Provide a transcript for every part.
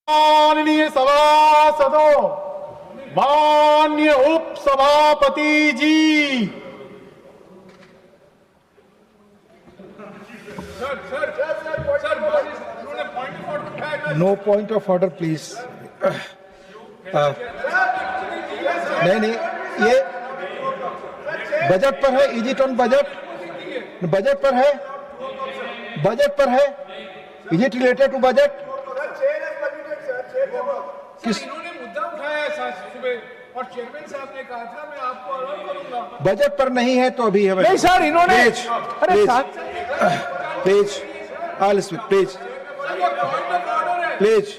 माननीय सभासदों, माननीय उप सभापति जी, no point of order please. नहीं, ये बजट पर है। Is it on budget? Budget पर है, बजट पर है। Is it related to budget? इन्होंने मुद्दा उठाया है सुबह और चेयरमैन साहब ने कहा था मैं आपको अलर्ट करूंगा। बजट पर नहीं है तो अभी है। नहीं सर, इन्होंने प्लीज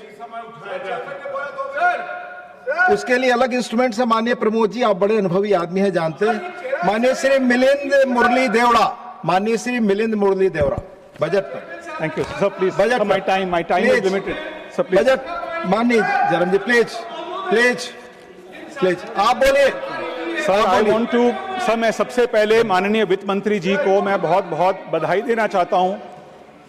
उसके लिए अलग इंस्ट्रूमेंट है। माननीय प्रमोद जी, आप बड़े अनुभवी आदमी हैं, जानते हैं। माननीय श्री मिलिंद मुरली देवड़ा, माननीय श्री मिलिंद मुरली देवड़ा, बजट पर। Thank you sir, please. Budget my time is limited sir, please. Budget माननीय Jaram ji, please please please आप बोलिए sir. I want to sir, मैं सबसे पहले माननीय वित्त मंत्री जी को मैं बहुत बहुत बधाई देना चाहता हूं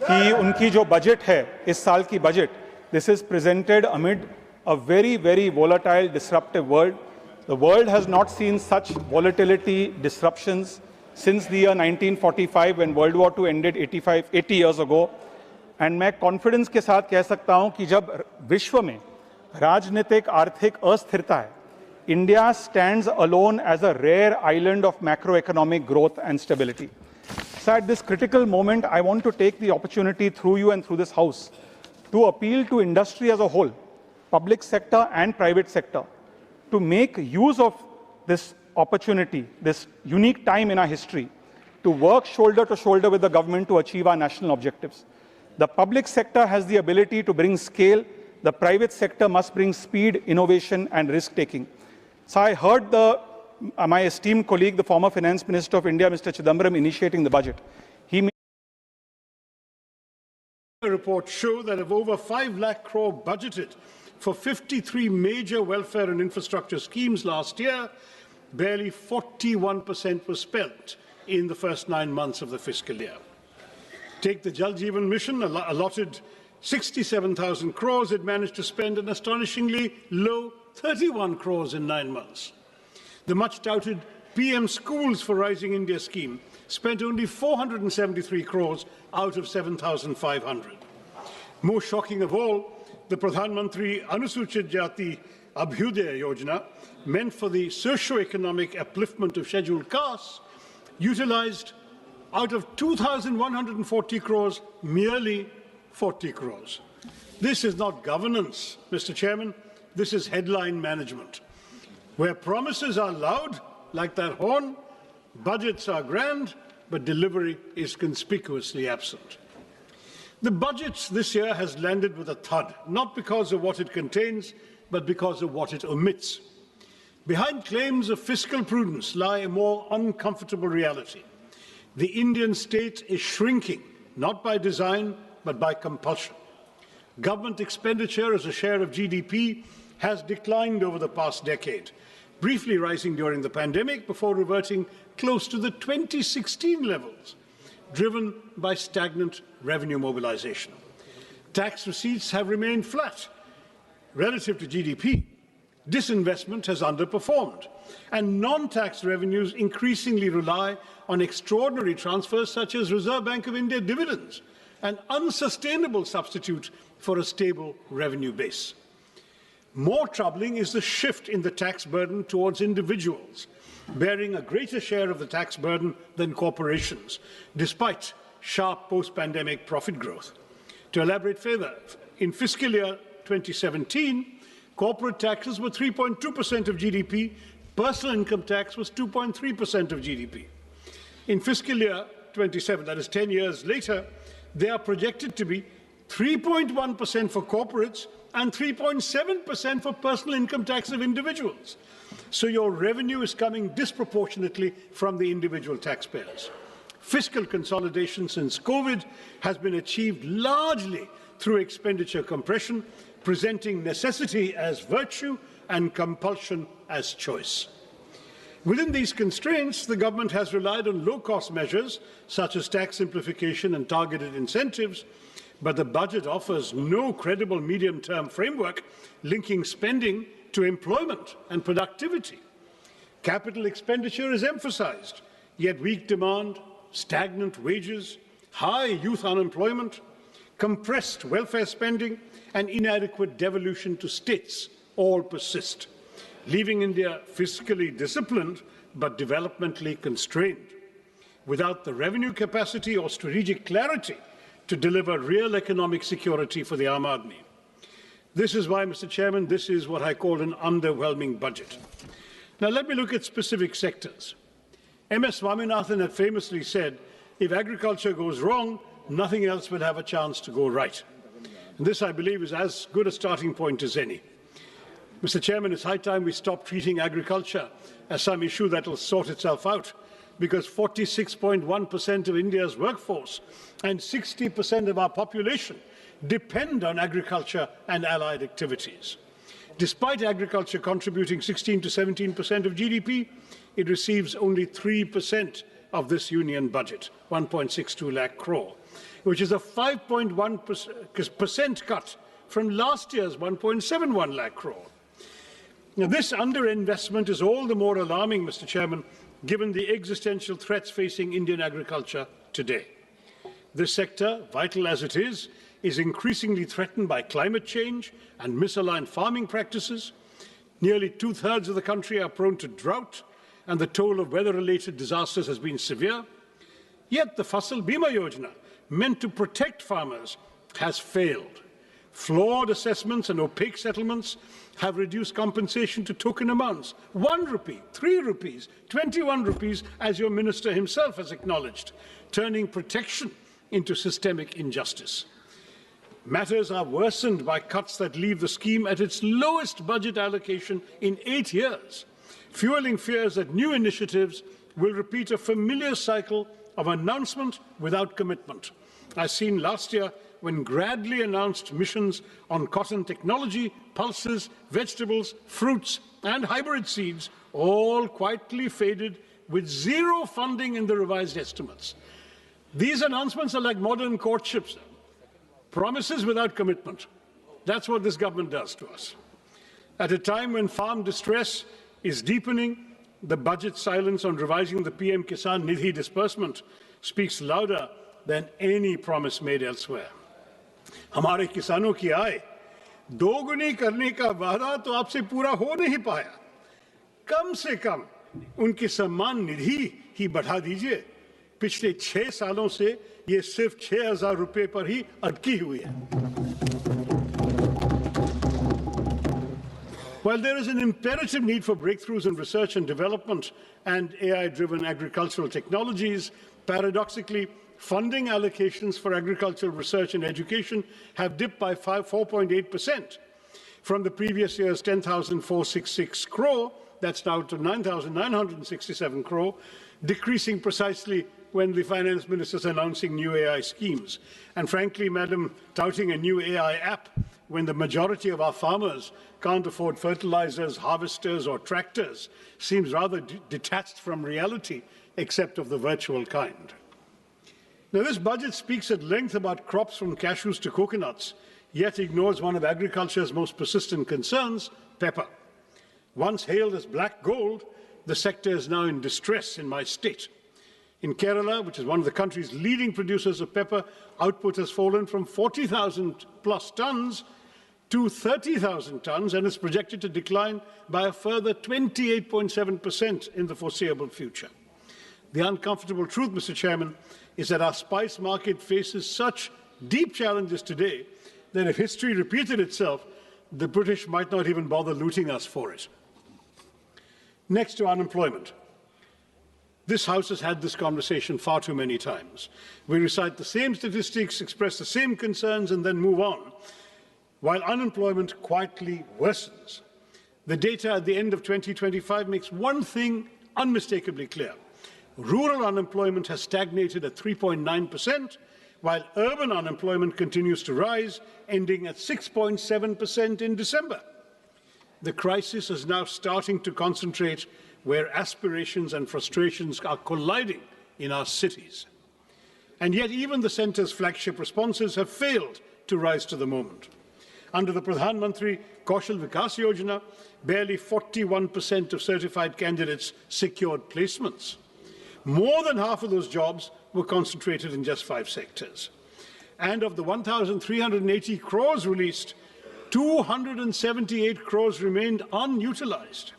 कि उनकी जो बजट है, इस साल की budget, this is presented amid a very, very volatile, disruptive world. The world has not seen such volatility, disruptions since the year 1945 when World War II ended 80 years ago. And मैं confidence के साथ कह सकता हूं कि जब विश्व में राजनीतिक आर्थिक अस्थिरता है, India stands alone as a rare island of macroeconomic growth and stability. So at this critical moment, I want to take the opportunity through you and through this house to appeal to industry as a whole, public sector and private sector, to make use of this opportunity, this unique time in our history, to work shoulder to shoulder with the government to achieve our national objectives. The public sector has the ability to bring scale. The private sector must bring speed, innovation, and risk-taking. So I heard my esteemed colleague, the former Finance Minister of India, Mr. Chidambaram, initiating the budget. The report show that of over 5 lakh crore budgeted for 53 major welfare and infrastructure schemes last year, barely 41% was spent in the first 9 months of the fiscal year. Take the Jal Jeevan Mission, allotted 67,000 crores, it managed to spend an astonishingly low 31 crores in 9 months. The much-touted PM Schools for Rising India scheme spent only 473 crores out of 7,500. Most shocking of all, the Pradhan Mantri Anusuchit Jati Abhyudaya Yojana, meant for the socio-economic upliftment of scheduled castes, utilized out of 2,140 crores, merely 40 crores. This is not governance, Mr. Chairman. This is headline management. Where promises are loud, like that horn, budgets are grand, but delivery is conspicuously absent. The budget this year has landed with a thud, not because of what it contains, but because of what it omits. Behind claims of fiscal prudence lie a more uncomfortable reality. The Indian state is shrinking, not by design, but by compulsion. Government expenditure as a share of GDP has declined over the past decade, briefly rising during the pandemic before reverting close to the 2016 levels, driven by stagnant revenue mobilization. Tax receipts have remained flat relative to GDP. Disinvestment has underperformed, and non-tax revenues increasingly rely on extraordinary transfers such as Reserve Bank of India dividends, an unsustainable substitute for a stable revenue base. More troubling is the shift in the tax burden towards individuals, bearing a greater share of the tax burden than corporations, despite sharp post-pandemic profit growth. To elaborate further, in fiscal year 2017, corporate taxes were 3.2% of GDP, personal income tax was 2.3% of GDP. In fiscal year 27, that is 10 years later, they are projected to be 3.1% for corporates and 3.7% for personal income tax of individuals. So your revenue is coming disproportionately from the individual taxpayers. Fiscal consolidation since COVID has been achieved largely through expenditure compression, presenting necessity as virtue and compulsion as choice. Within these constraints, the government has relied on low-cost measures such as tax simplification and targeted incentives, but the budget offers no credible medium-term framework linking spending to employment and productivity. Capital expenditure is emphasized, yet weak demand, stagnant wages, high youth unemployment, compressed welfare spending, and inadequate devolution to states all persist, leaving India fiscally disciplined but developmentally constrained, without the revenue capacity or strategic clarity to deliver real economic security for the Aam Aadmi. This is why, Mr. Chairman, this is what I call an underwhelming budget. Now, let me look at specific sectors. M.S. Swaminathan had famously said, if agriculture goes wrong, nothing else will have a chance to go right. And this, I believe, is as good a starting point as any. Mr. Chairman, it's high time we stop treating agriculture as some issue that will sort itself out, because 46.1% of India's workforce and 60% of our population depend on agriculture and allied activities. Despite agriculture contributing 16 to 17% of GDP, it receives only 3% of this union budget, 1.62 lakh crore, which is a 5.1% cut from last year's 1.71 lakh crore. Now, this underinvestment is all the more alarming, Mr. Chairman, given the existential threats facing Indian agriculture today. This sector, vital as it is increasingly threatened by climate change and misaligned farming practices. Nearly two-thirds of the country are prone to drought, and the toll of weather-related disasters has been severe. Yet the Fasal Bima Yojana, meant to protect farmers, has failed. Flawed assessments and opaque settlements have reduced compensation to token amounts, 1 rupee, 3 rupees, 21 rupees, as your minister himself has acknowledged, turning protection into systemic injustice. Matters are worsened by cuts that leave the scheme at its lowest budget allocation in 8 years, fueling fears that new initiatives will repeat a familiar cycle of announcement without commitment, as seen last year when Gradley announced missions on cotton technology, pulses, vegetables, fruits, and hybrid seeds, all quietly faded with zero funding in the revised estimates. These announcements are like modern courtships, promises without commitment. That's what this government does to us. At a time when farm distress is deepening, the budget silence on revising the PM Kisan Nidhi disbursement speaks louder than any promise made elsewhere. हमारे किसानों की आय दोगुनी करने का वादा तो आपसे पूरा हो नहीं पाया। कम से कम उनकी सम्मान निधि ही बढ़ा दीजिए। पिछले 6 सालों से ये सिर्फ 6,000 रुपए पर ही अटकी हुई है। While there is an imperative need for breakthroughs in research and development and AI-driven agricultural technologies, paradoxically, funding allocations for agricultural research and education have dipped by 4.8% from the previous year's 10,466 crore, that's now to 9,967 crore, decreasing precisely when the finance minister is announcing new AI schemes. And frankly, Madam, touting a new AI app when the majority of our farmers can't afford fertilizers, harvesters, or tractors seems rather detached from reality, except of the virtual kind. Now, this budget speaks at length about crops from cashews to coconuts, yet ignores one of agriculture's most persistent concerns, pepper. Once hailed as black gold, the sector is now in distress in my state. In Kerala, which is one of the country's leading producers of pepper, output has fallen from 40,000 plus tons to 30,000 tons and is projected to decline by a further 28.7% in the foreseeable future. The uncomfortable truth, Mr. Chairman, is that our spice market faces such deep challenges today that if history repeated itself, the British might not even bother looting us for it. Next to unemployment. This House has had this conversation far too many times. We recite the same statistics, express the same concerns, and then move on, while unemployment quietly worsens. The data at the end of 2025 makes one thing unmistakably clear. Rural unemployment has stagnated at 3.9%, while urban unemployment continues to rise, ending at 6.7% in December. The crisis is now starting to concentrate where aspirations and frustrations are colliding in our cities. And yet even the centre's flagship responses have failed to rise to the moment. Under the Pradhan Mantri Kaushal Vikas Yojana, barely 41% of certified candidates secured placements. More than half of those jobs were concentrated in just 5 sectors. And of the 1,380 crores released, 278 crores remained unutilized.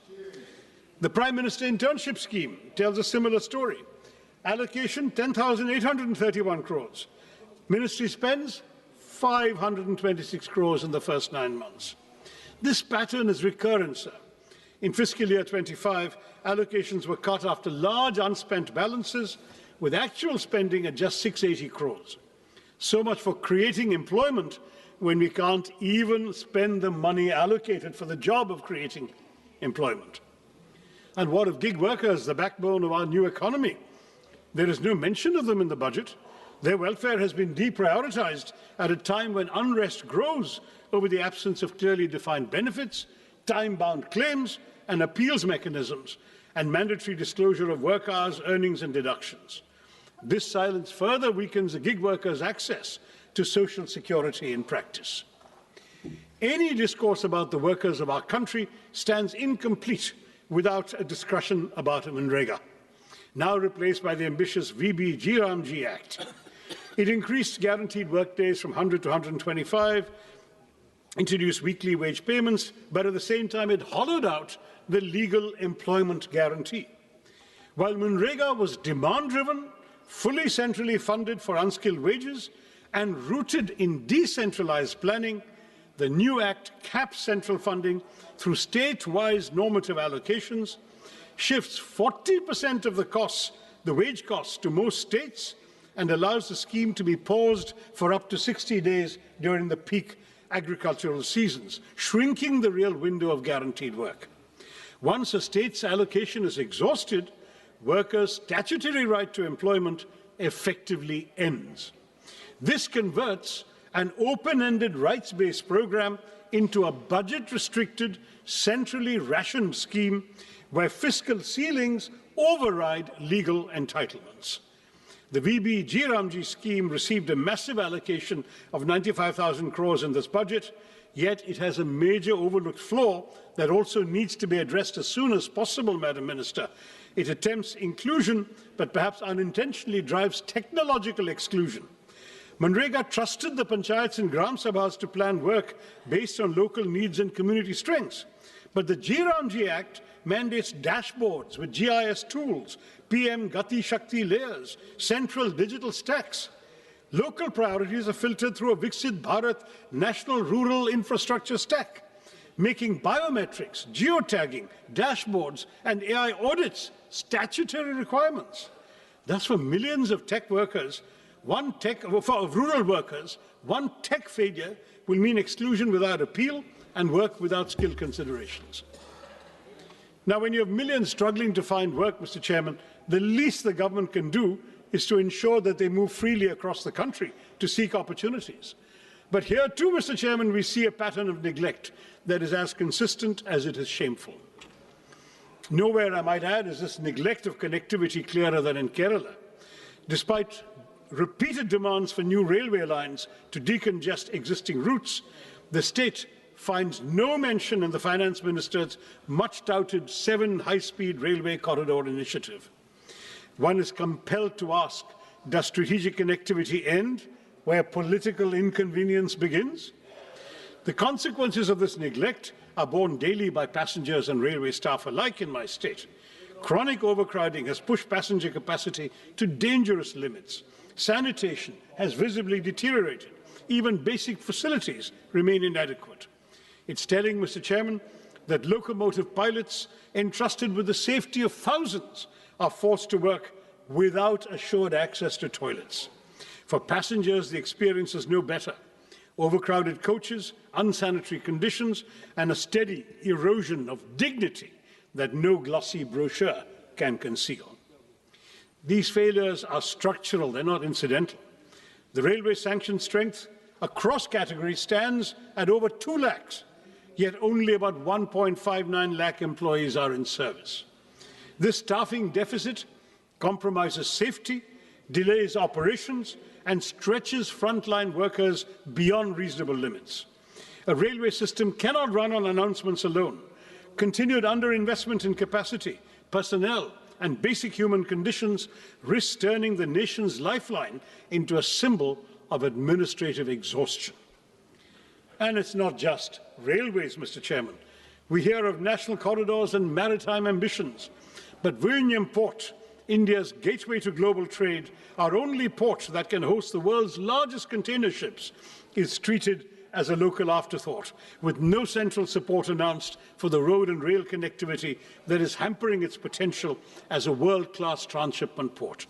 The Prime Minister Internship Scheme tells a similar story. Allocation 10,831 crores. Ministry spends 526 crores in the first 9 months. This pattern is recurrent, sir. In fiscal year 25, allocations were cut after large unspent balances, with actual spending at just 680 crores. So much for creating employment when we can't even spend the money allocated for the job of creating employment. And what of gig workers, the backbone of our new economy? There is no mention of them in the budget. Their welfare has been deprioritized at a time when unrest grows over the absence of clearly defined benefits, time-bound claims and appeals mechanisms, and mandatory disclosure of work hours, earnings and deductions. This silence further weakens the gig workers' access to social security in practice. Any discourse about the workers of our country stands incomplete without a discussion about Manrega, now replaced by the ambitious VB-G Ramji Act. It increased guaranteed work days from 100 to 125, introduced weekly wage payments, but at the same time it hollowed out the legal employment guarantee. While Manrega was demand-driven, fully centrally funded for unskilled wages, and rooted in decentralized planning, the new Act caps central funding through state-wise normative allocations, shifts 40% of the costs, the wage costs, to most states, and allows the scheme to be paused for up to 60 days during the peak agricultural seasons, shrinking the real window of guaranteed work. Once a state's allocation is exhausted, workers' statutory right to employment effectively ends. This converts an open-ended rights-based program into a budget-restricted, centrally rationed scheme where fiscal ceilings override legal entitlements. The VB-G Ramji scheme received a massive allocation of 95,000 crores in this budget, yet it has a major overlooked flaw that also needs to be addressed as soon as possible, Madam Minister. It attempts inclusion, but perhaps unintentionally drives technological exclusion. Manrega trusted the panchayats and gram sabhas to plan work based on local needs and community strengths. But the G Ramji Act mandates dashboards with GIS tools, PM Gati Shakti layers, central digital stacks. Local priorities are filtered through a Viksit Bharat National Rural Infrastructure Stack, making biometrics, geotagging, dashboards, and AI audits statutory requirements. Thus, for millions of tech workers, rural workers, one tech failure will mean exclusion without appeal and work without skill considerations. Now, when you have millions struggling to find work, Mr. Chairman, the least the government can do is to ensure that they move freely across the country to seek opportunities. But here too, Mr. Chairman, we see a pattern of neglect that is as consistent as it is shameful. Nowhere, I might add, is this neglect of connectivity clearer than in Kerala. Despite repeated demands for new railway lines to decongest existing routes, the state finds no mention in the Finance Minister's much-touted 7 high-speed railway corridor initiative. One is compelled to ask, does strategic connectivity end where political inconvenience begins? The consequences of this neglect are borne daily by passengers and railway staff alike in my state. Chronic overcrowding has pushed passenger capacity to dangerous limits. Sanitation has visibly deteriorated. Even basic facilities remain inadequate. It's telling, Mr. Chairman, that locomotive pilots entrusted with the safety of thousands are forced to work without assured access to toilets. For passengers, the experience is no better. Overcrowded coaches, unsanitary conditions, and a steady erosion of dignity that no glossy brochure can conceal. These failures are structural, they're not incidental. The railway sanction strength across categories stands at over 2 lakhs, yet only about 1.59 lakh employees are in service. This staffing deficit compromises safety, delays operations, and stretches frontline workers beyond reasonable limits. A railway system cannot run on announcements alone. Continued underinvestment in capacity, personnel, and basic human conditions risks turning the nation's lifeline into a symbol of administrative exhaustion. And it's not just railways, Mr. Chairman. We hear of national corridors and maritime ambitions, but Vizhinjam Port, India's gateway to global trade, our only port that can host the world's largest container ships, is treated as a local afterthought, with no central support announced for the road and rail connectivity that is hampering its potential as a world-class transshipment port.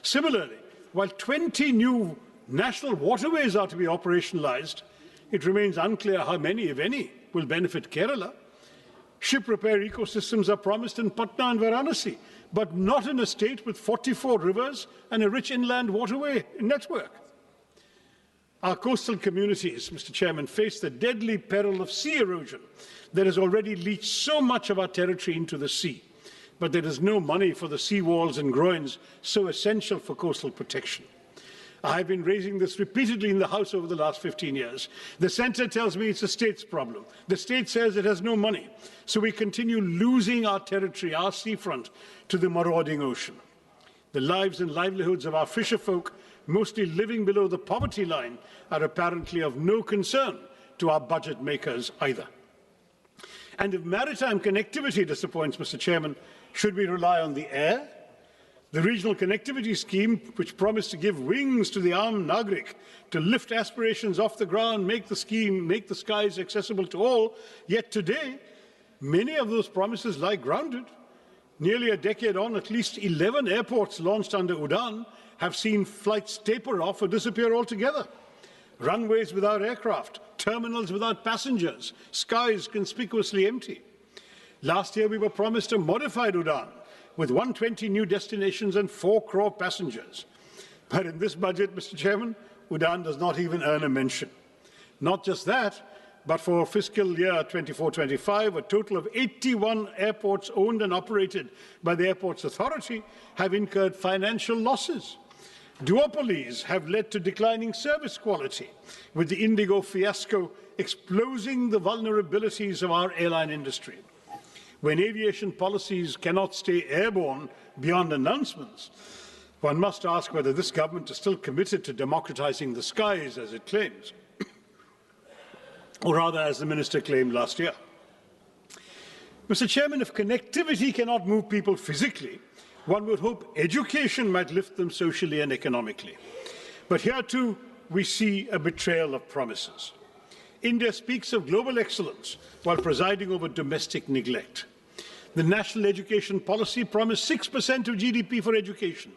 Similarly, while 20 new national waterways are to be operationalized, it remains unclear how many, if any, will benefit Kerala. Ship repair ecosystems are promised in Patna and Varanasi, but not in a state with 44 rivers and a rich inland waterway network. Our coastal communities, Mr. Chairman, face the deadly peril of sea erosion that has already leached so much of our territory into the sea. But there is no money for the sea walls and groins so essential for coastal protection. I have been raising this repeatedly in the House over the last 15 years. The centre tells me it's the state's problem. The state says it has no money. So we continue losing our territory, our seafront, to the marauding ocean. The lives and livelihoods of our fisherfolk, mostly living below the poverty line, are apparently of no concern to our budget makers either. And if maritime connectivity disappoints, Mr. Chairman, should we rely on the air? The regional connectivity scheme, which promised to give wings to the armed Nagrik to lift aspirations off the ground, make the skies accessible to all, yet today, many of those promises lie grounded. Nearly a decade on, at least 11 airports launched under UDAN have seen flights taper off or disappear altogether. Runways without aircraft, terminals without passengers, skies conspicuously empty. Last year, we were promised a modified UDAN with 120 new destinations and 4 crore passengers. But in this budget, Mr. Chairman, UDAN does not even earn a mention. Not just that, but for fiscal year 24-25, a total of 81 airports owned and operated by the Airports Authority have incurred financial losses. Duopolies have led to declining service quality, with the Indigo fiasco exposing the vulnerabilities of our airline industry. When aviation policies cannot stay airborne beyond announcements, one must ask whether this government is still committed to democratizing the skies, as it claims, or rather, as the minister claimed last year. Mr. Chairman, if connectivity cannot move people physically, one would hope education might lift them socially and economically. But here too, we see a betrayal of promises. India speaks of global excellence while presiding over domestic neglect. The national education policy promised 6% of GDP for education.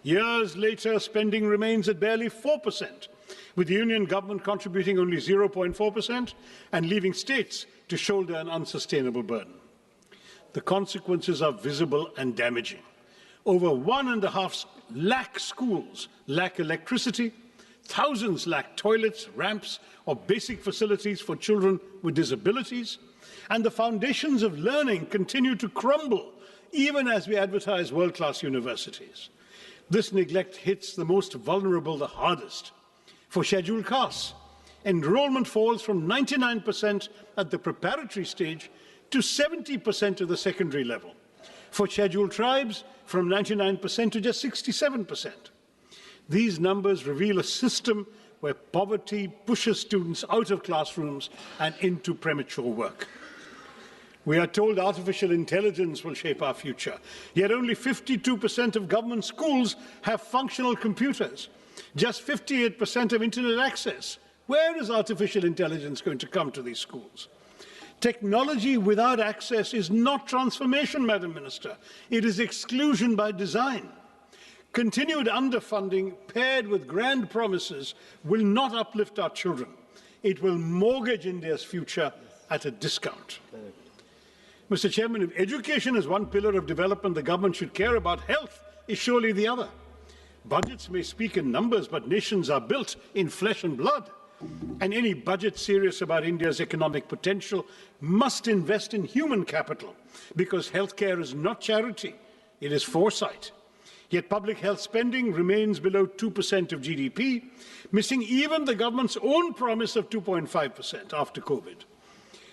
Years later, spending remains at barely 4%, with the union government contributing only 0.4% and leaving states to shoulder an unsustainable burden. The consequences are visible and damaging. Over 1.5 lakh schools lack electricity, thousands lack toilets, ramps, or basic facilities for children with disabilities, and the foundations of learning continue to crumble even as we advertise world-class universities. This neglect hits the most vulnerable the hardest. For scheduled castes, enrollment falls from 99% at the preparatory stage to 70% at the secondary level. For scheduled tribes, from 99% to just 67%. These numbers reveal a system where poverty pushes students out of classrooms and into premature work. We are told artificial intelligence will shape our future, yet only 52% of government schools have functional computers, just 58% have internet access. Where is artificial intelligence going to come to these schools? Technology without access is not transformation, Madam Minister. It is exclusion by design. Continued underfunding paired with grand promises will not uplift our children. It will mortgage India's future at a discount. Mr. Chairman, if education is one pillar of development the government should care about, health is surely the other. Budgets may speak in numbers, but nations are built in flesh and blood. And any budget serious about India's economic potential must invest in human capital, because healthcare is not charity, it is foresight. Yet public health spending remains below 2% of GDP, missing even the government's own promise of 2.5% after COVID.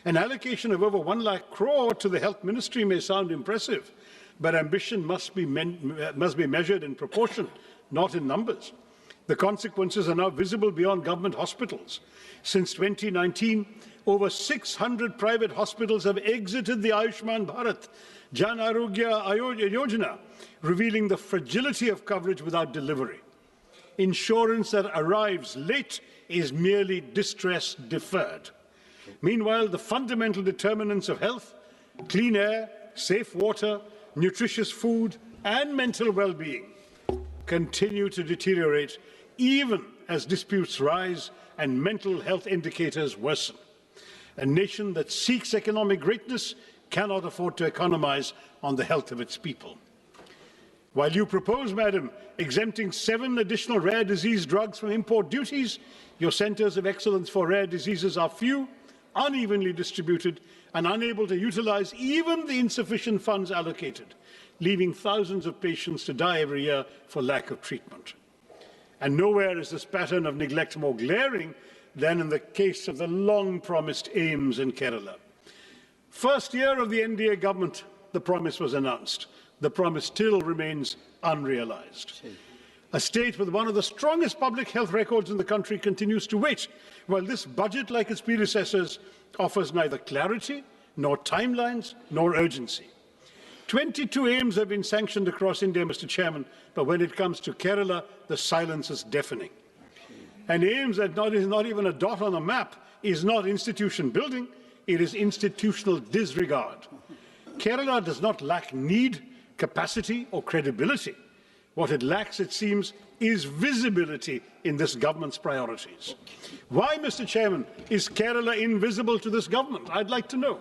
An allocation of over 1 lakh crore to the health ministry may sound impressive, but ambition must be measured in proportion, not in numbers. The consequences are now visible beyond government hospitals. Since 2019, over 600 private hospitals have exited the Ayushman Bharat Jan Arogya Yojana, revealing the fragility of coverage without delivery. Insurance that arrives late is merely distress deferred. Meanwhile, the fundamental determinants of health, clean air, safe water, nutritious food, and mental well-being continue to deteriorate even as disputes rise and mental health indicators worsen. A nation that seeks economic greatness cannot afford to economize on the health of its people. While you propose, Madam, exempting 7 additional rare disease drugs from import duties, your centres of excellence for rare diseases are few, unevenly distributed, and unable to utilize even the insufficient funds allocated, leaving thousands of patients to die every year for lack of treatment. And nowhere is this pattern of neglect more glaring than in the case of the long-promised AIMS in Kerala. First year of the NDA government, the promise was announced. The promise still remains unrealized. A state with one of the strongest public health records in the country continues to wait, while this budget, like its predecessors, offers neither clarity, nor timelines, nor urgency. 22 AIMS have been sanctioned across India, Mr. Chairman, but when it comes to Kerala, the silence is deafening. And AIMS that is not even a dot on a map is not institution building, it is institutional disregard. Kerala does not lack need, capacity, or credibility. What it lacks, it seems, is visibility in this government's priorities. Why, Mr. Chairman, is Kerala invisible to this government? I'd like to know.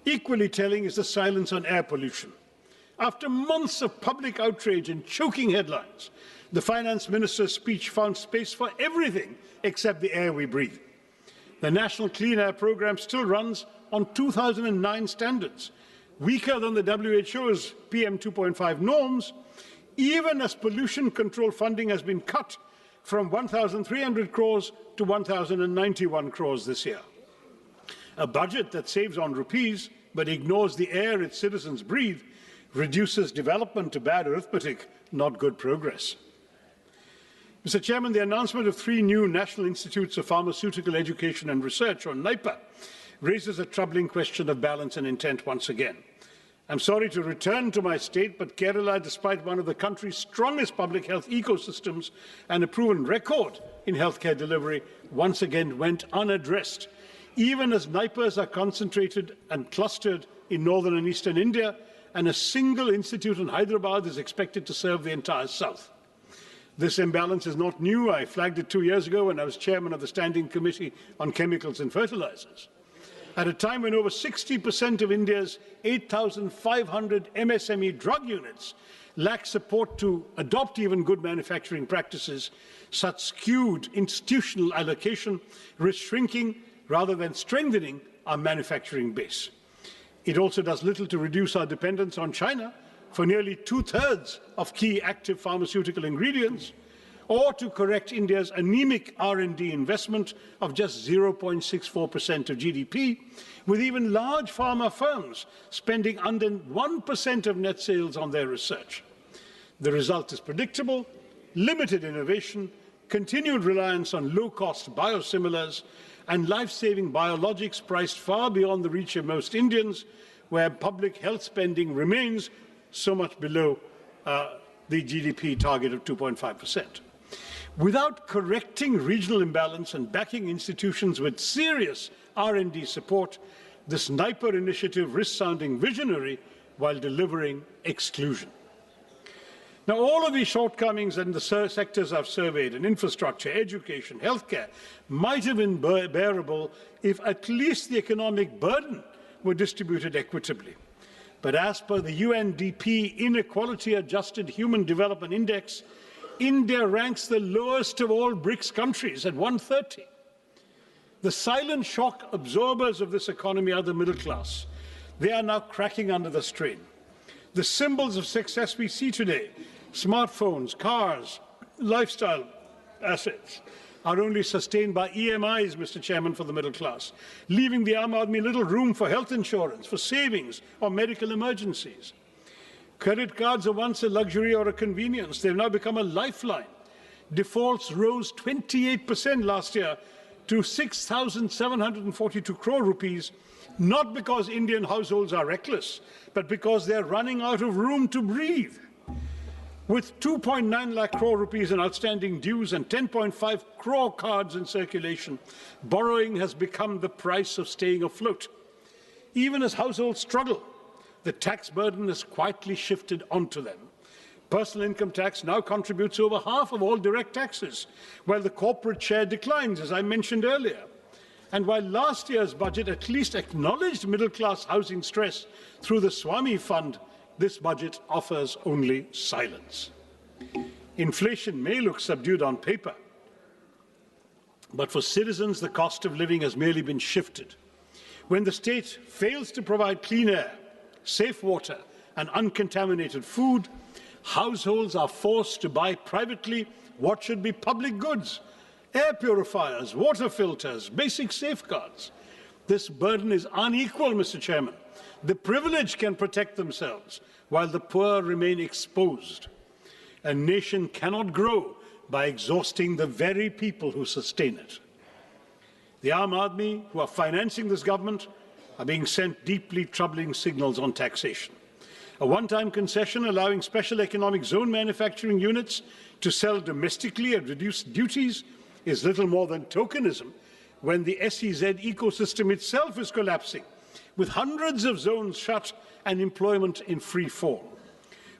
Equally telling is the silence on air pollution. After months of public outrage and choking headlines, the finance minister's speech found space for everything except the air we breathe. The National Clean Air Programme still runs on 2009 standards, weaker than the WHO's PM 2.5 norms, even as pollution control funding has been cut from 1,300 crores to 1,091 crores this year. A budget that saves on rupees but ignores the air its citizens breathe reduces development to bad arithmetic, not good progress. Mr. Chairman, the announcement of 3 new National Institutes of Pharmaceutical Education and Research, or NIPA, raises a troubling question of balance and intent once again. I'm sorry to return to my state, but Kerala, despite one of the country's strongest public health ecosystems and a proven record in healthcare delivery, once again went unaddressed, even as NIPAs are concentrated and clustered in northern and eastern India, and a single institute in Hyderabad is expected to serve the entire south. This imbalance is not new. I flagged it 2 years ago when I was chairman of the Standing Committee on Chemicals and Fertilizers. At a time when over 60% of India's 8,500 MSME drug units lack support to adopt even good manufacturing practices, such skewed institutional allocation risks shrinking rather than strengthening our manufacturing base. It also does little to reduce our dependence on China for nearly 2/3 of key active pharmaceutical ingredients, or to correct India's anemic R&D investment of just 0.64% of GDP, with even large pharma firms spending under 1% of net sales on their research. The result is predictable: limited innovation, continued reliance on low-cost biosimilars, and life-saving biologics priced far beyond the reach of most Indians, where public health spending remains so much below the GDP target of 2.5%. Without correcting regional imbalance and backing institutions with serious R&D support, this NIPA initiative risks sounding visionary while delivering exclusion. Now, all of these shortcomings in the sectors I've surveyed, in infrastructure, education, healthcare, might have been bearable if at least the economic burden were distributed equitably. But as per the UNDP Inequality-Adjusted Human Development Index, India ranks the lowest of all BRICS countries at 130. The silent shock absorbers of this economy are the middle class. They are now cracking under the strain. The symbols of success we see today, smartphones, cars, lifestyle assets, are only sustained by EMIs, Mr. Chairman, for the middle class, leaving the Aam Aadmi little room for health insurance, for savings or medical emergencies. Credit cards are once a luxury or a convenience. They've now become a lifeline. Defaults rose 28% last year to 6,742 crore rupees, not because Indian households are reckless, but because they're running out of room to breathe. With 2.9 lakh crore rupees in outstanding dues and 10.5 crore cards in circulation, borrowing has become the price of staying afloat. Even as households struggle, the tax burden has quietly shifted onto them. Personal income tax now contributes over half of all direct taxes, while the corporate share declines, as I mentioned earlier. And while last year's budget at least acknowledged middle-class housing stress through the Swami Fund, this budget offers only silence. Inflation may look subdued on paper, but for citizens, the cost of living has merely been shifted. When the state fails to provide clean air, safe water, and uncontaminated food, households are forced to buy privately what should be public goods: air purifiers, water filters, basic safeguards. This burden is unequal, Mr. Chairman. The privileged can protect themselves, while the poor remain exposed. A nation cannot grow by exhausting the very people who sustain it. The Aam Aadmi who are financing this government are being sent deeply troubling signals on taxation. A one-time concession allowing special economic zone manufacturing units to sell domestically at reduced duties is little more than tokenism when the SEZ ecosystem itself is collapsing, with hundreds of zones shut and employment in free fall.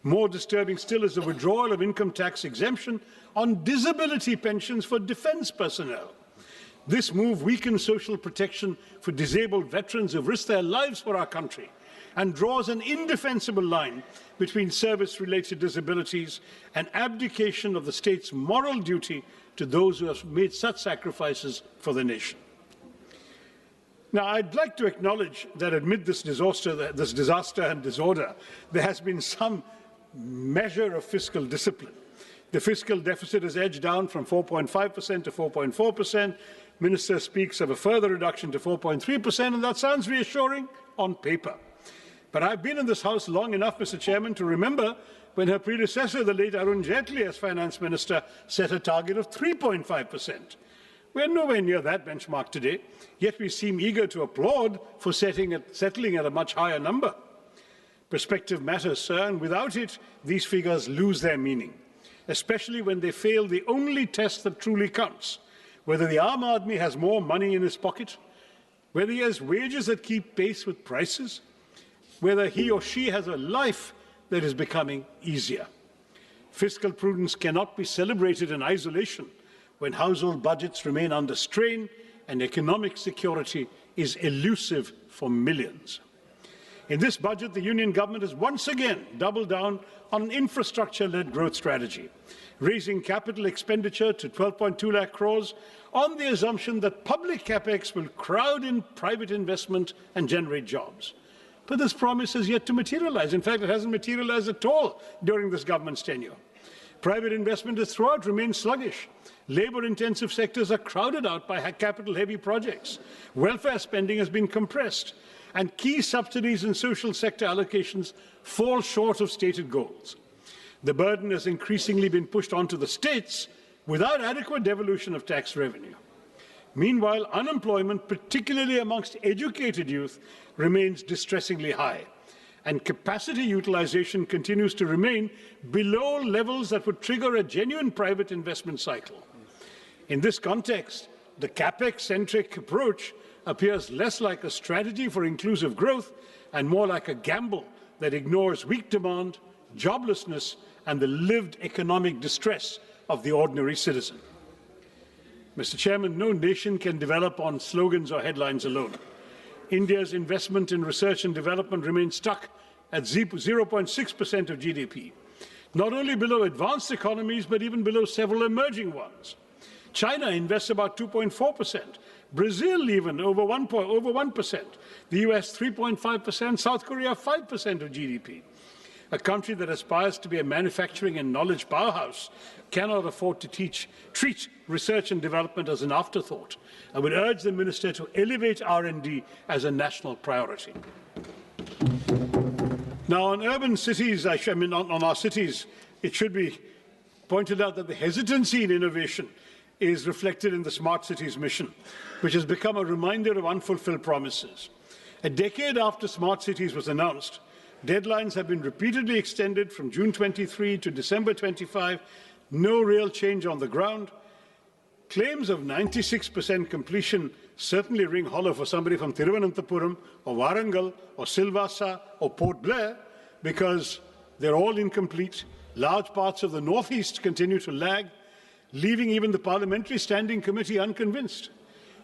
More disturbing still is the withdrawal of income tax exemption on disability pensions for defence personnel. This move weakens social protection for disabled veterans who've risked their lives for our country and draws an indefensible line between service-related disabilities and abdication of the state's moral duty to those who have made such sacrifices for the nation. Now, I'd like to acknowledge that amid this disaster and disorder, there has been some measure of fiscal discipline. The fiscal deficit has edged down from 4.5% to 4.4%. Minister speaks of a further reduction to 4.3%, and that sounds reassuring on paper. But I've been in this House long enough, Mr. Chairman, to remember when her predecessor, the late Arun Jaitley, as Finance Minister, set a target of 3.5%. We're nowhere near that benchmark today, yet we seem eager to applaud for settling at a much higher number. Perspective matters, sir, and without it, these figures lose their meaning, especially when they fail the only test that truly counts: whether the Aam Aadmi has more money in his pocket, whether he has wages that keep pace with prices, whether he or she has a life that is becoming easier. Fiscal prudence cannot be celebrated in isolation when household budgets remain under strain and economic security is elusive for millions. In this budget, the Union government has once again doubled down on an infrastructure-led growth strategy, raising capital expenditure to 12.2 lakh crores on the assumption that public capex will crowd in private investment and generate jobs. But this promise has yet to materialize. In fact, it hasn't materialized at all during this government's tenure. Private investment has throughout remained sluggish. Labour-intensive sectors are crowded out by capital-heavy projects. Welfare spending has been compressed, and key subsidies and social sector allocations fall short of stated goals. The burden has increasingly been pushed onto the states without adequate devolution of tax revenue. Meanwhile, unemployment, particularly amongst educated youth, remains distressingly high, and capacity utilization continues to remain below levels that would trigger a genuine private investment cycle. In this context, the capex-centric approach appears less like a strategy for inclusive growth and more like a gamble that ignores weak demand, joblessness, and the lived economic distress of the ordinary citizen. Mr. Chairman, no nation can develop on slogans or headlines alone. India's investment in research and development remains stuck at 0.6% of GDP, not only below advanced economies, but even below several emerging ones. China invests about 2.4%, Brazil even over 1%, the US 3.5%, South Korea 5% of GDP. A country that aspires to be a manufacturing and knowledge powerhouse cannot afford to treat research and development as an afterthought. I would urge the Minister to elevate R&D as a national priority. Now, on urban cities, on our cities, it should be pointed out that the hesitancy in innovation is reflected in the Smart Cities mission, which has become a reminder of unfulfilled promises. A decade after Smart Cities was announced, deadlines have been repeatedly extended from June 23 to December 25, no real change on the ground. Claims of 96% completion certainly ring hollow for somebody from Thiruvananthapuram or Warangal or Silvassa or Port Blair, because they're all incomplete. Large parts of the northeast continue to lag, leaving even the Parliamentary Standing Committee unconvinced.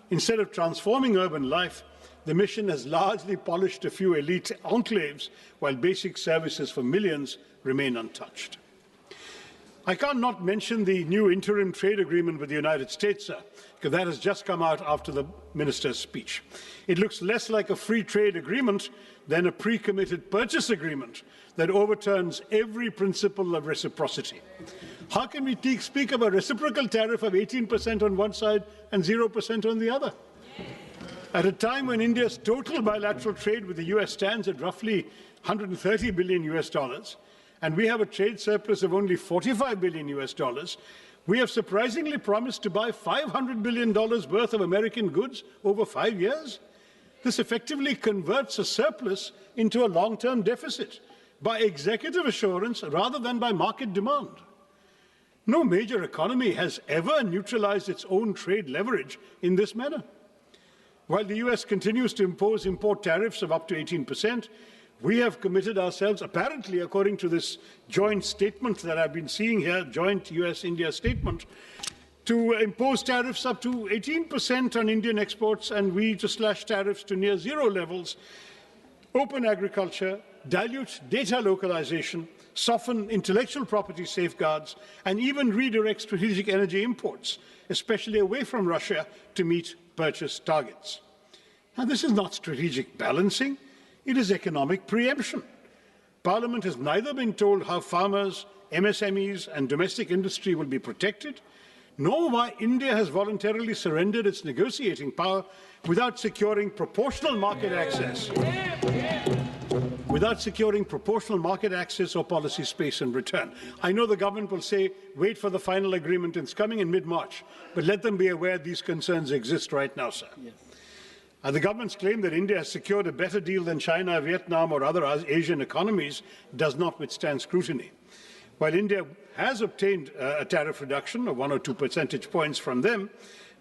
Instead of transforming urban life, the mission has largely polished a few elite enclaves, while basic services for millions remain untouched. I can't not mention the new interim trade agreement with the United States, sir, because that has just come out after the minister's speech. It looks less like a free trade agreement than a pre-committed purchase agreement that overturns every principle of reciprocity. How can we speak of a reciprocal tariff of 18% on one side and 0% on the other? At a time when India's total bilateral trade with the US stands at roughly 130 billion US dollars, and we have a trade surplus of only 45 billion US dollars, we have surprisingly promised to buy $500 billion worth of American goods over 5 years. This effectively converts a surplus into a long-term deficit by executive assurance rather than by market demand. No major economy has ever neutralized its own trade leverage in this manner. While the US continues to impose import tariffs of up to 18%, we have committed ourselves, apparently according to this joint statement that I've been seeing here, joint US-India statement, to impose tariffs up to 18% on Indian exports, and we to slash tariffs to near zero levels, open agriculture, dilute data localization, soften intellectual property safeguards, and even redirect strategic energy imports, especially away from Russia, to meet purchase targets. Now, this is not strategic balancing. It is economic preemption. Parliament has neither been told how farmers, MSMEs, and domestic industry will be protected, nor why India has voluntarily surrendered its negotiating power without securing proportional market access. Without securing proportional market access or policy space in return. I know the government will say, wait for the final agreement, it's coming in mid-March, but let them be aware these concerns exist right now, sir. Yes. The government's claim that India has secured a better deal than China, Vietnam, or other Asian economies does not withstand scrutiny. While India has obtained a tariff reduction of 1 or 2 percentage points from them,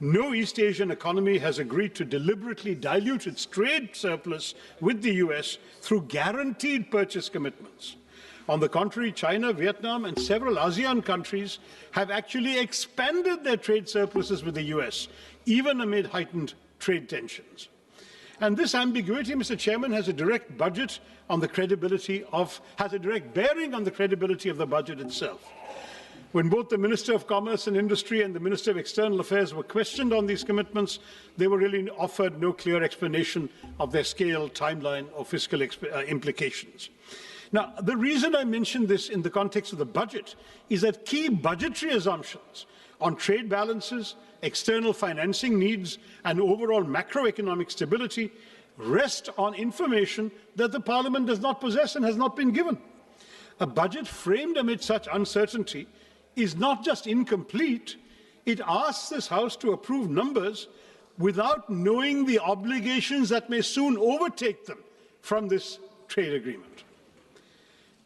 no East Asian economy has agreed to deliberately dilute its trade surplus with the US through guaranteed purchase commitments. On the contrary, China, Vietnam, and several ASEAN countries have actually expanded their trade surpluses with the US, even amid heightened trade tensions. And this ambiguity, Mr. Chairman, has a direct bearing on the credibility of the budget itself. When both the Minister of Commerce and Industry and the Minister of External Affairs were questioned on these commitments, they were really offered no clear explanation of their scale, timeline, or fiscal implications. Now, the reason I mention this in the context of the budget is that key budgetary assumptions on trade balances, external financing needs, and overall macroeconomic stability rest on information that the Parliament does not possess and has not been given. A budget framed amid such uncertainty is not just incomplete, it asks this House to approve numbers without knowing the obligations that may soon overtake them from this trade agreement.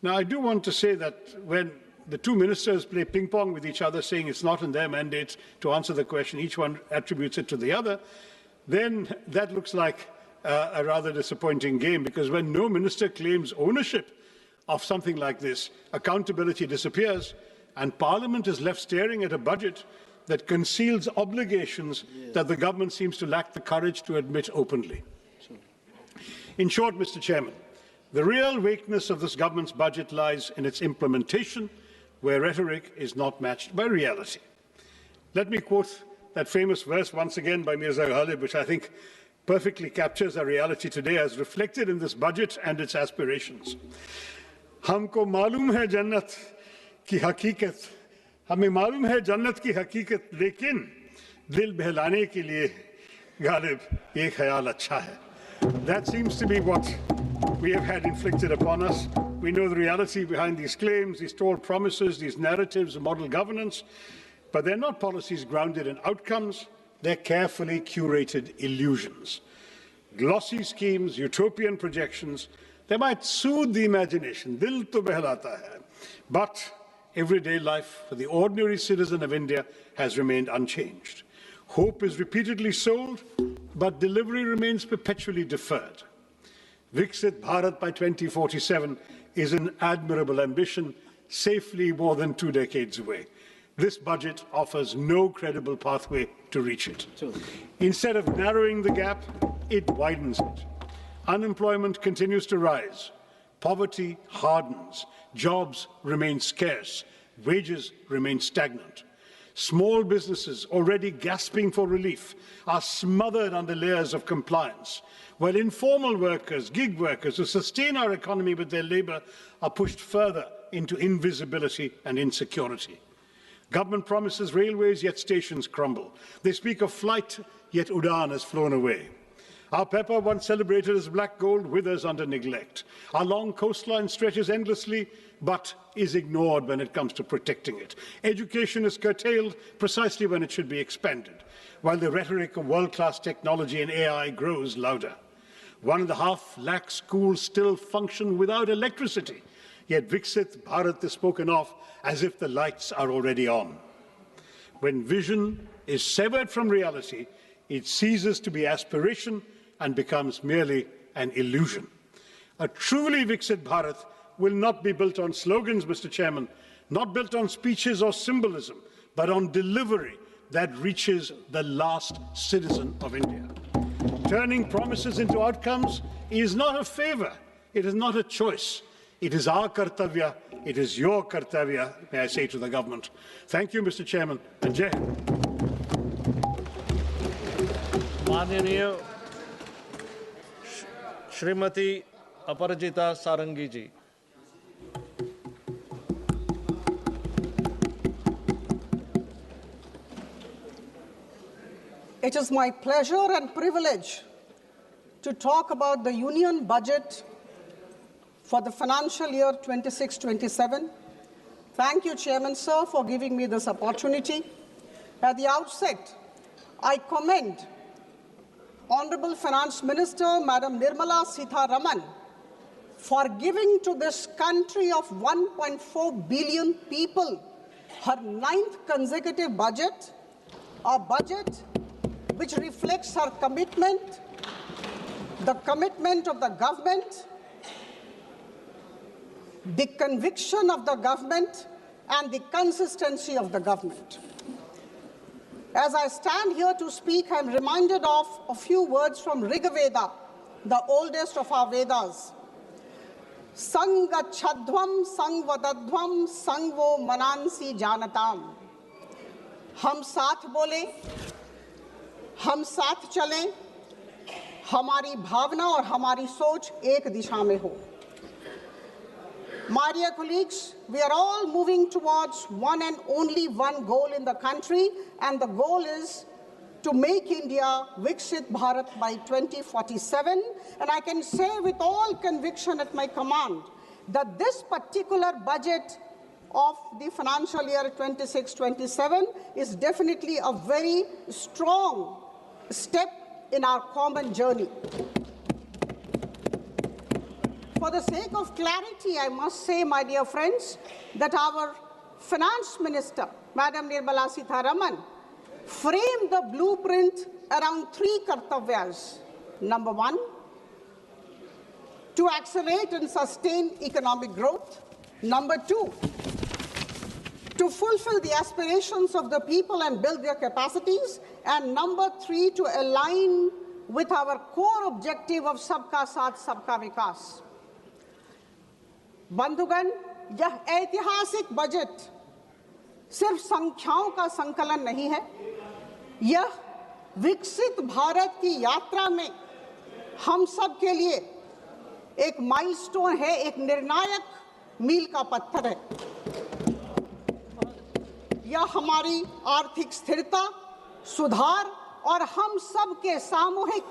Now, I do want to say that when the two ministers play ping-pong with each other, saying it's not in their mandate to answer the question, each one attributes it to the other, then that looks like a rather disappointing game, because when no minister claims ownership of something like this, accountability disappears, and Parliament is left staring at a budget that conceals obligations that the government seems to lack the courage to admit openly. In short, Mr. Chairman, the real weakness of this government's budget lies in its implementation, where rhetoric is not matched by reality. Let me quote that famous verse once again by Mirza Ghalib, which I think perfectly captures our reality today as reflected in this budget and its aspirations. हमको मालूम है जन्नत की हकीकत, हमें मालूम है जन्नत की हकीकत, लेकिन दिल बहलाने के लिए गालिब ये ख्याल अच्छा है. That seems to be what we have had inflicted upon us. We know the reality behind these claims, these tall promises, these narratives of model governance, but they're not policies grounded in outcomes. They're carefully curated illusions. Glossy schemes, utopian projections, they might soothe the imagination, dil to behlata hai. But everyday life for the ordinary citizen of India has remained unchanged. Hope is repeatedly sold, but delivery remains perpetually deferred. Viksit Bharat by 2047 is an admirable ambition, safely more than 2 decades away. This budget offers no credible pathway to reach it. Instead of narrowing the gap, it widens it. Unemployment continues to rise. Poverty hardens. Jobs remain scarce. Wages remain stagnant. Small businesses, already gasping for relief, are smothered under layers of compliance, while informal workers, gig workers who sustain our economy with their labor are pushed further into invisibility and insecurity. Government promises railways, yet stations crumble. They speak of flight, yet Udan has flown away. Our pepper, once celebrated as black gold, withers under neglect. Our long coastline stretches endlessly, but is ignored when it comes to protecting it. Education is curtailed precisely when it should be expanded, while the rhetoric of world-class technology and AI grows louder. 1.5 lakh schools still function without electricity, yet Viksit Bharat is spoken of as if the lights are already on. When vision is severed from reality, it ceases to be aspiration and becomes merely an illusion. A truly Viksit Bharat will not be built on slogans, Mr. Chairman, not built on speeches or symbolism, but on delivery that reaches the last citizen of India. Turning promises into outcomes is not a favor, it is not a choice. It is our kartavya, it is your kartavya, may I say to the government. Thank you, Mr. Chairman, and Jai Hind. माननीय श्रीमती अपराजिता सारंगी जी. It is my pleasure and privilege to talk about the Union Budget for the financial year 26-27. Thank you, Chairman, sir, for giving me this opportunity. At the outset, I commend Honorable Finance Minister, Madam Nirmala Sitharaman, for giving to this country of 1.4 billion people her 9th consecutive budget, a budget which reflects her commitment, the commitment of the government, the conviction of the government, and the consistency of the government. As I stand here to speak, I am reminded of a few words from Rigveda, the oldest of our Vedas. Sangachadhvam sangvadadhvam sangvo manansi janatam. हम साथ बोले, हम साथ चलें, हमारी भावना और हमारी सोच एक दिशा में हो. My dear colleagues, we are all moving towards one and only one goal in the country, and the goal is to make India Viksit Bharat by 2047. And I can say with all conviction at my command that this particular budget of the financial year 26-27 is definitely a very strong step in our common journey. For the sake of clarity, I must say, my dear friends, that our Finance Minister, Madam Nirmala Sitharaman, framed the blueprint around 3 kartavyas. Number 1, to accelerate and sustain economic growth. Number 2, to fulfill the aspirations of the people and build their capacities. And number 3, to align with our core objective of Sabka Saath, Sabka Vikas. बंधुगण, यह ऐतिहासिक budget सिर्फ संख्याओं का संकलन नहीं है, यह विकसित भारत की यात्रा में हम सब के लिए एक माइलस्टोन है, एक निर्णायक मील का पत्थर है। यह हमारी आर्थिक स्थिरता, सुधार और हम सब के सामूहिक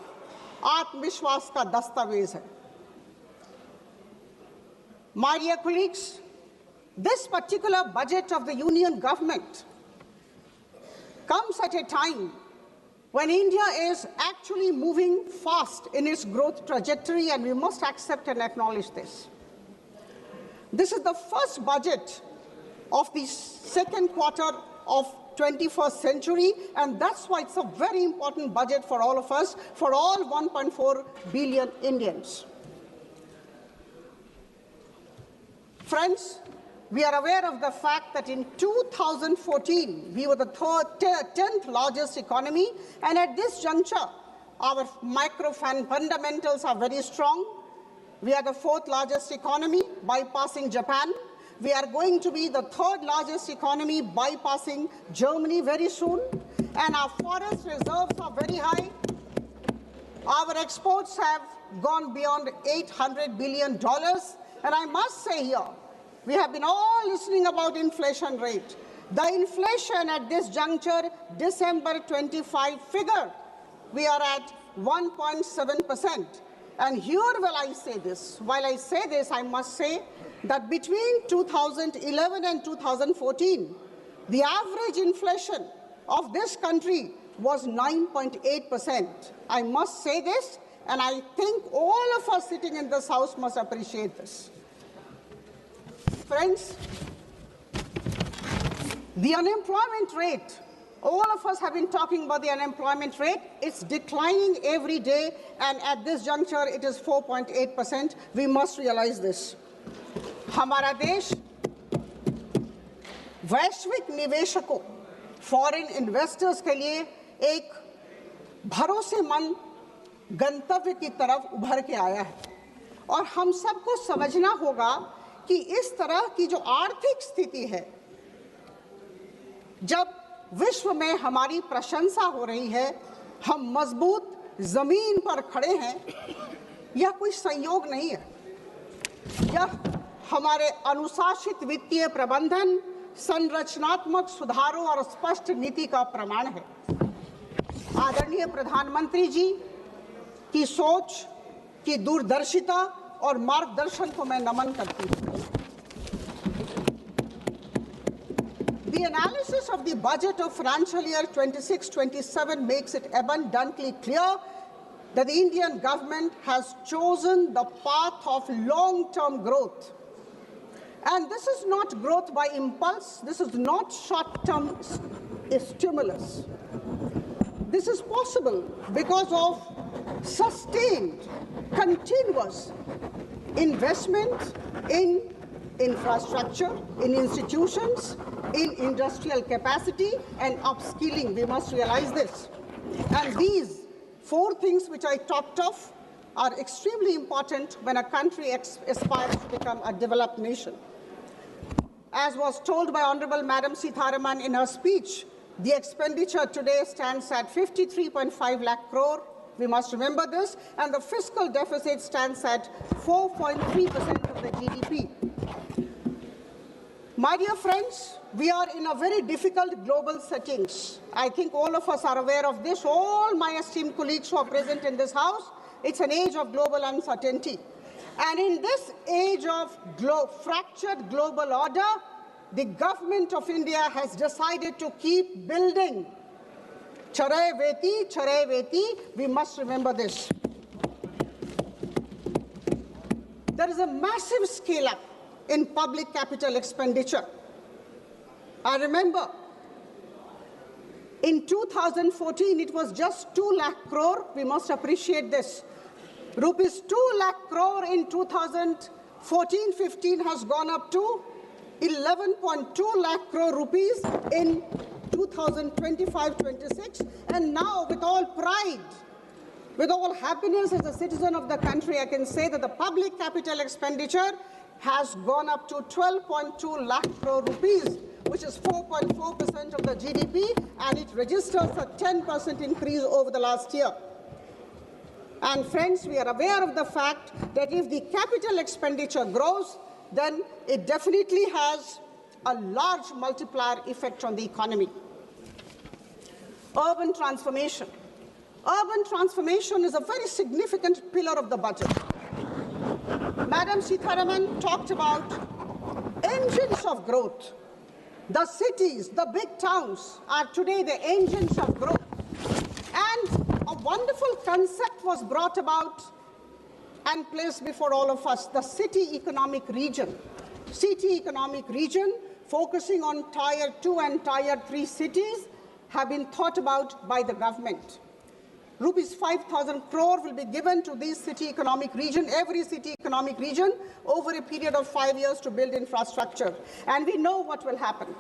आत्मविश्वास का दस्तावेज है। My dear colleagues, this particular budget of the union government comes at a time when India is actually moving fast in its growth trajectory, and we must accept and acknowledge this. This is the first budget of the second quarter of 21st century, and that's why it's a very important budget for all of us, for all 1.4 billion Indians. Friends, we are aware of the fact that in 2014, we were the 10th largest economy, and at this juncture, our micro fundamentals are very strong. We are the 4th largest economy, bypassing Japan. We are going to be the 3rd largest economy, bypassing Germany very soon, and our forest reserves are very high. Our exports have gone beyond $800 billion, and I must say here, we have been all listening about inflation rate. The inflation at this juncture, December 25 figure, we are at 1.7%. And here while I say this, I must say that between 2011 and 2014, the average inflation of this country was 9.8%. I must say this, and I think all of us sitting in this house must appreciate this. Friends, the unemployment rate, all of us have been talking about the unemployment rate. It's declining every day, and at this juncture, it is 4.8%. We must realize this. हमारा देश वैश्विक निवेशकों, foreign investors के लिए एक भरोसेमंद गंतव्य की तरफ उभर के आया है, और हम सबको समझना होगा कि इस तरह की जो आर्थिक स्थिति है, जब विश्व में हमारी प्रशंसा हो रही है, हम मजबूत जमीन पर खड़े हैं, यह कोई संयोग नहीं है। यह हमारे अनुशासित वित्तीय प्रबंधन, संरचनात्मक सुधारों और स्पष्ट नीति का प्रमाण है। आदरणीय प्रधानमंत्री जी की सोच, की दूरदर्शिता और मार्गदर्शन को मैं नमन करती हूँ। The analysis of the budget of financial year 26-27 makes it abundantly clear that the Indian government has chosen the path of long-term growth. And this is not growth by impulse. This is not short-term stimulus. This is possible because of sustained, continuous investment in infrastructure, in institutions, in industrial capacity and upskilling. We must realize this. And these 4 things which I talked of are extremely important when a country aspires to become a developed nation. As was told by Honorable Madam Sitharaman in her speech, the expenditure today stands at 53.5 lakh crore. We must remember this. And the fiscal deficit stands at 4.3% of the GDP. My dear friends, we are in a very difficult global settings. I think all of us are aware of this. All my esteemed colleagues who are present in this house, it's an age of global uncertainty. And in this age of fractured global order, the government of India has decided to keep building. Charai veti, we must remember this. There is a massive scale-up in public capital expenditure. I remember in 2014, it was just 2 lakh crore. We must appreciate this. Rupees 2 lakh crore in 2014-15 has gone up to 11.2 lakh crore rupees in 2025-26. And now, with all pride, with all happiness as a citizen of the country, I can say that the public capital expenditure has gone up to 12.2 lakh crore rupees, which is 4.4% of the GDP, and it registers a 10% increase over the last year. And friends, we are aware of the fact that if the capital expenditure grows, then it definitely has a large multiplier effect on the economy. Urban transformation. Urban transformation is a very significant pillar of the budget. Madam Seetharaman talked about engines of growth. The cities, the big towns are today the engines of growth. And a wonderful concept was brought about and placed before all of us, the city economic region. City economic region focusing on Tier 2 and Tier 3 cities have been thought about by the government. Rupees 5,000 crore will be given to this city economic region, every city economic region, over a period of 5 years to build infrastructure. And we know what will happen.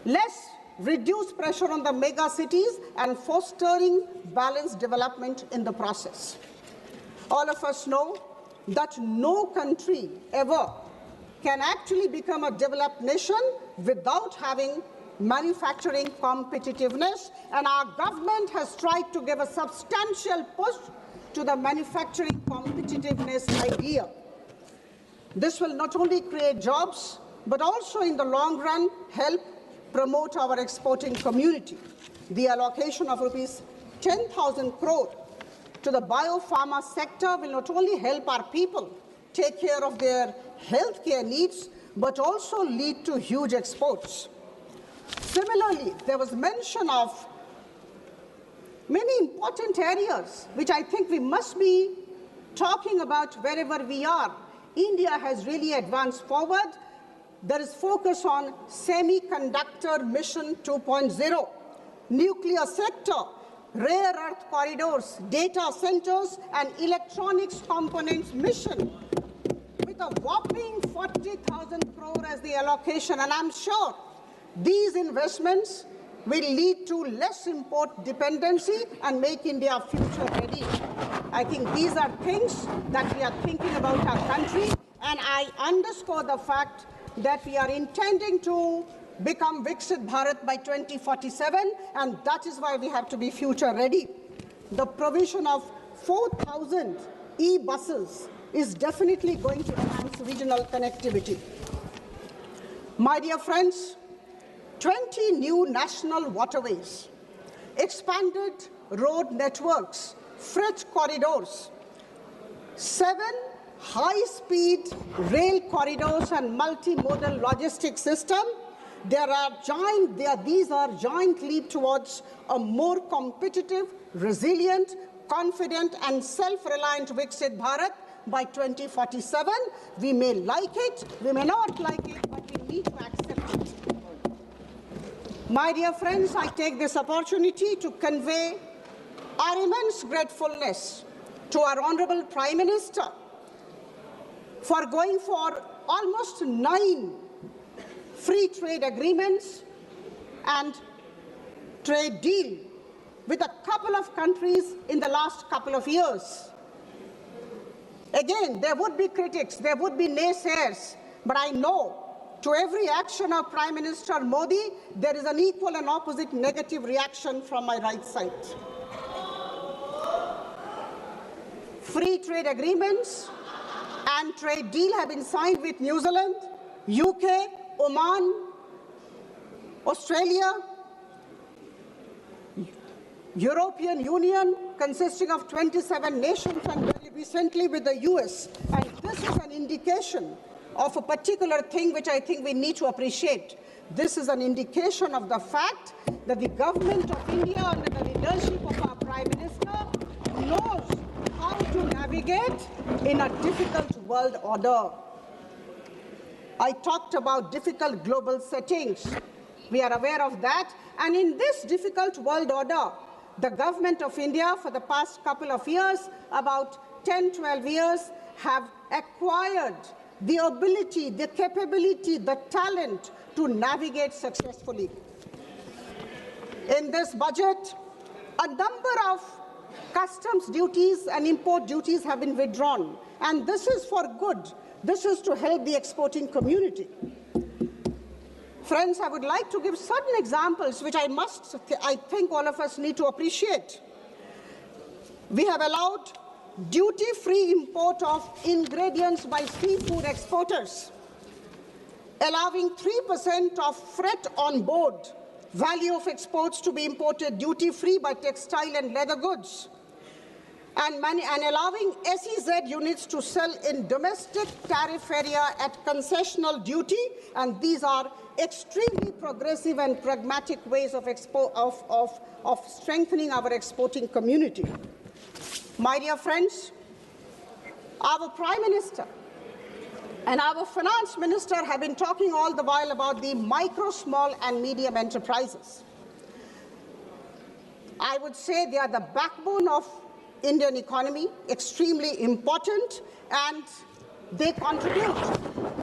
Less reduced pressure on the mega cities and fostering balanced development in the process. All of us know that no country ever can actually become a developed nation without having manufacturing competitiveness, and our government has tried to give a substantial push to the manufacturing competitiveness idea. This will not only create jobs, but also in the long run help promote our exporting community. The allocation of rupees 10,000 crore to the biopharma sector will not only help our people take care of their healthcare needs, but also lead to huge exports. Similarly, there was mention of many important areas which I think we must be talking about wherever we are. India has really advanced forward. There is focus on semiconductor mission 2.0, nuclear sector, rare earth corridors, data centers, and electronics components mission with a whopping 40,000 crore as the allocation. And I'm sure these investments will lead to less import dependency and make India future ready. I think these are things that we are thinking about our country, and I underscore the fact that we are intending to become Viksit Bharat by 2047, and that is why we have to be future ready. The provision of 4,000 e-buses is definitely going to enhance regional connectivity. My dear friends, 20 new national waterways, expanded road networks, freight corridors, 7 high-speed rail corridors and multimodal logistics system. These are giant leap towards a more competitive, resilient, confident, and self-reliant Viksit Bharat by 2047. We may like it, we may not like it, but we need to accept it. My dear friends, I take this opportunity to convey our immense gratefulness to our Honorable Prime Minister for going for almost 9 free trade agreements and trade deal with a couple of countries in the last couple of years. Again, there would be critics, there would be naysayers, but I know to every action of Prime Minister Modi, there is an equal and opposite negative reaction from my right side. Free trade agreements and trade deal have been signed with New Zealand, UK, Oman, Australia, European Union consisting of 27 nations, and very recently with the US. And this is an indication of a particular thing which I think we need to appreciate. This is an indication of the fact that the government of India, under the leadership of our Prime Minister, knows how to navigate in a difficult world order. I talked about difficult global settings. We are aware of that. And in this difficult world order, the government of India for the past couple of years, about 10, 12 years, have acquired the ability, the capability, the talent to navigate successfully. In this budget, a number of customs duties and import duties have been withdrawn, and this is for good. This is to help the exporting community. Friends, I would like to give certain examples which I think all of us need to appreciate. We have allowed duty-free import of ingredients by seafood exporters, allowing 3% of freight on board value of exports to be imported duty-free by textile and leather goods, and allowing SEZ units to sell in domestic tariff area at concessional duty, and these are extremely progressive and pragmatic ways of strengthening our exporting community. My dear friends, our Prime Minister and our Finance Minister have been talking all the while about the micro, small and medium enterprises. I would say they are the backbone of Indian economy, extremely important, and they contribute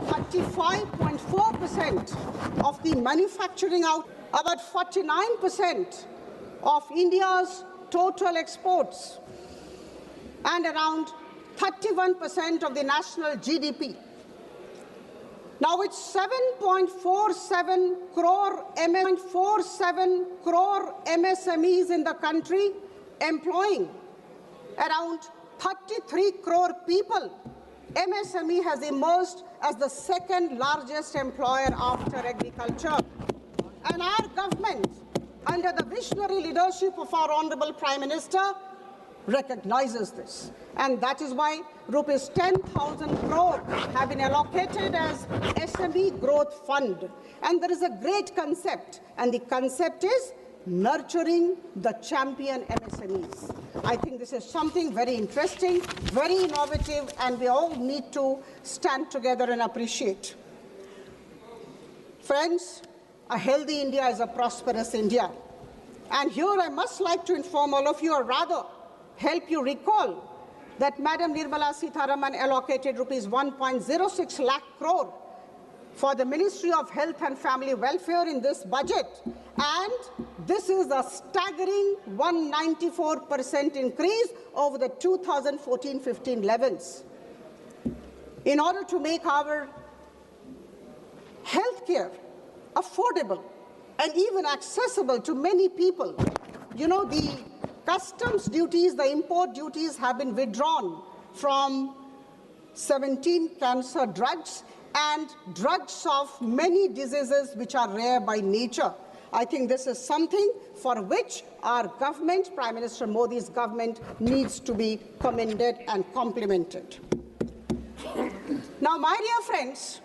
35.4% of the manufacturing out, about 49% of India's total exports, and around 31% of the national GDP. Now it's 7.47 crore MSMEs in the country, employing around 33 crore people. MSME has emerged as the second largest employer after agriculture. And our government, under the visionary leadership of our Honorable Prime Minister, recognizes this. And that is why rupees 10,000 crore have been allocated as SME Growth Fund. And there is a great concept, and the concept is nurturing the champion MSMEs. I think this is something very interesting, very innovative, and we all need to stand together and appreciate. Friends, a healthy India is a prosperous India. And here I must like to inform all of you, or rather help you recall, that Madam Nirmala Sitharaman allocated rupees 1.06 lakh crore for the Ministry of Health and Family Welfare in this budget. And this is a staggering 194% increase over the 2014-15 levels. In order to make our healthcare affordable and even accessible to many people, you know, the customs duties, the import duties have been withdrawn from 17 cancer drugs and drugs of many diseases which are rare by nature. I think this is something for which our government, Prime Minister Modi's government, needs to be commended and complimented. Now, my dear friends,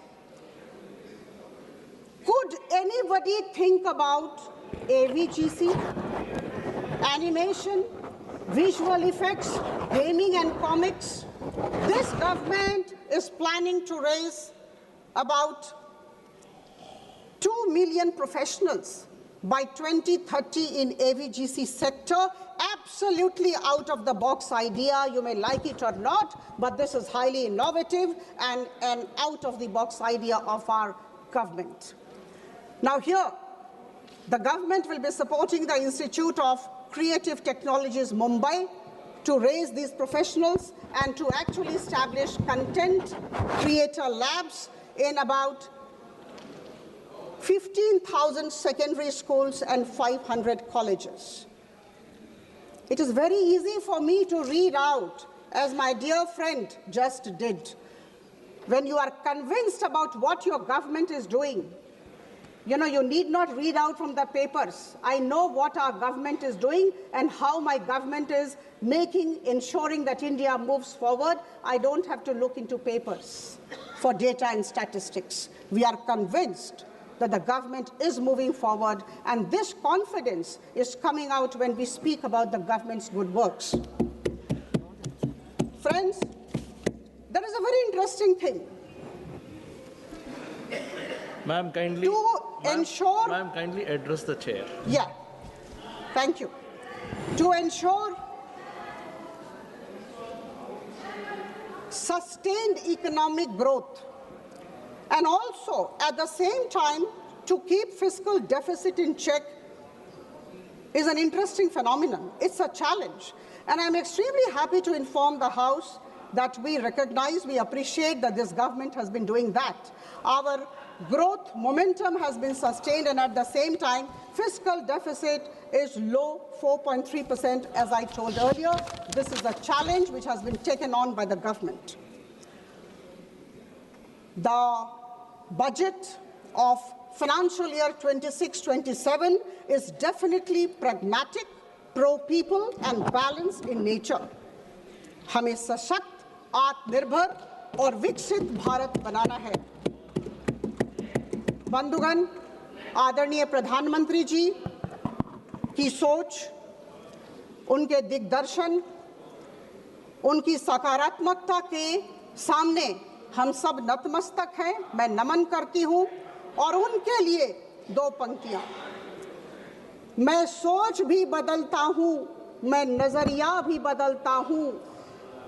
could anybody think about AVGC, animation, visual effects, gaming and comics? This government is planning to raise about 2 million professionals by 2030 in AVGC sector. Absolutely out of the box idea, you may like it or not, but this is highly innovative and an out of the box idea of our government. Now here, the government will be supporting the Institute of Creative Technologies Mumbai to raise these professionals and to actually establish content creator labs in about 15,000 secondary schools and 500 colleges. It is very easy for me to read out, as my dear friend just did. When you are convinced about what your government is doing, you know, you need not read out from the papers. I know what our government is doing and how my government is ensuring that India moves forward. I don't have to look into papers for data and statistics. We are convinced that the government is moving forward, and this confidence is coming out when we speak about the government's good works. Friends, there is a very interesting thing. Ma'am, kindly address the chair. Yeah, thank you. To ensure sustained economic growth, and also at the same time to keep fiscal deficit in check, is an interesting phenomenon. It's a challenge. And I'm extremely happy to inform the House that we recognize, we appreciate that this government has been doing that. Our growth momentum has been sustained, and at the same time, fiscal deficit is low, 4.3%, as I told earlier. This is a challenge which has been taken on by the government. The budget of financial year 26-27 is definitely pragmatic, pro-people, and balanced in nature. हमें सशक्त, आत्मनिर्भर और विकसित भारत बनाना है। बंधुगण, आदरणीय प्रधानमंत्री जी की सोच, उनके दिग्दर्शन, उनकी सकारात्मकता के सामने हम सब नतमस्तक हैं। मैं नमन करती हूं और उनके लिए दो पंक्तियां। मैं सोच भी बदलता हूं, मैं नजरिया भी बदलता हूं,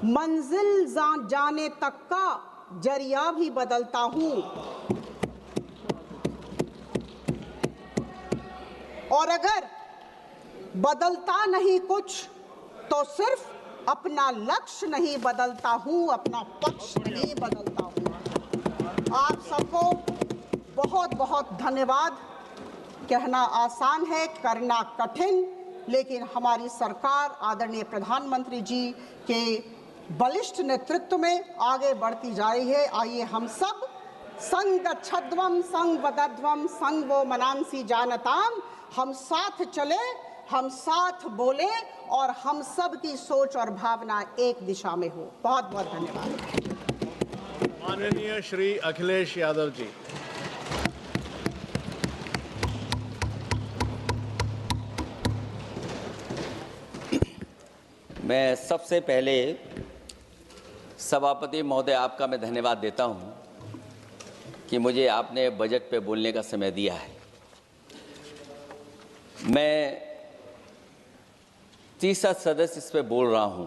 मंजिल जाने तक का जरिया भी बदलता हूं, और अगर बदलता नहीं कुछ तो सिर्फ अपना लक्ष्य नहीं बदलता हूं, अपना पक्ष नहीं बदलता हूं। आप सबको बहुत बहुत धन्यवाद। कहना आसान है, करना कठिन, लेकिन हमारी सरकार आदरणीय प्रधानमंत्री जी के बलिष्ठ नेतृत्व में आगे बढ़ती जा रही है। आइए हम सब संग गच्छध्वम संग वदध्वम संग वो मनांसी जानताम, हम साथ चले, हम साथ बोले और हम सब की सोच और भावना एक दिशा में हो। बहुत बहुत धन्यवाद। माननीय श्री अखिलेश यादव जी। मैं सबसे पहले सभापति महोदय आपका मैं धन्यवाद देता हूं कि मुझे आपने बजट पे बोलने का समय दिया है। मैं तीसरा सदस्य इस पे बोल रहा हूं।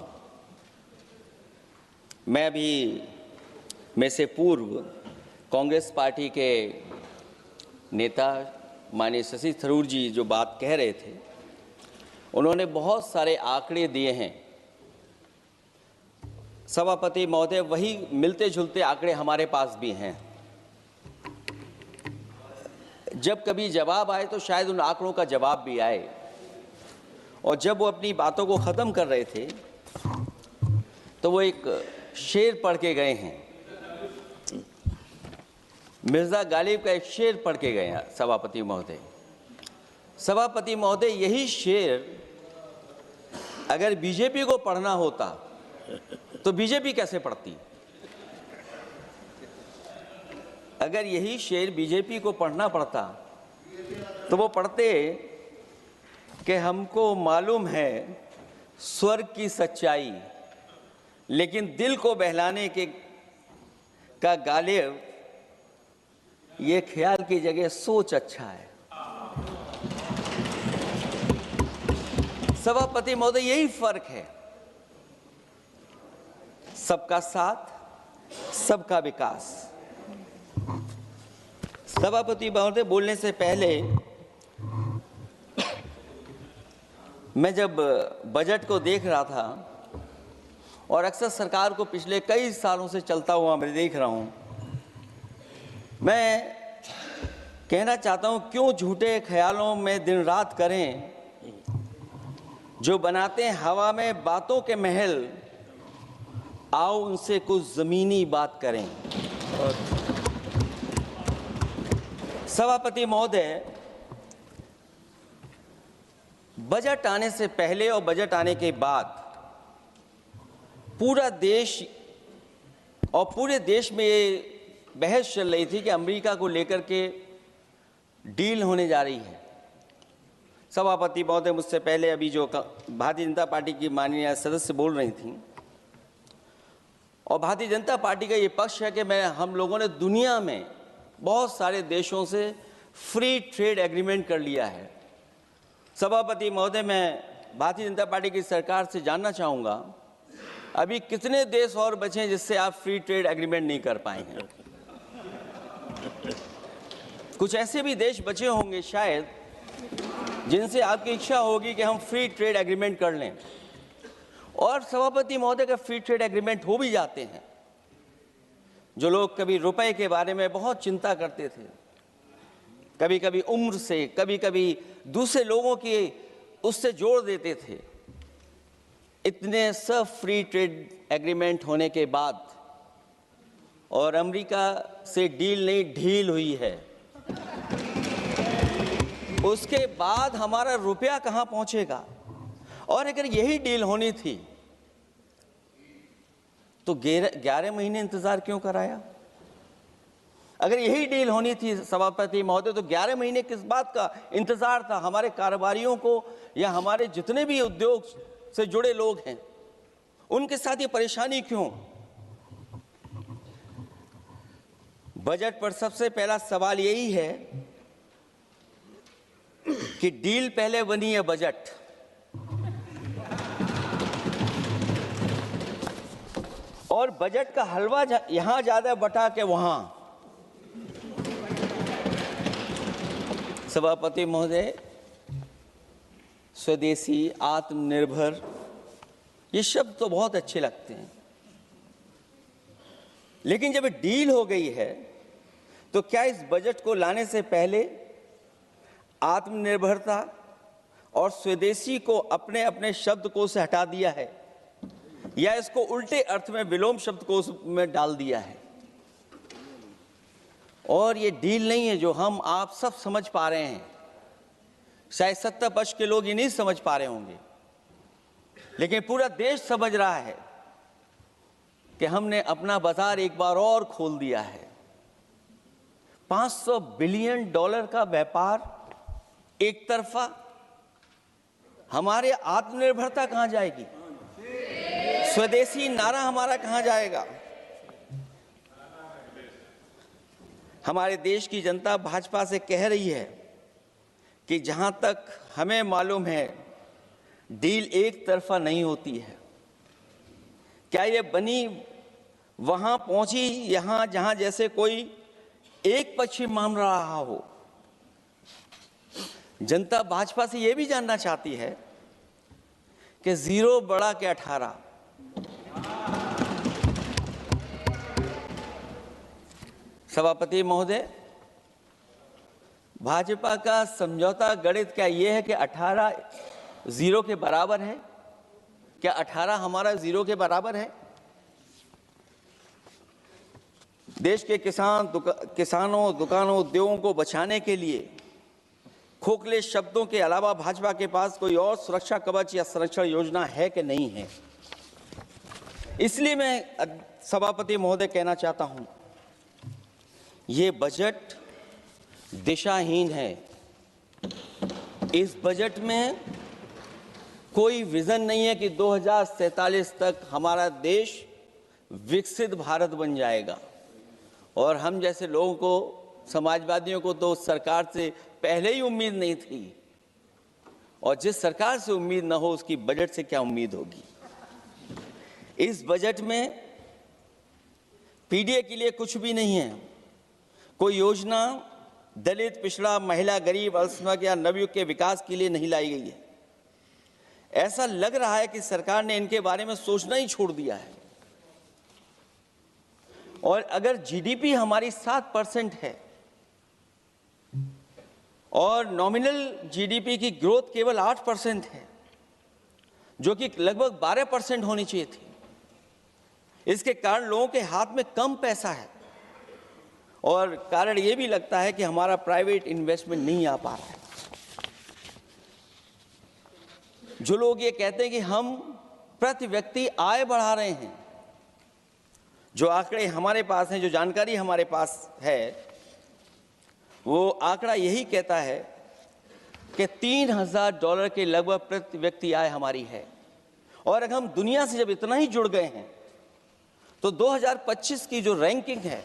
मैं भी में से पूर्व कांग्रेस पार्टी के नेता माननीय शशि थरूर जी जो बात कह रहे थे, उन्होंने बहुत सारे आंकड़े दिए हैं। सभापति महोदय, वही मिलते जुलते आंकड़े हमारे पास भी हैं। जब कभी जवाब आए तो शायद उन आंकड़ों का जवाब भी आए। और जब वो अपनी बातों को ख़त्म कर रहे थे तो वो एक शेर पढ़ के गए हैं, मिर्ज़ा गालिब का एक शेर पढ़ के गए हैं सभापति महोदय। सभापति महोदय, यही शेर अगर बीजेपी को पढ़ना होता तो बीजेपी कैसे पढ़ती? अगर यही शेर बीजेपी को पढ़ना पड़ता तो वो पढ़ते कि हमको मालूम है स्वर्ग की सच्चाई, लेकिन दिल को बहलाने के का गालिब ये ख्याल की जगह सोच अच्छा है। सभापति महोदय, यही फर्क है। सबका साथ, सबका विकास। सभापति महोदय, बोलने से पहले मैं जब बजट को देख रहा था और अक्सर सरकार को पिछले कई सालों से चलता हुआ मैं देख रहा हूं, मैं कहना चाहता हूं, क्यों झूठे ख्यालों में दिन रात करें, जो बनाते हैं हवा में बातों के महल, आओ उनसे कुछ जमीनी बात करें। सभापति महोदय, बजट आने से पहले और बजट आने के बाद पूरा देश और पूरे देश में ये बहस चल रही थी कि अमेरिका को लेकर के डील होने जा रही है। सभापति महोदय, मुझसे पहले अभी जो भारतीय जनता पार्टी की माननीय सदस्य बोल रही थी, और भारतीय जनता पार्टी का ये पक्ष है कि हम लोगों ने दुनिया में बहुत सारे देशों से फ्री ट्रेड एग्रीमेंट कर लिया है। सभापति महोदय, मैं भारतीय जनता पार्टी की सरकार से जानना चाहूँगा, अभी कितने देश और बचे हैं जिससे आप फ्री ट्रेड एग्रीमेंट नहीं कर पाए हैं? कुछ ऐसे भी देश बचे होंगे शायद जिनसे आपकी इच्छा होगी कि हम फ्री ट्रेड एग्रीमेंट कर लें। और सभापति महोदय, का फ्री ट्रेड एग्रीमेंट हो भी जाते हैं जो लोग कभी रुपए के बारे में बहुत चिंता करते थे, कभी कभी उम्र से, कभी कभी दूसरे लोगों की उससे जोड़ देते थे, इतने सब फ्री ट्रेड एग्रीमेंट होने के बाद और अमेरिका से डील नहीं ढील हुई है, उसके बाद हमारा रुपया कहां पहुंचेगा? और अगर यही डील होनी थी तो 11 महीने इंतजार क्यों कराया? अगर यही डील होनी थी सभापति महोदय तो 11 महीने किस बात का इंतजार था? हमारे कारोबारियों को या हमारे जितने भी उद्योग से जुड़े लोग हैं उनके साथ ये परेशानी क्यों? बजट पर सबसे पहला सवाल यही है कि डील पहले बनी है बजट। और बजट का हलवा यहां ज्यादा बटा के वहां। सभापति महोदय, स्वदेशी, आत्मनिर्भर, ये शब्द तो बहुत अच्छे लगते हैं, लेकिन जब डील हो गई है तो क्या इस बजट को लाने से पहले आत्मनिर्भरता और स्वदेशी को अपने अपने शब्दकोश से हटा दिया है या इसको उल्टे अर्थ में विलोम शब्दकोश में डाल दिया है? और ये डील नहीं है जो हम आप सब समझ पा रहे हैं, शायद 70 वर्ष के लोग ये नहीं समझ पा रहे होंगे, लेकिन पूरा देश समझ रहा है कि हमने अपना बाजार एक बार और खोल दिया है। $500 बिलियन का व्यापार एक तरफा, हमारे आत्मनिर्भरता कहां जाएगी? स्वदेशी नारा हमारा कहां जाएगा? हमारे देश की जनता भाजपा से कह रही है कि जहां तक हमें मालूम है डील एक तरफा नहीं होती है। क्या ये बनी वहां पहुंची यहां जहां जैसे कोई एक पक्षी मान रहा हो? जनता भाजपा से यह भी जानना चाहती है कि 0 बड़ा के 18। सभापति महोदय, भाजपा का समझौता गणित क्या यह है कि 18 0 के बराबर है? क्या 18 हमारा 0 के बराबर है? देश के किसानों, दुकानों, उद्योगों को बचाने के लिए खोखले शब्दों के अलावा भाजपा के पास कोई और सुरक्षा कवच या संरक्षण योजना है कि नहीं है? इसलिए मैं सभापति महोदय कहना चाहता हूं, ये बजट दिशाहीन है। इस बजट में कोई विजन नहीं है कि 2047 तक हमारा देश विकसित भारत बन जाएगा। और हम जैसे लोगों को, समाजवादियों को तो सरकार से पहले ही उम्मीद नहीं थी, और जिस सरकार से उम्मीद ना हो उसकी बजट से क्या उम्मीद होगी? इस बजट में पीडीए के लिए कुछ भी नहीं है। कोई योजना दलित, पिछड़ा, महिला, गरीब, अल्पसंख्यक या नवयुवक के विकास के लिए नहीं लाई गई है। ऐसा लग रहा है कि सरकार ने इनके बारे में सोचना ही छोड़ दिया है। और अगर जीडीपी हमारी 7% है और नॉमिनल जीडीपी की ग्रोथ केवल 8% है, जो कि लगभग 12% होनी चाहिए थी, इसके कारण लोगों के हाथ में कम पैसा है और कारण यह भी लगता है कि हमारा प्राइवेट इन्वेस्टमेंट नहीं आ पा रहा है। जो लोग ये कहते हैं कि हम प्रति व्यक्ति आय बढ़ा रहे हैं, जो आंकड़े हमारे पास हैं, जो जानकारी हमारे पास है, वो आंकड़ा यही कहता है कि $3000 के लगभग प्रति व्यक्ति आय हमारी है। और अगर हम दुनिया से जब इतना ही जुड़ गए हैं तो 2025 की जो रैंकिंग है,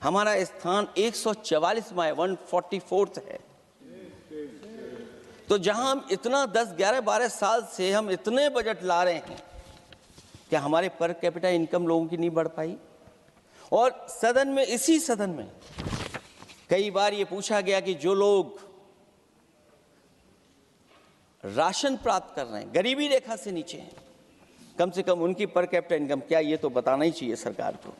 हमारा स्थान 144वां है, 144th है। तो जहां हम इतना 10, 11, 12 साल से हम इतने बजट ला रहे हैं, क्या हमारे पर कैपिटा इनकम लोगों की नहीं बढ़ पाई? और सदन में, इसी सदन में कई बार ये पूछा गया कि जो लोग राशन प्राप्त कर रहे हैं, गरीबी रेखा से नीचे हैं, कम से कम उनकी पर कैपिटा इनकम क्या, ये तो बताना ही चाहिए सरकार को।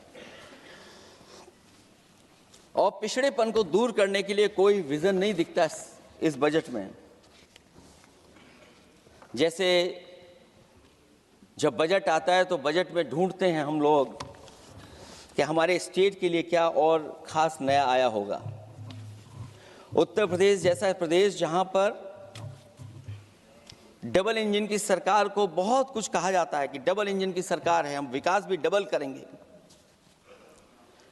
और पिछड़ेपन को दूर करने के लिए कोई विजन नहीं दिखता इस बजट में। जैसे जब बजट आता है तो बजट में ढूंढते हैं हम लोग कि हमारे स्टेट के लिए क्या और खास नया आया होगा। उत्तर प्रदेश जैसा प्रदेश जहां पर डबल इंजन की सरकार को बहुत कुछ कहा जाता है कि डबल इंजन की सरकार है, हम विकास भी डबल करेंगे,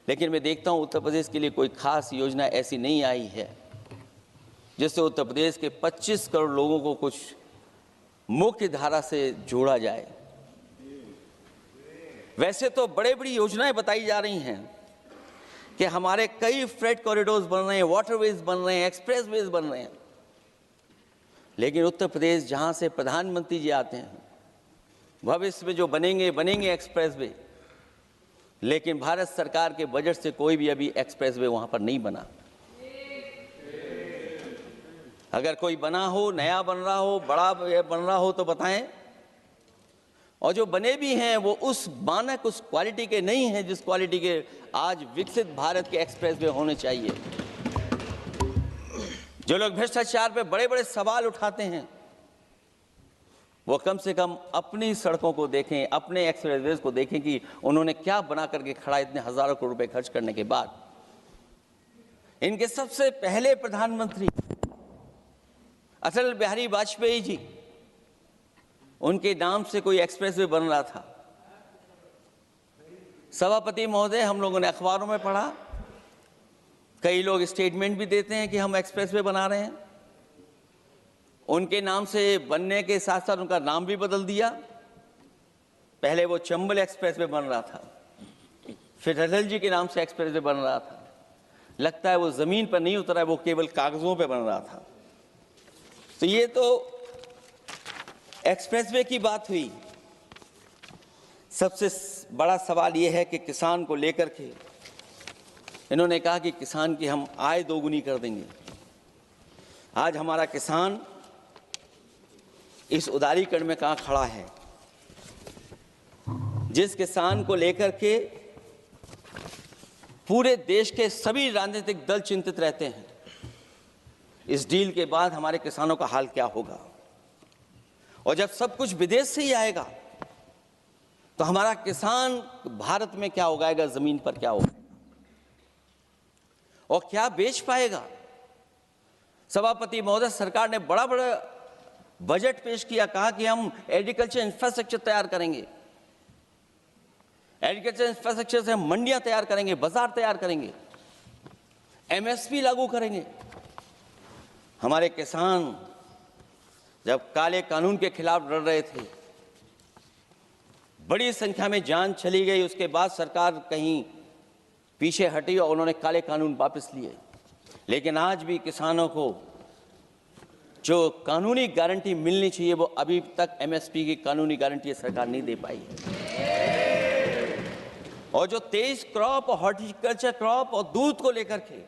लेकिन मैं देखता हूं उत्तर प्रदेश के लिए कोई खास योजना ऐसी नहीं आई है जिससे उत्तर प्रदेश के 25 करोड़ लोगों को कुछ मुख्य धारा से जोड़ा जाए। वैसे तो बड़े बड़ी योजनाएं बताई जा रही हैं कि हमारे कई फ्रेट कॉरिडोर्स बन रहे हैं, वाटरवेज बन रहे हैं, एक्सप्रेसवेज बन रहे हैं, लेकिन उत्तर प्रदेश जहां से प्रधानमंत्री जी आते हैं, भविष्य में जो बनेंगे एक्सप्रेसवे, लेकिन भारत सरकार के बजट से कोई भी अभी एक्सप्रेसवे वहां पर नहीं बना। अगर कोई बना हो, नया बन रहा हो, बड़ा बन रहा हो तो बताएं। और जो बने भी हैं वो उस मानक, उस क्वालिटी के नहीं हैं जिस क्वालिटी के आज विकसित भारत के एक्सप्रेसवे होने चाहिए। जो लोग भ्रष्टाचार पे बड़े बड़े सवाल उठाते हैं वो कम से कम अपनी सड़कों को देखें, अपने एक्सप्रेसवेज को देखें कि उन्होंने क्या बना करके खड़ा इतने हजारों करोड़ रुपए खर्च करने के बाद। इनके सबसे पहले प्रधानमंत्री अटल बिहारी वाजपेयी जी, उनके नाम से कोई एक्सप्रेसवे बन रहा था। सभापति महोदय, हम लोगों ने अखबारों में पढ़ा, कई लोग स्टेटमेंट भी देते हैं कि हम एक्सप्रेसवे बना रहे हैं। उनके नाम से बनने के साथ साथ उनका नाम भी बदल दिया। पहले वो चंबल एक्सप्रेसवे बन रहा था, फिर अटल जी के नाम से एक्सप्रेसवे बन रहा था। लगता है वो जमीन पर नहीं उतरा है, वो केवल कागजों पे बन रहा था। तो ये तो एक्सप्रेसवे की बात हुई। सबसे बड़ा सवाल ये है कि किसान को लेकर के इन्होंने कहा कि किसान की हम आय दोगुनी कर देंगे। आज हमारा किसान इस उदारीकरण में कहां खड़ा है? जिस किसान को लेकर के पूरे देश के सभी राजनीतिक दल चिंतित रहते हैं, इस डील के बाद हमारे किसानों का हाल क्या होगा? और जब सब कुछ विदेश से ही आएगा तो हमारा किसान भारत में क्या उगाएगा, जमीन पर क्या होगा और क्या बेच पाएगा? सभापति महोदय, सरकार ने बड़ा बजट पेश किया, कहा कि हम एग्रीकल्चर इंफ्रास्ट्रक्चर तैयार करेंगे, एग्रीकल्चर इंफ्रास्ट्रक्चर से हम मंडियां तैयार करेंगे, बाजार तैयार करेंगे, एमएसपी लागू करेंगे। हमारे किसान जब काले कानून के खिलाफ लड़ रहे थे, बड़ी संख्या में जान चली गई, उसके बाद सरकार कहीं पीछे हटी और उन्होंने काले कानून वापस लिए। लेकिन आज भी किसानों को जो कानूनी गारंटी मिलनी चाहिए वो अभी तक एमएसपी की कानूनी गारंटी सरकार नहीं दे पाई है। और जो तेज क्रॉप और हॉर्टिकल्चर क्रॉप और दूध को लेकर के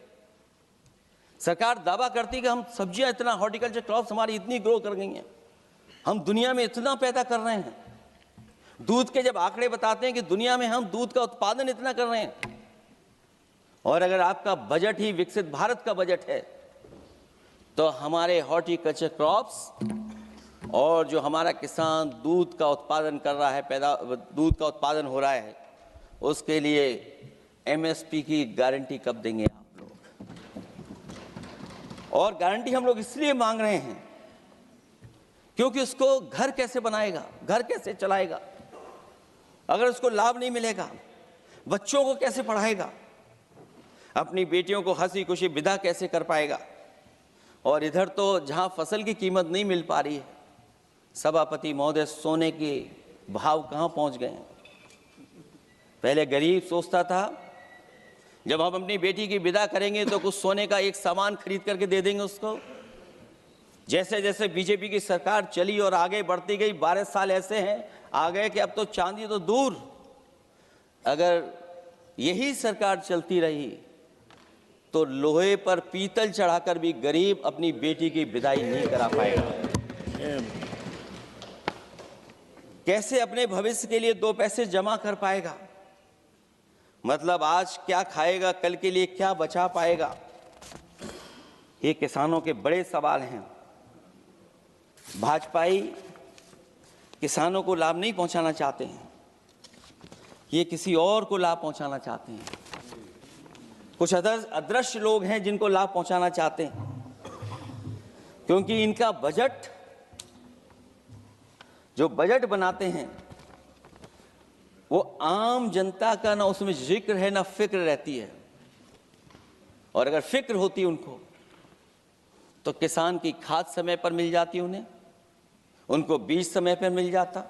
सरकार दावा करती है कि हम सब्जियां इतना, हॉर्टिकल्चर क्रॉप्स हमारी इतनी ग्रो कर गई हैं, हम दुनिया में इतना पैदा कर रहे हैं। दूध के जब आंकड़े बताते हैं कि दुनिया में हम दूध का उत्पादन इतना कर रहे हैं, और अगर आपका बजट ही विकसित भारत का बजट है तो हमारे हॉर्टिकल्चर क्रॉप्स और जो हमारा किसान दूध का उत्पादन कर रहा है, दूध का उत्पादन हो रहा है, उसके लिए एमएसपी की गारंटी कब देंगे आप लोग? और गारंटी हम लोग इसलिए मांग रहे हैं क्योंकि उसको घर कैसे बनाएगा, घर कैसे चलाएगा, अगर उसको लाभ नहीं मिलेगा, बच्चों को कैसे पढ़ाएगा, अपनी बेटियों को हंसी खुशी विदा कैसे कर पाएगा? और इधर तो जहां फसल की कीमत नहीं मिल पा रही है, सभापति महोदय, सोने के भाव कहां पहुंच गए हैं? पहले गरीब सोचता था जब हम अपनी बेटी की विदा करेंगे तो कुछ सोने का एक सामान खरीद करके दे देंगे उसको। जैसे जैसे बीजेपी की सरकार चली और आगे बढ़ती गई, 12 साल ऐसे हैं आ गए कि अब तो चांदी तो दूर, अगर यही सरकार चलती रही तो लोहे पर पीतल चढ़ाकर भी गरीब अपनी बेटी की विदाई नहीं करा पाएगा। कैसे अपने भविष्य के लिए 2 पैसे जमा कर पाएगा? मतलब आज क्या खाएगा, कल के लिए क्या बचा पाएगा, ये किसानों के बड़े सवाल हैं। भाजपाई किसानों को लाभ नहीं पहुंचाना चाहते हैं, ये किसी और को लाभ पहुंचाना चाहते हैं। कुछ अदृश्य लोग हैं जिनको लाभ पहुंचाना चाहते हैं, क्योंकि इनका बजट, जो बजट बनाते हैं, वो आम जनता का ना उसमें जिक्र है ना फिक्र रहती है। और अगर फिक्र होती उनको तो किसान की खाद समय पर मिल जाती उन्हें, उनको बीज समय पर मिल जाता,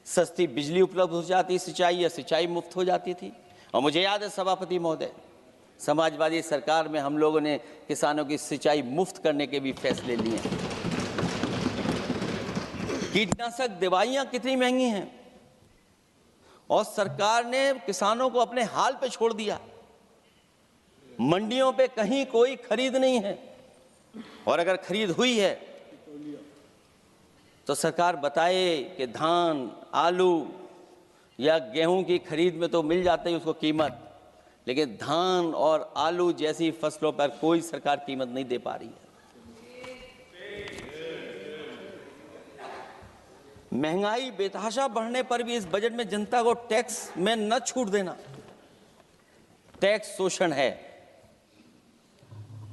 सस्ती बिजली उपलब्ध हो जाती, सिंचाई या सिंचाई मुफ्त हो जाती थी। और मुझे याद है सभापति महोदय, समाजवादी सरकार में हम लोगों ने किसानों की सिंचाई मुफ्त करने के भी फैसले लिए हैं। कीटनाशक दवाइयां कितनी महंगी हैं और सरकार ने किसानों को अपने हाल पे छोड़ दिया। मंडियों पे कहीं कोई खरीद नहीं है, और अगर खरीद हुई है तो सरकार बताए कि धान, आलू या गेहूं की खरीद में तो मिल जाती है उसको कीमत, लेकिन धान और आलू जैसी फसलों पर कोई सरकार कीमत नहीं दे पा रही है। महंगाई बेतहाशा बढ़ने पर भी इस बजट में जनता को टैक्स में न छूट देना टैक्स शोषण है।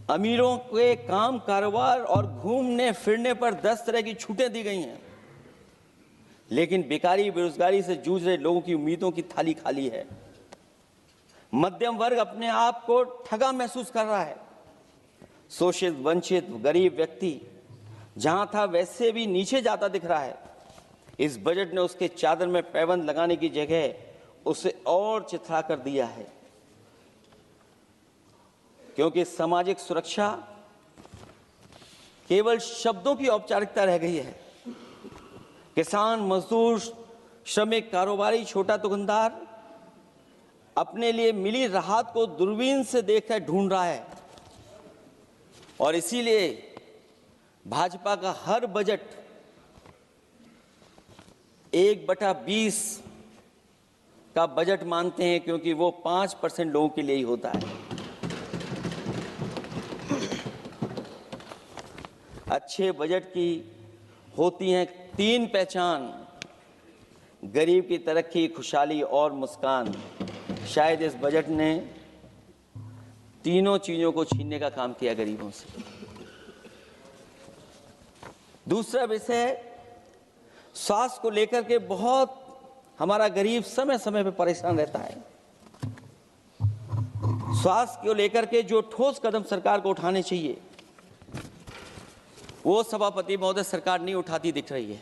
अमीरों के काम, कारोबार और घूमने फिरने पर 10 तरह की छूटें दी गई हैं, लेकिन बेकारी, बेरोजगारी से जूझ रहे लोगों की उम्मीदों की थाली खाली है। मध्यम वर्ग अपने आप को ठगा महसूस कर रहा है। शोषित, वंचित, गरीब व्यक्ति जहां था वैसे भी नीचे जाता दिख रहा है। इस बजट ने उसके चादर में पैबंद लगाने की जगह उसे और चिथड़ा कर दिया है, क्योंकि सामाजिक सुरक्षा केवल शब्दों की औपचारिकता रह गई है। किसान, मजदूर, श्रमिक, कारोबारी, छोटा दुकानदार अपने लिए मिली राहत को दूरबीन से देखकर ढूंढ रहा है, और इसीलिए भाजपा का हर बजट 1/20 का बजट मानते हैं, क्योंकि वो 5% लोगों के लिए ही होता है। अच्छे बजट की होती हैं 3 पहचान: गरीब की तरक्की, खुशहाली और मुस्कान। शायद इस बजट ने तीनों चीजों को छीनने का काम किया गरीबों से। दूसरा विषय, स्वास्थ्य को लेकर के बहुत हमारा गरीब समय समय पर परेशान रहता है। स्वास्थ्य को लेकर के जो ठोस कदम सरकार को उठाने चाहिए, वो सभापति महोदय सरकार नहीं उठाती दिख रही है,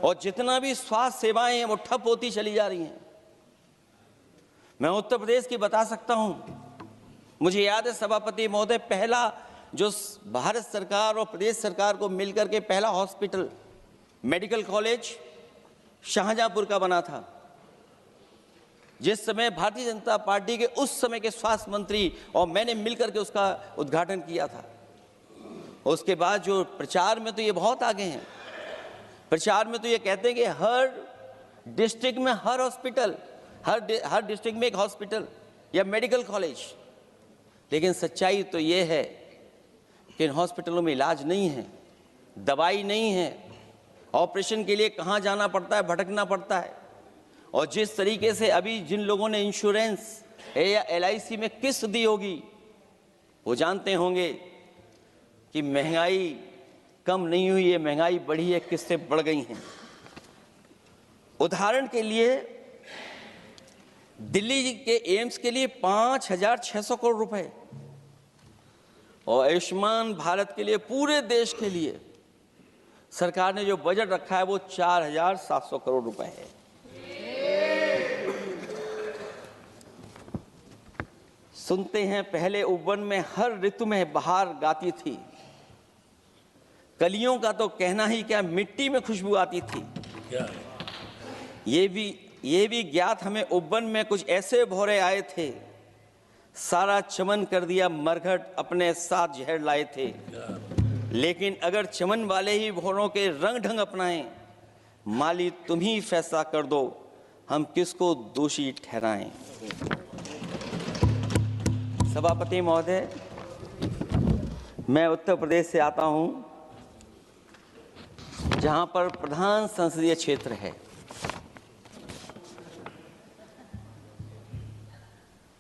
और जितना भी स्वास्थ्य सेवाएं हैं वो ठप होती चली जा रही हैं। मैं उत्तर प्रदेश की बता सकता हूं, मुझे याद है सभापति महोदय, पहला जो भारत सरकार और प्रदेश सरकार को मिलकर के पहला हॉस्पिटल, मेडिकल कॉलेज शाहजहांपुर का बना था, जिस समय भारतीय जनता पार्टी के उस समय के स्वास्थ्य मंत्री और मैंने मिलकर के उसका उद्घाटन किया था। उसके बाद जो प्रचार में तो ये बहुत आगे हैं, प्रचार में तो ये कहते हैं कि हर डिस्ट्रिक्ट में हर हॉस्पिटल, हर डिस्ट्रिक्ट में एक हॉस्पिटल या मेडिकल कॉलेज, लेकिन सच्चाई तो ये है कि इन हॉस्पिटलों में इलाज नहीं है, दवाई नहीं है, ऑपरेशन के लिए कहाँ जाना पड़ता है, भटकना पड़ता है। और जिस तरीके से अभी जिन लोगों ने इंश्योरेंस या LIC में किस्त दी होगी, वो जानते होंगे कि महंगाई कम नहीं हुई है, महंगाई बढ़ी है, किस्तें बढ़ गई हैं। उदाहरण के लिए दिल्ली के एम्स के लिए 5,600 करोड़ रुपए, और आयुष्मान भारत के लिए पूरे देश के लिए सरकार ने जो बजट रखा है वो 4,700 करोड़ रुपए है। सुनते हैं पहले उपवन में हर ऋतु में बहार गाती थी, कलियों का तो कहना ही क्या, मिट्टी में खुशबू आती थी। ये भी ज्ञात हमें उपवन में कुछ ऐसे भौरे आए थे, सारा चमन कर दिया मरघट, अपने साथ जहर लाए थे। लेकिन अगर चमन वाले ही भौरों के रंग ढंग अपनाएं, माली तुम ही फैसला कर दो, हम किसको दोषी ठहराएं। सभापति महोदय, मैं उत्तर प्रदेश से आता हूं, जहां पर प्रधान संसदीय क्षेत्र है।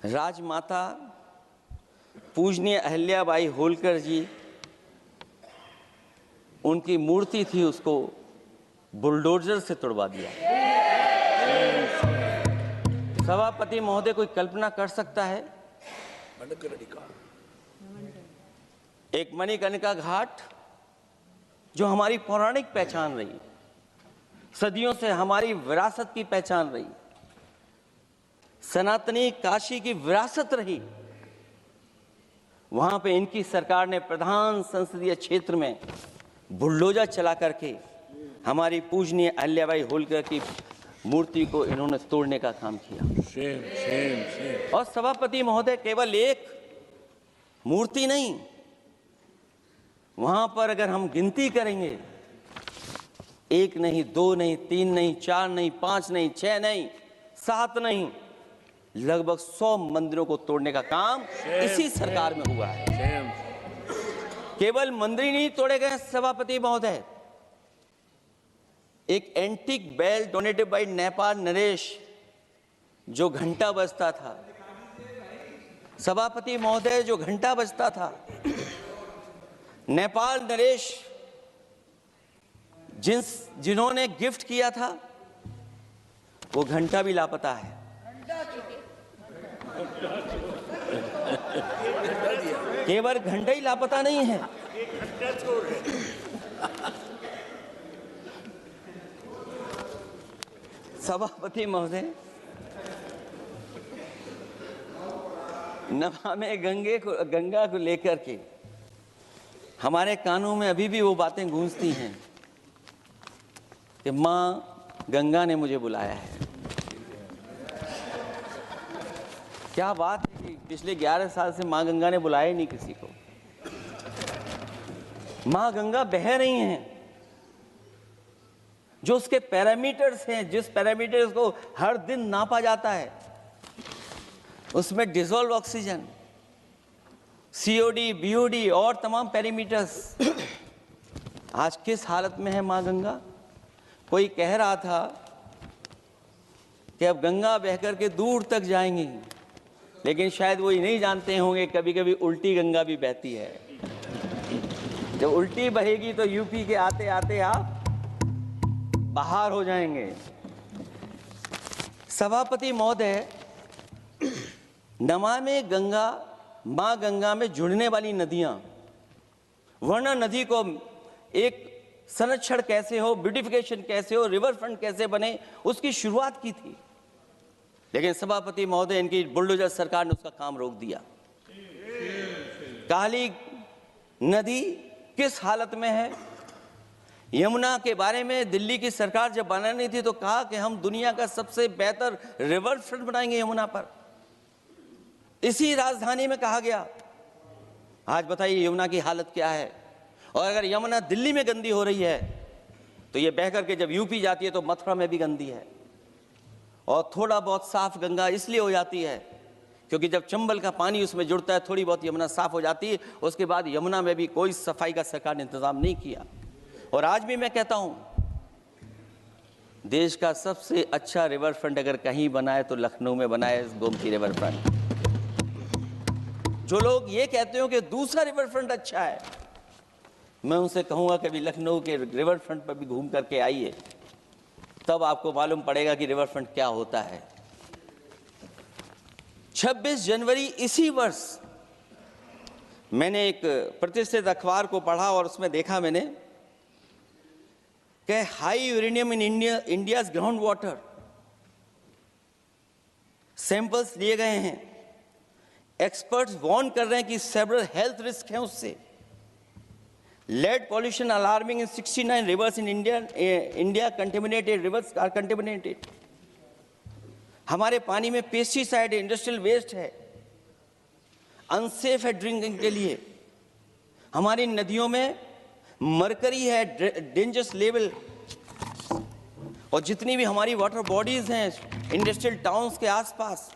राजमाता पूजनीय अहिल्याबाई होलकर जी, उनकी मूर्ति थी, उसको बुलडोजर से तोड़वा दिया। सभापति महोदय, कोई कल्पना कर सकता है एक मणिकर्णिका घाट जो हमारी पौराणिक पहचान रही, सदियों से हमारी विरासत की पहचान रही, सनातनी काशी की विरासत रही, वहां पे इनकी सरकार ने प्रधान संसदीय क्षेत्र में बुलडोजर चला करके हमारी पूजनीय अहिल्याबाई होलकर की मूर्ति को इन्होंने तोड़ने का काम किया। और सभापति महोदय, केवल एक मूर्ति नहीं, वहां पर अगर हम गिनती करेंगे, एक नहीं, दो नहीं, तीन नहीं, चार नहीं, पांच नहीं, छह नहीं, सात नहीं, लगभग 100 मंदिरों को तोड़ने का काम इसी सरकार में हुआ है। केवल मंदिर नहीं तोड़े गए सभापति महोदय, एक antique bell donated by Nepal नरेश, जो घंटा बजता था, सभापति महोदय, जो घंटा बजता था, नेपाल नरेश जिन्होंने गिफ्ट किया था, वो घंटा भी लापता है। केवल घंटा ही लापता नहीं है, सभापति महोदय, नमामि गंगा को लेकर के हमारे कानों में अभी भी वो बातें गूंजती हैं कि माँ गंगा ने मुझे बुलाया है। क्या बात है कि पिछले 11 साल से माँ गंगा ने बुलाया ही नहीं किसी को। माँ गंगा बह रही हैं, जो उसके पैरामीटर्स हैं, जिस पैरामीटर्स को हर दिन नापा जाता है, उसमें डिसॉल्व ऑक्सीजन, सीओडी, बीओडी और तमाम पैरामीटर्स, आज किस हालत में है माँ गंगा। कोई कह रहा था कि अब गंगा बहकर के दूर तक जाएंगी, लेकिन शायद वो ये नहीं जानते होंगे कभी कभी उल्टी गंगा भी बहती है। जब उल्टी बहेगी तो यूपी के आते आते आप बाहर हो जाएंगे। सभापति महोदय, नमामि गंगा, मां गंगा में जुड़ने वाली नदियां, वरना नदी को एक संरक्षण कैसे हो, ब्यूटिफिकेशन कैसे हो, रिवर फ्रंट कैसे बने, उसकी शुरुआत की थी। लेकिन सभापति महोदय, इनकी बुलडोजर सरकार ने उसका काम रोक दिया। काली नदी किस हालत में है। यमुना के बारे में दिल्ली की सरकार जब बनानी थी तो कहा कि हम दुनिया का सबसे बेहतर रिवर फ्रंट बनाएंगे यमुना पर। इसी राजधानी में कहा गया। आज बताइए यमुना की हालत क्या है। और अगर यमुना दिल्ली में गंदी हो रही है तो ये बह करके जब यूपी जाती है तो मथुरा में भी गंदी है। और थोड़ा बहुत साफ गंगा इसलिए हो जाती है क्योंकि जब चंबल का पानी उसमें जुड़ता है, थोड़ी बहुत यमुना साफ हो जाती है। उसके बाद यमुना में भी कोई सफाई का सरकार ने इंतजाम नहीं किया। और आज भी मैं कहता हूं, देश का सबसे अच्छा रिवर फ्रंट अगर कहीं बना है तो लखनऊ में बना है, गोमती रिवर फ्रंट। जो लोग ये कहते हो कि दूसरा रिवर फ्रंट अच्छा है, मैं उनसे कहूंगा कि लखनऊ के रिवर फ्रंट पर भी घूम करके आइए, तब आपको मालूम पड़ेगा कि रिवर फ्रंट क्या होता है। 26 जनवरी इसी वर्ष मैंने एक प्रतिष्ठित अखबार को पढ़ा और उसमें देखा मैंने कि high uranium in India's ground water samples लिए गए हैं। एक्सपर्ट्स वार्न कर रहे हैं कि सेवरल हेल्थ रिस्क हैं उससे। Lead pollution alarming in 69 rivers in India contaminated, rivers are contaminated. हमारे पानी में पेस्टिसाइड है, इंडस्ट्रियल वेस्ट है, अनसेफ है ड्रिंकिंग के लिए। हमारी नदियों में मरकरी है, डेंजरस लेवल। और जितनी भी हमारी वाटर बॉडीज हैं इंडस्ट्रियल टाउन्स के आसपास,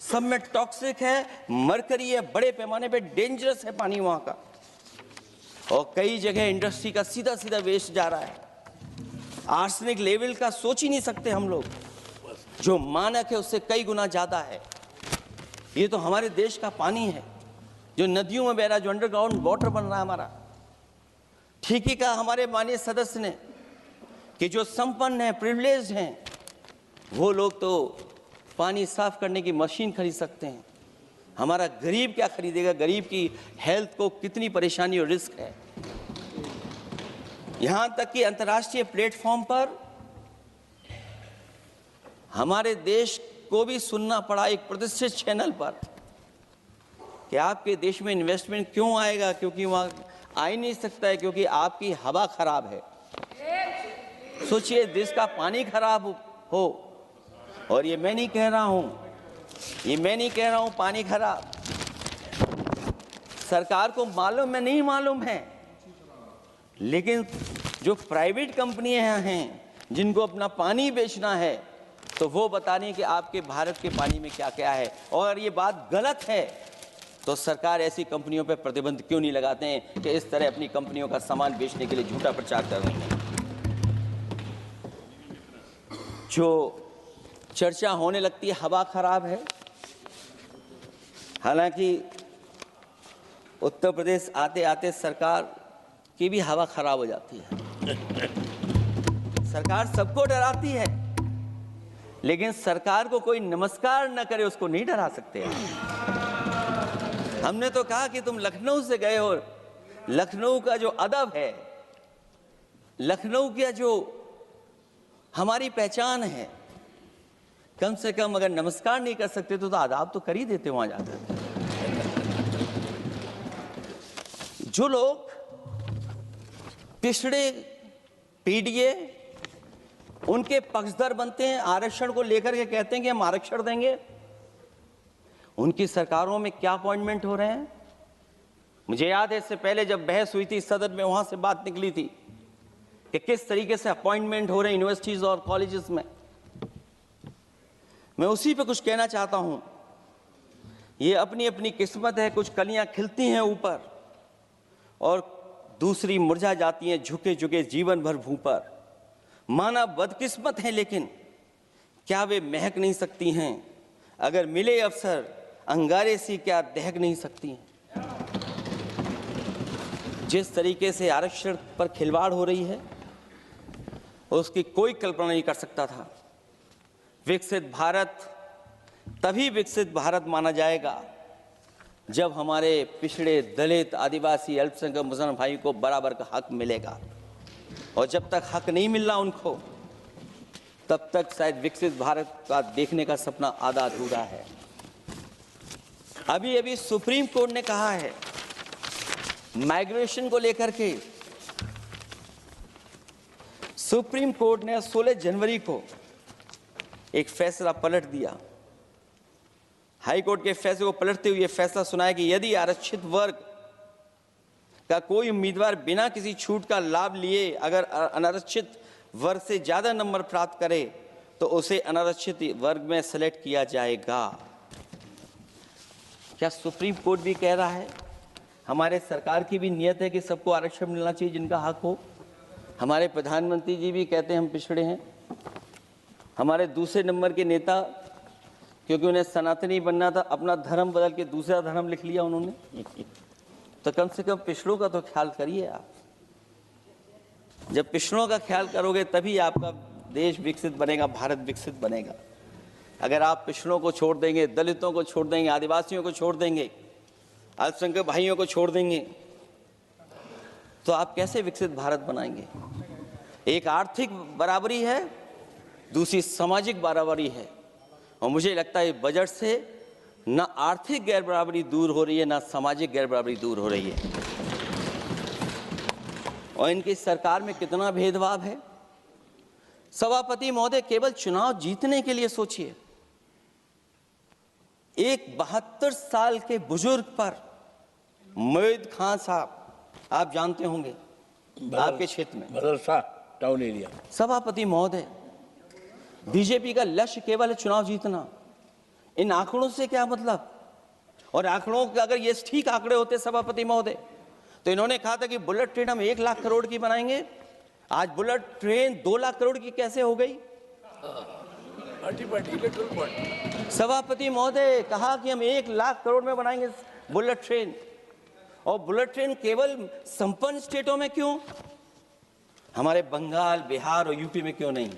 सब में टॉक्सिक है, मरकरी है, बड़े पैमाने पे डेंजरस है पानी वहां का। और कई जगह इंडस्ट्री का सीधा सीधा वेस्ट जा रहा है। आर्सेनिक लेवल का सोच ही नहीं सकते हम लोग, जो मानक है उससे कई गुना ज्यादा है। ये तो हमारे देश का पानी है जो नदियों में बह रहा है, जो अंडरग्राउंड वाटर बन रहा है हमारा। ठीक ही कहा हमारे माननीय सदस्य ने कि जो संपन्न हैं, प्रिविलेज्ड हैं, वो लोग तो पानी साफ करने की मशीन खरीद सकते हैं। हमारा गरीब क्या खरीदेगा? गरीब की हेल्थ को कितनी परेशानी और रिस्क है। यहां तक कि अंतर्राष्ट्रीय प्लेटफॉर्म पर हमारे देश को भी सुनना पड़ा एक प्रतिष्ठित चैनल पर कि आपके देश में इन्वेस्टमेंट क्यों आएगा, क्योंकि वहां आ ही नहीं सकता है, क्योंकि आपकी हवा खराब है। सोचिए, देश का पानी खराब हो, और ये मैं नहीं कह रहा हूं, पानी खराब सरकार को मालूम है, नहीं मालूम है, लेकिन जो प्राइवेट कंपनियां हैं जिनको अपना पानी बेचना है, तो वो बता रही हैं कि आपके भारत के पानी में क्या क्या है। और ये बात गलत है तो सरकार ऐसी कंपनियों पर प्रतिबंध क्यों नहीं लगाते हैं कि इस तरह अपनी कंपनियों का सामान बेचने के लिए झूठा प्रचार कर रही हैं। जो चर्चा होने लगती है हवा खराब है, हालांकि उत्तर प्रदेश आते आते सरकार की भी हवा खराब हो जाती है। सरकार सबको डराती है, लेकिन सरकार को कोई नमस्कार न करे उसको नहीं डरा सकते। हमने तो कहा कि तुम लखनऊ से गए हो, लखनऊ का जो अदब है, लखनऊ का जो हमारी पहचान है, कम से कम अगर नमस्कार नहीं कर सकते तो आदाब तो कर ही देते वहां जाकर। जो लोग पिछड़े पीडीए उनके पक्षधर बनते हैं, आरक्षण को लेकर के कहते हैं कि हम आरक्षण देंगे, उनकी सरकारों में क्या अपॉइंटमेंट हो रहे हैं। मुझे याद है इससे पहले जब बहस हुई थी सदन में, वहां से बात निकली थी कि किस तरीके से अपॉइंटमेंट हो रहे हैं यूनिवर्सिटीज और कॉलेजेस में। मैं उसी पे कुछ कहना चाहता हूं। ये अपनी अपनी किस्मत है, कुछ कलियां खिलती हैं ऊपर और दूसरी मुरझा जाती हैं झुके झुके जीवन भर भूं पर। माना बदकिस्मत है, लेकिन क्या वे महक नहीं सकती हैं? अगर मिले अवसर अंगारे सी क्या दहक नहीं सकती हैं? जिस तरीके से आरक्षण पर खिलवाड़ हो रही है उसकी कोई कल्पना नहीं कर सकता था। विकसित भारत तभी विकसित भारत माना जाएगा जब हमारे पिछड़े, दलित, आदिवासी, अल्पसंख्यक मुसलमान भाई को बराबर का हक मिलेगा। और जब तक हक नहीं मिल रहा उनको, तब तक शायद विकसित भारत का देखने का सपना आधा अधूरा है। अभी अभी सुप्रीम कोर्ट ने कहा है माइग्रेशन को लेकर के, सुप्रीम कोर्ट ने 16 जनवरी को एक फैसला पलट दिया। हाई कोर्ट के फैसले को पलटते हुए फैसला सुनाया कि यदि आरक्षित वर्ग का कोई उम्मीदवार बिना किसी छूट का लाभ लिए अगर अनारक्षित वर्ग से ज्यादा नंबर प्राप्त करे तो उसे अनारक्षित वर्ग में सेलेक्ट किया जाएगा। क्या सुप्रीम कोर्ट भी कह रहा है? हमारे सरकार की भी नियत है कि सबको आरक्षण मिलना चाहिए जिनका हक हो। हमारे प्रधानमंत्री जी भी कहते हैं हम पिछड़े हैं। हमारे दूसरे नंबर के नेता, क्योंकि उन्हें सनातनी बनना था, अपना धर्म बदल के दूसरा धर्म लिख लिया उन्होंने। तो कम से कम पिछड़ों का तो ख्याल करिए आप। जब पिछड़ों का ख्याल करोगे तभी आपका देश विकसित बनेगा, भारत विकसित बनेगा। अगर आप पिछड़ों को छोड़ देंगे, दलितों को छोड़ देंगे, आदिवासियों को छोड़ देंगे, अल्पसंख्यक भाइयों को छोड़ देंगे, तो आप कैसे विकसित भारत बनाएंगे? एक आर्थिक बराबरी है, दूसरी सामाजिक बराबरी है। और मुझे लगता है बजट से ना आर्थिक गैर बराबरी दूर हो रही है, ना सामाजिक गैर बराबरी दूर हो रही है। और इनकी सरकार में कितना भेदभाव है। सभापति महोदय, केवल चुनाव जीतने के लिए सोचिए, एक 72 साल के बुजुर्ग पर मोहित खान साहब, आप जानते होंगे आपके क्षेत्र में, टाउन एरिया। सभापति महोदय, बीजेपी का लक्ष्य केवल है चुनाव जीतना। इन आंकड़ों से क्या मतलब? और आंकड़ों के अगर ये ठीक आंकड़े होते सभापति महोदय, तो इन्होंने कहा था कि बुलेट ट्रेन हम 1 लाख करोड़ की बनाएंगे। आज बुलेट ट्रेन 2 लाख करोड़ की कैसे हो गई? सभापति महोदय कहा कि हम 1 लाख करोड़ में बनाएंगे बुलेट ट्रेन, और बुलेट ट्रेन केवल संपन्न स्टेटों में क्यों? हमारे बंगाल, बिहार और यूपी में क्यों नहीं?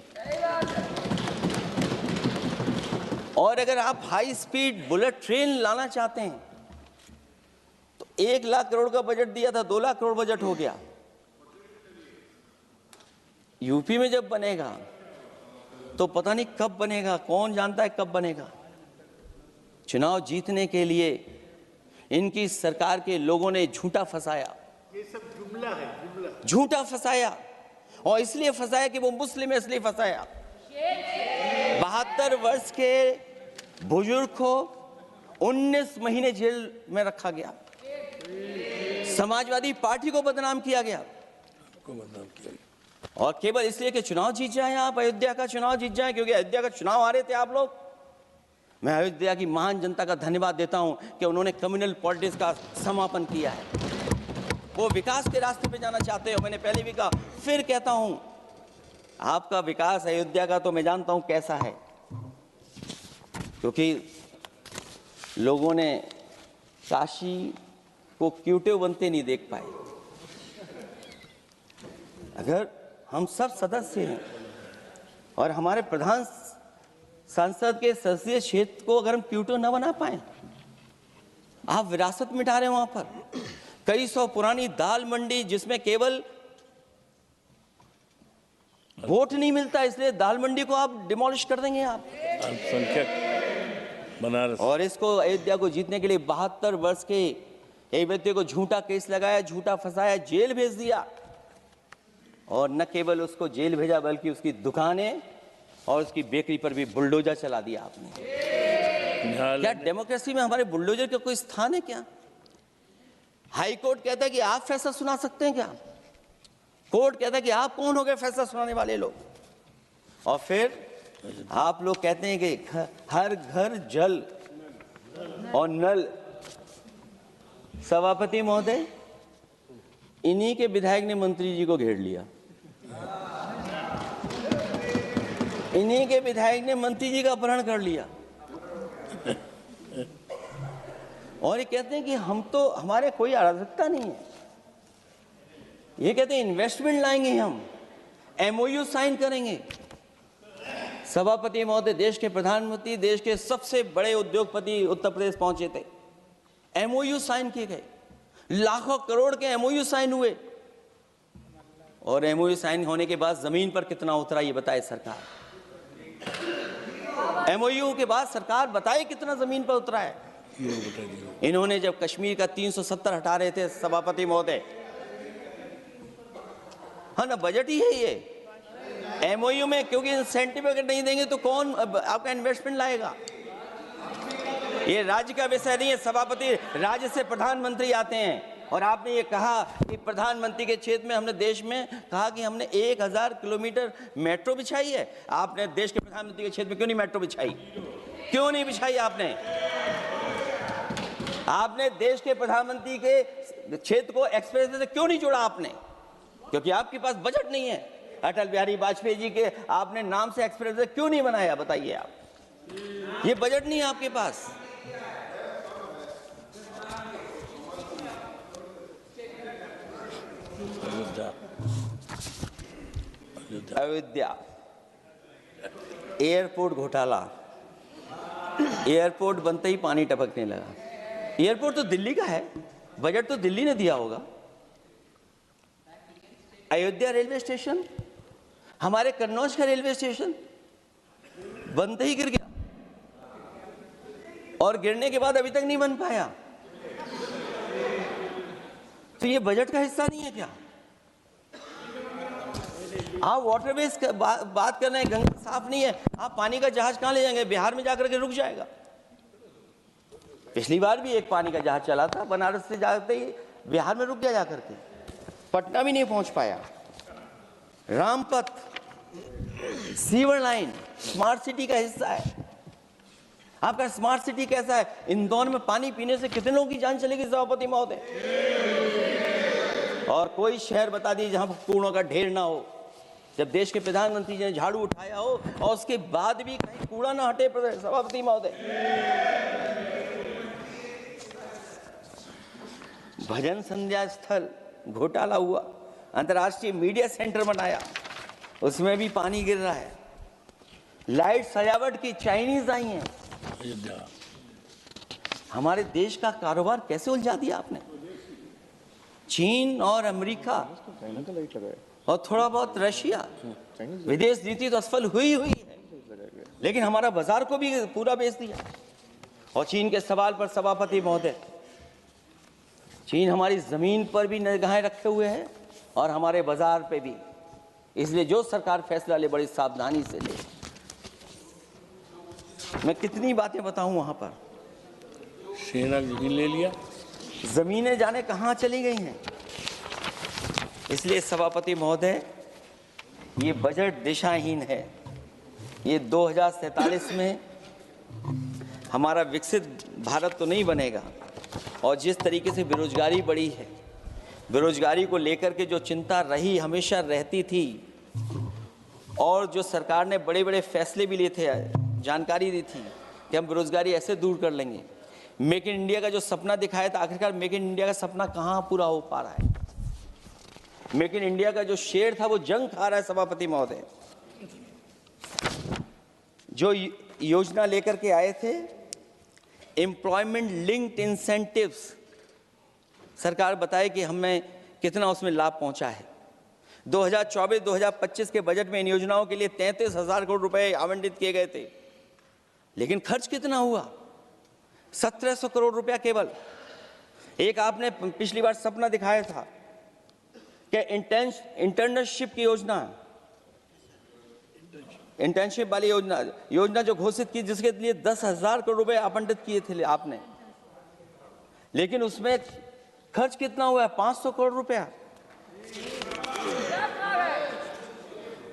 और अगर आप हाई स्पीड बुलेट ट्रेन लाना चाहते हैं तो 1 लाख करोड़ का बजट दिया था, 2 लाख करोड़ बजट हो गया। यूपी में जब बनेगा तो पता नहीं कब बनेगा, कौन जानता है कब बनेगा। चुनाव जीतने के लिए इनकी सरकार के लोगों ने झूठा फंसाया, ये सब जुमला है, जुमला। झूठा फंसाया, और इसलिए फंसाया कि वो मुस्लिम है, इसलिए फंसाया। 72 वर्ष के बुजुर्ग को 19 महीने जेल में रखा गया। समाजवादी पार्टी को बदनाम किया गया, और केवल इसलिए कि चुनाव जीत जाए आप, अयोध्या का चुनाव जीत जाए, क्योंकि अयोध्या का चुनाव हारे थे आप लोग। मैं अयोध्या की महान जनता का धन्यवाद देता हूं कि उन्होंने कम्युनल पॉलिटिक्स का समापन किया है। वो विकास के रास्ते पे जाना चाहते हो। मैंने पहले भी कहा, फिर कहता हूं, आपका विकास अयोध्या का तो मैं जानता हूं कैसा है, क्योंकि लोगों ने काशी को क्यूटिव बनते नहीं देख पाए। अगर हम सब सदस्य हैं और हमारे प्रधान सांसद के संसदीय क्षेत्र को अगर हम क्यूटिव न बना पाए, आप विरासत मिटा रहे हैं। वहां पर कई सौ पुरानी दाल मंडी, जिसमें केवल वोट नहीं मिलता, इसलिए दाल मंडी को आप डिमोलिश कर देंगे आप। अल्पसंख्यक बनारस। और इसको अयोध्या को जीतने के लिए 72 वर्ष के एक व्यक्ति को झूठा केस लगाया, झूठा फंसाया, जेल भेज दिया। और न केवल उसको जेल भेजा, बल्कि उसकी दुकानें और उसकी बेकरी पर भी बुलडोजर चला दिया आपने। क्या डेमोक्रेसी में हमारे बुलडोजर का कोई स्थान है क्या? हाई कोर्ट कहता है कि आप फैसला सुना सकते हैं क्या? कोर्ट कहता है कि आप कौन हो गए फैसला सुनाने वाले लोग? और फिर आप लोग कहते हैं कि हर घर जल और नल। सभापति महोदय, इन्हीं के विधायक ने मंत्री जी को घेर लिया, इन्हीं के विधायक ने मंत्री जी का अपहरण कर लिया, और ये कहते हैं कि हम तो, हमारे कोई अराजकता नहीं है। ये कहते हैं इन्वेस्टमेंट लाएंगे, हम एमओयू साइन करेंगे। सभापति महोदय, देश के प्रधानमंत्री, देश के सबसे बड़े उद्योगपति उत्तर प्रदेश पहुंचे थे, एमओयू साइन किए गए, लाखों करोड़ के एमओयू साइन हुए, और एमओयू साइन होने के बाद जमीन पर कितना उतरा ये बताए सरकार। एमओयू के बाद सरकार बताए कितना जमीन पर उतरा है। इन्होंने जब कश्मीर का 370 हटा रहे थे सभापति महोदय, हाँ ना, बजट ही है ये एमओयू में, क्योंकि इंसेंटिव अगर नहीं देंगे तो कौन आपका इन्वेस्टमेंट लाएगा? ये राज्य का विषय नहीं है सभापति, राज्य से प्रधानमंत्री आते हैं। और आपने ये कहा कि प्रधानमंत्री के क्षेत्र में, हमने देश में कहा कि हमने 1000 किलोमीटर मेट्रो बिछाई है। आपने देश के प्रधानमंत्री के क्षेत्र में क्यों नहीं मेट्रो बिछाई? क्यों नहीं बिछाई आपने? आपने देश के प्रधानमंत्री के क्षेत्र को एक्सप्रेस से क्यों नहीं जोड़ा आपने? क्योंकि आपके पास बजट नहीं है। अटल बिहारी वाजपेयी जी के आपने नाम से एक्सप्रेस क्यों नहीं बनाया? बताइए आप, ये बजट नहीं है आपके पास। अयोध्या एयरपोर्ट घोटाला, एयरपोर्ट बनते ही पानी टपकने लगा। एयरपोर्ट तो दिल्ली का है, बजट तो दिल्ली ने दिया होगा। अयोध्या रेलवे स्टेशन, हमारे कन्नौज का रेलवे स्टेशन बनते ही गिर गया, और गिरने के बाद अभी तक नहीं बन पाया। तो ये बजट का हिस्सा नहीं है क्या? आप वाटरवेज बात कर रहे हैं, गंगा साफ नहीं है, आप पानी का जहाज कहां ले जाएंगे? बिहार में जाकर के रुक जाएगा। पिछली बार भी एक पानी का जहाज चला था, बनारस से जाते ही बिहार में रुक गया, जाकर के पटना भी नहीं पहुंच पाया। Rampath, sewer line smart city का हिस्सा है। आपका स्मार्ट सिटी कैसा है? इंदौर में पानी पीने से कितने लोगों की जान चलेगी सभापति महोदय? और कोई शहर बता दीजिए जहां कूड़ों का ढेर ना हो। जब देश के प्रधानमंत्री जी ने झाड़ू उठाया हो और उसके बाद भी कहीं कूड़ा ना हटे सभापति महोदय। भजन संध्या स्थल घोटाला हुआ, अंतर्राष्ट्रीय मीडिया सेंटर बनाया, उसमें भी पानी गिर रहा है। लाइट सजावट की चाइनीज आई हैं। हमारे देश का कारोबार कैसे उलझा दिया आपने? चीन और अमेरिका और थोड़ा बहुत रशिया, विदेश नीति तो असफल हुई है, लेकिन हमारा बाजार को भी पूरा बेच दिया। और चीन के सवाल पर सभापति महोदय, चीन हमारी जमीन पर भी निगाहें रखे हुए है और हमारे बाजार पे भी। इसलिए जो सरकार फैसला ले बड़ी सावधानी से ले। मैं कितनी बातें बताऊं वहां पर। सेना जमीन ले लिया, जमीनें जाने कहां चली गई हैं। इसलिए सभापति महोदय, ये बजट दिशाहीन है। ये 2047 में हमारा विकसित भारत तो नहीं बनेगा। और जिस तरीके से बेरोजगारी बढ़ी है, बेरोजगारी को लेकर के जो चिंता रही, हमेशा रहती थी, और जो सरकार ने बड़े बड़े फैसले भी लिए थे, जानकारी दी थी कि हम बेरोजगारी ऐसे दूर कर लेंगे। मेक इन इंडिया का जो सपना दिखाया था, आखिरकार मेक इन इंडिया का सपना कहाँ पूरा हो पा रहा है? मेक इन इंडिया का जो शेर था वो जंग खा रहा है सभापति महोदय। जो योजना लेकर के आए थे एम्प्लॉयमेंट लिंक्ड इंसेंटिव्स, सरकार बताए कि हमें कितना उसमें लाभ पहुंचा है। 2024-2025 के बजट में इन योजनाओं के लिए 33,000 करोड़ रुपए आवंटित किए गए थे, लेकिन खर्च कितना हुआ? 1700 करोड़ रुपया केवल। एक आपने पिछली बार सपना दिखाया था कि इंटर्नशिप की योजना, इंटर्नशिप वाली योजना जो घोषित की, जिसके लिए 10,000 करोड़ रुपए आवंटित किए थे आपने, लेकिन उसमें खर्च कितना हुआ है? 500 करोड़ रुपया।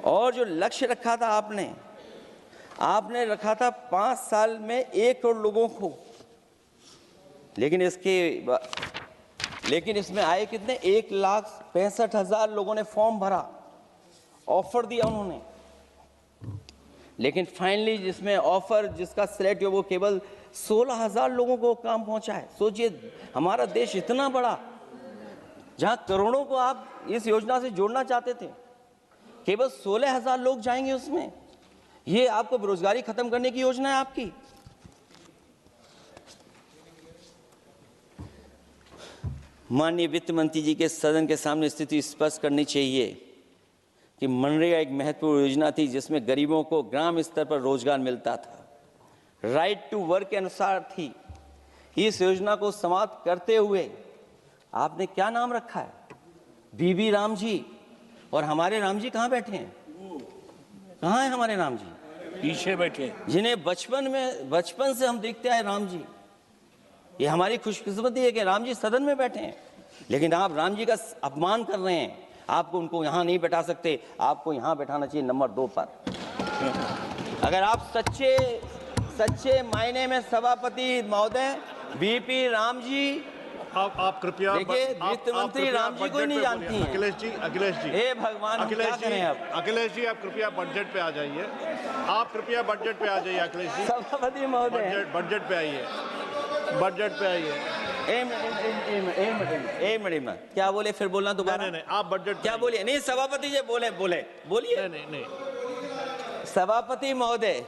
और जो लक्ष्य रखा था आपने रखा था 5 साल में 1 करोड़ लोगों को, लेकिन इसमें आए कितने? 1,65,000 लोगों ने फॉर्म भरा, ऑफर दिया उन्होंने, लेकिन फाइनली जिसमें ऑफर जिसका सिलेक्ट हुआ वो केवल 16,000 लोगों को काम पहुंचा है। सोचिए, हमारा देश इतना बड़ा, जहां करोड़ों को आप इस योजना से जोड़ना चाहते थे, केवल 16,000 लोग जाएंगे उसमें। ये आपको बेरोजगारी खत्म करने की योजना है आपकी? माननीय वित्त मंत्री जी के सदन के सामने स्थिति स्पष्ट करनी चाहिए कि मनरेगा एक महत्वपूर्ण योजना थी जिसमें गरीबों को ग्राम स्तर पर रोजगार मिलता था, राइट टू वर्क के अनुसार थी। इस योजना को समाप्त करते हुए आपने क्या नाम रखा है? बीबी राम जी। और हमारे राम जी कहाँ बैठे हैं? कहाँ है हमारे राम जी? पीछे बैठे, जिन्हें बचपन से हम देखते आए राम जी। ये हमारी खुशकिस्मती है कि राम जी सदन में बैठे हैं, लेकिन आप राम जी का अपमान कर रहे हैं। आपको उनको यहाँ नहीं बैठा सकते, आपको यहाँ बैठाना चाहिए नंबर 2 पर। अगर आप सच्चे मायने में सभापति महोदय बीपी राम जी, आप कृपया, देखिए वित्त मंत्री राम जी को ही नहीं जानती हैं। अखिलेश जी, हे भगवान, अखिलेश क्या करें अब? अखिलेश जी, आप कृपया बजट पे आ जाइए। आप कृपया बजट पे आ जाइए अखिलेश जी। सभापति महोदय, बजट पे आइए, बजट पे आइए। एक मिनट क्या बोले? फिर बोलना दोबारा। नहीं, आप बजट क्या बोलिए? नहीं सभापति जी, बोलिए। नहीं सभापति महोदय,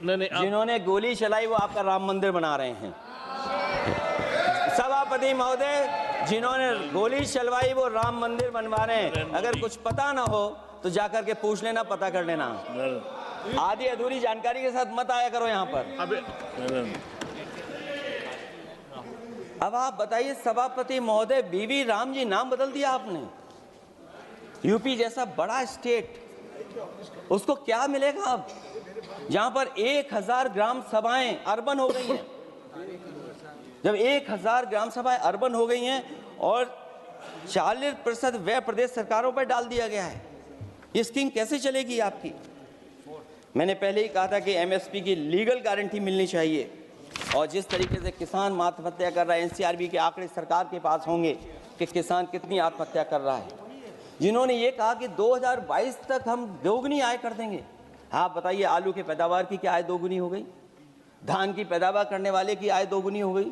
जिन्होंने गोली चलाई वो आपका राम मंदिर बना रहे हैं। सभापति महोदय, जिन्होंने गोली चलवाई वो राम मंदिर बनवा रहे हैं। अगर कुछ पता ना हो तो जाकर के पूछ लेना, पता कर लेना। आधी अधूरी जानकारी के साथ मत आया करो यहाँ पर। अब आप बताइए सभापति महोदय, बीबी राम जी नाम बदल दिया आपने। यूपी जैसा बड़ा स्टेट, उसको क्या मिलेगा अब? जहां पर 1,000 ग्राम सभाएं अर्बन हो गई हैं। जब 1,000 ग्राम सभाएं अर्बन हो गई हैं और 40% व्यय प्रदेश सरकारों पर डाल दिया गया है, ये स्कीम कैसे चलेगी आपकी? मैंने पहले ही कहा था कि एमएसपी की लीगल गारंटी मिलनी चाहिए, और जिस तरीके से किसान आत्महत्या कर रहा है, एनसीआरबी के आंकड़े सरकार के पास होंगे कि किसान कितनी आत्महत्या कर रहा है। जिन्होंने ये कहा कि 2022 तक हम दोगुनी आय कर देंगे। हाँ बताइए, आलू की पैदावार की क्या आय दोगुनी हो गई? धान की पैदावार करने वाले की आय दोगुनी हो गई?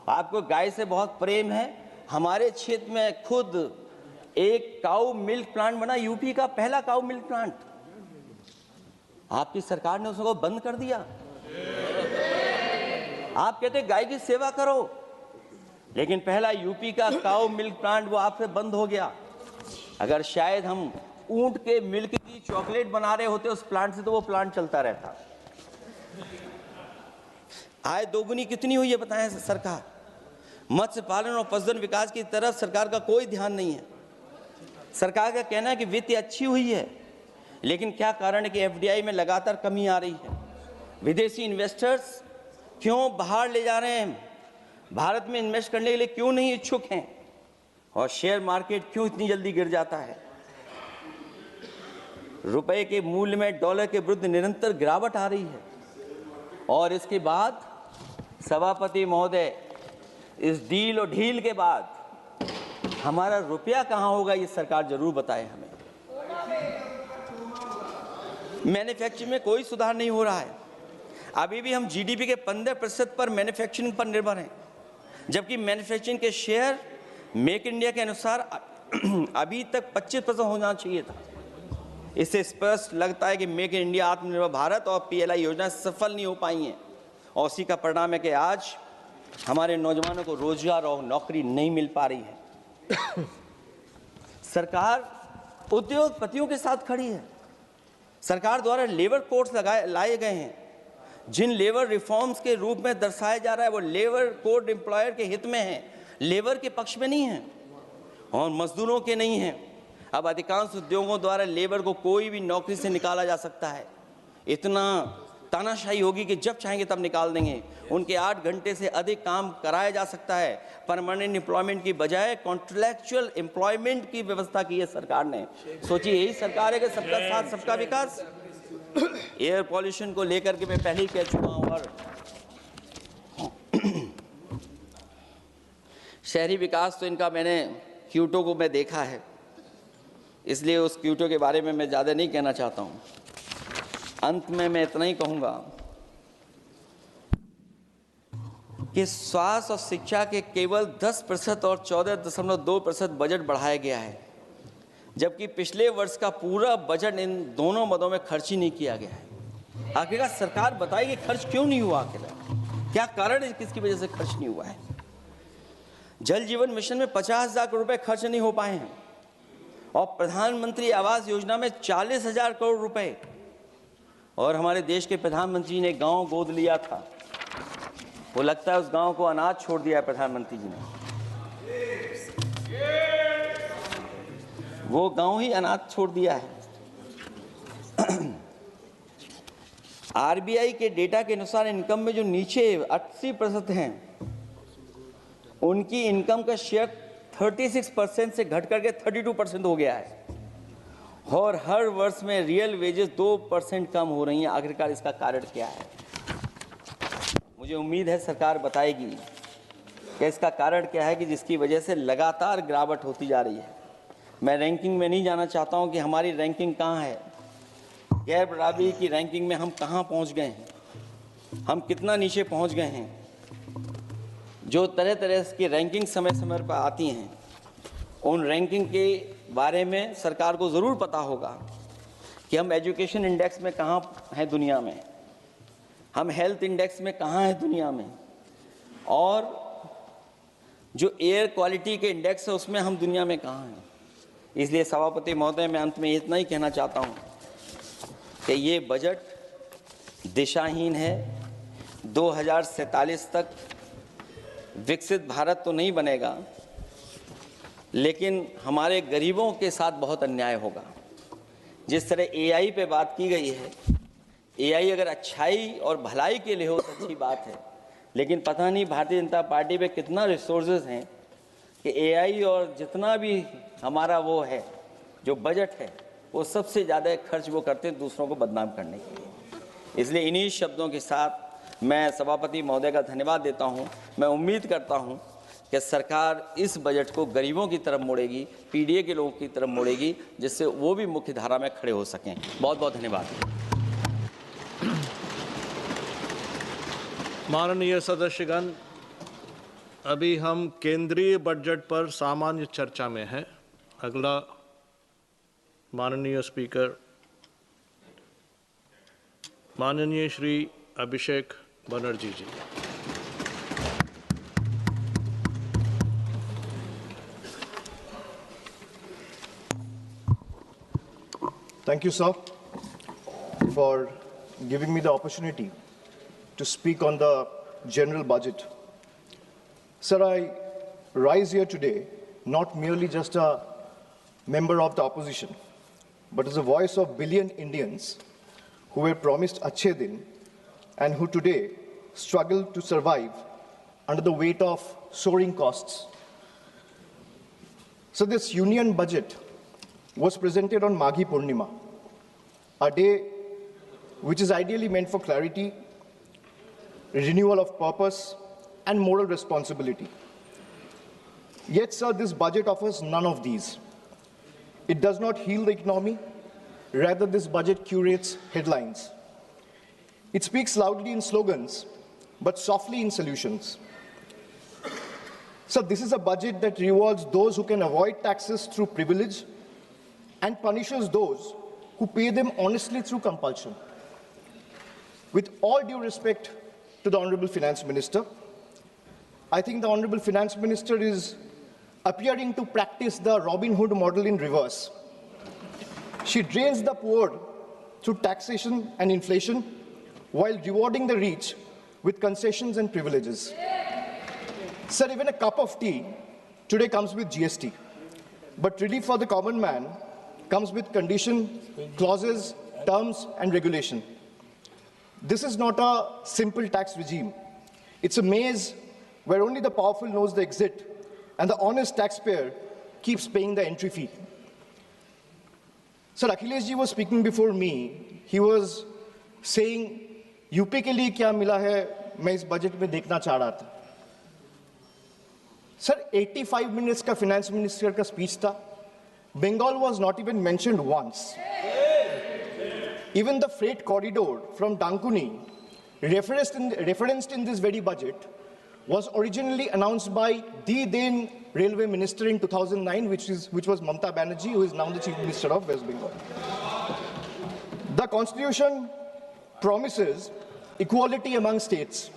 आपको गाय से बहुत प्रेम है। हमारे क्षेत्र में खुद एक काऊ मिल्क प्लांट बना, यूपी का पहला काऊ मिल्क प्लांट। आपकी सरकार ने उसको बंद कर दिया। आप कहते गाय की सेवा करो, लेकिन पहला यूपी का काऊ मिल्क प्लांट वो आपसे बंद हो गया। अगर शायद हम ऊंट के मिल्क की चॉकलेट बना रहे होते उस प्लांट से, तो वो प्लांट चलता रहता। आय दोगुनी कितनी हुई है बताएं सरकार? मत्स्य पालन और पशुधन विकास की तरफ सरकार का कोई ध्यान नहीं है। सरकार का कहना है कि वित्त अच्छी हुई है, लेकिन क्या कारण है कि एफडीआई में लगातार कमी आ रही है? विदेशी इन्वेस्टर्स क्यों बाहर ले जा रहे हैं? भारत में इन्वेस्ट करने के लिए क्यों नहीं इच्छुक हैं? और शेयर मार्केट क्यों इतनी जल्दी गिर जाता है? रुपए के मूल्य में डॉलर के विरुद्ध निरंतर गिरावट आ रही है। और इसके बाद सभापति महोदय, इस डील और ढील के बाद हमारा रुपया कहां होगा, ये सरकार जरूर बताए हमें। मैन्युफैक्चरिंग में कोई सुधार नहीं हो रहा है। अभी भी हम जीडीपी के 15% पर मैन्युफैक्चरिंग पर निर्भर हैं, जबकि मैन्युफैक्चरिंग के शेयर मेक इंडिया के अनुसार अभी तक 25% होना चाहिए था। इससे स्पष्ट लगता है कि मेक इन इंडिया, आत्मनिर्भर भारत और पीएलआई योजना सफल नहीं हो पाई हैं, और उसी का परिणाम है कि आज हमारे नौजवानों को रोजगार और नौकरी नहीं मिल पा रही है। सरकार उद्योगपतियों के साथ खड़ी है। सरकार द्वारा लेबर कोड्स लाए गए हैं, जिन लेबर रिफॉर्म्स के रूप में दर्शाया जा रहा है वो लेबर कोड एम्प्लॉयर के हित में है, लेबर के पक्ष में नहीं है और मजदूरों के नहीं है। अब अधिकांश उद्योगों द्वारा लेबर को कोई भी नौकरी से निकाला जा सकता है। इतना तानाशाही होगी कि जब चाहेंगे तब निकाल देंगे। उनके 8 घंटे से अधिक काम कराया जा सकता है। परमानेंट एम्प्लॉयमेंट की बजाय कॉन्ट्रैक्चुअल एम्प्लॉयमेंट की व्यवस्था की है सरकार ने। सोचिए, यही सरकार है कि सबका साथ सबका विकास। एयर पॉल्यूशन को लेकर के मैं पहले ही कह चुका हूँ, और शहरी विकास तो इनका मैंने क्यूटो को मैं देखा है, इसलिए उस क्यूटो के बारे में मैं ज़्यादा नहीं कहना चाहता हूँ। अंत में मैं इतना ही कहूँगा कि स्वास्थ्य और शिक्षा के केवल 10% और 14.2% बजट बढ़ाया गया है, जबकि पिछले वर्ष का पूरा बजट इन दोनों मदों में खर्च ही नहीं किया गया है। आखिरकार सरकार बताएगी खर्च क्यों नहीं हुआ, आखिर क्या कारण है, किसकी वजह से खर्च नहीं हुआ है? जल जीवन मिशन में 50,000 करोड़ रुपए खर्च नहीं हो पाए हैं, और प्रधानमंत्री आवास योजना में 40,000 करोड़ रुपए, और हमारे देश के प्रधानमंत्री ने गांव गोद लिया था। वो लगता है उस गांव को अनाथ छोड़ दिया है प्रधानमंत्री जी ने। वो गांव ही अनाथ छोड़ दिया है। आरबीआई के डेटा के अनुसार इनकम में जो नीचे 80% हैं, उनकी इनकम का शेयर 36% से घट करके 32% हो गया है, और हर वर्ष में रियल वेजेस 2% कम हो रही हैं। आखिरकार इसका कारण क्या है? मुझे उम्मीद है सरकार बताएगी कि इसका कारण क्या है कि जिसकी वजह से लगातार गिरावट होती जा रही है। मैं रैंकिंग में नहीं जाना चाहता हूं कि हमारी रैंकिंग कहां है, गैर बराबरी की रैंकिंग में हम कहां पहुंच गए हैं, हम कितना नीचे पहुंच गए हैं। जो तरह तरह की रैंकिंग समय समय पर आती हैं, उन रैंकिंग के बारे में सरकार को ज़रूर पता होगा कि हम एजुकेशन इंडेक्स में कहाँ हैं दुनिया में, हम हेल्थ इंडेक्स में कहाँ हैं दुनिया में, और जो एयर क्वालिटी के इंडेक्स है उसमें हम दुनिया में कहाँ हैं। इसलिए सभापति महोदय, मैं अंत में इतना ही कहना चाहता हूँ कि ये बजट दिशाहीन है। 2047 तक विकसित भारत तो नहीं बनेगा, लेकिन हमारे गरीबों के साथ बहुत अन्याय होगा। जिस तरह एआई पे बात की गई है, एआई अगर अच्छाई और भलाई के लिए हो तो अच्छी बात है, लेकिन पता नहीं भारतीय जनता पार्टी पे कितना रिसोर्सेज हैं कि एआई और जितना भी हमारा वो है जो बजट है वो सबसे ज़्यादा खर्च वो करते हैं दूसरों को बदनाम करने के लिए। इसलिए इन्हीं शब्दों के साथ मैं सभापति महोदय का धन्यवाद देता हूं। मैं उम्मीद करता हूं कि सरकार इस बजट को गरीबों की तरफ मोड़ेगी, पीडीए के लोगों की तरफ मोड़ेगी, जिससे वो भी मुख्य धारा में खड़े हो सकें। बहुत बहुत धन्यवाद। माननीय सदस्यगण, अभी हम केंद्रीय बजट पर सामान्य चर्चा में हैं। अगला माननीय स्पीकर माननीय श्री अभिषेक बनर्जी जी। Thank you, sir, for giving me the opportunity to speak on the general budget. Sir, I rise here today not merely just a member of the opposition, but as a voice of billion Indians who were promised Achhe Din and who today struggle to survive under the weight of soaring costs. So this union budget was presented on Maghi Purnima, a day which is ideally meant for clarity, renewal of purpose, and moral responsibility. Yet, sir, this budget offers none of these. It does not heal the economy. Rather, this budget curates headlines. It speaks loudly in slogans, but softly in solutions. So this is a budget that rewards those who can avoid taxes through privilege and punishes those who pay them honestly through compulsion. With all due respect to the Honorable Finance Minister, I think the Honorable Finance Minister is appearing to practice the Robin Hood model in reverse. She drains the poor through taxation and inflation while rewarding the rich with concessions and privileges. Sir, even a cup of tea today comes with GST, but relief for the common man comes with condition, clauses, terms, and regulation. This is not a simple tax regime. It's a maze where only the powerful knows the exit and the honest taxpayer keeps paying the entry fee. Sir, Akhilesh ji was speaking before me. He was saying, UP के लिए क्या मिला है मैं इस budget में देखना चाह रहा था. Sir, 85 minutes का finance minister का speech था. Bengal was not even mentioned once. Even the freight corridor from Dankuni, referenced in this very budget, was originally announced by the then railway minister in 2009, which was Mamata Banerjee, who is now the chief minister of West Bengal. The constitution promises equality among states,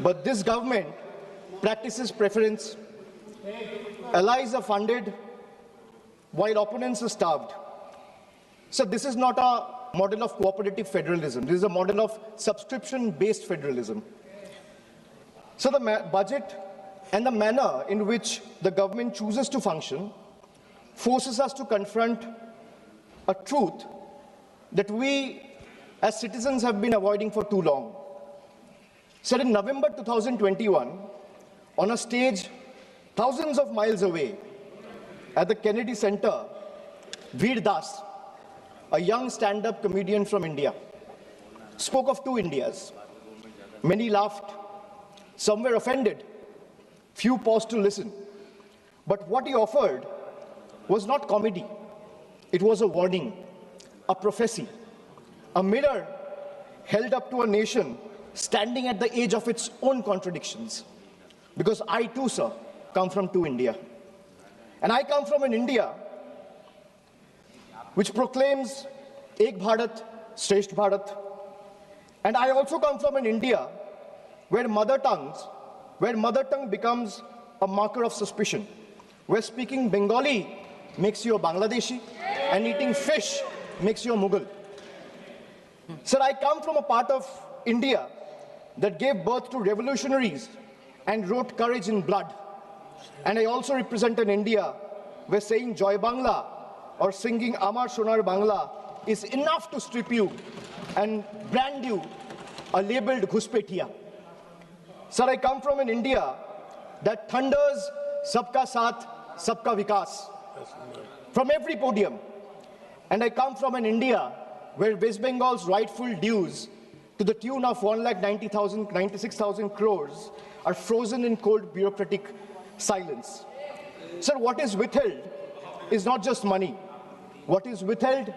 but this government practices preference. Allies are funded while opponents are starved. So this is not a model of cooperative federalism. This is a model of subscription-based federalism. So the budget and the manner in which the government chooses to function forces us to confront a truth that we as citizens have been avoiding for too long. So in November 2021, on a stage thousands of miles away at the Kennedy Center, Veer Das, a young stand-up comedian from India, spoke of two Indias. Many laughed, some were offended, few paused to listen. But what he offered was not comedy. It was a warning, a prophecy, a mirror held up to a nation standing at the edge of its own contradictions. Because I too, sir, come from two India. And I come from an India which proclaims Ek Bharat, Shresth Bharat. And I also come from an India where mother tongue becomes a marker of suspicion, where speaking Bengali makes you a Bangladeshi and eating fish makes you a Mughal. Sir, I come from a part of India that gave birth to revolutionaries and wrote courage in blood. And I also represent an India where saying Joy Bangla or singing Amar Sonar Bangla is enough to strip you and brand you a labeled Ghuspetiya. Sir, I come from an India that thunders Sabka Saath, Sabka Vikas. From every podium, And I come from an India where West Bengal's rightful dues to the tune of 1,96,000 crores are frozen in cold bureaucratic silence. Sir, what is withheld is not just money. What is withheld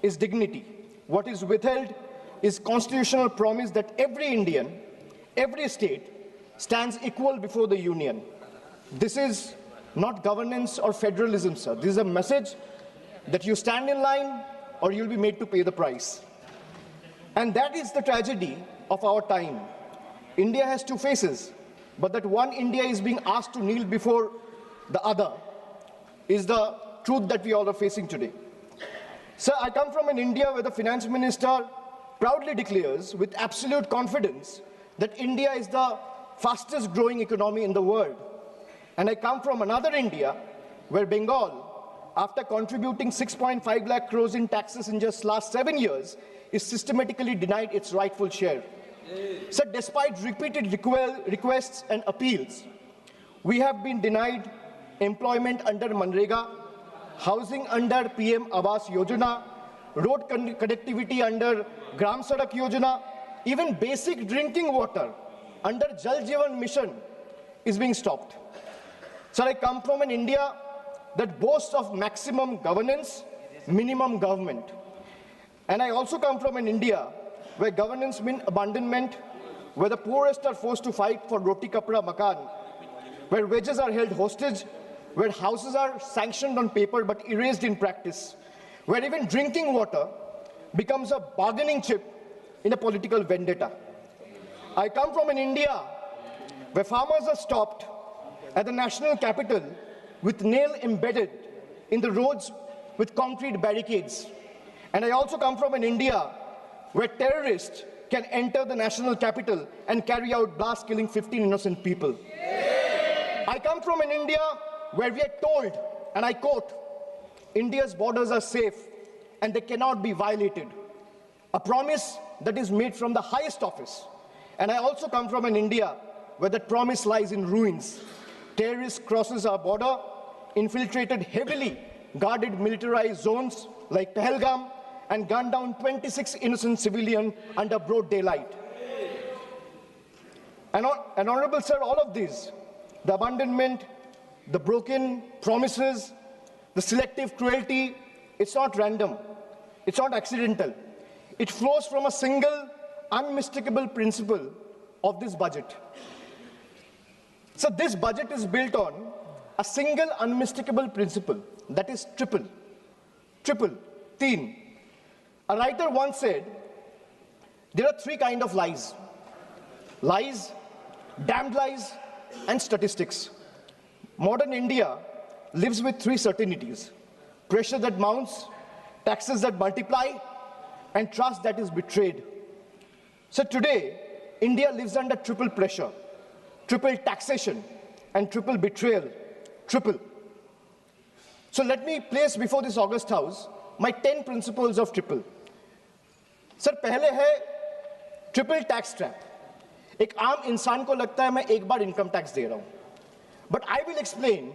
is dignity. What is withheld is constitutional promise that every Indian, every state, stands equal before the union. This is not governance or federalism, sir. This is a message that you stand in line or you'll be made to pay the price. And that is the tragedy of our time. India has two faces, but that one India is being asked to kneel before the other is the truth that we all are facing today. Sir, I come from an India where the finance minister proudly declares with absolute confidence that India is the fastest growing economy in the world. And I come from another India where Bengal, after contributing 6.5 lakh crores in taxes in just last 7 years, is systematically denied its rightful share. So despite repeated requests and appeals, we have been denied employment under Manrega, housing under PM Awas Yojana, road connectivity under Gram Sadak Yojana, even basic drinking water under Jal Jeevan Mission is being stopped. So I come from an India that boasts of maximum governance, minimum government. And I also come from an India where governance means abandonment, where the poorest are forced to fight for roti kapra makan, where wages are held hostage, where houses are sanctioned on paper but erased in practice, where even drinking water becomes a bargaining chip in a political vendetta. I come from an India where farmers are stopped at the national capital with nail embedded in the roads with concrete barricades. And I also come from an India where terrorists can enter the national capital and carry out blasts killing 15 innocent people. I come from an India where we are told, and I quote, India's borders are safe and they cannot be violated. A promise that is made from the highest office. And I also come from an India where that promise lies in ruins. Terrorists crosses our border, infiltrated heavily guarded militarized zones like Pahalgam, and gunned down 26 innocent civilians under broad daylight. And Honorable Sir, all of these, the abandonment, the broken promises, the selective cruelty, it's not random, it's not accidental. It flows from a single, unmistakable principle of this budget. So this budget is built on a single unmistakable principle, that is triple, teen. A writer once said, there are three kinds of lies. Lies, damned lies, and statistics. Modern India lives with three certainties: pressure that mounts, taxes that multiply, and trust that is betrayed. So today, India lives under triple pressure, triple taxation, and triple betrayal, triple. So let me place before this august house my 10 principles of triple. Sir, पहले है triple tax trap. एक आम इंसान को लगता है मैं एक बार इनकम टैक्स दे रहा हूं, but I will explain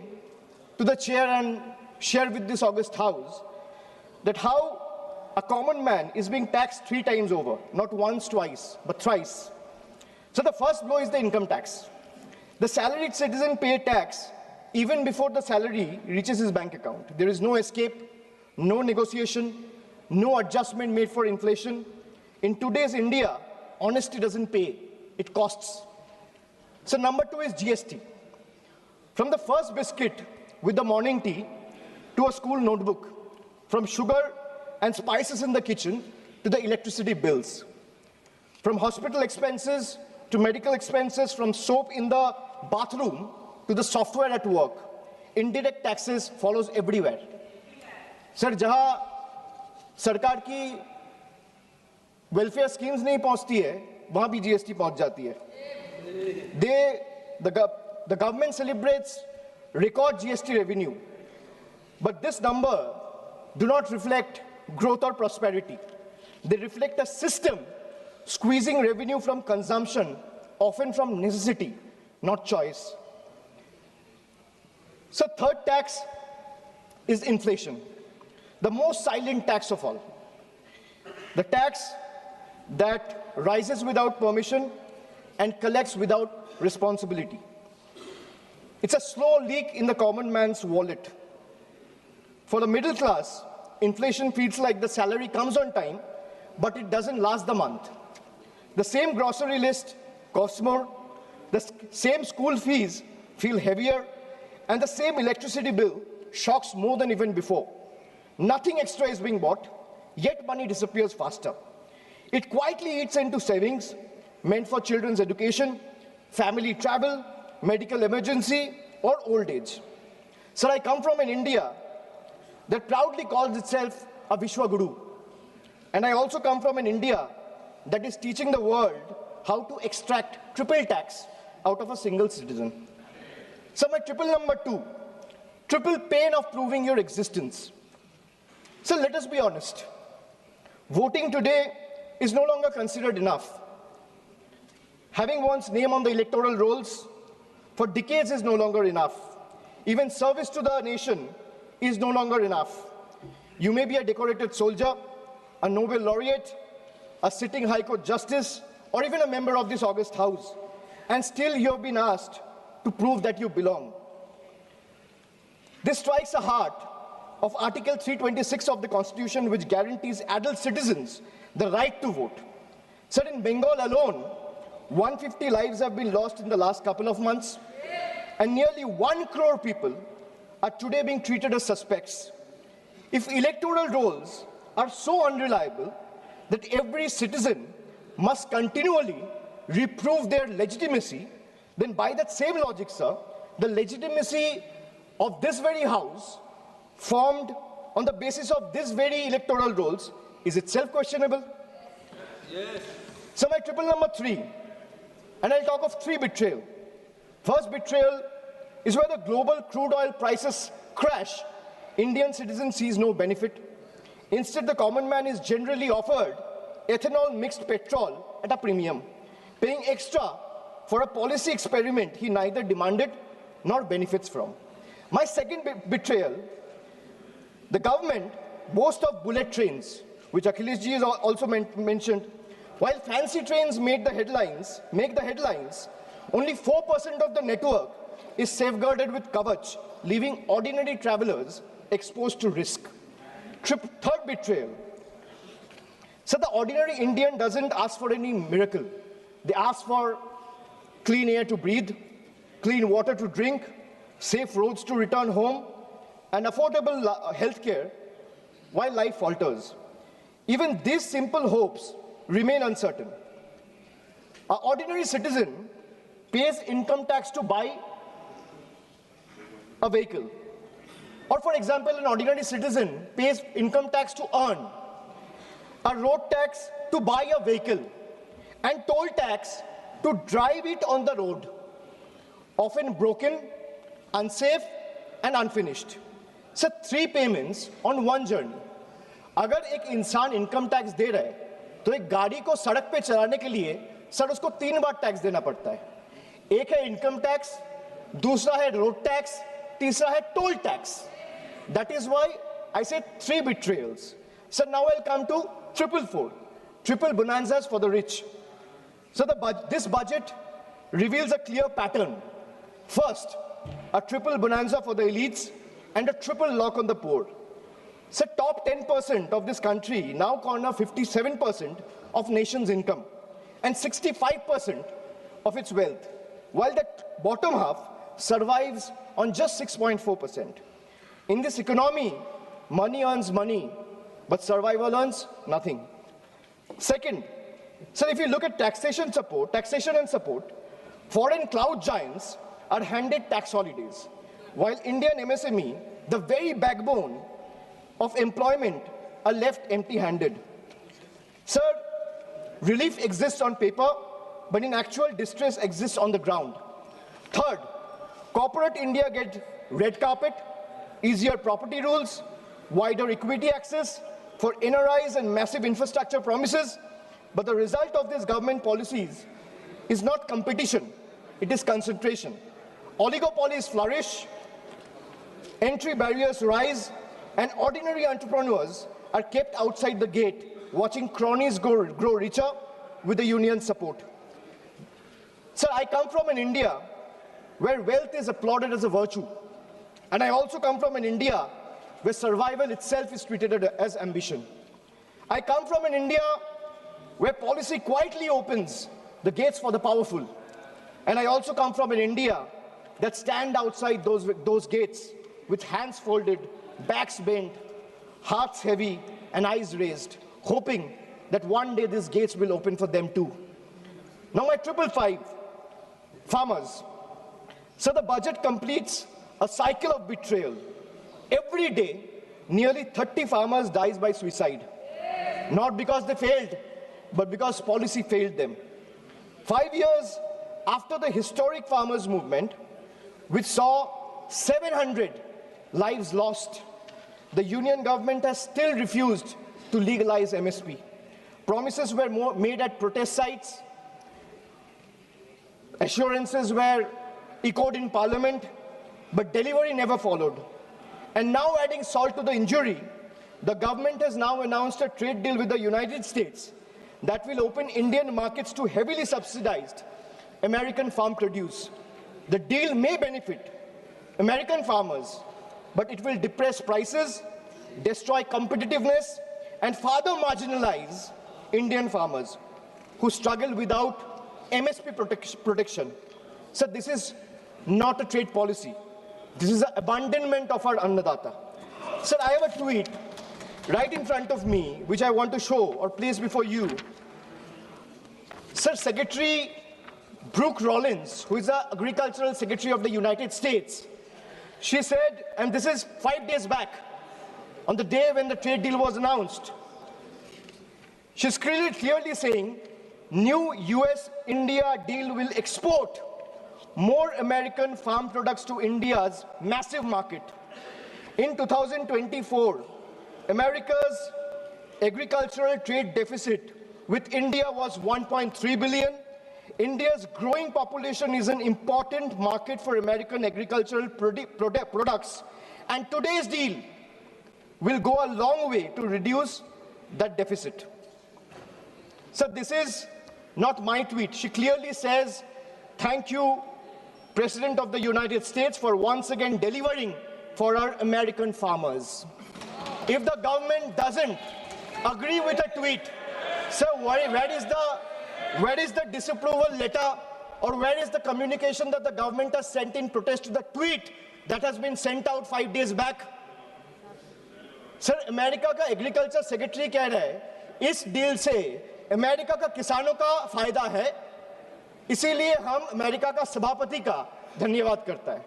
to the chair and share with this august house that how a common man is being taxed 3 times over, not once, twice, but thrice. So the first blow is the income tax. The salaried citizen pays tax even before the salary reaches his bank account. There is no escape, no negotiation, no adjustment made for inflation. In today's India, honesty doesn't pay, it costs. So number 2 is GST. From the first biscuit with the morning tea to a school notebook, from sugar and spices in the kitchen to the electricity bills, from hospital expenses to medical expenses, from soap in the bathroom to the software at work, indirect taxes follows everywhere. Sir, जहां सरकार की welfare schemes नहीं पहुंचती है, वहां भी GST पहुंच जाती है. The government celebrates record GST revenue, but this number do not reflect growth or prosperity. They reflect a system squeezing revenue from consumption, often from necessity, not choice. So third tax is inflation. the most silent tax of all. The tax that rises without permission and collects without responsibility. It's a slow leak in the common man's wallet. For the middle class, inflation feels like the salary comes on time, but it doesn't last the month. The same grocery list costs more, the same school fees feel heavier, and the same electricity bill shocks more than even before. Nothing extra is being bought, yet money disappears faster. It quietly eats into savings meant for children's education, family travel, medical emergency, or old age. Sir, I come from an India that proudly calls itself a Vishwa Guru. And I also come from an India that is teaching the world how to extract triple tax out of a single citizen. So my triple number 2, triple pain of proving your existence. So let us be honest. Voting today is no longer considered enough. Having one's name on the electoral rolls for decades is no longer enough. Even service to the nation is no longer enough. You may be a decorated soldier, a Nobel laureate, a sitting High Court justice, or even a member of this august house, and still you have been asked to prove that you belong. This strikes the heart of Article 326 of the Constitution, which guarantees adult citizens the right to vote. Sir, in Bengal alone, 150 lives have been lost in the last couple of months, and nearly 1 crore people are today being treated as suspects. If electoral rolls are so unreliable that every citizen must continually reprove their legitimacy, then by that same logic, sir, the legitimacy of this very house, formed on the basis of this very electoral rolls, is itself questionable. Yes. So my triple number 3, and I'll talk of 3 betrayal. First betrayal is where the global crude oil prices crash. Indian citizen sees no benefit. Instead, the common man is generally offered ethanol mixed petrol at a premium, paying extra for a policy experiment he neither demanded nor benefits from. My second betrayal, the government boasts of bullet trains, which Akhilesh ji has also mentioned. While fancy trains make the headlines, only 4% of the network is safeguarded with Kavach, leaving ordinary travelers exposed to risk. Third betrayal. So the ordinary Indian doesn't ask for any miracle. They ask for clean air to breathe, clean water to drink, safe roads to return home, and affordable health care while life falters. Even these simple hopes remain uncertain. An ordinary citizen pays income tax to buy a vehicle. Or for example, an ordinary citizen pays income tax to earn, a road tax to buy a vehicle, and toll tax to drive it on the road, often broken, unsafe, and unfinished. So 3 payments on 1 journey. अगर एक इंसान income tax दे रहा है, तो एक गाड़ी को सड़क पे चलाने के लिए सर उसको 3 बार टैक्स देना पड़ता है. एक है इनकम टैक्स, दूसरा है रोड टैक्स, तीसरा है toll tax. That is why I said 3 betrayals. So now I'll come to triple bonanzas for the rich. So this budget reveals a clear pattern. First, a triple bonanza for the elites and a triple lock on the poor. So top 10% of this country now corner 57% of nation's income and 65% of its wealth, while the bottom half survives on just 6.4%. In this economy, money earns money, but survival earns nothing. Second, so if you look at taxation and support, foreign cloud giants are handed tax holidays, while Indian MSME, the very backbone of employment, are left empty-handed. Sir, relief exists on paper, but in actual distress exists on the ground. Third, corporate India gets red carpet, easier property rules, wider equity access for NRIs and massive infrastructure promises, but the result of these government policies is not competition, it is concentration. Oligopolies flourish, entry barriers rise, and ordinary entrepreneurs are kept outside the gate, watching cronies grow richer with the union's support. Sir, I come from an India where wealth is applauded as a virtue. And I also come from an India where survival itself is treated as ambition. I come from an India where policy quietly opens the gates for the powerful. And I also come from an India that stand outside those gates with hands folded, backs bent, hearts heavy, and eyes raised, hoping that one day these gates will open for them too. Now my 555, farmers. So the budget completes a cycle of betrayal. Every day, nearly 30 farmers dies by suicide. Not because they failed, but because policy failed them. 5 years after the historic farmers' movement, which saw 700 lives lost, the union government has still refused to legalize MSP. Promises were made at protest sites, assurances were echoed in parliament, but delivery never followed. And now, adding salt to the injury, the government has now announced a trade deal with the United States that will open Indian markets to heavily subsidized American farm produce. The deal may benefit American farmers, but it will depress prices, destroy competitiveness, and further marginalize Indian farmers who struggle without MSP protection. So this is not a trade policy. This is an abandonment of our Annadata. Sir, I have a tweet right in front of me, which I want to show or place before you. Sir, Secretary Brooke Rollins, who is the Agricultural Secretary of the United States, she said, and this is 5 days back, on the day when the trade deal was announced, she's clearly saying, new US-India deal will export more American farm products to India's massive market. In 2024, America's agricultural trade deficit with India was 1.3 billion. India's growing population is an important market for American agricultural products, and today's deal will go a long way to reduce that deficit. So this is not my tweet. She clearly says, thank you, President of the United States, for once again delivering for our American farmers. If the government doesn't agree with a tweet, so where is the disapproval letter, or where is the communication that the government has sent in protest to the tweet that has been sent out 5 days back? Sir, America का agriculture secretary कह रहा है इस deal से America का किसानों का फायदा है, इसीलिए हम अमेरिका का सभापति का धन्यवाद करता है.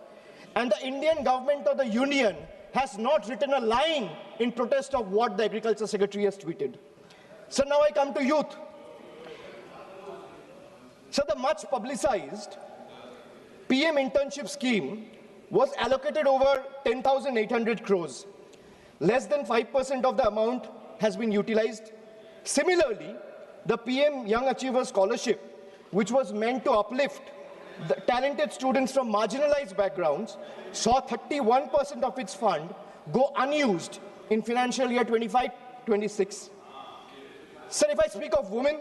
And the Indian government or the union has not written a line in protest of what the agriculture secretary has tweeted. So now I come to youth. So the much publicized PM internship scheme was allocated over 10,800 crores. Less than 5% of the amount has been utilized. Similarly, the PM Young Achiever Scholarship, which was meant to uplift the talented students from marginalized backgrounds, saw 31% of its fund go unused in financial year 25-26. Sir, if I speak of women,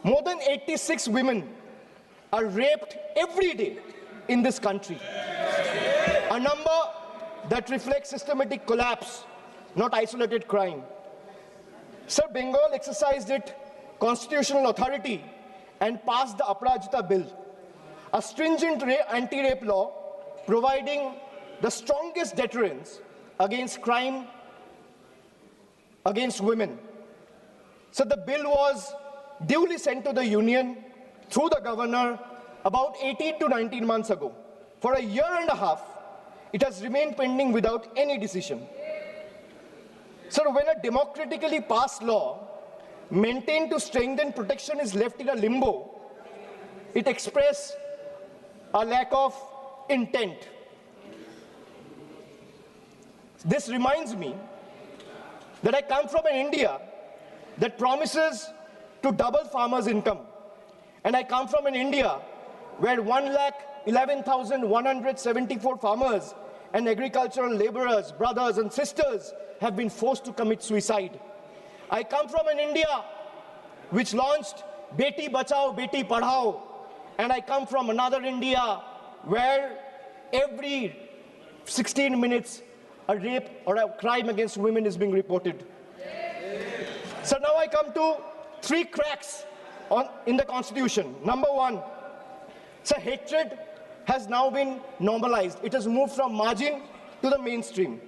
more than 86 women are raped every day in this country. A number that reflects systematic collapse, not isolated crime. Sir, Bengal exercised its constitutional authority and passed the Aparajita Bill, a stringent anti-rape law providing the strongest deterrence against crime against women. So the bill was duly sent to the union through the governor about 18 to 19 months ago. For a year and a half, it has remained pending without any decision. So when a democratically passed law maintained to strengthen protection is left in a limbo, it expresses a lack of intent. This reminds me that I come from an India that promises to double farmers' income. And I come from an India where 1,11,174 farmers and agricultural laborers, brothers and sisters have been forced to commit suicide. I come from an India which launched Beti Bachao, Beti Padhao, and I come from another India where every 16 minutes a rape or a crime against women is being reported. So now I come to 3 cracks in the Constitution. Number 1, so hatred has now been normalized. It has moved from margin to the mainstream.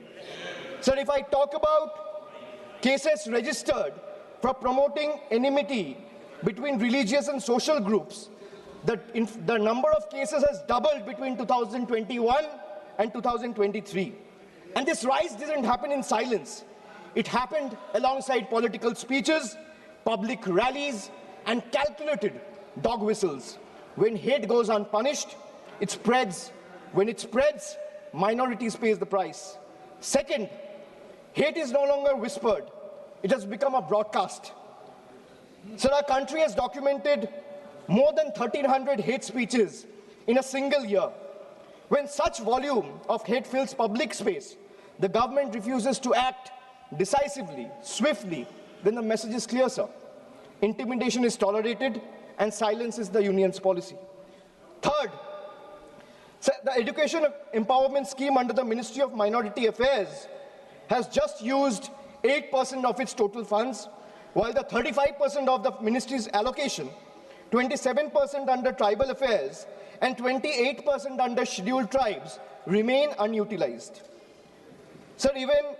So if I talk about cases registered for promoting enmity between religious and social groups, the number of cases has doubled between 2021 and 2023. And this rise didn't happen in silence. It happened alongside political speeches, public rallies, and calculated dog whistles. When hate goes unpunished, it spreads. When it spreads, minorities pay the price. Second, hate is no longer whispered. It has become a broadcast. So our country has documented more than 1,300 hate speeches in a single year. When such volume of hate fills public space, the government refuses to act decisively, swiftly, then the message is clear, sir. Intimidation is tolerated and silence is the union's policy. Third, so the education empowerment scheme under the Ministry of Minority Affairs has just used 8% of its total funds, while the 35% of the ministry's allocation, 27% under tribal affairs, and 28% under scheduled tribes remain unutilized. Sir, even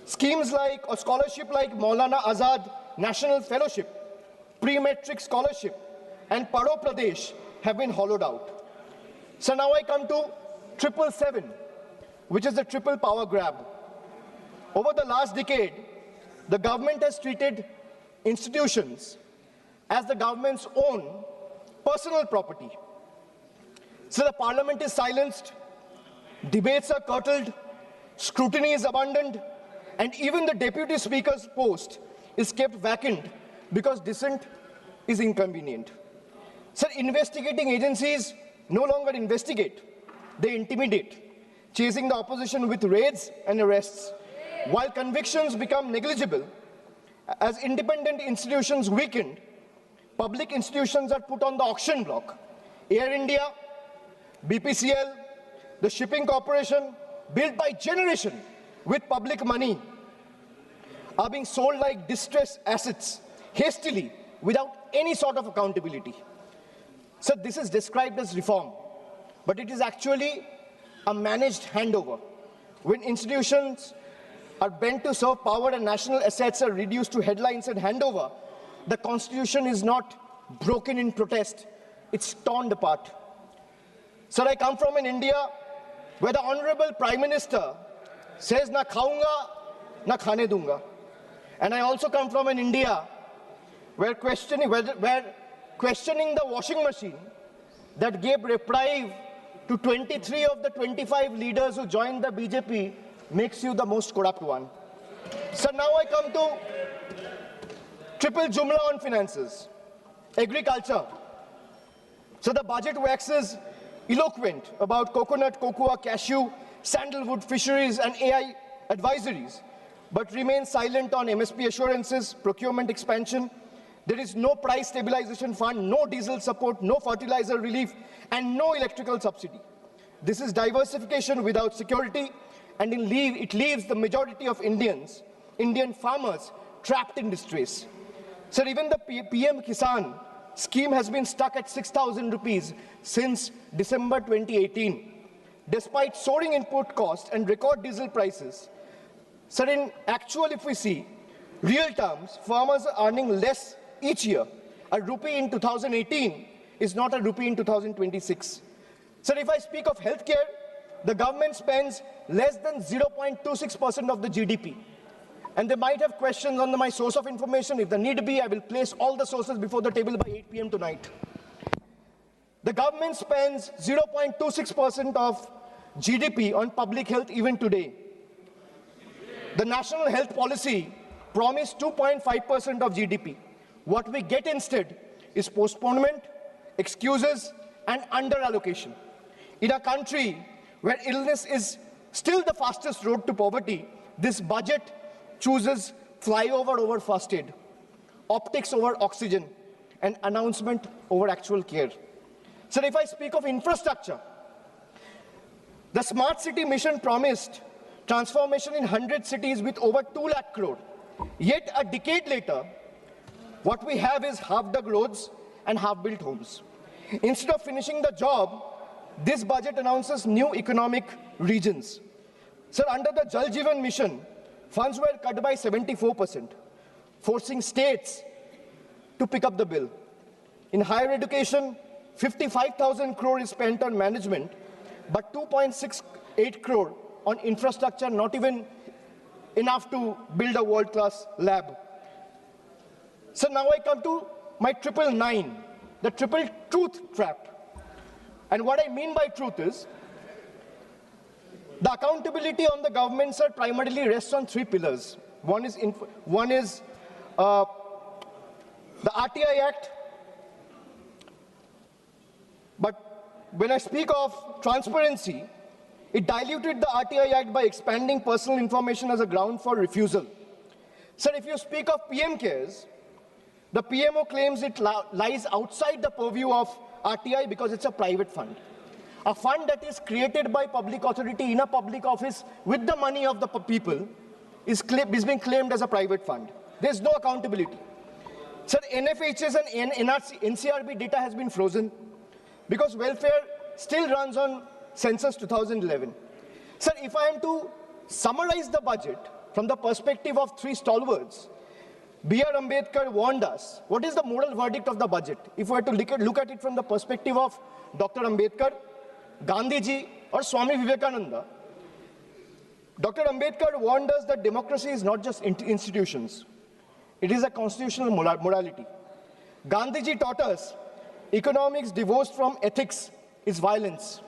schemes like or scholarship like Maulana Azad National Fellowship, Pre-Matric Scholarship, and Paro Pradesh have been hollowed out. So now I come to 777, which is the triple power grab. Over the last decade, the government has treated institutions as the government's own personal property. So the parliament is silenced, debates are curtailed, scrutiny is abandoned, and even the deputy speaker's post is kept vacant because dissent is inconvenient. So investigating agencies no longer investigate, they intimidate, chasing the opposition with raids and arrests. While convictions become negligible, as independent institutions weakened, public institutions are put on the auction block. Air India, BPCL, the shipping corporation, built by generation with public money, are being sold like distressed assets, hastily, without any sort of accountability. So this is described as reform, but it is actually a managed handover. When institutions are bent to serve power and national assets are reduced to headlines and handover, the constitution is not broken in protest, it's torn apart. Sir, I come from an India where the Honorable Prime Minister says, na khaunga, na khane dunga. And I also come from an India where questioning the washing machine that gave reprieve to 23 of the 25 leaders who joined the BJP makes you the most corrupt one. So now I come to triple jumla on finances. Agriculture. So the budget waxes eloquent about coconut, cocoa, cashew, sandalwood, fisheries and AI advisories, but remains silent on MSP assurances, procurement expansion. There is no price stabilization fund, no diesel support, no fertilizer relief, and no electrical subsidy. This is diversification without security, and it leaves the majority of Indian farmers, trapped in distress. Sir, even the PM Kisan scheme has been stuck at 6,000 rupees since December 2018. Despite soaring input costs and record diesel prices, sir, in actual, if we see real terms, farmers are earning less each year. A rupee in 2018 is not a rupee in 2026. Sir, if I speak of healthcare, the government spends less than 0.26% of the GDP. And they might have questions on my source of information. If the need be, I will place all the sources before the table by 8 p.m. tonight. The government spends 0.26% of GDP on public health even today. The national health policy promised 2.5% of GDP. What we get instead is postponement, excuses, and under-allocation. In a country where illness is still the fastest road to poverty, this budget chooses flyover over first aid, optics over oxygen, and announcement over actual care. So if I speak of infrastructure, the smart city mission promised transformation in 100 cities with over 2 lakh crore. Yet a decade later, what we have is half-dug roads and half-built homes. Instead of finishing the job, this budget announces new economic regions. Sir, under the Jal Jeevan mission, funds were cut by 74%, forcing states to pick up the bill. In higher education, 55,000 crore is spent on management, but 2.68 crore on infrastructure, not even enough to build a world-class lab. So now I come to my 999, the triple truth trap. And what I mean by truth is, the accountability on the government, sir, primarily rests on 3 pillars. One is the RTI Act. But when I speak of transparency, it diluted the RTI Act by expanding personal information as a ground for refusal. Sir, if you speak of PM cares, the PMO claims it lies outside the purview of RTI because it's a private fund. A fund that is created by public authority in a public office with the money of the people is being claimed as a private fund. There's no accountability. Sir, NFHS and NCRB data has been frozen because welfare still runs on census 2011. Sir, if I am to summarize the budget from the perspective of 3 stalwarts, B.R. Ambedkar warned us. What is the moral verdict of the budget? If we were to look at it from the perspective of Dr. Ambedkar, Gandhiji, or Swami Vivekananda, Dr. Ambedkar warned us that democracy is not just institutions. It is a constitutional morality. Gandhiji taught us economics divorced from ethics is violence.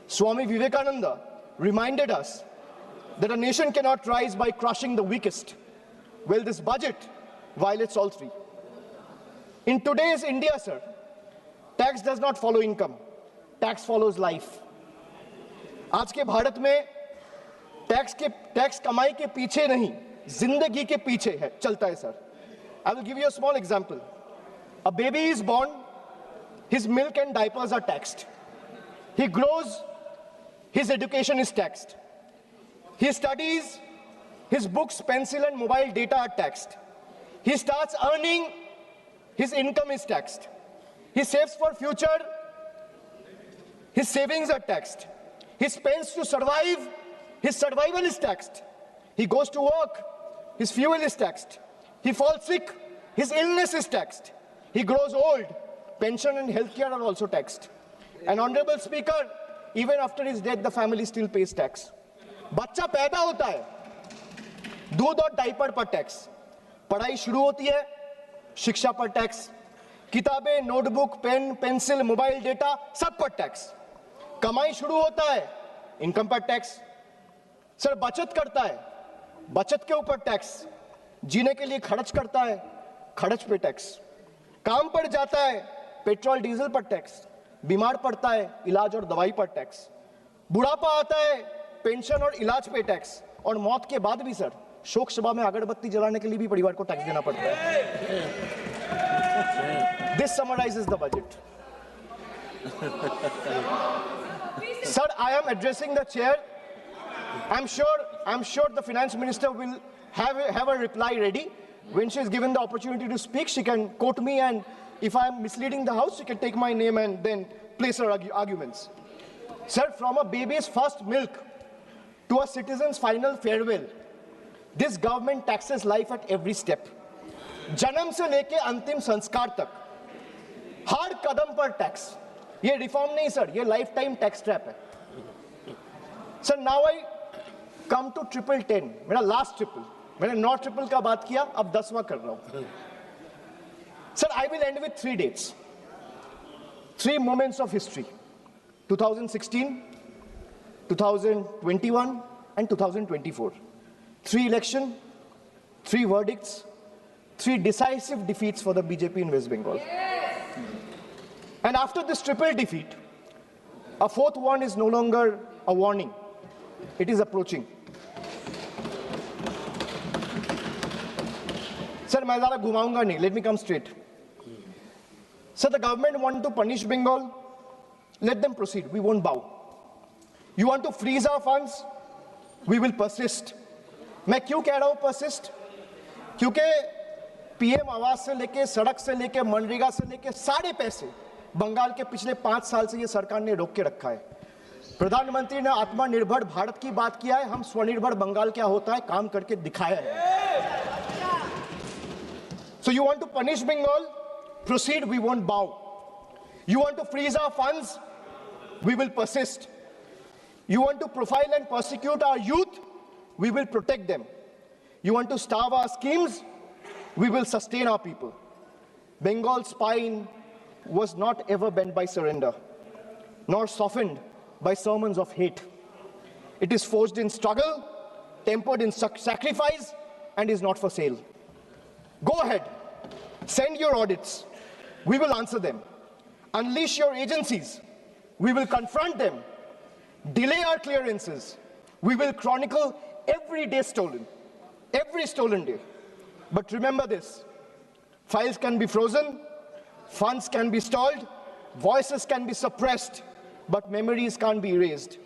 Swami Vivekananda reminded us that a nation cannot rise by crushing the weakest. Well, this budget violates all 3. In today's India, sir, tax does not follow income. Tax follows life. आज के भारत में tax कमाई के पीछे नहीं, जिंदगी के पीछे है, चलता है sir. I will give you a small example. A baby is born, his milk and diapers are taxed. He grows, his education is taxed. He studies, his books, pencil and mobile data are taxed. He starts earning, his income is taxed. He saves for future, his savings are taxed. He spends to survive, his survival is taxed. He goes to work, his fuel is taxed. He falls sick, his illness is taxed. He grows old, pension and healthcare are also taxed. And Honorable Speaker, even after his death, the family still pays tax. बच्चा पैदा होता है, दूध और diaper पर tax, पढ़ाई शुरू होती है, शिक्षा पर टैक्स, किताबें, notebook, pen, pencil, mobile data सब पर टैक्स, कमाई शुरू होता है, इनकम पर टैक्स, सर बचत करता है, बचत के ऊपर टैक्स, जीने के लिए खर्च करता है, खर्च पे टैक्स, काम पर जाता है, पेट्रोल डीजल पर टैक्स, बीमार पड़ता है, इलाज और दवाई पर टैक्स, बुढ़ापा आता है, पेंशन और इलाज पे टैक्स, और मौत के बाद भी सर शोक सभा में अगरबत्ती जलाने के लिए भी परिवार को टैक्स देना पड़ता है. This summarizes the budget. Sir, I am addressing the chair. I'm sure the finance minister will have a reply ready. When she is given the opportunity to speak, she can quote me, and if I am misleading the house, she can take my name and then place her arguments. Sir, from a baby's first milk to a citizen's final farewell, this government taxes life at every step. जन्म से लेके अंतिम संस्कार तक हर कदम पर tax. ये reform नहीं sir, ये लाइफ टाइम टैक्स ट्रैप है. Sir, now I come to 1010, मेरा लास्ट ट्रिपल. मैंने 9 ट्रिपल का बात किया, अब 10वां कर रहा हूं. Sir, I will and with 3 dates, 3 moments of history: 2016, 2021 and 2024. 3 elections, 3 verdicts, 3 decisive defeats for the BJP in West Bengal. And after this triple defeat, a 4th one is no longer a warning. It is approaching. Sir, मैं ज़्यादा घुमाऊंगा नहीं. Let me come straight. Sir, the government want to punish Bengal. Let them proceed. We won't bow. You want to freeze our funds? We will persist. मैं क्यों कह रहा हूँ persist? क्योंकि पीएम आवास से लेके, सड़क से लेके, मनरेगा से लेके सारे पैसे बंगाल के पिछले 5 साल से ये सरकार ने रोक के रखा है. प्रधानमंत्री ने आत्मनिर्भर भारत की बात किया है. हम स्वनिर्भर बंगाल क्या होता है काम करके दिखाया है. So you want to punish Bengal? Proceed, we won't bow. You want to freeze our funds? We will persist. You want to profile and persecute our youth? We will protect them. You want to starve our schemes? We will sustain our people. Bengal's spine was not ever bent by surrender, nor softened by sermons of hate. It is forged in struggle, tempered in sacrifice, and is not for sale. Go ahead, send your audits. We will answer them. Unleash your agencies. We will confront them. Delay our clearances. We will chronicle every day stolen, every stolen day. But remember this, files can be frozen, funds can be stalled, voices can be suppressed, but memories can't be erased.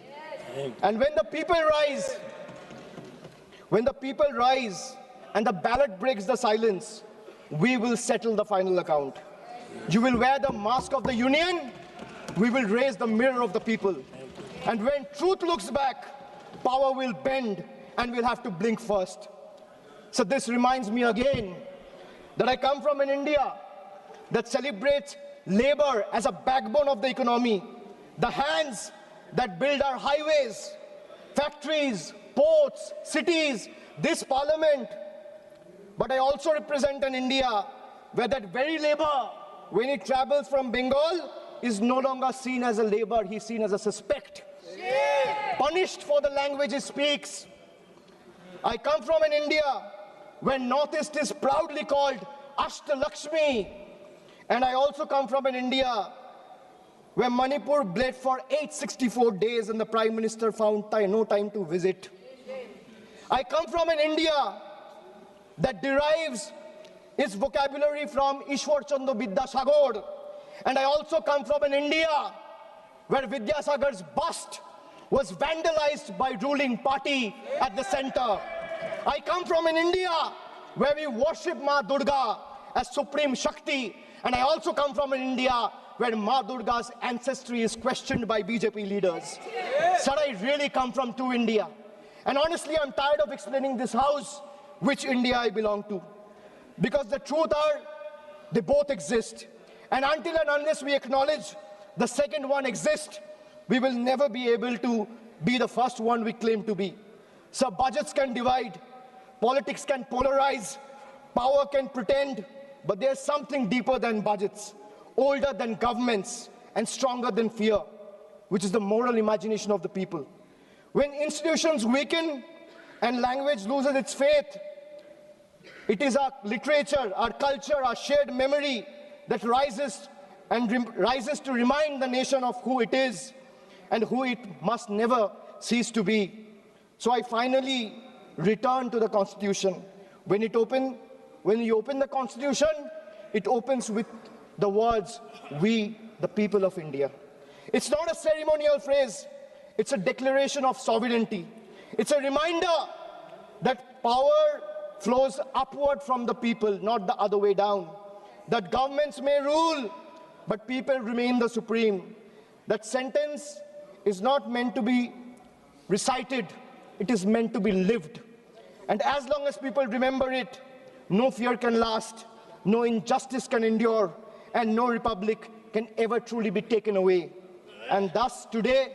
And when the people rise, and the ballot breaks the silence, we will settle the final account. You will wear the mask of the union, we will raise the mirror of the people. And when truth looks back, power will bend and we'll have to blink first. So this reminds me again that I come from an India that celebrates labor as a backbone of the economy, the hands that build our highways, factories, ports, cities, this parliament. But I also represent an India where that very labor, when it travels from Bengal, is no longer seen as a labor, he's seen as a suspect. Punished for the language he speaks. I come from an India where Northeast is proudly called Ashtalakshmi. And I also come from an India where Manipur bled for 864 days and the Prime Minister found no time to visit. I come from an India that derives its vocabulary from Ishwar Chandra Vidyasagar. And I also come from an India where Vidyasagar's bust was vandalized by ruling party at the center. I come from an India where we worship Ma Durga as Supreme Shakti. And I also come from an India where Ma Durga's ancestry is questioned by BJP leaders. Sir, I really come from two India. And honestly, I'm tired of explaining this house which India I belong to. Because the truth are, they both exist. And until and unless we acknowledge the second one exists, we will never be able to be the first one we claim to be. So budgets can divide, politics can polarize, power can pretend, but there's something deeper than budgets, older than governments, and stronger than fear, which is the moral imagination of the people. When institutions weaken and language loses its faith, it is our literature, our culture, our shared memory that rises to remind the nation of who it is and who it must never cease to be. So I finally return to the Constitution. When you open the Constitution, it opens with the words, "We, the people of India." It's not a ceremonial phrase. It's a declaration of sovereignty. It's a reminder that power flows upward from the people, not the other way down. That governments may rule, but people remain the supreme. That sentence is not meant to be recited, it is meant to be lived. And as long as people remember it, no fear can last, no injustice can endure, and no republic can ever truly be taken away. And thus today,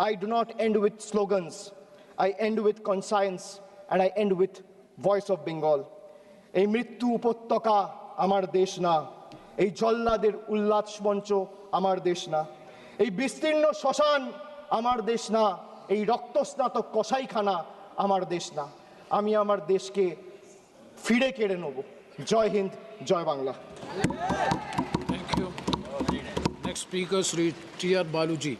I do not end with slogans, I end with conscience, and I end with voice of Bengal. এই মৃত্যু উপত্যকা আমার দেশ না, এই জল্লাদের উল্লাস মঞ্চ আমার দেশ না, এই বিস্তীর্ণ শ্মশান আমার দেশ না, এই রক্তস্নাত কসাইখানা আমার দেশ না। আমি আমার দেশকে ফিরে কেড়ে নেব। জয় হিন্দ, জয় Bangla. Thank you. Next speaker, Sri T.R. Baluji.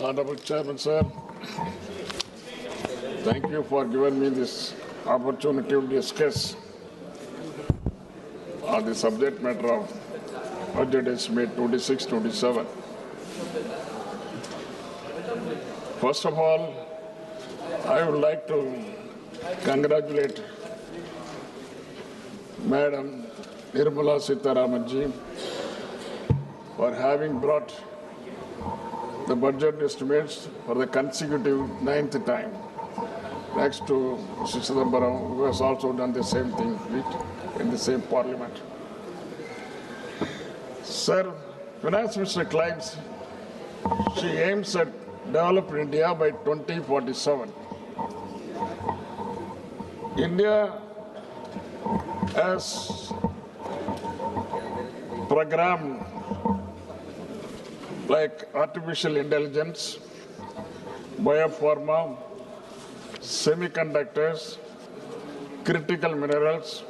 Honorable Chairman, sir, thank you for giving me this opportunity to discuss on the subject matter of budget estimate 26-27. First of all, I would like to congratulate Madam Nirmala Sitharaman ji for having brought the budget estimates for the consecutive 9th time, next to Mr. Chidambaram, who has also done the same thing in the same parliament. Sir, Finance Minister claims she aims at developing India by 2047. India has programmed like artificial intelligence, biopharma, semiconductors, critical minerals,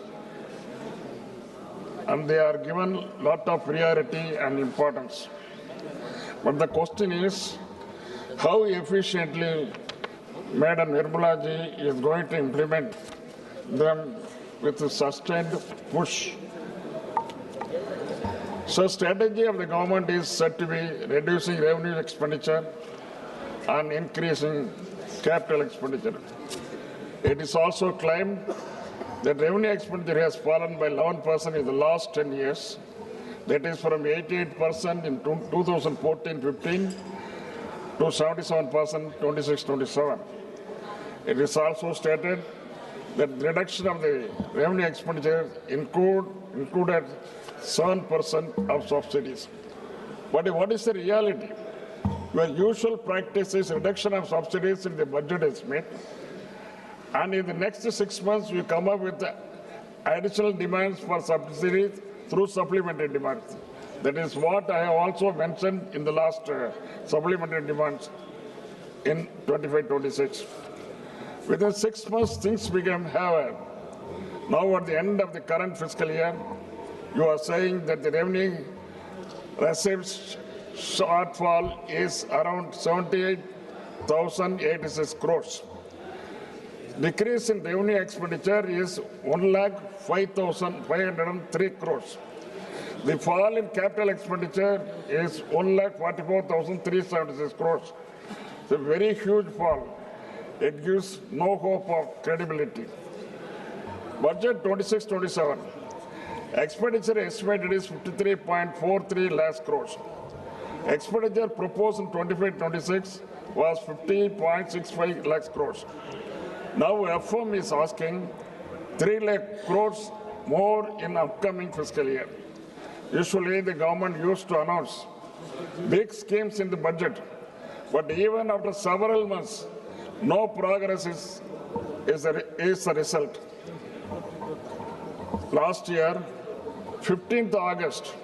and they are given a lot of priority and importance. But the question is, how efficiently Madam Nirmala ji is going to implement them with a sustained push. So strategy of the government is said to be reducing revenue expenditure and increasing capital expenditure. It is also claimed that revenue expenditure has fallen by 11% in the last 10 years. That is from 88% in 2014-15 to 77% 26-27. It is also stated that the reduction of the revenue expenditure included 7% of subsidies. But what is the reality? Well, usual practice is reduction of subsidies in the budget estimate, and in the next 6 months we come up with additional demands for subsidies through supplementary demands. That is what I have also mentioned in the last supplementary demands in 25-26. Within 6 months, things became haywire. Now at the end of the current fiscal year, you are saying that the revenue receipts shortfall is around 78,086 crores. Decrease in revenue expenditure is 1,05,503 crores. The fall in capital expenditure is 1,44,376 crores. It's a very huge fall. It gives no hope of credibility. Budget 26-27. Expenditure estimated is 53.43 lakhs crores. Expenditure proposed in 25-26 was 50.65 lakhs crores. Now FM is asking 3 lakh crores more in upcoming fiscal year. Usually the government used to announce big schemes in the budget, but even after several months, no progress is the result. Last year, 15th August,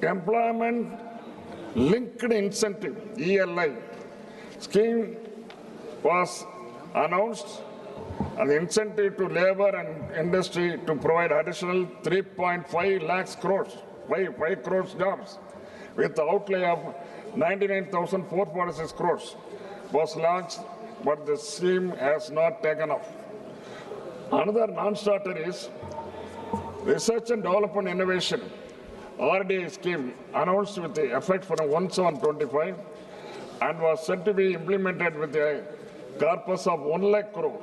Employment Linked Incentive, ELI, scheme was announced, and the incentive to labor and industry to provide additional 3.5 lakhs crores, 5 crores jobs, with the outlay of 99,446 crores was launched, but the scheme has not taken off. Another non-starter is Research and Development Innovation, RDI scheme, announced with the effect from 1/7/25 and was said to be implemented with a corpus of 1 lakh crore,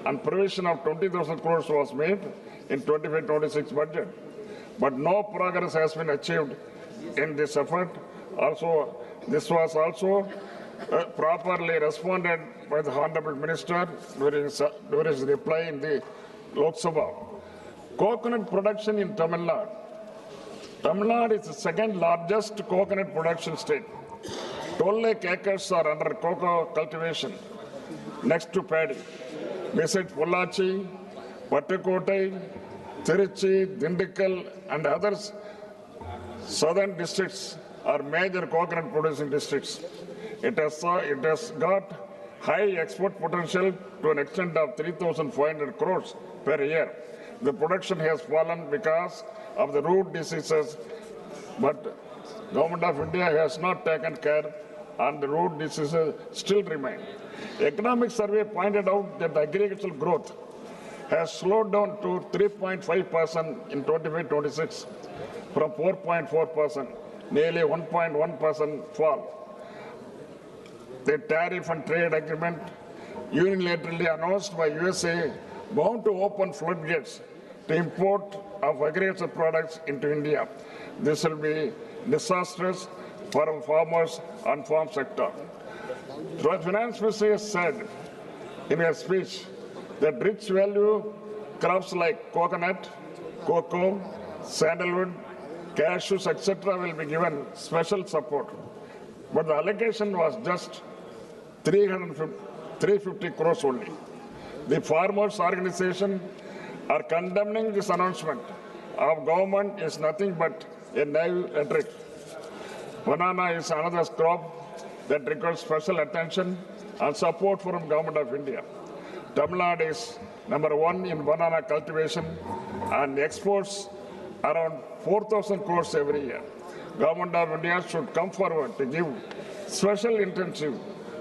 and provision of 20,000 crores was made in 25-26 budget. But no progress has been achieved in this effort. Also, this was also properly responded by the Honorable Minister during his reply in the Lok Sabha. Coconut production in Tamil Nadu. Tamil Nadu is the second largest coconut production state. 12 lakh acres are under cocoa cultivation, next to paddy. Besides Pollachi, Pattukottai, Tiruchi, Dindikkal, and others, southern districts are major coconut producing districts. It has got high export potential to an extent of 3,500 crores per year. The production has fallen because of the root diseases, but Government of India has not taken care and the root diseases still remain. Economic survey pointed out that the agricultural growth has slowed down to 3.5% in 25-26 from 4.4%, nearly 1.1% fall. The tariff and trade agreement unilaterally announced by USA bound to open floodgates to import of agricultural products into India. This will be disastrous for our farmers and farm sector. The finance minister said in her speech that rich value crops like coconut, cocoa, sandalwood, cashews, etc. will be given special support. But the allocation was just 350 crores only. The farmers' organization are condemning this announcement of government is nothing but a naive rhetoric. Banana is another crop that requires special attention and support from Government of India. Tamil Nadu is #1 in banana cultivation and exports around 4,000 crores every year. Government of India should come forward to give special intensive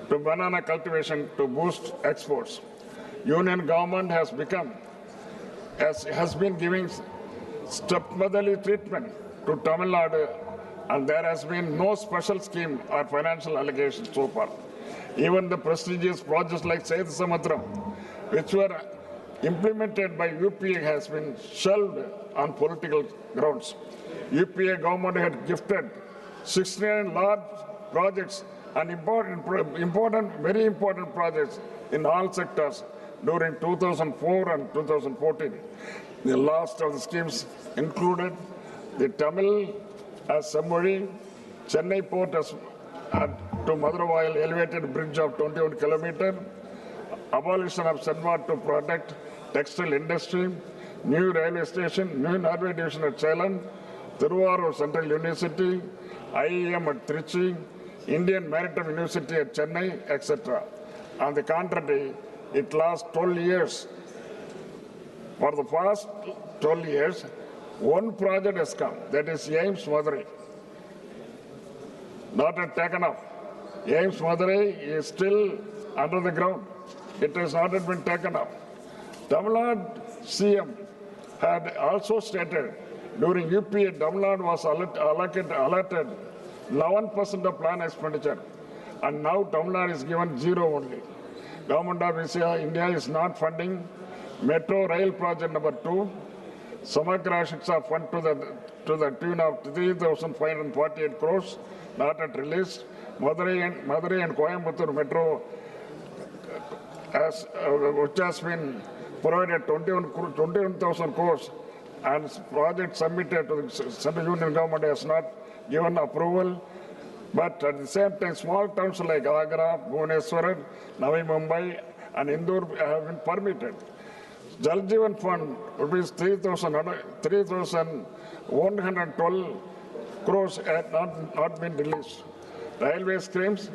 to banana cultivation to boost exports. Union government has been giving stepmotherly treatment to Tamil Nadu, and there has been no special scheme or financial allocation so far. Even the prestigious projects like Setu Samudram, which were implemented by UPA, has been shelved on political grounds. UPA government had gifted 69 large projects and very important projects in all sectors during 2004 and 2014. The last of the schemes included the Tamil as Samori, Chennai port as to Madurai elevated bridge of 21 kilometers, abolition of Senva to protect textile industry, new railway station, new Norway division at Salem, Thiruvarur Central University, IIM at Trichy, Indian Maritime University at Chennai, etc. On the contrary, it lasts 12 years. For the past 12 years, one project has come, that is AIMS Madurai. Not yet taken up. AIMS Madurai is still under the ground. It has not yet been taken up. Tamil Nadu CM had also stated during UPA, Tamil Nadu was allotted 11% of plan expenditure, and now Tamil Nadu is given 0 only. Government of India is not funding Metro Rail Project number 2, Samagra Shiksha Fund to the tune of 3,548 crores, not yet released. Madurai and Coimbatore Metro, which has been provided 21,000 crores, and project submitted to the Central Union Government has not given approval. But at the same time, small towns like Agra, Bhubaneswar, Navi Mumbai, and Indore have been permitted. Jal Jeevan Fund, rupees 3,112 crores had not been released. Railway schemes,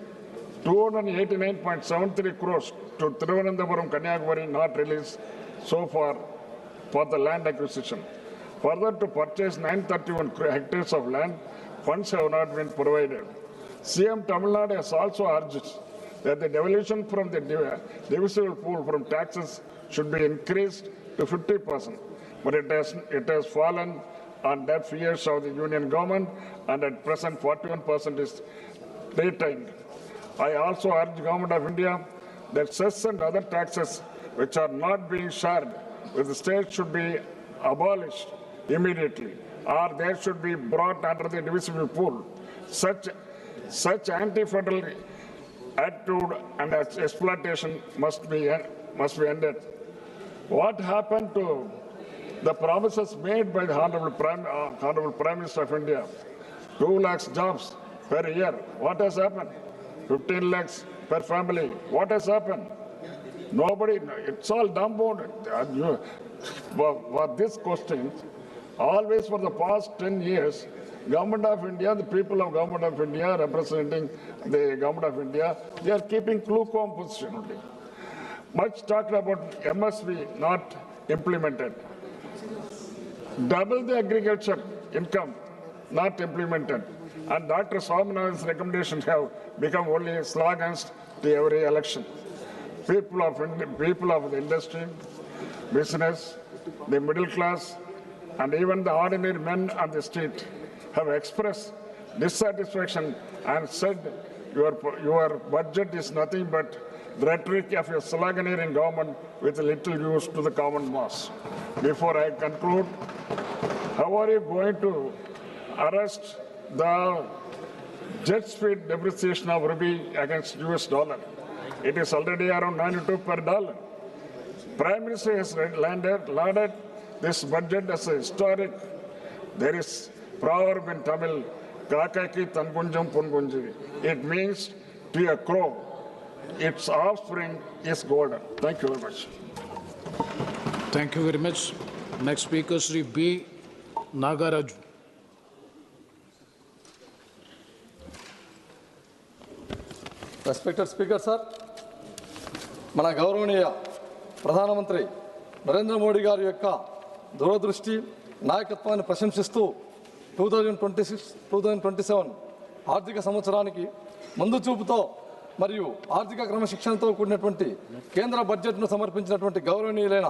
289.73 crores to Thiruvananthapuram, Kanyakumari not released so far for the land acquisition. Further, to purchase 931 hectares of land, funds have not been provided. CM Tamil Nadu has also urged that the devolution from the divisible pool from taxes should be increased to 50%, but it has fallen on deaf ears of the union government, and at present 41% is retained. I also urge Government of India that cess and other taxes which are not being shared with the state should be abolished immediately, or they should be brought under the divisible pool. Such anti-federal attitude and exploitation must be ended. What happened to the promises made by the Honorable Prime Minister of India? 2 lakhs jobs per year. What has happened? 15 lakhs per family. What has happened? Nobody, it's all dumbfounded. For this question, always for the past 10 years, Government of India, the people of Government of India representing the Government of India, they are keeping lukewarm position only. Much talked about MSP not implemented. Double the agriculture income not implemented. And Dr. Swaminathan's recommendations have become only slogans to every election. People of the industry, business, the middle class, and even the ordinary men on the street have expressed dissatisfaction and said your budget is nothing but the rhetoric of a sloganeering government with little use to the common mass. Before I conclude, how are you going to arrest the jet speed depreciation of rupee against US dollar? It is already around 92 per dollar. Prime Minister has lauded this budget as a historic. There is proverb in Tamil, Kakaki Tangunjam Pungunji. It means to a crow, its offspring is golden. Thank you very much. Thank you very much. Next speaker, Sri B. Nagaraju. Respected Speaker, sir. మన గౌరవనీయ ప్రధానమంత్రి నరేంద్ర మోడీ గారి యొక్క దూరదృష్టి నాయకత్వాన్ని ప్రశంసిస్తూ 2026-2027 ఆర్థిక సంవత్సరానికి ముందు చూపుతో మరియు ఆర్థిక క్రమశిక్షణతో కూడినటువంటి కేంద్ర బడ్జెట్ను సమర్పించినటువంటి గౌరవనీయులైన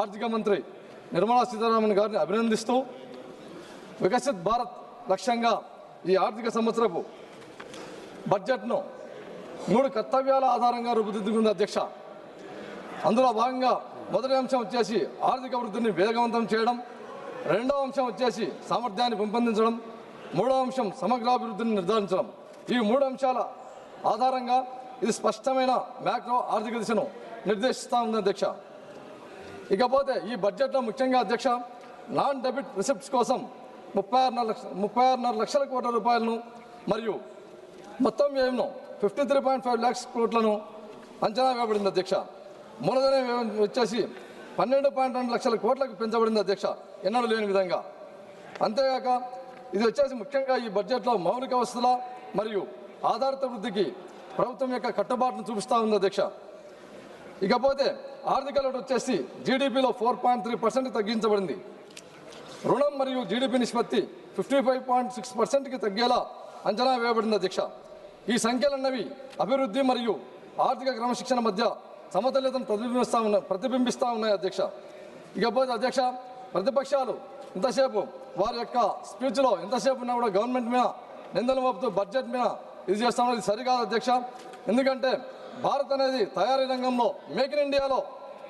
ఆర్థిక మంత్రి నిర్మలా సీతారామన్ గారిని అభినందిస్తూ వికసిత్ భారత్ లక్ష్యంగా ఈ ఆర్థిక సంవత్సరపు బడ్జెట్ను 3 కర్తవ్యాల ఆధారంగా రూపుదిద్దుకుంది అధ్యక్ష. అందులో భాగంగా మొదటి అంశం వచ్చేసి ఆర్థిక వృద్ధిని వేగవంతం చేయడం, రెండవ అంశం వచ్చేసి సామర్థ్యాన్ని పెంపొందించడం, మూడవ అంశం సమగ్రాభివృద్ధిని నిర్ధారించడం. ఈ 3 అంశాల ఆధారంగా ఇది స్పష్టమైన మ్యాక్రో ఆర్థిక దిశను నిర్దేశిస్తూ ఉంది అధ్యక్ష. ఇకపోతే ఈ బడ్జెట్లో ముఖ్యంగా అధ్యక్ష నాన్ డెబిట్ రిసిప్ట్స్ కోసం 36.5 లక్షల కోట్ల రూపాయలను మరియు మొత్తం వ్యయంను 53.5 lakhs కోట్లను అంచనా వేయబడింది అధ్యక్ష. మూలధన వ్యయం వచ్చేసి 12.2 లక్షల కోట్లకు పెంచబడింది అధ్యక్ష, ఎన్నడూ లేని విధంగా. అంతేగాక ఇది వచ్చేసి ముఖ్యంగా ఈ బడ్జెట్లో మౌలిక వసతుల మరియు ఆధారిత వృద్ధికి ప్రభుత్వం యొక్క కట్టుబాటును చూపిస్తూ ఉంది అధ్యక్ష. ఇకపోతే ఆర్థిక లోటు వచ్చేసి జీడిపిలో 4.3% తగ్గించబడింది. రుణం మరియు జీడిపి నిష్పత్తి 55.6%కి తగ్గేలా అంచనా వేయబడింది అధ్యక్ష. ఈ సంఖ్యలన్నవి అభివృద్ధి మరియు ఆర్థిక క్రమశిక్షణ మధ్య సమతుల్యతను ప్రతిబింబిస్తూ ఉన్నాయి అధ్యక్ష. ఇకపోతే అధ్యక్ష ప్రతిపక్షాలు ఇంతసేపు వారి యొక్క స్పీచ్లో ఎంతసేపు ఉన్నా కూడా గవర్నమెంట్ మీద నిందలు మోపుతూ బడ్జెట్ మీద ఇది చేస్తా ఉన్నది సరికాదు అధ్యక్ష. ఎందుకంటే భారత్ అనేది తయారీ రంగంలో మేక్ ఇన్ ఇండియాలో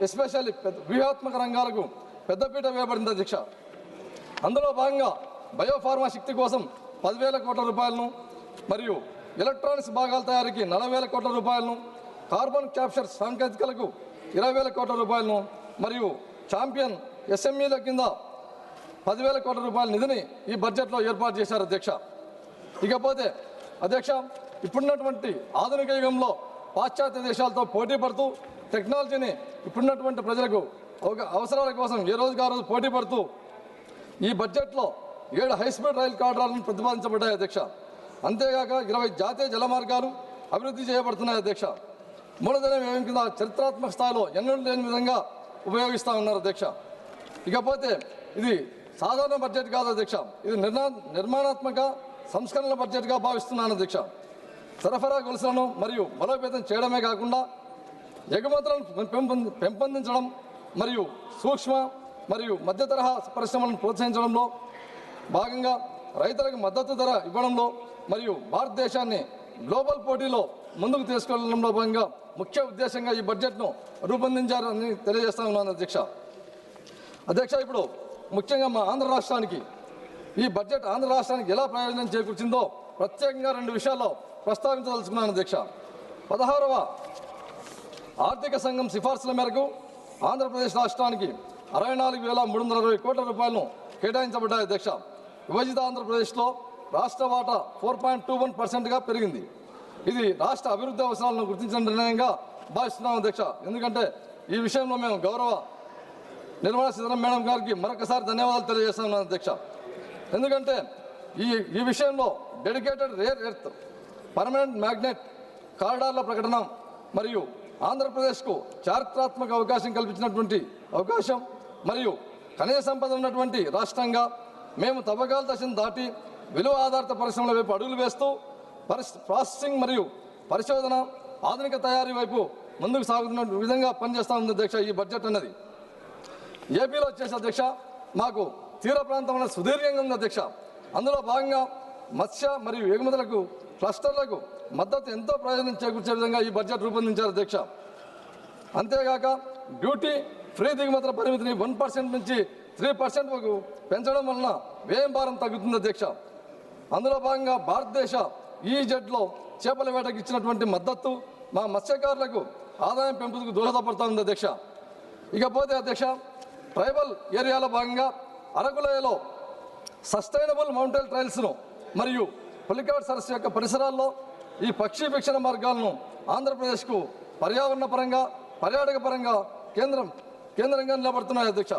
ఎస్పెషల్లీ వ్యూహాత్మక రంగాలకు పెద్దపీట వేయబడింది అధ్యక్ష. అందులో భాగంగా బయోఫార్మా శక్తి కోసం 10,000 కోట్ల రూపాయలను మరియు ఎలక్ట్రానిక్స్ భాగాల తయారీకి 40,000 కోట్ల రూపాయలను, కార్బన్ క్యాప్చర్ సాంకేతికలకు 20,000 కోట్ల రూపాయలను మరియు ఛాంపియన్ ఎస్ఎంఈల కింద 10,000 కోట్ల రూపాయల నిధిని ఈ బడ్జెట్లో ఏర్పాటు చేశారు అధ్యక్ష. ఇకపోతే అధ్యక్ష ఇప్పుడున్నటువంటి ఆధునిక యుగంలో పాశ్చాత్య దేశాలతో పోటీ పడుతూ టెక్నాలజీని ఇప్పుడున్నటువంటి ప్రజలకు అవసరాల కోసం ఏ రోజుకి ఆ రోజు పోటీ పడుతూ ఈ బడ్జెట్లో 7 హైస్పీడ్ రైలు కారిడార్లను ప్రతిపాదించబడ్డాయి అధ్యక్ష. అంతేగాక 20 జాతీయ జల మార్గాలు అభివృద్ధి చేయబడుతున్నాయి అధ్యక్ష. మూలధన వ్యయం కింద చరిత్రాత్మక స్థాయిలో ఎన్నడూ లేని విధంగా ఉపయోగిస్తూ ఉన్నారు అధ్యక్ష. ఇకపోతే ఇది సాధారణ బడ్జెట్ కాదు అధ్యక్ష, ఇది నిర్మాణాత్మక సంస్కరణల బడ్జెట్గా భావిస్తున్నాను అధ్యక్ష. సరఫరా గొలుసులను మరియు బలోపేతం చేయడమే కాకుండా ఎగుమతులను పెంపొందించడం మరియు సూక్ష్మ మరియు మధ్య తరహా పరిశ్రమలను ప్రోత్సహించడంలో భాగంగా రైతులకు మద్దతు ధర ఇవ్వడంలో మరియు భారతదేశాన్ని గ్లోబల్ పోటీలో ముందుకు తీసుకెళ్లడంలో భాగంగా ముఖ్య ఉద్దేశంగా ఈ బడ్జెట్ను రూపొందించారని తెలియజేస్తా ఉన్నాను అధ్యక్ష. ఇప్పుడు ముఖ్యంగా మా ఆంధ్ర రాష్ట్రానికి ఈ బడ్జెట్ ఆంధ్ర రాష్ట్రానికి ఎలా ప్రయోజనం చేకూర్చిందో ప్రత్యేకంగా 2 విషయాల్లో ప్రస్తావించదలుచుకున్నాను అధ్యక్ష. 16వ ఆర్థిక సంఘం సిఫార్సుల మేరకు ఆంధ్రప్రదేశ్ రాష్ట్రానికి 64,320 కోట్ల రూపాయలను కేటాయించబడ్డాయి అధ్యక్ష. విభజిత ఆంధ్రప్రదేశ్లో రాష్ట్ర వాటా 4.21%గా పెరిగింది. ఇది రాష్ట్ర అభివృద్ధి అవసరాలను గుర్తించిన నిర్ణయంగా భావిస్తున్నాం అధ్యక్ష. ఎందుకంటే ఈ విషయంలో మేము గౌరవ నిర్మలా సీతారామన్ మేడం గారికి మరొకసారి ధన్యవాదాలు తెలియజేస్తున్నాం అధ్యక్ష. ఎందుకంటే ఈ విషయంలో dedicated rare earth permanent magnet కారిడార్ల ప్రకటన మరియు ఆంధ్రప్రదేశ్కు చారిత్రాత్మక అవకాశం కల్పించినటువంటి అవకాశం మరియు ఖనిజ సంపద ఉన్నటువంటి రాష్ట్రంగా మేము తవ్వకాల దశను దాటి విలువ ఆధారిత పరిశ్రమల వైపు అడుగులు వేస్తూ ప్రాసెసింగ్ మరియు పరిశోధన ఆధునిక తయారీ వైపు ముందుకు సాగుతున్న విధంగా పనిచేస్తూ ఉంది అధ్యక్ష ఈ బడ్జెట్ అన్నది. ఏపీలో వచ్చేసి అధ్యక్ష మాకు తీర ప్రాంతం అనేది సుదీర్ఘంగా ఉంది అధ్యక్ష. అందులో భాగంగా మత్స్య మరియు ఎగుమతులకు క్లస్టర్లకు మద్దతు ఎంతో ప్రయోజనం చేకూర్చే విధంగా ఈ బడ్జెట్ రూపొందించారు అధ్యక్ష. అంతేగాక డ్యూటీ ఫ్రీ దిగుమతుల పరిమితిని 1% నుంచి 3% వరకు పెంచడం వలన వ్యయం భారం తగ్గుతుంది అధ్యక్ష. అందులో భాగంగా భారతదేశ ఈజెడ్లో చేపల వేటకు ఇచ్చినటువంటి మద్దతు మా మత్స్యకారులకు ఆదాయం పెంపుకు దోహదపడుతుంది అధ్యక్ష. ఇకపోతే అధ్యక్ష ట్రైబల్ ఏరియాలో భాగంగా అరకులోయలో సస్టైనబుల్ మౌంటైన్ ట్రైల్స్ను మరియు పులికాట్ సరస్సు యొక్క పరిసరాల్లో ఈ పక్షి వీక్షణ మార్గాలను ఆంధ్రప్రదేశ్కు పర్యావరణ పరంగా పర్యాటక పరంగా కేంద్రంగా నిలబడుతున్నాయి అధ్యక్ష.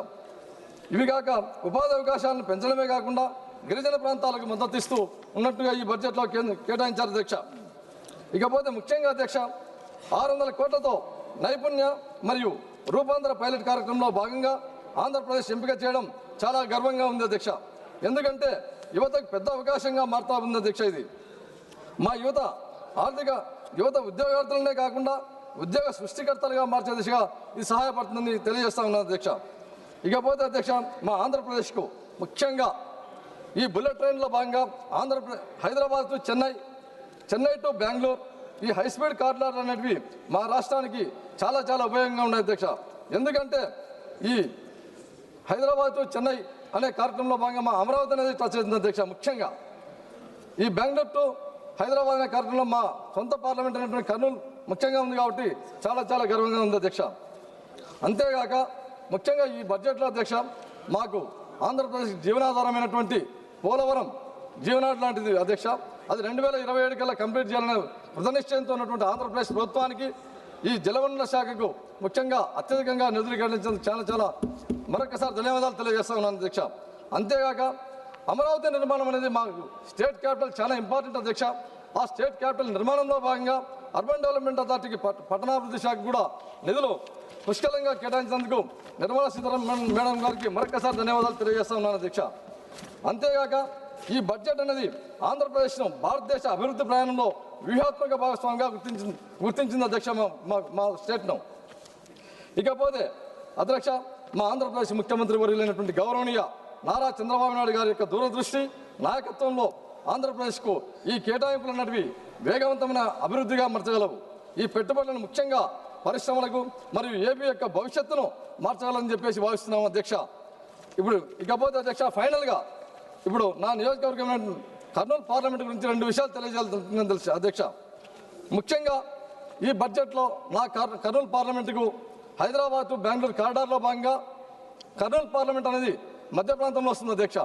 ఇవి కాక ఉపాధి అవకాశాలను పెంచడమే కాకుండా గిరిజన ప్రాంతాలకు మద్దతు ఇస్తూ ఉన్నట్టుగా ఈ బడ్జెట్లో కేటాయించారు అధ్యక్ష. ఇకపోతే ముఖ్యంగా అధ్యక్ష 600 కోట్లతో నైపుణ్య మరియు రూపాంతర పైలట్ కార్యక్రమంలో భాగంగా ఆంధ్రప్రదేశ్ ఎంపిక చేయడం చాలా గర్వంగా ఉంది అధ్యక్ష. ఎందుకంటే యువతకు పెద్ద అవకాశంగా మారుతా ఉంది అధ్యక్ష. ఇది మా యువత ఉద్యోగార్థులనే కాకుండా ఉద్యోగ సృష్టికర్తలుగా మార్చే దిశగా ఇది సహాయపడుతుందని తెలియజేస్తా ఉన్నాను అధ్యక్ష. ఇకపోతే అధ్యక్ష మా ఆంధ్రప్రదేశ్కు ముఖ్యంగా ఈ బుల్లెట్ ట్రైన్లో భాగంగా హైదరాబాద్ టు చెన్నై టు బెంగళూరు ఈ హై స్పీడ్ కారిడార్లు అనేటివి మా రాష్ట్రానికి చాలా చాలా ఉపయోగంగా ఉన్నాయి అధ్యక్ష. ఎందుకంటే ఈ హైదరాబాద్ టు చెన్నై అనే కార్యక్రమంలో భాగంగా మా అమరావతి అనేది టచ్ అవుతుంది అధ్యక్ష. ముఖ్యంగా ఈ బెంగళూరు టు హైదరాబాద్ అనే కార్యక్రమంలో మా సొంత పార్లమెంట్ అనేటువంటి కర్నూలు ముఖ్యంగా ఉంది కాబట్టి చాలా చాలా గర్వంగా ఉంది అధ్యక్ష. అంతేగాక ముఖ్యంగా ఈ బడ్జెట్లో అధ్యక్ష మాకు ఆంధ్రప్రదేశ్ జీవనాధారమైనటువంటి పోలవరం జీవనాడు లాంటిది అధ్యక్ష. అది 2027 కల్లా కంప్లీట్ చేయాలనే కృతనిశ్చయంతో ఉన్నటువంటి ఆంధ్రప్రదేశ్ ప్రభుత్వానికి ఈ జలవనరుల శాఖకు ముఖ్యంగా అత్యధికంగా నిధులు కేటాయించేందుకు చాలా చాలా మరొకసారి ధన్యవాదాలు తెలియజేస్తా ఉన్నాను అధ్యక్ష. అంతేగాక అమరావతి నిర్మాణం అనేది మాకు స్టేట్ క్యాపిటల్ చాలా ఇంపార్టెంట్ అధ్యక్ష. ఆ స్టేట్ క్యాపిటల్ నిర్మాణంలో భాగంగా అర్బన్ డెవలప్మెంట్ అథారిటీకి పట్టణాభివృద్ధి శాఖ కూడా నిధులు పుష్కలంగా కేటాయించినందుకు నిర్మలా సీతారామన్ మేడం గారికి మరొకసారి ధన్యవాదాలు తెలియజేస్తా ఉన్నాను అధ్యక్ష. అంతేగాక ఈ బడ్జెట్ అనేది ఆంధ్రప్రదేశ్ను భారతదేశ అభివృద్ధి ప్రయాణంలో వ్యూహాత్మక భాగస్వామిగా గుర్తించింది అధ్యక్ష మా స్టేట్ను. ఇకపోతే అధ్యక్ష మా ఆంధ్రప్రదేశ్ ముఖ్యమంత్రి వర్యులైనటువంటి గౌరవనీయ నారా చంద్రబాబు నాయుడు గారి యొక్క దూరదృష్టి నాయకత్వంలో ఆంధ్రప్రదేశ్కు ఈ కేటాయింపులు అన్నటివి వేగవంతమైన అభివృద్ధిగా మార్చగలవు. ఈ పెట్టుబడులను ముఖ్యంగా పరిశ్రమలకు మరియు ఏపీ యొక్క భవిష్యత్తును మార్చగలని చెప్పేసి భావిస్తున్నాము అధ్యక్ష. ఇకపోతే అధ్యక్ష ఫైనల్గా ఇప్పుడు నా నియోజకవర్గం కర్నూలు పార్లమెంట్ గురించి 2 విషయాలు తెలియజేయాలని తెలుసు అధ్యక్ష. ముఖ్యంగా ఈ బడ్జెట్లో నా కర్నూలు పార్లమెంటుకు హైదరాబాద్ టు బెంగళూరు కారిడార్లో భాగంగా కర్నూలు పార్లమెంట్ అనేది మధ్య ప్రాంతంలో వస్తుంది అధ్యక్ష.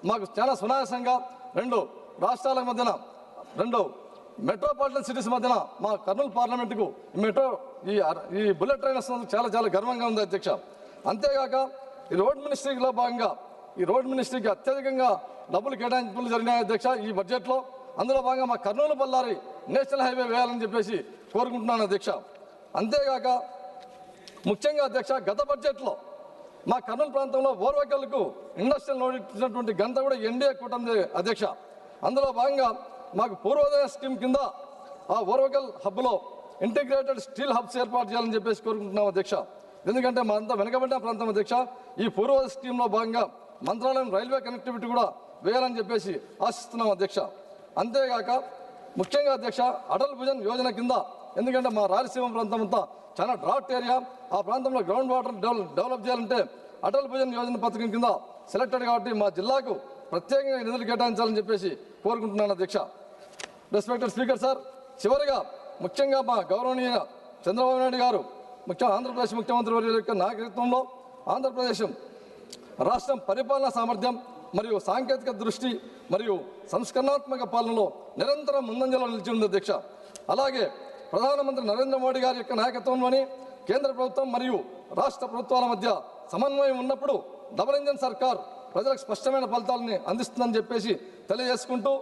మాకు చాలా సునాయాసంగా 2 రాష్ట్రాల మధ్యన 2 మెట్రోపాలిటన్ సిటీస్ మధ్యన మా కర్నూలు పార్లమెంటుకు ఈ బుల్లెట్ ట్రైన్ వస్తున్నందుకు చాలా చాలా గర్వంగా ఉంది అధ్యక్ష. అంతేగాక ఈ రోడ్ మినిస్ట్రీలో భాగంగా ఈ రోడ్ మినిస్ట్రీకి అత్యధికంగా డబ్బులు కేటాయింపులు జరిగినాయి అధ్యక్ష ఈ బడ్జెట్లో. అందులో భాగంగా మా కర్నూలు బళ్ళారి నేషనల్ హైవే వేయాలని చెప్పేసి కోరుకుంటున్నాను అధ్యక్ష. అంతేగాక ముఖ్యంగా అధ్యక్ష గత బడ్జెట్లో మా కర్నూలు ప్రాంతంలో ఓర్వకల్కు ఇండస్ట్రియల్ నోడ్ ఇచ్చినటువంటి ఘనత కూడా ఎన్డీఏ కూటమి అధ్యక్ష. అందులో భాగంగా మాకు పూర్వోదయ స్కీమ్ కింద ఆ ఓర్వకల్ హబ్లో ఇంటిగ్రేటెడ్ స్టీల్ హబ్స్ ఏర్పాటు చేయాలని చెప్పేసి కోరుకుంటున్నాం అధ్యక్ష. ఎందుకంటే మా అంతా వెనకబడ్డ ప్రాంతం అధ్యక్ష. ఈ పూర్వోదయ స్కీమ్లో భాగంగా మంత్రాలయం రైల్వే కనెక్టివిటీ కూడా వేయాలని చెప్పేసి ఆశిస్తున్నాం అధ్యక్ష. అంతేగాక ముఖ్యంగా అధ్యక్ష అటల్ భుజన్ యోజన కింద ఎందుకంటే మా రాయలసీమ ప్రాంతం అంతా చాలా డ్రాట్ ఏరియా, ఆ ప్రాంతంలో గ్రౌండ్ వాటర్ డెవలప్ చేయాలంటే అటల్ భుజన్ యోజన పథకం కింద సెలెక్టెడ్ కాబట్టి మా జిల్లాకు ప్రత్యేకంగా నిధులు కేటాయించాలని చెప్పేసి కోరుకుంటున్నాను అధ్యక్ష. రెస్పెక్టెడ్ స్పీకర్ సార్, చివరిగా ముఖ్యంగా మా గౌరవనీయ చంద్రబాబు నాయుడు గారు ఆంధ్రప్రదేశ్ ముఖ్యమంత్రి వర్యుల యొక్క నాయకత్వంలో ఆంధ్రప్రదేశ్ రాష్ట్రం పరిపాలనా సామర్థ్యం మరియు సాంకేతిక దృష్టి మరియు సంస్కరణాత్మక పాలనలో నిరంతరం ముందంజలో నిలిచి ఉంది అధ్యక్ష. అలాగే ప్రధానమంత్రి నరేంద్ర మోడీ గారి యొక్క నాయకత్వంలోని కేంద్ర ప్రభుత్వం మరియు రాష్ట్ర ప్రభుత్వాల మధ్య సమన్వయం ఉన్నప్పుడు డబుల్ ఇంజన్ సర్కార్ ప్రజలకు స్పష్టమైన ఫలితాలని అందిస్తుందని చెప్పేసి తెలియజేసుకుంటూ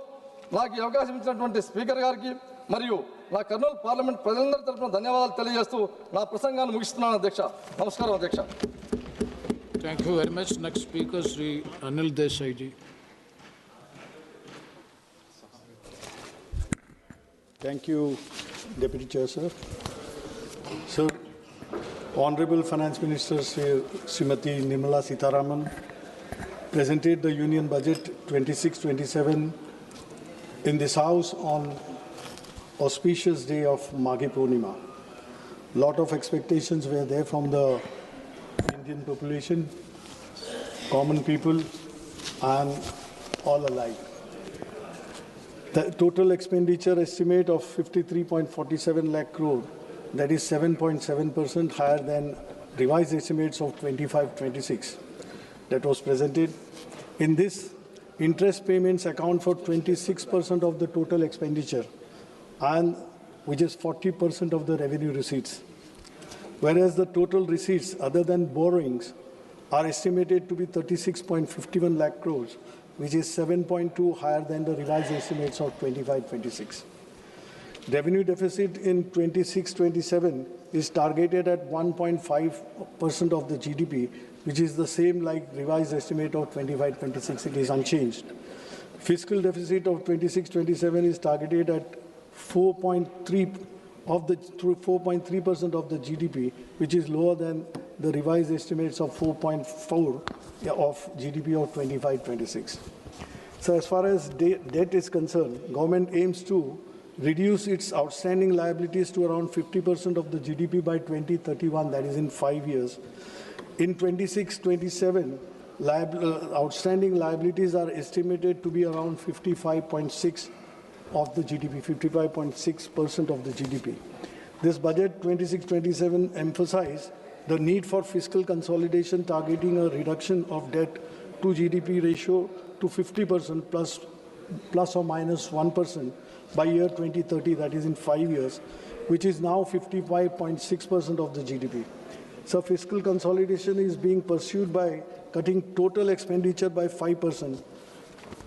నాకు ఈ అవకాశం ఇచ్చినటువంటి స్పీకర్ గారికి మరియు నా కర్నూలు పార్లమెంట్ ప్రజలందరి తరఫున ధన్యవాదాలు తెలియజేస్తూ నా ప్రసంగాన్ని ముగిస్తున్నాను అధ్యక్ష. నమస్కారం అధ్యక్ష. Thank you very much. Next speaker, Sri Anil Desai ji. Thank you, Deputy Chair, sir. Sir, Honorable Finance Minister Srimati Nirmala Sitharaman presented the Union Budget 26-27 in this House on auspicious day of Maghi Purnima. Lot of expectations were there from the Indian population, common people, and all alike. The total expenditure estimate of 53.47 lakh crore, that is 7.7% higher than revised estimates of 25-26 that was presented. In this, interest payments account for 26% of the total expenditure, and which is 40% of the revenue receipts. Whereas the total receipts other than borrowings are estimated to be 36.51 lakh crores, which is 7.2 higher than the revised estimates of 25-26. Revenue deficit in 26-27 is targeted at 1.5% of the GDP, which is the same like revised estimate of 25-26. It is unchanged. Fiscal deficit of 26-27 is targeted at 4.3% of the GDP, which is lower than the revised estimates of 4.4% of GDP of 25-26. So as far as debt is concerned, government aims to reduce its outstanding liabilities to around 50% of the GDP by 2031, that is in 5 years. In 26-27, outstanding liabilities are estimated to be around 55.6% of the GDP, 55.6% of the GDP. This budget 26-27 emphasized the need for fiscal consolidation, targeting a reduction of debt to GDP ratio to 50% plus or minus 1% by year 2030, that is in 5 years, which is now 55.6% of the GDP. So fiscal consolidation is being pursued by cutting total expenditure by 5%,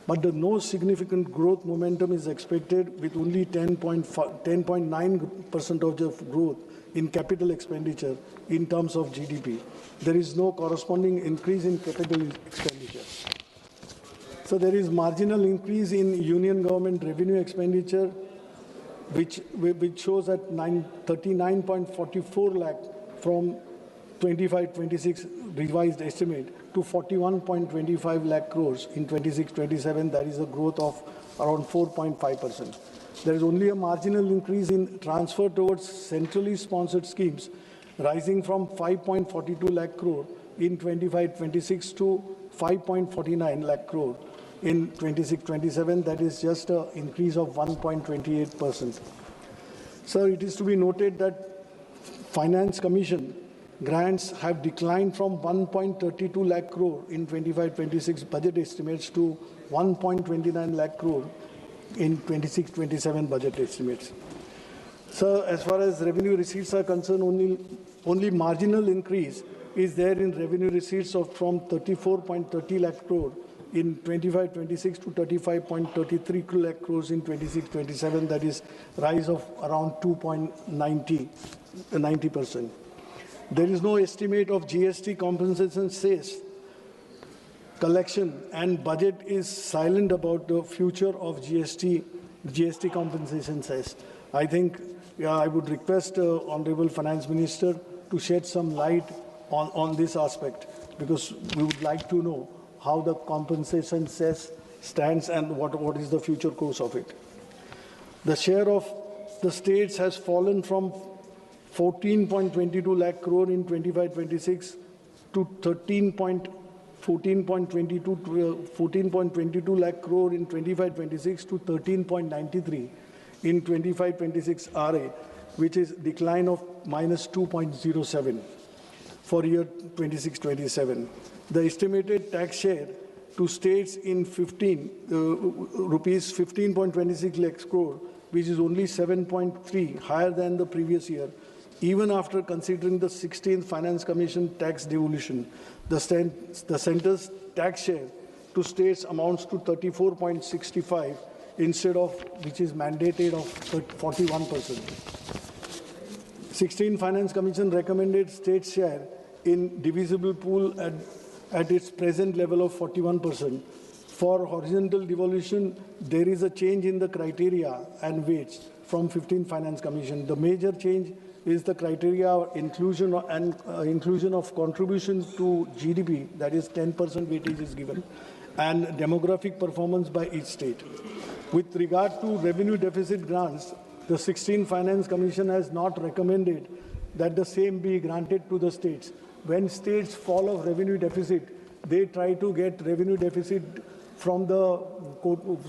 but no significant growth momentum is expected, with only 10.9% of the growth in capital expenditure in terms of GDP. There is no corresponding increase in capital expenditure. So there is marginal increase in union government revenue expenditure, which shows at 39.44 lakh from 25-26 revised estimate to 41.25 lakh crores in 26-27. That is a growth of around 4.5%. There is only a marginal increase in transfer towards centrally sponsored schemes, rising from 5.42 lakh crore in 25-26 to 5.49 lakh crore in 26-27. That is just an increase of 1.28%. So it is to be noted that Finance Commission grants have declined from 1.32 lakh crore in 25-26 budget estimates to 1.29 lakh crore in 26-27 budget estimates. So as far as revenue receipts are concerned, only marginal increase is there in revenue receipts from 34.30 lakh crore in 25-26 to 35.33 lakh crores in 26-27. That is rise of around 2.90%. There is no estimate of GST compensation cess collection, and budget is silent about the future of GST compensation cess. I think I would request Honorable Finance Minister to shed some light on this aspect, because we would like to know how the compensation cess stands and what is the future course of it. The share of the states has fallen from 14.22 lakh crore in 25-26 to 14.22 lakh crore in 25-26 to 13.93 in 25-26 RA, which is decline of minus 2.07 for year 26-27. The estimated tax share to states in rupees 15.26 lakhs crore, which is only 7.3 higher than the previous year. Even after considering the 16th Finance Commission tax devolution, the centre's tax share to states amounts to 34.65 instead of, which is mandated, of 41%. 16th Finance Commission recommended state share in divisible pool at its present level of 41%. For horizontal devolution, there is a change in the criteria and weights from 15 Finance Commission. The major change is the criteria inclusion and inclusion of contribution to GDP, that is 10% weightage is given, and demographic performance by each state. With regard to revenue deficit grants, the 16 Finance Commission has not recommended that the same be granted to the states. When states fall of revenue deficit, they try to get revenue deficit from the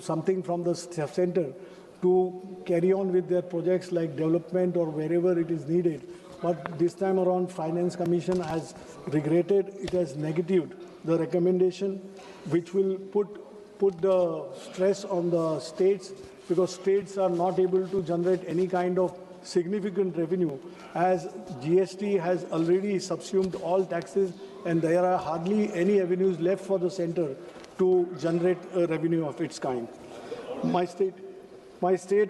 something from the center to carry on with their projects like development or wherever it is needed. But this time around, Finance Commission has regretted, it has negatived the recommendation, which will put the stress on the states, because states are not able to generate any kind of significant revenue, as GST has already subsumed all taxes and there are hardly any avenues left for the center to generate a revenue of its kind. My state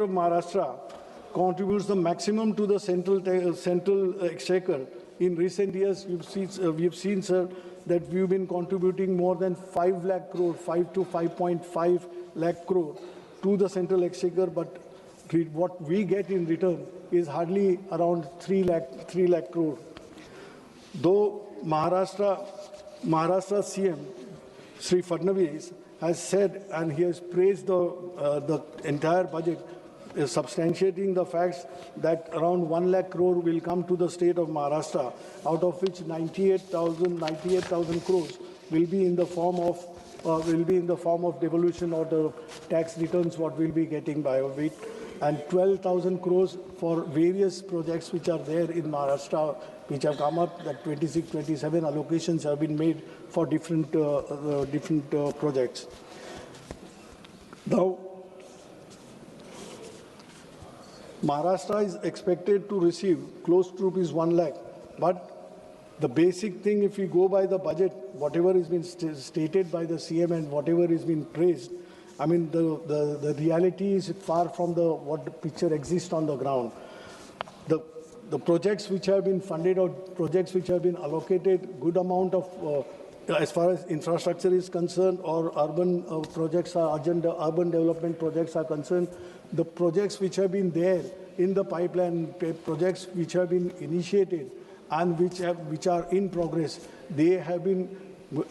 of Maharashtra contributes the maximum to the central exchequer. In recent years, we've seen, sir, that we've been contributing more than 5 lakh crore, 5 to 5.5 lakh crore to the central exchequer, but what we get in return is hardly around 3 lakh crore. Though Maharashtra CM, Sri Fadnavis, has said, and he has praised the entire budget, substantiating the facts that around 1 lakh crore will come to the state of Maharashtra, out of which 98,000 crores will be in the form of devolution or the tax returns what we'll be getting by it, and 12,000 crores for various projects which are there in Maharashtra, which have come up, that 26-27 allocations have been made for different projects. Now, Maharashtra is expected to receive close to ₹1 lakh, but the basic thing, if we go by the budget, whatever has been stated by the CM and whatever has been praised, I mean, the reality is far from what the picture exists on the ground. The projects which have been funded or projects which have been allocated, good amount of, as far as infrastructure is concerned or urban projects are, urban development projects are concerned, the projects which have been there in the pipeline, projects which have been initiated and which are in progress, they have been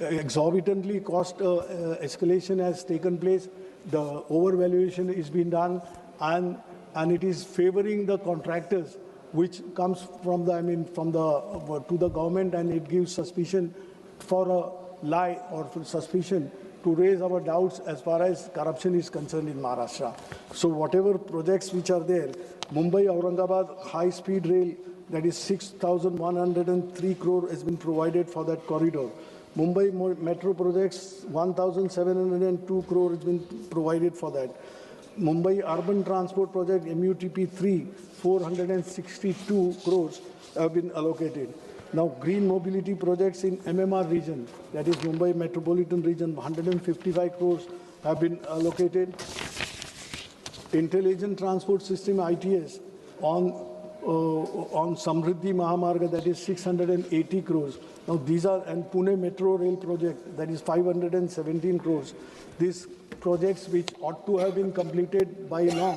exorbitantly cost escalation has taken place. The overvaluation is being done, and it is favoring the contractors, which comes from to the government, and it gives suspicion for a lie or for suspicion to raise our doubts as far as corruption is concerned in Maharashtra. So whatever projects which are there, Mumbai-Aurangabad high-speed rail, that is 6,103 crore has been provided for that corridor. Mumbai metro projects, 1,702 crore has been provided for that. Mumbai urban transport project, MUTP 3, 462 crores have been allocated. Now, green mobility projects in MMR region, that is Mumbai metropolitan region, 155 crores have been allocated. Intelligent transport system, ITS, on Samriddhi Mahamarga, that is 680 crores. Now these are, and Pune Metro Rail project, that is 517 crores. These projects which ought to have been completed by now,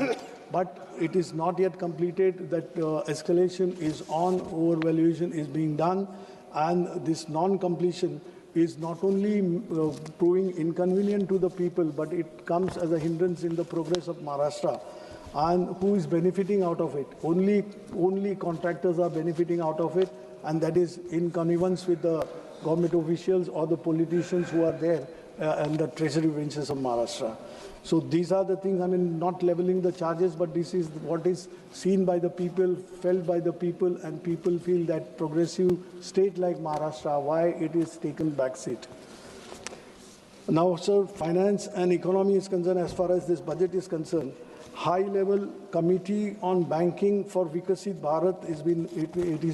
but it is not yet completed, that escalation is on, overvaluation is being done, and this non-completion is not only proving inconvenient to the people, but it comes as a hindrance in the progress of Maharashtra. And who is benefiting out of it? Only contractors are benefiting out of it, and that is in connivance with the government officials or the politicians who are there and the treasury benches of Maharashtra. So these are the things, I mean, not leveling the charges, but this is what is seen by the people, felt by the people, and people feel that progressive state like Maharashtra, why it is taken back seat. Now, sir, finance and economy is concerned, as far as this budget is concerned, high-level committee on banking for Vikasit Bharat is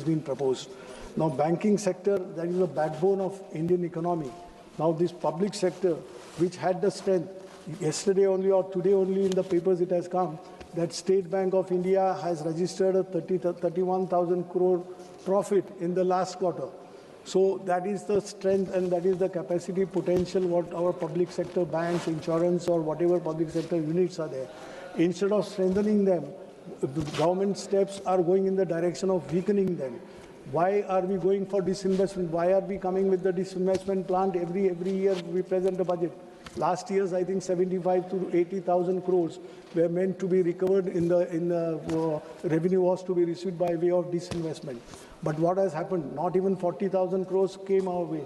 been proposed. Now, banking sector, that is the backbone of Indian economy. Now, this public sector, which had the strength, yesterday only or today only in the papers it has come, that State Bank of India has registered a 31,000 crore profit in the last quarter. So that is the strength and that is the capacity potential what our public sector banks, insurance or whatever public sector units are there. Instead of strengthening them, The government steps are going in the direction of weakening them. Why are we going for disinvestment? Why are we coming with the disinvestment plan? Every year we present a budget. Last year's, I think 75 to 80,000 crores were meant to be recovered in the revenue was to be received by way of disinvestment. But what has happened? Not even 40,000 crores came our way.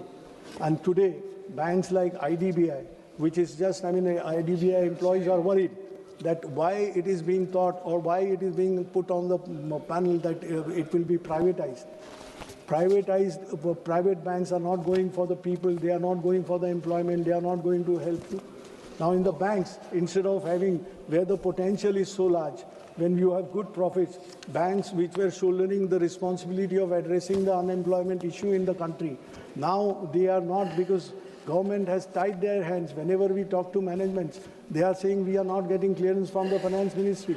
And today, banks like IDBI, which is just, IDBI employees are worried that why it is being thought or why it is being put on the panel that it will be privatized. Private banks are not going for the people, they are not going for the employment, they are not going to help you. Now in the banks, instead of having where the potential is so large, when you have good profits, banks which were shouldering the responsibility of addressing the unemployment issue in the country, now they are not, because government has tied their hands. Whenever we talk to managements, they are saying we are not getting clearance from the finance ministry.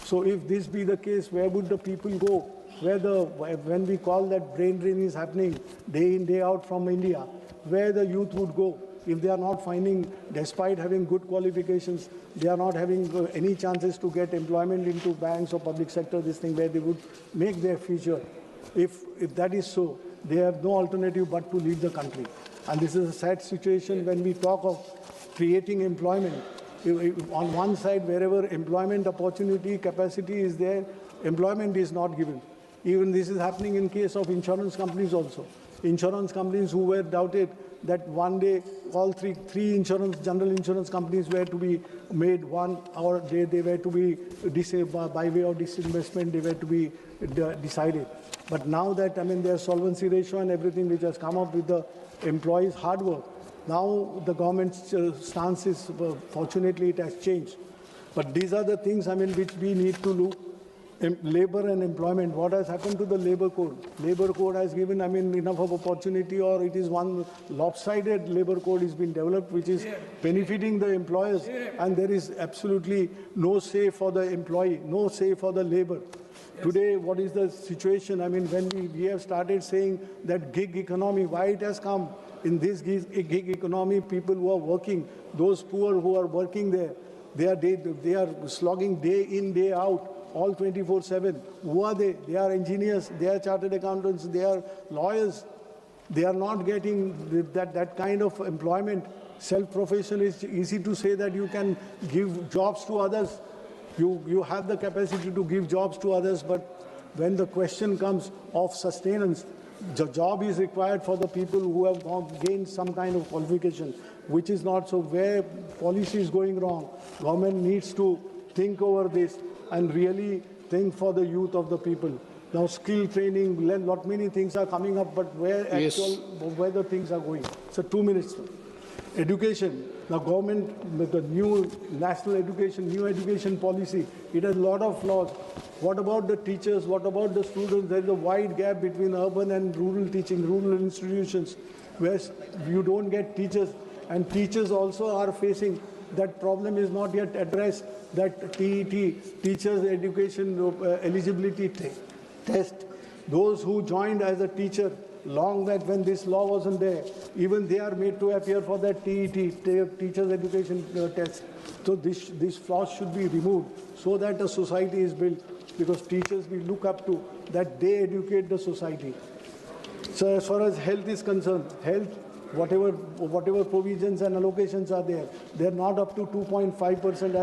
So if this be the case, where would the people go? When we call that brain drain is happening day in, day out from India, where the youth would go if they are not finding, despite having good qualifications, they are not having any chances to get employment into banks or public sector, this thing where they would make their future. If that is so, they have no alternative but to leave the country. And this is a sad situation when we talk of creating employment. On one side, wherever employment opportunity, capacity is there, employment is not given. Even this is happening in case of insurance companies also. Insurance companies who were doubted that one day all three general insurance companies were to be made one, or they were to be by way of disinvestment, they were to be decided. But now that, their solvency ratio and everything which has come up with the employees' hard work, now the government's stance is, fortunately, it has changed. But these are the things, which we need to look. Labor and employment, what has happened to the labor code? Labor code has given, enough of opportunity, or it is one lopsided labor code has been developed, which is benefiting the employers, and there is absolutely no say for the employee, no say for the labor. Today, what is the situation? When we have started saying that gig economy, why it has come? In this gig economy, people who are working, those poor who are working there, they are slogging day in, day out, all 24/7. Who are they? They are engineers, they are chartered accountants, they are lawyers. They are not getting that kind of employment. Self-profession is easy to say that you can give jobs to others. You have the capacity to give jobs to others, but when the question comes of sustenance, the job is required for the people who have gained some kind of qualification, which is not so. Where policy is going wrong, government needs to think over this and really think for the youth of the people. Now, skill training, many things are coming up, but where where the things are going. So 2 minutes. Education. Now, government, with the new national education, new education policy, it has a lot of flaws. What about the teachers? What about the students? There is a wide gap between urban and rural teaching, rural institutions, where you don't get teachers, and teachers also are facing that problem is not yet addressed, that TET, Teachers Education Eligibility Test. Those who joined as a teacher long back when this law wasn't there, even they are made to appear for that TET, Teachers Education Test. So this flaw should be removed so that a society is built, because teachers we look up to, that they educate the society. So as far as health is concerned, health, whatever provisions and allocations are there, they're not up to 2.5%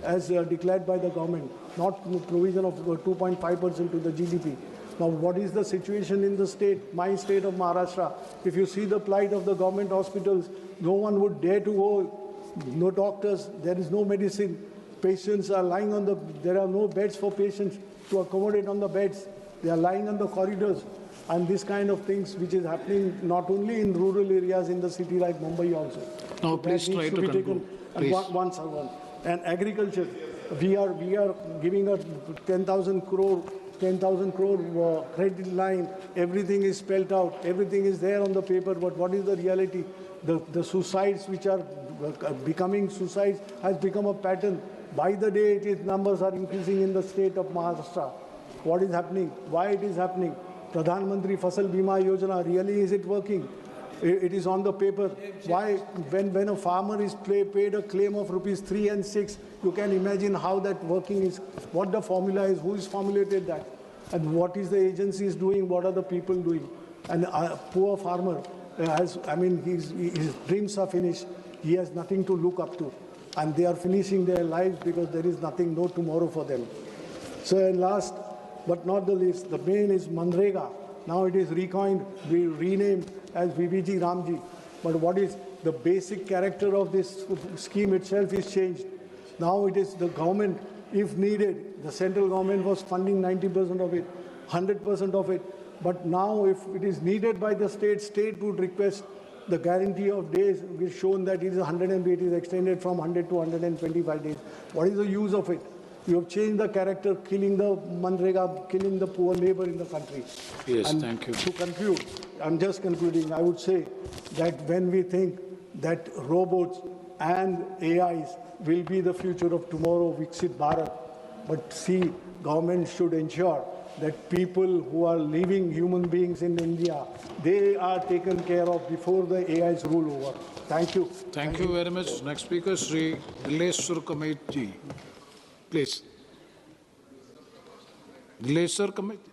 as declared by the government, not provision of 2.5% to the GDP. Now, what is the situation in the state, my state of Maharashtra? If you see the plight of the government hospitals, no one would dare to go, no doctors, there is no medicine, patients are lying on there are no beds for patients to accommodate on the beds, they are lying on the corridors. And this kind of things which is happening not only in rural areas in the city like Mumbai also. Now, please try to conclude. One. And agriculture, we are giving a 10,000 crore credit line. Everything is spelled out. Everything is there on the paper. But what is the reality? The suicides which are becoming suicides has become a pattern. By the day, numbers are increasing in the state of Maharashtra. What is happening? Why it is happening? Pradhan Mantri Fasal Bima Yojana, really is it working? It is on the paper. Why, when a farmer is paid a claim of rupees 3 and 6, you can imagine how that working is, what the formula is, who is formulated that, and what is the agencies doing, what are the people doing. And a poor farmer has, I mean, his dreams are finished. He has nothing to look up to. And they are finishing their lives because there is nothing, no tomorrow for them. So, and last but not the least, the main is Manrega. Now it is renamed as VBG Ramji. But what is the basic character of this scheme itself is changed. Now it is the government, if needed, the central government was funding 90% of it, 100% of it. But now if it is needed by the state would request the guarantee of days. We've shown that it is 108, it is extended from 100 to 125 days. What is the use of it? You have changed the character, killing the Manrega, killing the poor labor in the country. Yes, and thank you. To conclude, I'm just concluding, I would say that when we think that robots and AIs will be the future of tomorrow, Viksit Bharat, but see, government should ensure that people who are living human beings in India, they are taken care of before the AIs rule over. Thank you. Thank you very much. Next speaker, Sri Dileshwar Kameti. Please. Dileshwar Kameti.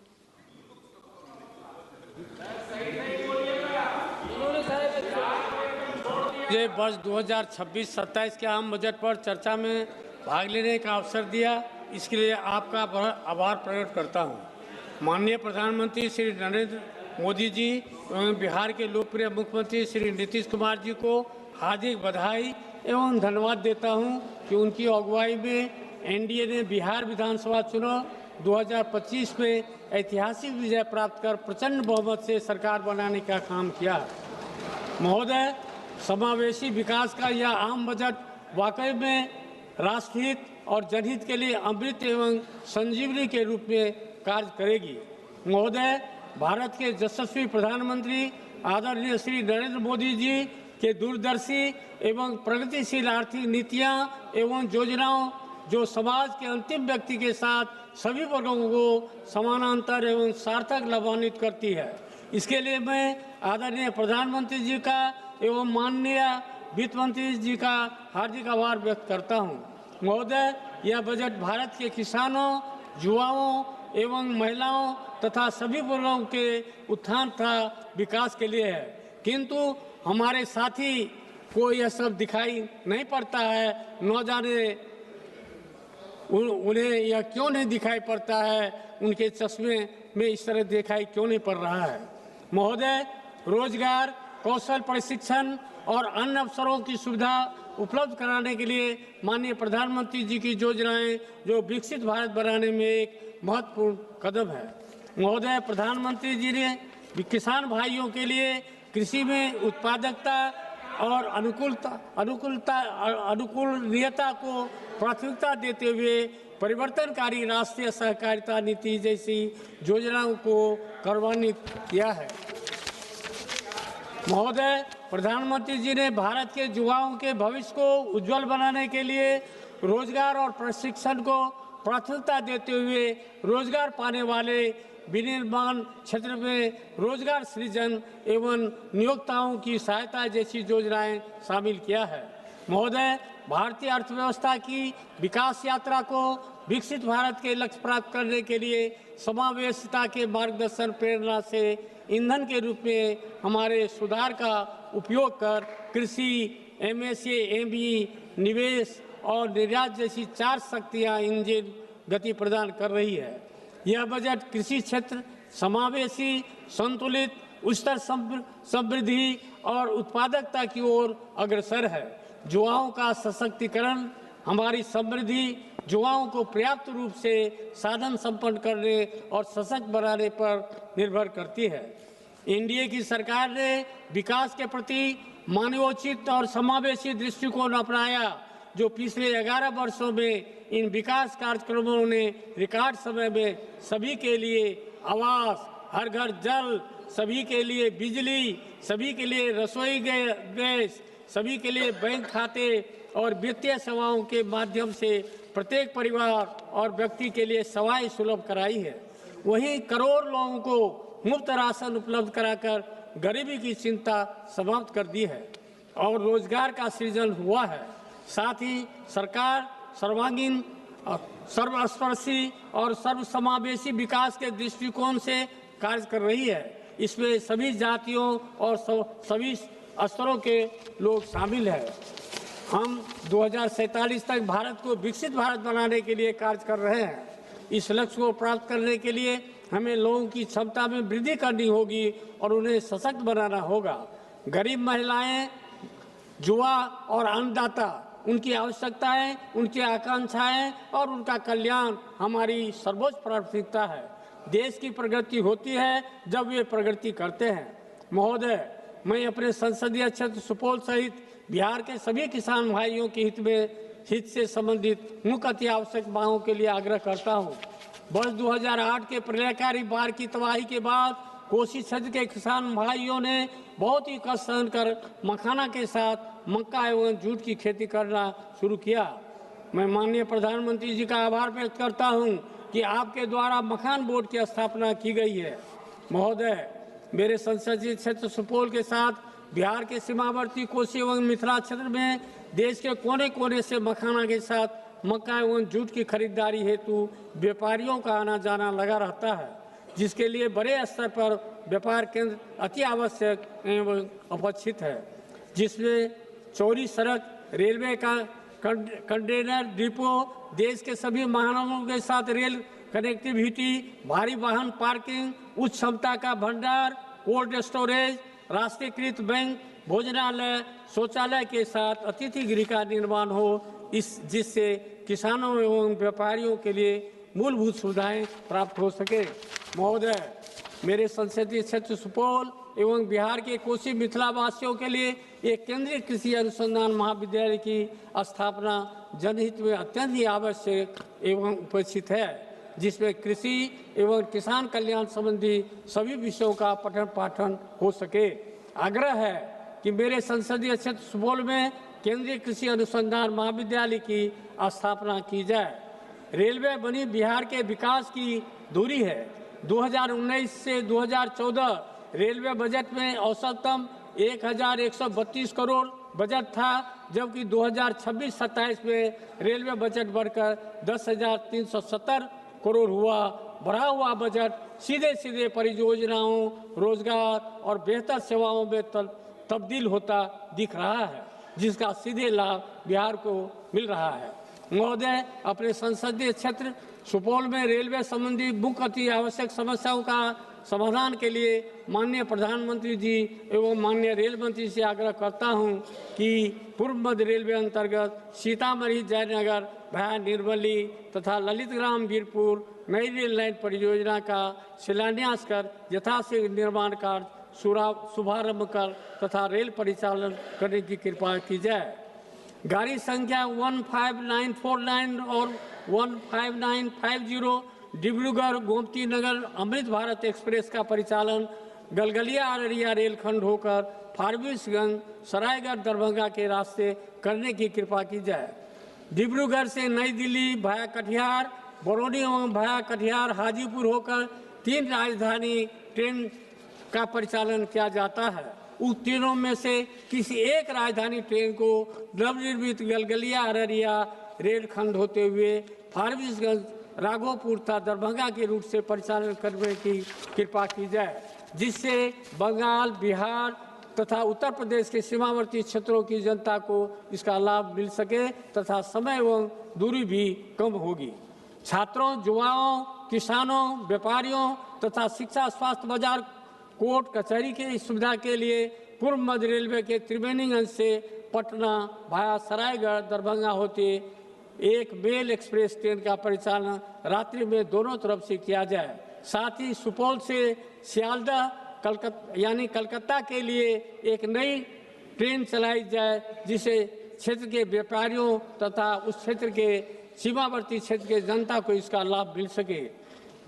ये वर्ष 2026-27 के आम budget पर चर्चा में भाग लेने का अवसर दिया, इसके लिए आपका आभार प्रकट करता हूं। माननीय प्रधानमंत्री श्री नरेंद्र मोदी जी एवं बिहार के लोकप्रिय मुख्यमंत्री श्री नीतीश कुमार जी को हार्दिक बधाई एवं धन्यवाद देता हूं कि उनकी अगुवाई में एनडीए ने बिहार विधानसभा चुनाव 2025 में ऐतिहासिक विजय प्राप्त कर प्रचंड बहुमत से सरकार बनाने का काम किया। महोदय, समावेशी विकास का यह आम बजट वाकई में राष्ट्रहित और जनहित के लिए अमृत एवं संजीवनी के रूप में कार्य करेगी। महोदय, भारत के यशस्वी प्रधानमंत्री आदरणीय श्री नरेंद्र मोदी जी के दूरदर्शी एवं प्रगतिशील आर्थिक नीतियां एवं योजनाओं जो समाज के अंतिम व्यक्ति के साथ सभी वर्गों को समानांतर एवं सार्थक लाभान्वित करती है। इसके लिए मैं आदरणीय प्रधानमंत्री जी का एवं माननीय वित्त मंत्री जी का हार्दिक आभार व्यक्त करता हूं। महोदय, यह बजट भारत के किसानों, युवाओं एवं महिलाओं तथा सभी वर्गों के उत्थान तथा विकास के लिए है, किंतु हमारे साथी को यह सब दिखाई नहीं पड़ता है। न जाने उन्हें यह क्यों नहीं दिखाई पड़ता है, उनके चश्मे में इस तरह दिखाई क्यों नहीं पड़ रहा है। महोदय, रोजगार, कौशल प्रशिक्षण और अन्य अवसरों की सुविधा उपलब्ध कराने के लिए माननीय प्रधानमंत्री जी की योजनाएं जो विकसित भारत बनाने में एक महत्वपूर्ण कदम है। महोदय, प्रधानमंत्री जी ने किसान भाइयों के लिए कृषि में उत्पादकता और अनुकूलनीयता को प्राथमिकता देते हुए परिवर्तनकारी राष्ट्रीय सहकारिता नीति जैसी योजनाओं को कार्यान्वित किया है। महोदय, प्रधानमंत्री जी ने भारत के युवाओं के भविष्य को उज्जवल बनाने के लिए रोजगार और प्रशिक्षण को प्राथमिकता देते हुए रोजगार पाने वाले विनिर्माण क्षेत्र में रोजगार सृजन एवं नियोक्ताओं की सहायता जैसी योजनाएं शामिल किया है। महोदय, भारतीय अर्थव्यवस्था की विकास यात्रा को विकसित भारत के लक्ष्य प्राप्त करने के लिए समावेशिता के मार्गदर्शन प्रेरणा से ईंधन के रूप में हमारे सुधार का उपयोग कर कृषि, एमएसए, एमई, निवेश और निर्यात जैसी 4 शक्तियां इंजन गति प्रदान कर रही है। यह बजट कृषि क्षेत्र समावेशी, संतुलित, उच्चतर समृद्धि और उत्पादकता की ओर अग्रसर है। युवाओं का सशक्तिकरण हमारी समृद्धि युवाओं को पर्याप्त रूप से साधन संपन्न करने और सशक्त बनाने पर निर्भर करती है। एनडीए की सरकार ने विकास के प्रति मानवोचित और समावेशी दृष्टिकोण अपनाया, जो पिछले 11 वर्षों में इन विकास कार्यक्रमों ने रिकॉर्ड समय में सभी के लिए आवास, हर घर जल, सभी के लिए बिजली, सभी के लिए रसोई गैस, सभी के लिए बैंक खाते और वित्तीय सेवाओं के माध्यम से प्रत्येक परिवार और व्यक्ति के लिए सेवाएं सुलभ कराई है। वहीं करोड़ लोगों को मुफ्त राशन उपलब्ध कराकर गरीबी की चिंता समाप्त कर दी है और रोजगार का सृजन हुआ है। साथ ही सरकार सर्वांगीण, सर्वस्पर्शी और सर्वसमावेशी विकास के दृष्टिकोण से कार्य कर रही है। इसमें सभी जातियों और सभी स्तरों के लोग शामिल हैं। हम 2047 तक भारत को विकसित भारत बनाने के लिए कार्य कर रहे हैं। इस लक्ष्य को प्राप्त करने के लिए हमें लोगों की क्षमता में वृद्धि करनी होगी और उन्हें सशक्त बनाना होगा। गरीब महिलाएं, युवा और अन्नदाता, उनकी आवश्यकताएं, उनकी आकांक्षाएं और उनका कल्याण हमारी सर्वोच्च प्राथमिकता है। देश की प्रगति होती है जब वे प्रगति करते हैं। महोदय, मैं अपने संसदीय क्षेत्र सुपौल सहित बिहार के सभी किसान भाइयों के हित से संबंधित मुख्य अति आवश्यक मांगों के लिए आग्रह करता हूं। वर्ष 2008 के प्रलयकारी बाढ़ की तबाही के बाद कोसी क्षेत्र के किसान भाइयों ने बहुत ही कष्ट सहन कर मखाना के साथ मक्का एवं जूट की खेती करना शुरू किया। मैं माननीय प्रधानमंत्री जी का आभार व्यक्त करता हूं कि आपके द्वारा मखान बोर्ड की स्थापना की गई है। महोदय, मेरे संसदीय क्षेत्र सुपौल के साथ बिहार के सीमावर्ती कोसी एवं मिथिला क्षेत्र में देश के कोने कोने से मखाना के साथ मक्का एवं जूट की खरीदारी हेतु व्यापारियों का आना जाना लगा रहता है, जिसके लिए बड़े स्तर पर व्यापार केंद्र अति आवश्यक एवं अपेक्षित है, जिसमें चौड़ी सड़क, रेलवे का कंटेनर डिपो, देश के सभी महानगरों के साथ रेल कनेक्टिविटी, भारी वाहन पार्किंग, उच्च क्षमता का भंडार, कोल्ड स्टोरेज, राष्ट्रीयकृत बैंक, भोजनालय, शौचालय के साथ अतिथि गृह का निर्माण हो, जिससे किसानों एवं व्यापारियों के लिए मूलभूत सुविधाएं प्राप्त हो सके। महोदय, मेरे संसदीय क्षेत्र सुपौल एवं बिहार के कोसी मिथिला वासियों के लिए एक केंद्रीय कृषि अनुसंधान महाविद्यालय की स्थापना जनहित में अत्यंत ही आवश्यक एवं उपेक्षित है, जिसमें कृषि एवं किसान कल्याण संबंधी सभी विषयों का पठन पाठन हो सके। आग्रह है कि मेरे संसदीय क्षेत्र सुपौल में केंद्रीय कृषि अनुसंधान महाविद्यालय की स्थापना की जाए। रेलवे बनी बिहार के विकास की धुरी है। 2019 से 2014 रेलवे बजट में औसतम 1132 करोड़ बजट था, जबकि 2026-27 में रेलवे बजट बढ़कर 10,370 करोड़ हुआ। बढ़ा हुआ बजट सीधे सीधे परियोजनाओं, रोजगार और बेहतर सेवाओं में तब्दील होता दिख रहा है, जिसका सीधे लाभ बिहार को मिल रहा है। महोदय, अपने संसदीय क्षेत्र सुपौल में रेलवे संबंधी मुख्य अति आवश्यक समस्याओं का समाधान के लिए माननीय प्रधानमंत्री जी एवं माननीय रेल मंत्री से आग्रह करता हूं कि पूर्व मध्य रेलवे अंतर्गत सीतामढ़ी जयनगर भाया निर्मली तथा ललितग्राम वीरपुर नई रेल लाइन परियोजना का शिलान्यास कर यथाशीघ्र निर्माण कार्य शुभारंभ कर तथा रेल परिचालन करने की कृपा की जाए। गाड़ी संख्या 15949 और 15950 डिब्रूगढ़ गोमती नगर अमृत भारत एक्सप्रेस का परिचालन गलगलिया अररिया रेलखंड होकर फारबिसगंज सरायगढ़ दरभंगा के रास्ते करने की कृपा की जाए। डिब्रूगढ़ से नई दिल्ली भाया कटिहार, बरौनी एवं भाया कटिहार हाजीपुर होकर 3 राजधानी ट्रेन का परिचालन किया जाता है। उन तीनों में से किसी एक राजधानी ट्रेन को नवनिर्मित गलगलिया अररिया रेलखंड होते हुए फारबिसगंज राघोपुर तथा दरभंगा के रूट से परिचालन करने की कृपा की जाए, जिससे बंगाल, बिहार तथा उत्तर प्रदेश के सीमावर्ती क्षेत्रों की जनता को इसका लाभ मिल सके तथा समय एवं दूरी भी कम होगी। छात्रों, युवाओं, किसानों, व्यापारियों तथा शिक्षा, स्वास्थ्य, बाजार, कोर्ट कचहरी की सुविधा के लिए पूर्व मध्य रेलवे के त्रिवेणीगंज से पटना भाया सरायगढ़ दरभंगा होते एक मेल एक्सप्रेस ट्रेन का परिचालन रात्रि में दोनों तरफ से किया जाए। साथ ही सुपौल से सियालदह कलकत्ता के लिए एक नई ट्रेन चलाई जाए, जिसे क्षेत्र के व्यापारियों तथा उस क्षेत्र के सीमावर्ती क्षेत्र के जनता को इसका लाभ मिल सके।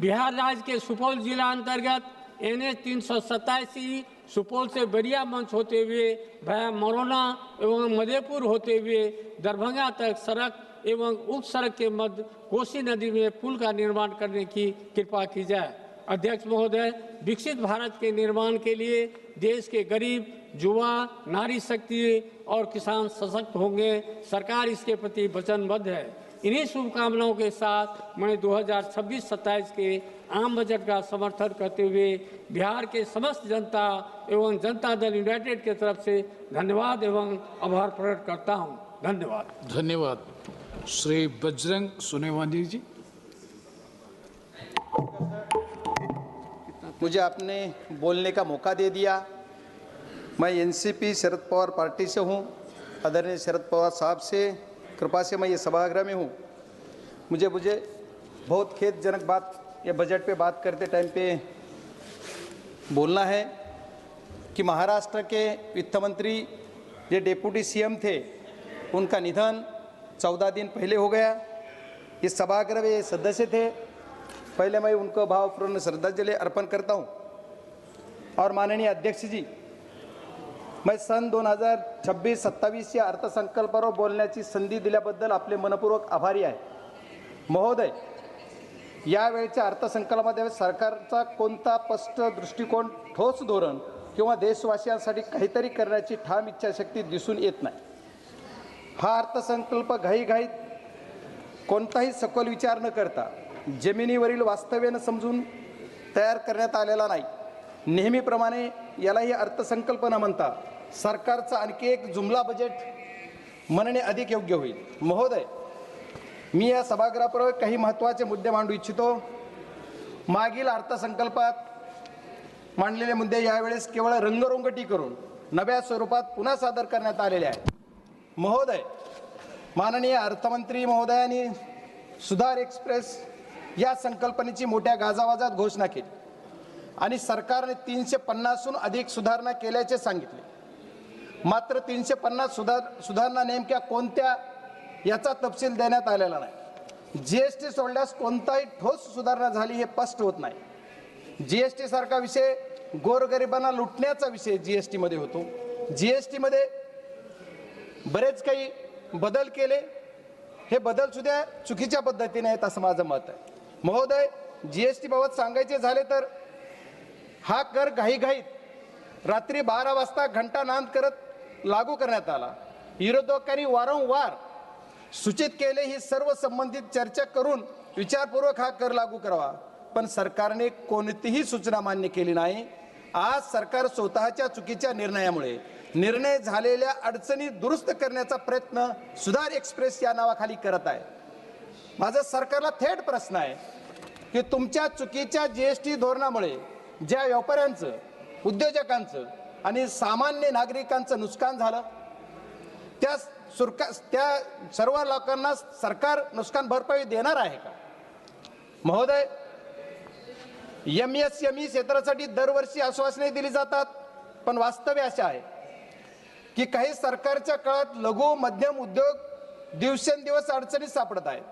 बिहार राज्य के सुपौल जिला अंतर्गत NH 387 सुपौल से बरिया मंच होते हुए भाया मरौना एवं मधेपुर होते हुए दरभंगा तक सड़क एवं उप सड़क के मध्य कोसी नदी में पुल का निर्माण करने की कृपा की जाए। अध्यक्ष महोदय, विकसित भारत के निर्माण के लिए देश के गरीब, युवा, नारी शक्ति और किसान सशक्त होंगे। सरकार इसके प्रति वचनबद्ध है। इन्हीं शुभकामनाओं के साथ मैं 2026-27 के आम बजट का समर्थन करते हुए बिहार के समस्त जनता एवं जनता दल यूनाइटेड की तरफ से धन्यवाद एवं आभार प्रकट करता हूं। धन्यवाद। धन्यवाद। श्री बजरंग सोनेवानी जी। मुझे आपने बोलने का मौका दे दिया। मैं एनसीपी शरद पवार पार्टी से हूँ। आदरणीय शरद पवार साहब से कृपा से मैं ये सभागृह में हूँ। मुझे बहुत खेदजनक बात ये बजट पे बात करते टाइम पे बोलना है कि महाराष्ट्र के वित्त मंत्री ये डेप्यूटी सीएम थे, उनका निधन 14 दिन पहले हो गया। इस सभागृह में सदस्य थे। पहले मैं उनको भावपूर्ण श्रद्धांजलि अर्पण करता हूं। और माननीय अध्यक्ष जी, मैं सन 2026-27 या अर्थसंकल्पावर बोलण्याची संधी दिल्याबद्दल आपले मनपूर्वक आभारी आहे। महोदय, यावेळच्या अर्थसंकल्पामध्ये सरकारचा कोणता स्पष्ट दृष्टिकोन, ठोस धोरण किंवा देशवासियांसाठी काहीतरी करण्याची ठाम इच्छाशक्ती दिसून येत नाही। हा अर्थसंकल्प घाईघाईत कोणताही सखोल विचार न करता जमिनीवरील वास्तव्यानं समजून तयार करण्यात आलेला नाही। नेहमीप्रमाणे यालाही अर्थसंकल्प न म्हणता सरकारचा आणखी एक जुमला बजेट म्हणणे अधिक योग्य होईल। महोदय, मी या सभागृहापुढे काही महत्त्वाचे मुद्दे मांडू इच्छितो। मागील अर्थसंकल्पात मांडलेले मुद्दे यावेळेस केवळ रंगरंगटी करून नव्या स्वरूपात पुन्हा सादर करण्यात आलेले आहेत। महोदय, माननीय अर्थमंत्री महोदयांनी सुधार एक्सप्रेस या संकल्पनेची मोठ्या गाजावाजात घोषणा केली आणि सरकारने 350हून अधिक सुधारणा केल्याचे सांगितले। मात्र 350 सुधारणा नेमक्या कोणत्या याचा तपशील देण्यात आलेला नाही। जीएसटी सोडल्यास कोणताही ठोस सुधारणा झाली हे स्पष्ट होत नाही। जीएसटी सारखा विषय गोरगरिबांना लुटण्याचा विषय जीएसटी मध्ये होतो। जीएसटी मध्ये बरेच काही बदल केले, हे बदल सुद्धा चुकीच्या पद्धतीने आहेत असं माझं मत आहे। महोदय, जीएसटी बाबत सांगायचे झाले तर हा कर घाईघाईत रात्री 12 वाजता घंटा नांद करत लागू करण्यात आला। विरोधकांनी वारंवार सूचित केले ही सर्व संबंधित चर्चा करून विचारपूर्वक हा कर लागू करावा, पण सरकारने कोणतीही सूचना मान्य केली नाही। आज सरकार स्वतःच्या चुकीच्या निर्णयामुळे निर्णय झालेल्या अडचणी दुरुस्त करण्याचा प्रयत्न सुधार एक्सप्रेस या नावाखाली करत आहे। माझा सरकारला थेट प्रश्न आहे की तुमच्या चुकीच्या जीएसटी धोरणामुळे ज्या व्यापाऱ्यांचं, उद्योजकांचं आणि सामान्य नागरिकांचं नुकसान झालं, त्या सर्व लोकांना सरकार नुकसान भरपाई देणार आहे का? महोदय, एमएसएमई क्षेत्रासाठी दरवर्षी आश्वासने दिली जातात, पण वास्तव असे आहे की काही सरकारच्या काळात लघु मध्यम उद्योग दिवसेंदिवस अडचणीत सापडत आहेत।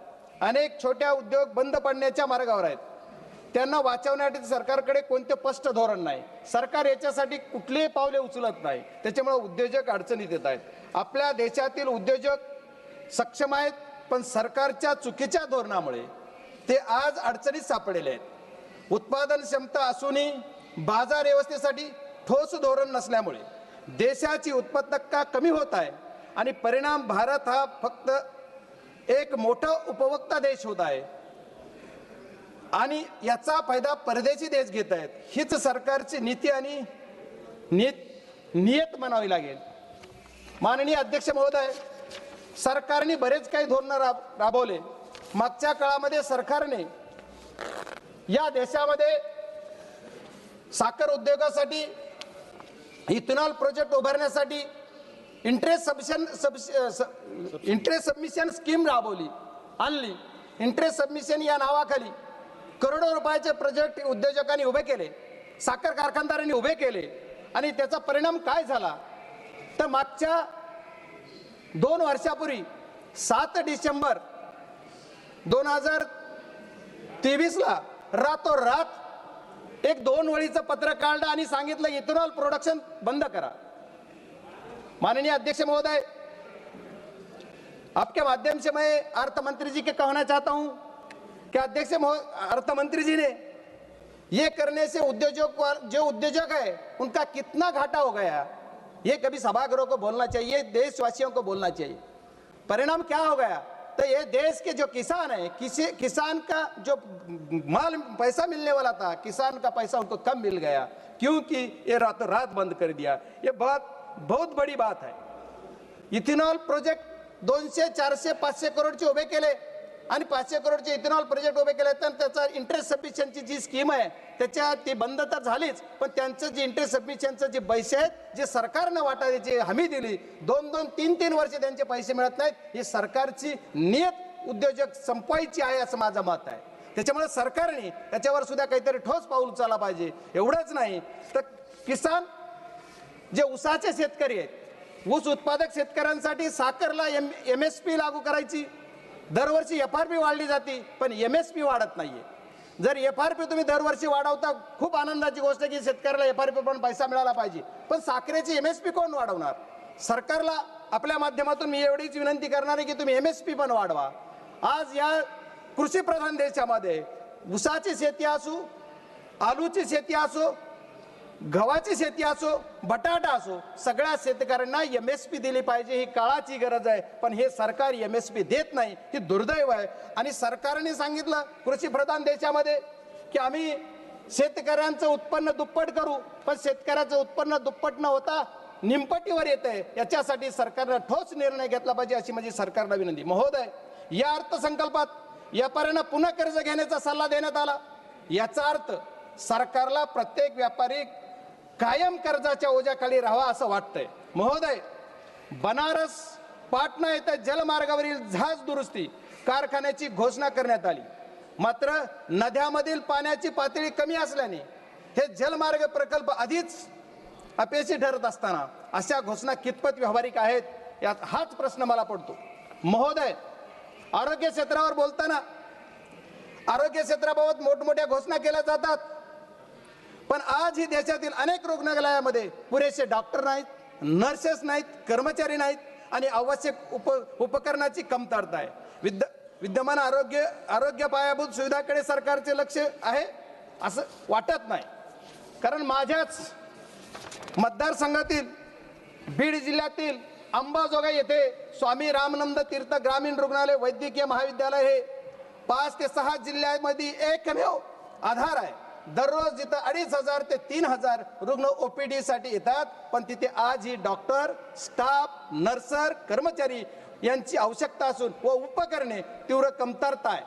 अनेक छोट्या उद्योग बंद पडण्याच्या मार्गावर आहेत। त्यांना वाचवण्यासाठी सरकारकडे कोणते स्पष्ट धोरण नाही। सरकार याच्यासाठी कुठलीही पावले उचलत नाही, त्याच्यामुळे उद्योजक अडचणीत येत आहेत। आपल्या देशातील उद्योजक सक्षम आहेत, पण सरकारच्या चुकीच्या धोरणामुळे ते आज अडचणीत सापडलेले आहेत। उत्पादन क्षमता असूनही बाजार व्यवस्थेसाठी ठोस धोरण नसल्यामुळे देशाची उत्पादकता कमी होत आहे आणि परिणाम भारत हा फक्त एक मोठा उपभोक्ता देश होत आहे आणि याचा फायदा परदेशी देश घेत आहेत। हीच सरकारची नीती आणि नियत म्हणावी लागेल। माननीय अध्यक्ष महोदय, सरकारने बरेच काही धोरण राबवले। मागच्या काळामध्ये सरकारने या देशामध्ये साखर उद्योगासाठी इथेनॉल प्रोजेक्ट उभारण्यासाठी इंटरेस्ट सबमिशन स्कीम राबवली आणली। इंटरेस्ट सबमिशन या नावाखाली करोडो रुपयाचे प्रोजेक्ट उद्योजकांनी उभे केले, साखर कारखानदारांनी उभे केले आणि त्याचा परिणाम काय झाला तर मागच्या 2 वर्षापूर्वी 7 डिसेंबर 2023 ला रातोरात एक 2 वळीचं पत्र काढलं आणि सांगितलं इथेनॉल प्रोडक्शन बंद करा। माननीय अध्यक्ष महोदय, आपके माध्यम से मैं अर्थ मंत्री जी के कहना चाहता हूं कि अर्थ मंत्री जी ने ये करने से जो उद्योजक है उनका कितना घाटा हो गया, ये कभी सभागृह को बोलना चाहिए, देशवासियों को बोलना चाहिए। परिणाम क्या हो गया, तो ये देश के जो किसान है, किसान का जो माल पैसा मिलने वाला था, किसान का पैसा उनको कम मिल गया, क्योंकि ये रातों रात बंद कर दिया। ये बहुत बड़ी बात है। इथेनॉल प्रोजेक्ट 200, 400, 500 करोडचे उभे केले आणि 500 करोडचे इथेनॉल प्रोजेक्ट उभे केले, तर त्याचा इंटरेस्ट सबमिशनची जी स्कीम आहे त्याच्या ती बंद तर झालीच, पण त्यांचं जे इंटरेस्ट सबमिशनचं जे पैसे आहेत, जे सरकारनं वाटायची हमी दिली, 2-2, 3-3 वर्ष त्यांचे पैसे मिळत नाहीत, ही सरकारची नियत उद्योजक संपवायची आहे असं माझं मत आहे। त्याच्यामुळे सरकारने त्याच्यावर सुद्धा काहीतरी ठोस पाऊल उचलला पाहिजे। एवढंच नाही तर किसान जे ऊसाचे शेतकरी आहेत, ऊस उत्पादक शेतकऱ्यांसाठी साखरला MSP लागू करायची, दरवर्षी FRP वाढली जाते पण MSP वाढत नाहीये। जर FRP तुम्ही दरवर्षी वाढवता, खूप आनंदाची गोष्ट आहे की शेतकऱ्याला FRP पण पैसा मिळाला पाहिजे, पण साखरेची MSP कोण वाढवणार? सरकारला आपल्या माध्यमातून मी एवढीच विनंती करणार आहे की तुम्ही MSP पण वाढवा। आज या कृषी प्रधान देशामध्ये ऊसाची शेती असो, आलूची शेती असो, गव्हाची शेती असो, बटाटा असो, सगळ्या शेतकऱ्यांना MSP दिली पाहिजे, ही काळाची गरज आहे। पण हे सरकार MSP देत नाही, ही दुर्दैव आहे। आणि सरकारने सांगितलं कृषी प्रधान देशामध्ये की आम्ही शेतकऱ्यांचं उत्पन्न दुप्पट करू, पण शेतकऱ्याचं उत्पन्न दुप्पट न होता निमपटीवर येतंय। याच्यासाठी सरकारने ठोस निर्णय घेतला पाहिजे अशी माझी सरकारला विनंती। महोदय, या अर्थसंकल्पात व्यापाऱ्यांना पुन्हा कर्ज घेण्याचा सल्ला देण्यात आला। याचा अर्थ सरकारला प्रत्येक व्यापारी कायम कर्जाच्या ओझ्याखाली राहावा असं वाटतंय। महोदय, बनारस पाटणा येथे जलमार्गावरील जहाज दुरुस्ती कारखान्याची घोषणा करण्यात आली, मात्र नद्यामधील पाण्याची पातळी कमी असल्याने हे जलमार्ग प्रकल्प आधीच अपयशी ठरत असताना अशा घोषणा कितपत व्यावहारिक आहेत, यात हाच प्रश्न मला पडतो। महोदय, आरोग्य क्षेत्रावर बोलताना आरोग्य क्षेत्राबाबत मोठमोठ्या घोषणा केल्या जातात, पण आज ही देशातील अनेक रुग्णालयामध्ये पुरेसे डॉक्टर नाहीत, नर्सेस नाहीत, कर्मचारी नाहीत आणि आवश्यक उपकरणाची कमतरता आहे। विद्यमान आरोग्य पायाभूत सुविधाकडे सरकारचे लक्ष आहे असं वाटत नाही, कारण माझ्याच मतदारसंघातील बीड जिल्ह्यातील अंबाजोगाई येथे स्वामी रामानंद तीर्थ ग्रामीण रुग्णालय वैद्यकीय महाविद्यालय हे 5 ते 6 जिल्ह्यांमध्ये एकमेव आधार आहे। दररोज जिथं 2500 ते 3000 रुग्ण OPD साठी येतात, पण तिथे आज ही डॉक्टर, स्टाफ, नर्सर, कर्मचारी यांची आवश्यकता असून व उपकरणे तीव्र कमतरता आहे।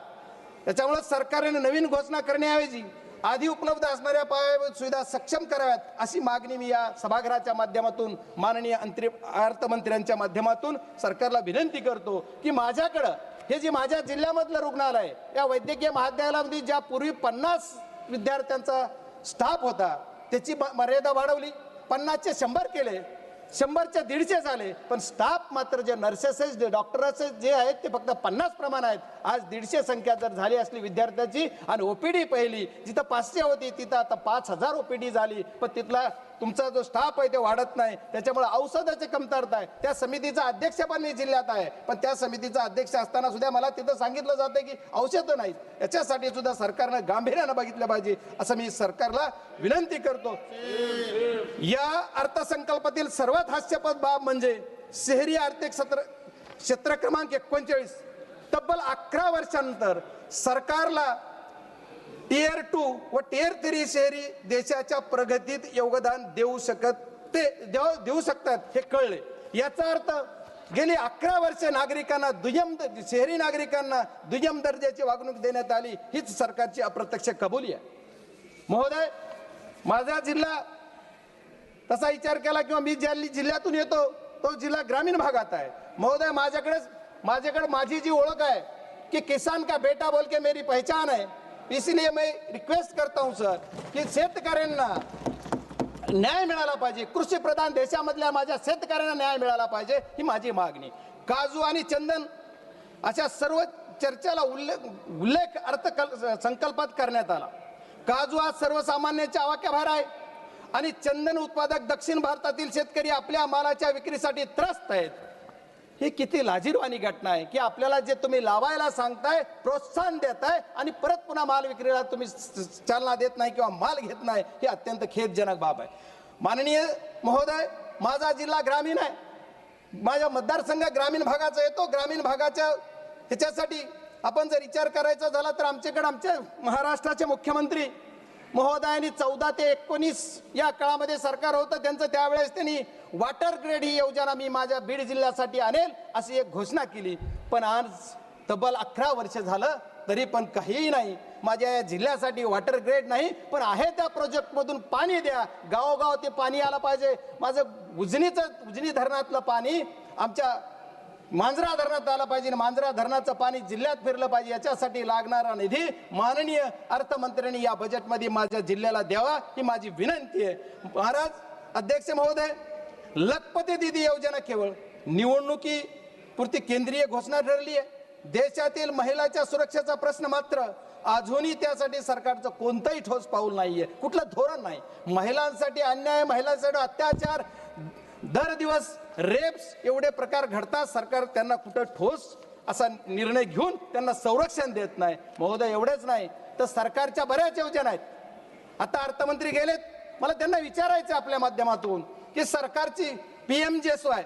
त्याच्यामुळे सरकारने नवीन घोषणा करण्याऐवजी आधी उपलब्ध असणाऱ्या पायाभूत सुविधा सक्षम कराव्यात अशी मागणी मी या सभागृहाच्या माध्यमातून माननीय अर्थमंत्र्यांच्या माध्यमातून सरकारला विनंती करतो की माझ्याकडे हे जे माझ्या जिल्ह्यामधलं रुग्णालय आहे, या वैद्यकीय महाविद्यालयामध्ये ज्या पूर्वी 50 विद्यार्थ्यांचा स्टाफ होता त्याची मर्यादा वाढवली, 50चे 100 केले, 100चे 150 झाले, पण स्टाफ मात्र जे नर्सेस जे डॉक्टर्स जे आहेत ते फक्त 50 प्रमाण आहेत। आज 150 संख्या जर झाली असली विद्यार्थ्यांची आणि OPD पहिली जिथं 500 होती तिथं आता 5000 OPD झाली, पण तिथला तुमचा जो स्टाफ आहे ते वाढत नाही, त्याच्यामुळे औषधाची कमतरता आहे। त्या समितीचा अध्यक्ष पण मी जिल्ह्यात आहे, पण त्या समितीचा अध्यक्ष असताना सुद्धा मला तिथं सांगितलं जातं की औषधं नाहीत, याच्यासाठी सुद्धा सरकारनं गांभीर्यानं बघितलं पाहिजे असं मी सरकारला विनंती करतो। या अर्थसंकल्पातील सर्वात हास्यास्पद बाब म्हणजे शहरी आर्थिक क्षेत्र क्रमांक 39 तब्बल 11 वर्षांनंतर सरकारला Tier 2 व Tier 3 शहरी देशाच्या प्रगतीत योगदान देऊ शकतात हे कळले। याचा अर्थ गेली 11 वर्ष नागरिकांना शहरी नागरिकांना दुय्यम दर्जाची वागणूक देण्यात आली, हीच सरकारची अप्रत्यक्ष कबुली आहे। महोदय, माझा जिल्हा तसा विचार केला किंवा मी ज्या जिल्ह्यातून येतो तो जिल्हा ग्रामीण भागात आहे। महोदय, माझ्याकडे माझी जी ओळख आहे कि किसान का बेटा बोल के मेरी पहचान है, इसलिए मैं रिक्वेस्ट करता हूं सर की शेतकऱ्यांना न्याय मिळाला पाहिजे, कृषी प्रधान देशामधल्या माझ्या शेतकऱ्यांना न्याय मिळाला पाहिजे ही माझी मागणी। काजू आणि चंदन अशा सर्व चर्चेला उल्लेख अर्थसंकल्पात करण्यात आला। काजू आज सर्वसामान्यांच्या आवाक्याबाहेर आहे आणि चंदन उत्पादक दक्षिण भारतातील शेतकरी आपल्या मालाच्या विक्रीसाठी त्रस्त आहेत। ही किती लाजिरवाणी घटना आहे की आपल्याला जे तुम्ही लावायला सांगताय, प्रोत्साहन देताय आणि परत पुन्हा माल विक्रीला तुम्ही चालना देत नाही किंवा माल घेत नाही, ही अत्यंत खेदजनक बाब आहे. माननीय महोदय, माझा जिल्हा ग्रामीण आहे, माझा मतदारसंघ ग्रामीण भागाचा येतो. ग्रामीण भागाच्या ह्याच्यासाठी आपण जर विचार करायचा झाला तर आमच्याकडे आमच्या महाराष्ट्राचे मुख्यमंत्री महोदयांनी 14 ते 19 या काळामध्ये सरकार होतं त्यांचं, त्यावेळेस त्यांनी वॉटर ग्रेड ही योजना मी माझ्या बीड जिल्ह्यासाठी आणेल अशी एक घोषणा केली. पण आज तब्बल 11 वर्ष झालं तरी पण काहीही नाही. माझ्या या जिल्ह्यासाठी वॉटर ग्रेड नाही, पण आहे त्या प्रोजेक्टमधून पाणी द्या, गावोगाव ते पाणी आलं पाहिजे. माझं उजनी धरणातलं पाणी आमच्या मांजरा धरणात आलं पाहिजे, मांजरा धरणाचं पाणी जिल्ह्यात फिरलं पाहिजे. याच्यासाठी लागणारा निधी माननीय अर्थमंत्र्यांनी या बजेटमध्ये माझ्या जिल्ह्याला द्यावा, ही माझी विनंती आहे. महाराज अध्यक्ष महोदय, लखपती दीदी योजना केवळ निवडणुकीपुरती केंद्रीय घोषणा ठरली आहे. देशातील महिलांच्या सुरक्षेचा प्रश्न मात्र अजूनही त्यासाठी सरकारचं कोणतंही ठोस पाऊल नाहीये, कुठलं धोरण नाही. महिलांसाठी अन्याय, महिलांसाठी अत्याचार, दर दिवस रेप्स एवढे प्रकार घडतात, सरकार त्यांना कुठं ठोस असा निर्णय घेऊन त्यांना संरक्षण देत नाही. महोदय, एवढेच नाही तर सरकारच्या बऱ्याच योजना आहेत. आता अर्थमंत्री गेलेत, मला त्यांना विचारायचं आपल्या माध्यमातून की सरकारची PMJSY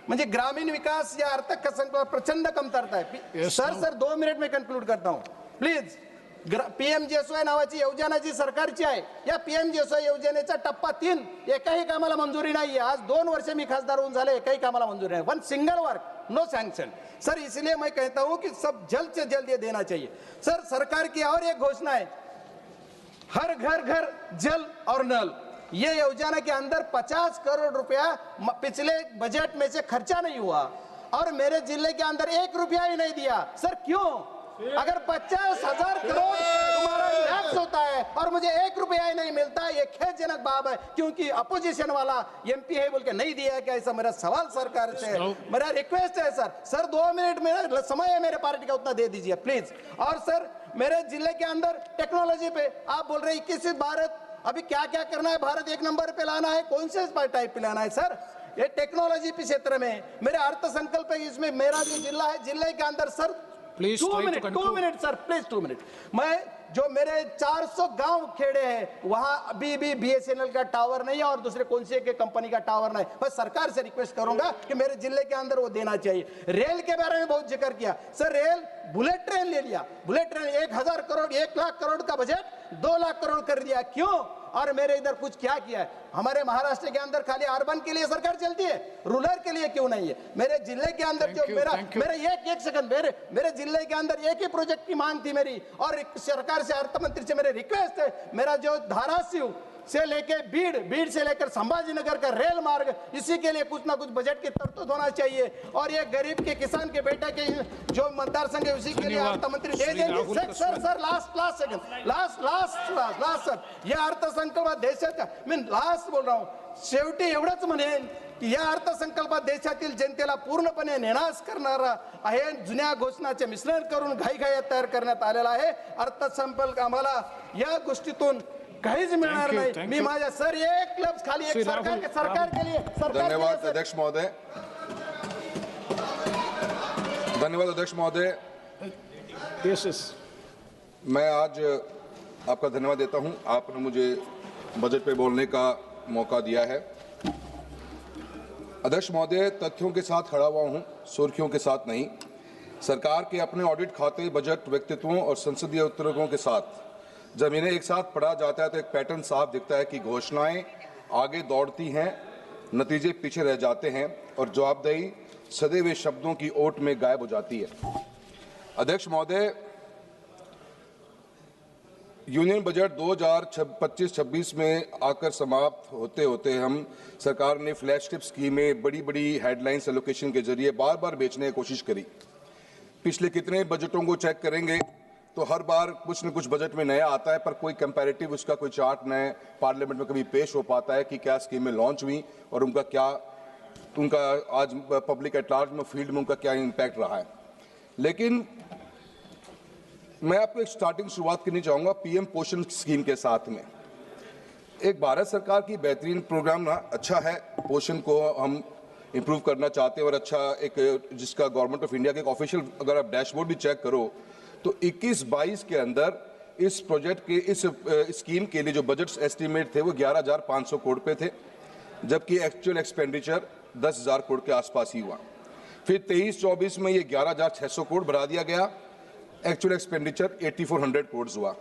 म्हणजे ग्रामीण विकास या अर्थसंकल्पात प्रचंड कमतरता आहे. सर 2 मिनिट में कंक्लूड करता हूं प्लीज. PMJSY नावाची योजना जी सरकारची आहे, या PMJSY योजनेचा टप्पा 3 एकाही कामाला मंजुरी नाहीये. आज 2 वर्ष मी खासदार होऊन झाले, एकाही कामाला मंजुरी नाही. 1 single work, no sanction. Sir इसलिए मैं कहता हूं कि सब जल्द से जल्द ये देना चाहिए. सर सरकार की और एक घोषणा है, हर घर घर जल और नल. ये योजना के अंदर 50 करोड़ रुपया पिछले बजट में से खर्चा नहीं हुआ और मेरे जिले के अंदर 1 रुपया ही नहीं दिया. सर क्यों? अगर 50,000 करोड़ तुम्हारा टैक्स होता है और मुझे 1 रुपया ही नहीं मिलता, ये खेदजनक बात है. क्योंकि अपोजिशन वाला MP है बोल के नहीं दिया क्या? ऐसा मेरा सवाल सरकार से, मेरा रिक्वेस्ट है सर 2 मिनट में समय है मेरे पार्टी का, उतना दे दीजिए प्लीज. और सर मेरे जिले के अंदर टेक्नोलॉजी पे आप बोल रहे 21 भारत, अभी क्या क्या करना है? भारत 1 नंबर पे लाना है, कौन से टाइप पे लाना है सर? ये टेक्नोलॉजी के क्षेत्र में मेरे अर्थसंकल्प है, इसमें मेरा जो जिला है, जिले के अंदर sir 2 minute sir please 2 minute. मैं जो मेरे 400 गांव खेड़े हैं वहां अभी भी BSNL का टावर नहीं है और दूसरे कौन से के कंपनी का टावर नहीं. मैं सरकार से रिक्वेस्ट करूंगा कि मेरे जिले के अंदर वो देना चाहिए. रेल के बारे में बहुत जिक्र किया सर, रेल बुलेट ट्रेन ले लिया, बुलेट ट्रेन 1000 करोड़ 1 लाख करोड़ का बजट 2 लाख करोड़ कर दिया. क्यों? और मेरे इधर कुछ क्या किया है? हमारे महाराष्ट्र के अंदर खाली अर्बन के लिए सरकार चलती है, रूरल के लिए क्यों नहीं है? मेरे जिले के अंदर जो मेरा एक सेकंड, मेरे जिले के अंदर एक ही प्रोजेक्ट की मांग थी मेरी, और सरकार से, अर्थमंत्री से मेरे रिक्वेस्ट है, मेरा जो धाराशिव से लेके बीड़ से लेकर संभाजीनगर का रेल मार्ग, इसी के लिए कुछ ना कुछ बजट की तरतूद होना चाहिए. और ये गरीब के किसान के बेटे के जो मतदार संघ है उसी के लिए अर्थमंत्री दे देंगे. Sir last second, last sir, ये अर्थसंकल्प देशाच्या, मी लास्ट बोल रहा हूं, शेवटी एवढंच म्हणेन की या अर्थसंकल्पात देशातील जनतेला पूर्णपणे निराश करणारा आहे. जुन्या घोषणाचे मिश्रण करून घाईघाईत तयार करण्यात आलेला आहे. अर्थसंकल्प आम्हाला या गोष्टीतून काहीच मिळणार नाही. मी माझ्या सर एक लफ्ज खाली एक सरकार के लिए. धन्यवाद अध्यक्ष महोदय. धन्यवाद अध्यक्ष महोदय. मैं आज आपका धन्यवाद देता हूं, आपने मुझे बजट पे बोलने का मौका दिया है. अध्यक्ष महोदय, तथ्यों के साथ खड़ा हुआ हूं, सुर्खियों के साथ नहीं. सरकार के अपने ऑडिट खाते, बजट, व्यक्तित्वों और संसदीय उत्तरकों के साथ जब इन्हें एक साथ पढ़ा जाता है तो एक पैटर्न साफ दिखता है कि घोषणाएं आगे दौड़ती हैं, नतीजे पीछे रह जाते हैं और जवाबदेही सदे हुए शब्दों की ओट में गायब हो जाती है. अध्यक्ष महोदय, यूनियन बजट 2025-26 में आकर समाप्त होते होते हम सरकार ने फ्लैगशिप स्कीमें, बड़ी बड़ी हेडलाइंस एलोकेशन के जरिए बार बार बेचने की कोशिश करी. पिछले कितने बजटों को चेक करेंगे तो हर बार कुछ न कुछ बजट में नया आता है, पर कोई कंपैरेटिव उसका कोई चार्ट नए पार्लियामेंट में कभी पेश हो पाता है कि क्या स्कीमें लॉन्च हुई और उनका आज पब्लिक एट लार्ज में, फील्ड में उनका क्या इम्पैक्ट रहा है. लेकिन मैं आपको एक स्टार्टिंग शुरुआत करनी चाहूँगा PM पोषण स्कीम के साथ में. एक भारत सरकार की बेहतरीन प्रोग्राम ना, अच्छा है, पोषण को हम इंप्रूव करना चाहते हैं और अच्छा एक जिसका गवर्नमेंट ऑफ इंडिया के एक ऑफिशियल अगर आप डैशबोर्ड भी चेक करो तो 21-22 के अंदर इस प्रोजेक्ट के इस स्कीम के लिए जो बजट एस्टीमेट थे वो 11,500 करोड़ पे थे, जबकि एक्चुअल एक्सपेंडिचर 10,000 करोड़ के आसपास ही हुआ। फिर 23-24 में ये 11,600 करोड़ बढ़ा दिया गया, एक्चुअल एक्सपेंडिचर 8,400 करोड़ हुआ।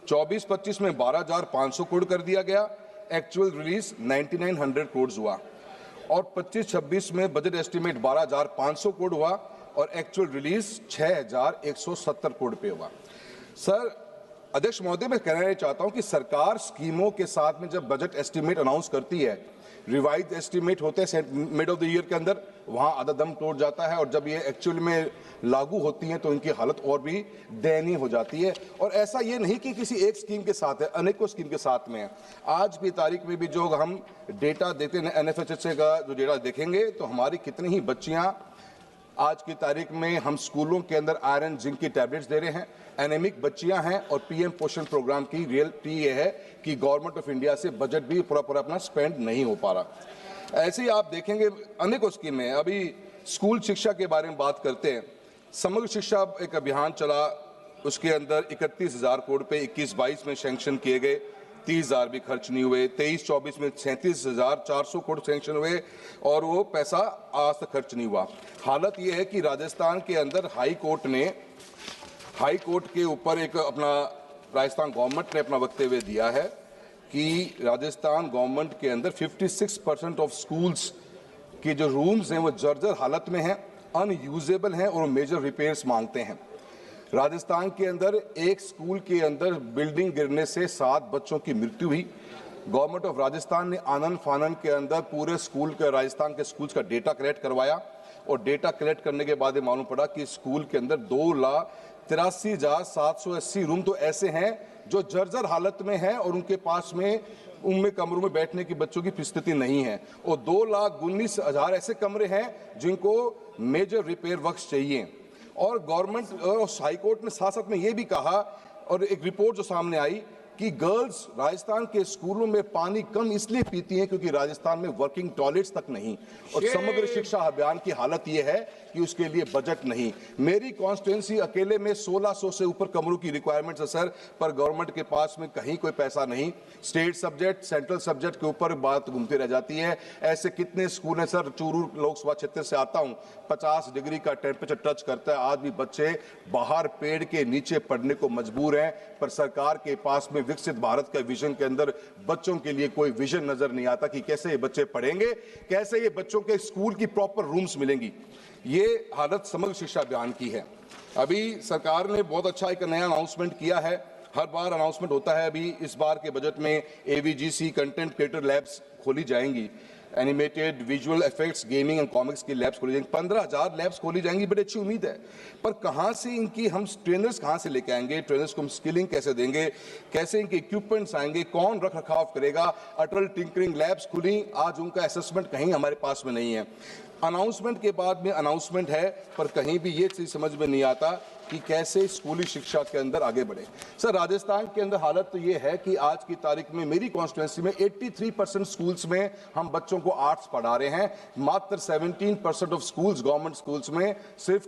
24-25 में 12,500 करोड़ कर दिया गया, एक्चुअल रिलीज 9,900 करोड़ हुआ। और 25-26 में बजट एस्टीमेट 12,500 करोड़ हुआ और एक्चुअल रिलीज 6,170 करोड़ पे हुआ। सर अध्यक्ष महोदय, मैं कहना चाहता हूं कि सरकार स्कीमों के साथ में जब बजट एस्टीमेट अनाउंस करती है, रिवाइज एस्टीमेट होते हैं मिड ऑफ द ईयर के अंदर, वहां आधा दम तोड़ जाता है और जब ये एक्चुअल में लागू होती हैं तो इनकी हालत और भी दयनीय हो जाती है। और ऐसा ये नहीं कि किसी एक स्कीम के साथ है, अनेकों स्कीम के साथ में है। आज की तारीख में भी जो हम डेटा देते हैं NFHSA का जो डेटा देखेंगे तो हमारी कितनी ही बच्चियां आज की तारीख में हम स्कूलों के अंदर आयरन जिंक की टैबलेट्स दे रहे हैं, एनेमिक बच्चियां हैं और PM पोषण प्रोग्राम की रियलिटी ये है कि गवर्नमेंट ऑफ इंडिया से बजट भी पूरा अपना स्पेंड नहीं हो पा रहा। ऐसे ही आप देखेंगे अनेकों स्कीमें। अभी स्कूल शिक्षा के बारे में बात करते हैं, समग्र शिक्षा एक अभियान चला, उसके अंदर 31,000 करोड़ पे 21-22 में सैंक्शन किए गए, 30,000 भी खर्च नहीं हुए। 23-24 में 37,400 करोड़ सैंक्शन हुए और वो पैसा आज तक खर्च नहीं हुआ। हालत ये है कि राजस्थान के अंदर हाई कोर्ट के ऊपर एक अपना राजस्थान गवर्नमेंट ने अपना वक्तव्य दिया है कि राजस्थान गवर्नमेंट के अंदर 56% ऑफ स्कूल्स के जो रूम्स हैं वो जर्जर हालत में हैं, अनयूजेबल हैं और मेजर रिपेयर्स मांगते हैं। राजस्थान के अंदर एक स्कूल के अंदर बिल्डिंग गिरने से 7 बच्चों की मृत्यु हुई। गवर्नमेंट ऑफ राजस्थान ने आनन फानन के अंदर पूरे स्कूल के राजस्थान के स्कूल्स का डेटा कलेक्ट करवाया और डेटा कलेक्ट करने के बाद मालूम पड़ा कि स्कूल के अंदर 2,83,780 रूम तो ऐसे हैं जो जर्जर हालत में हैं और उनके पास में उनमें कमरों में बैठने की बच्चों की स्थिति नहीं है और 2,19,000 ऐसे कमरे हैं जिनको मेजर रिपेयर वर्क्स चाहिए। और गवर्नमेंट और हाई कोर्ट ने साथ साथ में ये भी कहा और एक रिपोर्ट जो सामने आई कि गर्ल्स राजस्थान के स्कूलों में पानी कम इसलिए पीती हैं क्योंकि राजस्थान में वर्किंग टॉयलेट्स तक नहीं और समग्र शिक्षा अभियान की हालत ये है कि उसके लिए बजट नहीं। मेरी कॉन्स्टिट्यूंसी अकेले में 1600 से ऊपर कमरों की रिक्वायरमेंट्स है सर, पर गवर्नमेंट के पास में कहीं कोई पैसा नहीं। स्टेट सब्जेक्ट सेंट्रल सब्जेक्ट के ऊपर बात घूमती रह जाती है। ऐसे कितने स्कूल हैं सर, चूरू लोकसभा क्षेत्र से आता हूं, 50 डिग्री का टेम्परेचर टच करता है, आज भी बच्चे बाहर पेड़ के नीचे पढ़ने को मजबूर हैं, पर सरकार के पास में विकसित भारत का विजन के अंदर बच्चों के लिए कोई विजन नजर नहीं आता कि कैसे ये बच्चे पढ़ेंगे, कैसे ये बच्चों के स्कूल की प्रॉपर रूम्स मिलेंगी। ये हालत समग्र शिक्षा अभियान की है। अभी सरकार ने बहुत अच्छा एक नया अनाउंसमेंट किया है, हर बार अनाउंसमेंट होता है। अभी इस बार के बजट में AVGC कंटेंट क्रिएटर लैब्स खोली जाएंगी, animated visual effects gaming and comics की लैब्स खोली जाएंगी, 15,000 लैब्स खोली जाएंगी, बड़ी अच्छी उम्मीद है। पर कहां से इनकी हम ट्रेनर्स कहां से लेके आएंगे, ट्रेनर्स को हम स्किलिंग कैसे देंगे, कैसे इनके इक्विपमेंट्स आएंगे, कौन रख रखाव करेगा। अटल टिंकरिंग लैब्स खुली, आज उनका असेसमेंट कहीं हमारे पास में नहीं है। अनाउंसमेंट के बाद में अनाउंसमेंट है पर कहीं भी ये चीज समझ में नहीं आता कि कैसे स्कूली शिक्षा के अंदर आगे बढ़े। सर राजस्थान के अंदर हालत तो ये है कि आज की तारीख में मेरी कॉन्स्टिट्यूंसी में 83% स्कूल्स में हम बच्चों को आर्ट्स पढ़ा रहे हैं, मात्र 17% ऑफ स्कूल्स गवर्नमेंट स्कूल्स में सिर्फ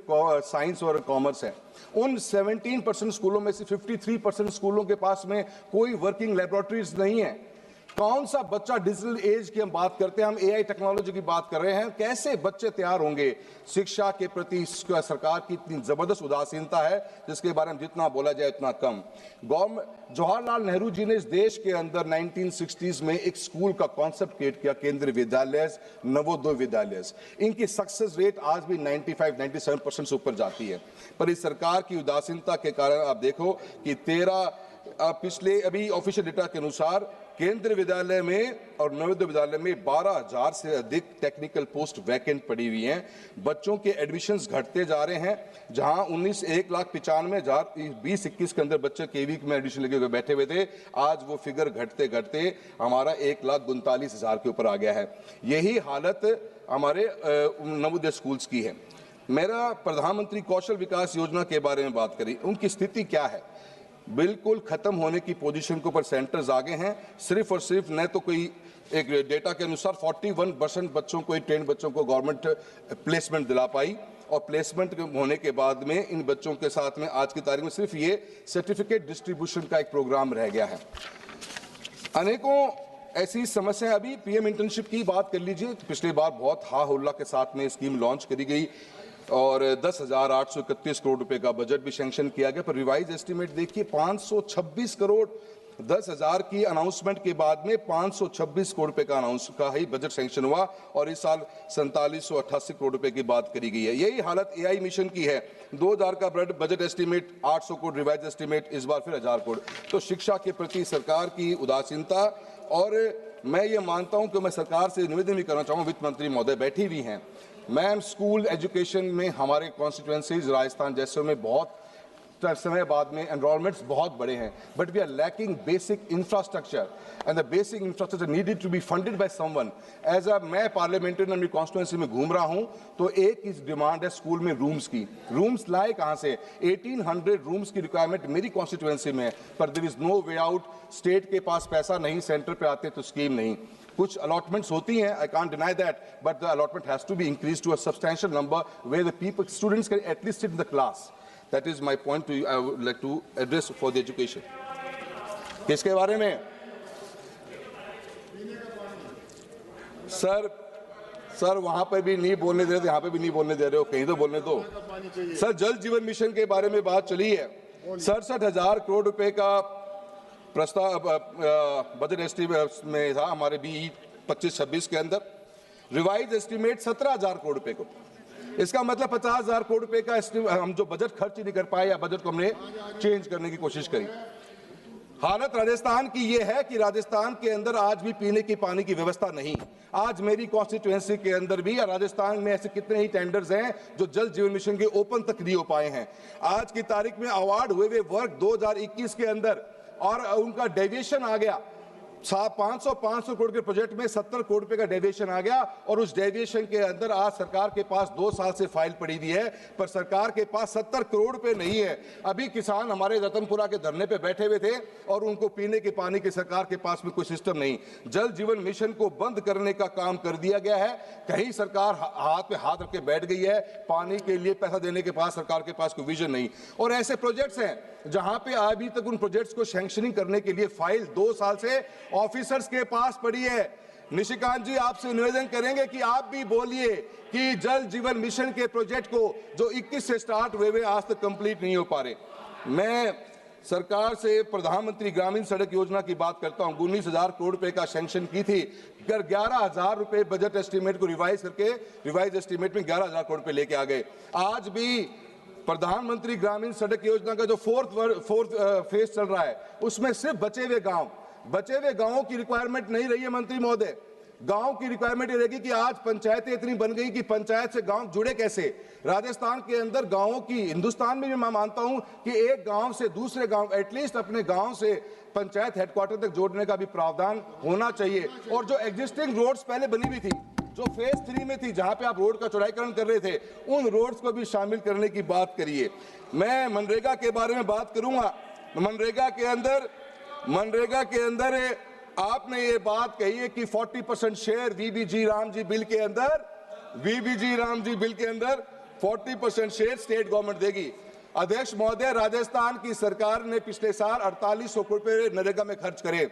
साइंस और कॉमर्स है। उन 17% स्कूलों में से 53% स्कूलों के पास में कोई वर्किंग लेबोरेटरीज नहीं है। कौन सा बच्चा डिजिटल एज की हम बात करते हैं, हम AI टेक्नोलॉजी की बात कर रहे हैं, कैसे बच्चे तैयार होंगे। शिक्षा के प्रति सरकार की इतनी जबरदस्त उदासीनता है जिसके बारे में जितना बोला जाए उतना कम। जवाहरलाल नेहरू जी ने इस देश के अंदर 1960s में एक स्कूल का कॉन्सेप्ट क्रिएट किया, केंद्रीय विद्यालय, नवोदय विद्यालय। इनकी सक्सेस रेट आज भी 95-97% से ऊपर जाती है, पर इस सरकार की उदासीनता के कारण आप देखो कि पिछले अभी ऑफिशियल डेटा के अनुसार केंद्रीय विद्यालय में और नवोदय विद्यालय में 12,000 से अधिक टेक्निकल पोस्ट वैकेंट पड़ी हुई हैं। बच्चों के एडमिशन्स घटते जा रहे हैं, जहां 1,95,000 20-21 के अंदर बच्चे KV में एडमिशन लेके बैठे हुए थे, आज वो फिगर घटते घटते हमारा 1,39,000 के ऊपर आ गया है। यही हालत हमारे नवोदय स्कूल्स की है। मेरा प्रधानमंत्री कौशल विकास योजना के बारे में बात करी, उनकी स्थिति क्या है? बिल्कुल खत्म होने की पोजीशन के ऊपर सेंटर्स आगे हैं। सिर्फ और सिर्फ न तो कोई एक डेटा के अनुसार 41% बच्चों को, ट्रेन बच्चों को गवर्नमेंट प्लेसमेंट दिला पाई, और प्लेसमेंट होने के बाद में इन बच्चों के साथ में आज की तारीख में सिर्फ ये सर्टिफिकेट डिस्ट्रीब्यूशन का एक प्रोग्राम रह गया है। अनेकों ऐसी समस्या, अभी पीएम इंटर्नशिप की बात कर लीजिए, पिछली बार बहुत हा हुल्ला के साथ में स्कीम लॉन्च करी गई और 10,831 करोड़ रुपए का बजट भी सैंक्शन किया गया, पर रिवाइज एस्टीमेट देखिए 526 करोड़, 10,000 की अनाउंसमेंट के बाद में 526 करोड़ रुपए का ही बजट सैंक्शन हुआ, और इस साल 4788 करोड़ रुपए की बात करी गई है। यही हालत एआई मिशन की है। 2000 का budget estimate 800 crore, revise estimate इस बार फिर 1000 करोड़। तो शिक्षा के प्रति सरकार की उदासीनता, और मैं ये मानता हूं कि मैं सरकार से निवेदन भी करना चाहूँगा, वित्त मंत्री महोदय बैठी हुई हैं, मैम, स्कूल एजुकेशन में हमारे कॉन्स्टिट्यूएंसीज राजस्थान जैसे में बहुत समय बाद में एनरोलमेंट्स बहुत बड़े हैं, but we are lacking basic infrastructure, and the basic infrastructure needed to be funded by someone. As a मैं पार्लियामेंट्री अपनी कॉन्स्टिट्यूएंसी में घूम रहा हूं, तो एक इस डिमांड है स्कूल में रूम्स की। रूम्स लाए कहां से? 1800 रूम्स की रिक्वायरमेंट मेरी कॉन्स्टिट्यूएंसी में है, पर there is no way out. State के पास पैसा नहीं, सेंटर पे आते तो स्कीम नहीं। कुछ अलॉटमेंट्स होती हैं, I can't deny that, but the allotment has to be increase to a substantial number where the people, students can at least sit in the class. That is my point to you, I would like to address for the education. इसके बारे में sir वहां पे भी नहीं बोलने दे रहे थे, यहाँ पे भी नहीं बोलने दे रहे हो, कहीं तो बोलने दो। सर, जल जीवन मिशन के बारे में बात चली है। 67,000 करोड़ रुपए का प्रस्ताव बजट एस्टीमेट में था हमारे BE 25-26 के अंदर। रिवाइज एस्टीमेट 17,000 करोड़ रुपए को। इसका मतलब 50,000 करोड़ रुपए का हम जो बजट खर्च ही नहीं कर पाए, या बजट को हमने चेंज करने की कोशिश करी। हालत राजस्थान की यह है कि राजस्थान के अंदर आज भी पीने की पानी की व्यवस्था नहीं। आज मेरी कॉन्स्टिट्यूएंसी के अंदर भी, या राजस्थान में ऐसे कितने ही टेंडर्स हैं जो जल जीवन मिशन के ओपन तक नहीं हो पाए हैं। आज की तारीख में अवार्ड हुए वे वर्क 2021 के अंदर, और उनका डेविएशन आ गया 500 करोड़ के प्रोजेक्ट में 70 करोड़ रुपए का डेविएशन आ गया, और उस डेविएशन के अंदर आज सरकार के पास 2 साल से फाइल पड़ी हुई है, पर सरकार के पास 70 करोड़ रुपए नहीं है। अभी किसान हमारे रतनपुरा के धरने पे बैठे हुए थे, और उनको पीने के पानी की सरकार के पास में कोई सिस्टम नहीं। जल जीवन मिशन को बंद करने का काम कर दिया गया है। कहीं सरकार हाथ पे हाथ रख के बैठ गई है, पानी के लिए पैसा देने के पास सरकार के पास कोई विजन नहीं। और ऐसे प्रोजेक्ट्स हैं जहां पे अभी तक उन प्रोजेक्ट्स को सैंक्शनिंग करने के लिए फाइल 2 साल से ऑफिसर्स के पास पड़ी है। निशिकांत जी, आपसे निवेदन करेंगे कि आप भी बोलिए कि जल जीवन मिशन के प्रोजेक्ट को जो 21 से स्टार्ट हुए वे आज तक कंप्लीट नहीं हो पा रहे। मैं सरकार से प्रधानमंत्री ग्रामीण सड़क योजना की बात करता हूं। 19,000 करोड़ रुपए का सैंक्शन की थी, 11,000 रुपए बजट एस्टीमेट को रिवाइज करके रिवाइज एस्टीमेट में 11,000 करोड़ रुपए लेके आ गए। आज भी प्रधानमंत्री ग्रामीण सड़क योजना का जो फोर्थ फेज चल रहा है, उसमें सिर्फ बचे हुए गांवों की रिक्वायरमेंट नहीं रही है मंत्री महोदय। गांव की रिक्वायरमेंट ये रहेगी कि आज पंचायतें इतनी बन गई कि पंचायत से गांव जुड़े कैसे। राजस्थान के अंदर गांवों की, हिंदुस्तान में भी मैं मानता हूं कि एक गांव से दूसरे गांव, एटलीस्ट अपने गांव से पंचायत हेडक्वार्टर तक जोड़ने का भी प्रावधान होना चाहिए। और जो एग्जिस्टिंग रोड्स पहले बनी हुई थी, जो फेज 3 में थी, जहां पे आप रोड का चौड़ाईकरण कर रहे थे, उन रोड्स को भी शामिल करने की बात करिए। मैं मनरेगा के बारे में बात करूंगा। मनरेगा के अंदर आपने ये बात कही है कि 40% शेयर वीबीजी रामजी बिल के अंदर 40% शेयर स्टेट गवर्नमेंट देगी। अध्यक्ष महोदय, राजस्थान की सरकार ने पिछले साल 4800 करोड़ रुपए नरेगा में खर्च करे।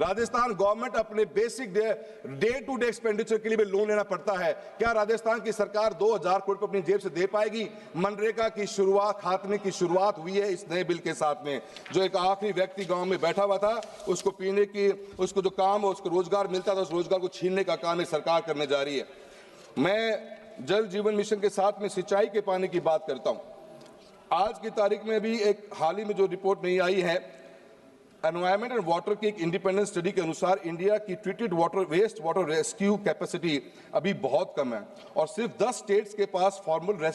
राजस्थान गवर्नमेंट अपने basic day to day expenditure के लिए भी लोन लेना पड़ता है। क्या राजस्थान की सरकार 2000 करोड़ रुपए अपनी जेब से दे पाएगी? मनरेगा की शुरुआत, खात्मे की शुरुआत हुई है इस नए बिल के साथ में। जो एक आखिरी व्यक्ति गांव में बैठा हुआ था, उसको पीने की, उसको जो काम, उसको रोजगार मिलता था, उस रोजगार को छीनने का काम सरकार करने जा रही है। मैं जल जीवन मिशन के साथ में सिंचाई के पानी की बात करता हूं। आज की तारीख में भी एक हाल ही में जो रिपोर्ट नहीं आई है, एनवायरमेंट एंड वाटर की एक इंडिपेंडेंट स्टडी के अनुसार इंडिया की treated water, waste water rescue capacity अभी बहुत कम है, और सिर्फ 10 स्टेट्स के पास फॉर्मल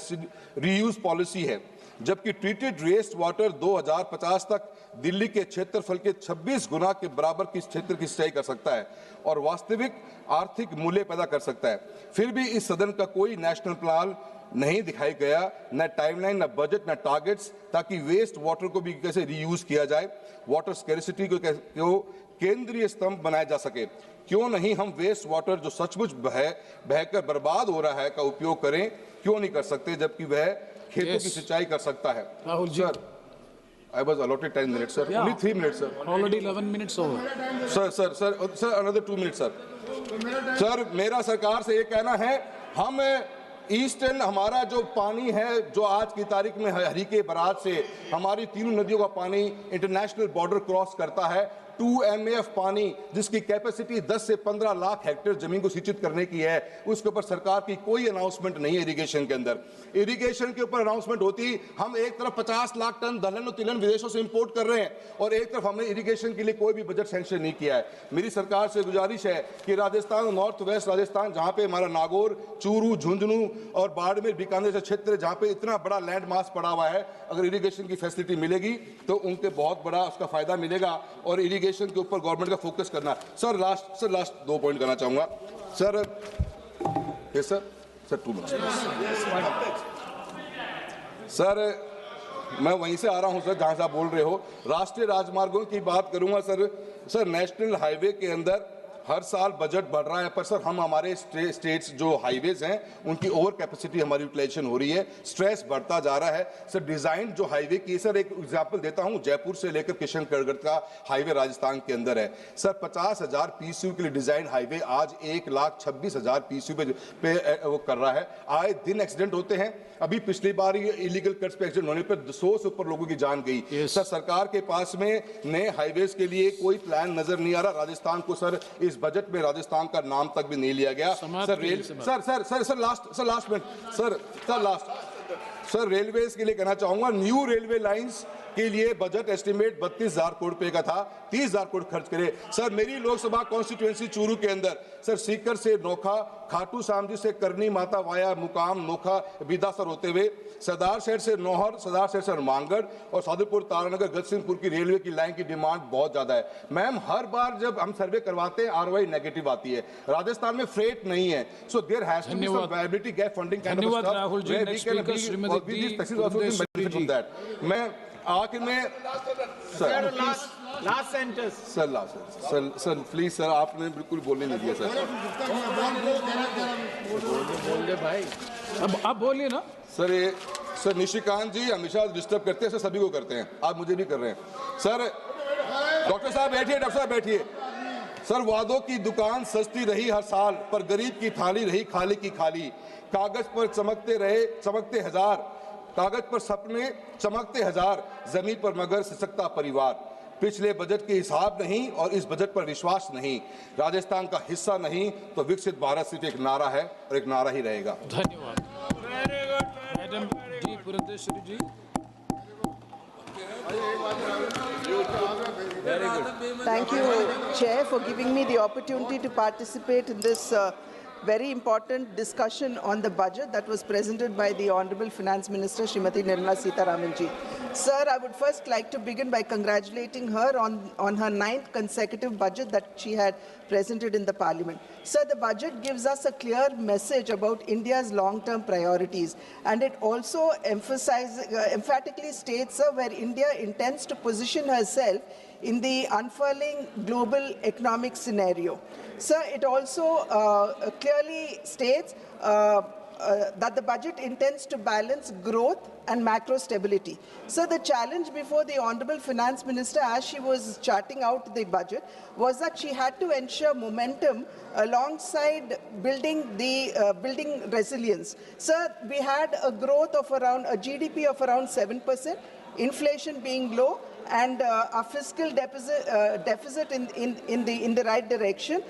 रीयूज पॉलिसी है, जबकि ट्रीटेड वेस्ट वाटर 2050 तक दिल्ली के क्षेत्रफल के 26 गुना के बराबर की क्षेत्र की सिंचाई कर सकता है और वास्तविक आर्थिक मूल्य पैदा कर सकता है। फिर भी इस सदन का कोई नेशनल प्लान नहीं दिखाई गया, न टाइमलाइन, न बजट, न टारगेट्स, ताकि वेस्ट वाटर को भी कैसे रीयूज किया जाए, वाटर स्कैरिसिटी को केंद्रीय स्तंभ बनाया जा सके। क्यों नहीं हम वेस्ट वाटर जो सचमुच बहकर बर्बाद हो रहा है का उपयोग करें, क्यों नहीं कर सकते, जबकि वह खेतों की सिंचाई कर सकता है। Rahul ji, I was allotted 10 minutes, sir. Only 3 minutes, sir. Already 11 minutes over. Sir, another 2 minutes, sir. Sir, मेरा सरकार से ये कहना है, हम ईस्टर्न हमारा जो पानी है, जो आज की तारीख में हरीके बराज से हमारी तीनों नदियों का पानी इंटरनेशनल बॉर्डर क्रॉस करता है, 2 MAF पानी जिसकी कैपेसिटी 10 से 15 लाख हेक्टेयर जमीन को सिंचित करने की है, उसके ऊपर सरकार की कोई अनाउंसमेंट नहीं है। इरिगेशन के अंदर इरिगेशन के ऊपर अनाउंसमेंट होती, हम एक तरफ 50 लाख टन दलहन और तिलहन विदेशों से इंपोर्ट कर रहे हैं और एक तरफ हमने इरिगेशन के लिए कोई भी बजट सैंक्शन नहीं किया है। मेरी सरकार से गुजारिश है कि राजस्थान, नॉर्थ वेस्ट राजस्थान, जहां पे हमारा नागौर, चूरू, झुंझुनू और बाड़मेर, बीकानेर जैसे क्षेत्र जहां पे इतना बड़ा लैंड मास पड़ा हुआ है, अगर इरिगेशन की फैसिलिटी मिलेगी तो उनके बहुत बड़ा उसका फायदा मिलेगा और इरिगेशन के ऊपर गवर्नमेंट का फोकस करना। सर लास्ट 2 पॉइंट करना चाहूंगा सर। सर 2 मिनट सर, मैं वहीं से आ रहा हूं सर जहां से आप बोल रहे हो। राष्ट्रीय राजमार्गों की बात करूंगा सर नेशनल हाईवे के अंदर हर साल बजट बढ़ रहा है, पर सर हम हमारे स्टेट्स जो हाईवेज हैं उनकी ओवर कैपेसिटी हमारी यूटिलाइजेशन हो रही है, स्ट्रेस बढ़ता जा रहा है। सर डिजाइन जो हाईवे की, सर एक एग्जांपल देता हूं, जयपुर से लेकर किशनगढ़ का हाईवे राजस्थान के अंदर है सर, 50,000 PCU के लिए डिजाइन हाईवे आज 1,26,000 PCU पे वो कर रहा है। आए दिन एक्सीडेंट होते हैं, अभी पिछली बार इलीगल कट्स पे एक्सीडेंट होने पर 100 से ऊपर लोगों की जान गई। सर सरकार के पास में नए हाईवेज के लिए कोई प्लान नजर नहीं आ रहा। राजस्थान को सर इस बजट में राजस्थान का नाम तक भी नहीं लिया गया। सर रेलवेज के लिए कहना चाहूंगा, न्यू रेलवे लाइंस के लिए बजट एस्टिमेट 32,000 करोड़ रुपए का था, 30,000 करोड़ खर्च करे। सर मेरी लोकसभा कॉन्स्टिट्यूएंसी चूरू के अंदर सर सीकर से नोखा, खाटू श्याम जी से करनी माता वाया मुकाम नोखा बिदासर होते हुए सरदार शहर से नौहर, सरदार शहर से हनुमानगढ़ और साधुपुर तारानगर गजसिंहपुर की रेलवे की लाइन की डिमांड बहुत ज्यादा है। मैम हर बार जब हम सर्वे करवाते हैं ROI नेगेटिव आती है। राजस्थान में फ्रेट नहीं है, so there has to be some viability gap funding kind of stuff. Rahul ji, next speaker श्रीमती दी। मैं आखिर में sir last sentence sir please sir, आपने बिल्कुल बोलने नहीं दिया सर। बोल भाई, अब बोलिए ना सर निशिकांत जी हमेशा डिस्टर्ब करते हैं सर, सभी को करते हैं, आप मुझे भी कर रहे हैं सर। डॉक्टर साहब बैठिए सर, वादों की दुकान सस्ती रही हर साल, पर गरीब की थाली रही खाली की खाली। कागज पर चमकते हजार, कागज पर सपने चमकते हजार, जमीन पर मगर सिसकता परिवार। पिछले बजट के हिसाब नहीं और इस बजट पर विश्वास नहीं, राजस्थान का हिस्सा नहीं तो विकसित भारत सिर्फ एक नारा है और एक नारा ही रहेगा। धन्यवाद। Madam ji Purandeswari ji. Thank you, Chair, for giving me the opportunity to participate in this very important discussion on the budget that was presented by the Honorable Finance Minister, Srimati Nirmala Sitharaman ji. Sir, I would first like to begin by congratulating her on her 9th consecutive budget that she had presented in the Parliament. Sir, the budget gives us a clear message about India's long-term priorities, and it also emphatically states, sir, where India intends to position herself in the unfurling global economic scenario. Sir, it also clearly states that the budget intends to balance growth and macro stability. So the challenge before the Honorable Finance Minister, as she was charting out the budget, was that she had to ensure momentum alongside building resilience. Sir, we had a growth of around a GDP of around 7%, inflation being low, and a fiscal deficit in the right direction.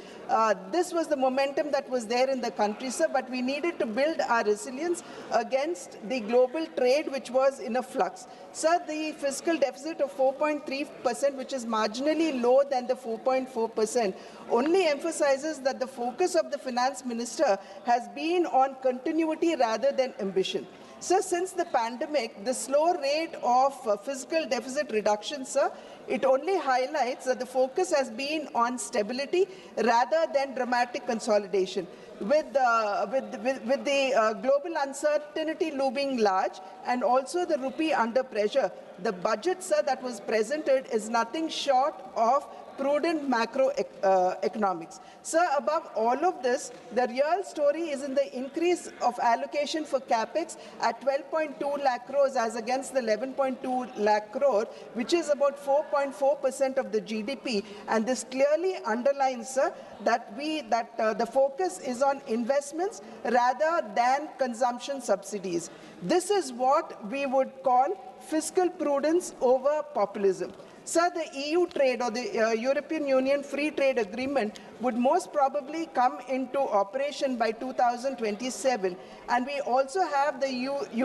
This was the momentum that was there in the country, sir, but we needed to build our resilience against the global trade, which was in a flux. Sir, the fiscal deficit of 4.3%, which is marginally lower than the 4.4%, only emphasizes that the focus of the finance minister has been on continuity rather than ambition. Sir, since the pandemic, the slow rate of fiscal deficit reduction, sir, it only highlights that the focus has been on stability rather than dramatic consolidation. With the global uncertainty looming large and also the rupee under pressure, the budget, sir, that was presented is nothing short of prudent macroeconomics. Sir, above all of this, the real story is in the increase of allocation for capex at 12.2 lakh crores as against the 11.2 lakh crore, which is about 4.4% of the GDP. And this clearly underlines, sir, that the focus is on investments rather than consumption subsidies. This is what we would call fiscal prudence over populism. Sir, the EU trade or the European Union Free Trade Agreement would most probably come into operation by 2027, and we also have the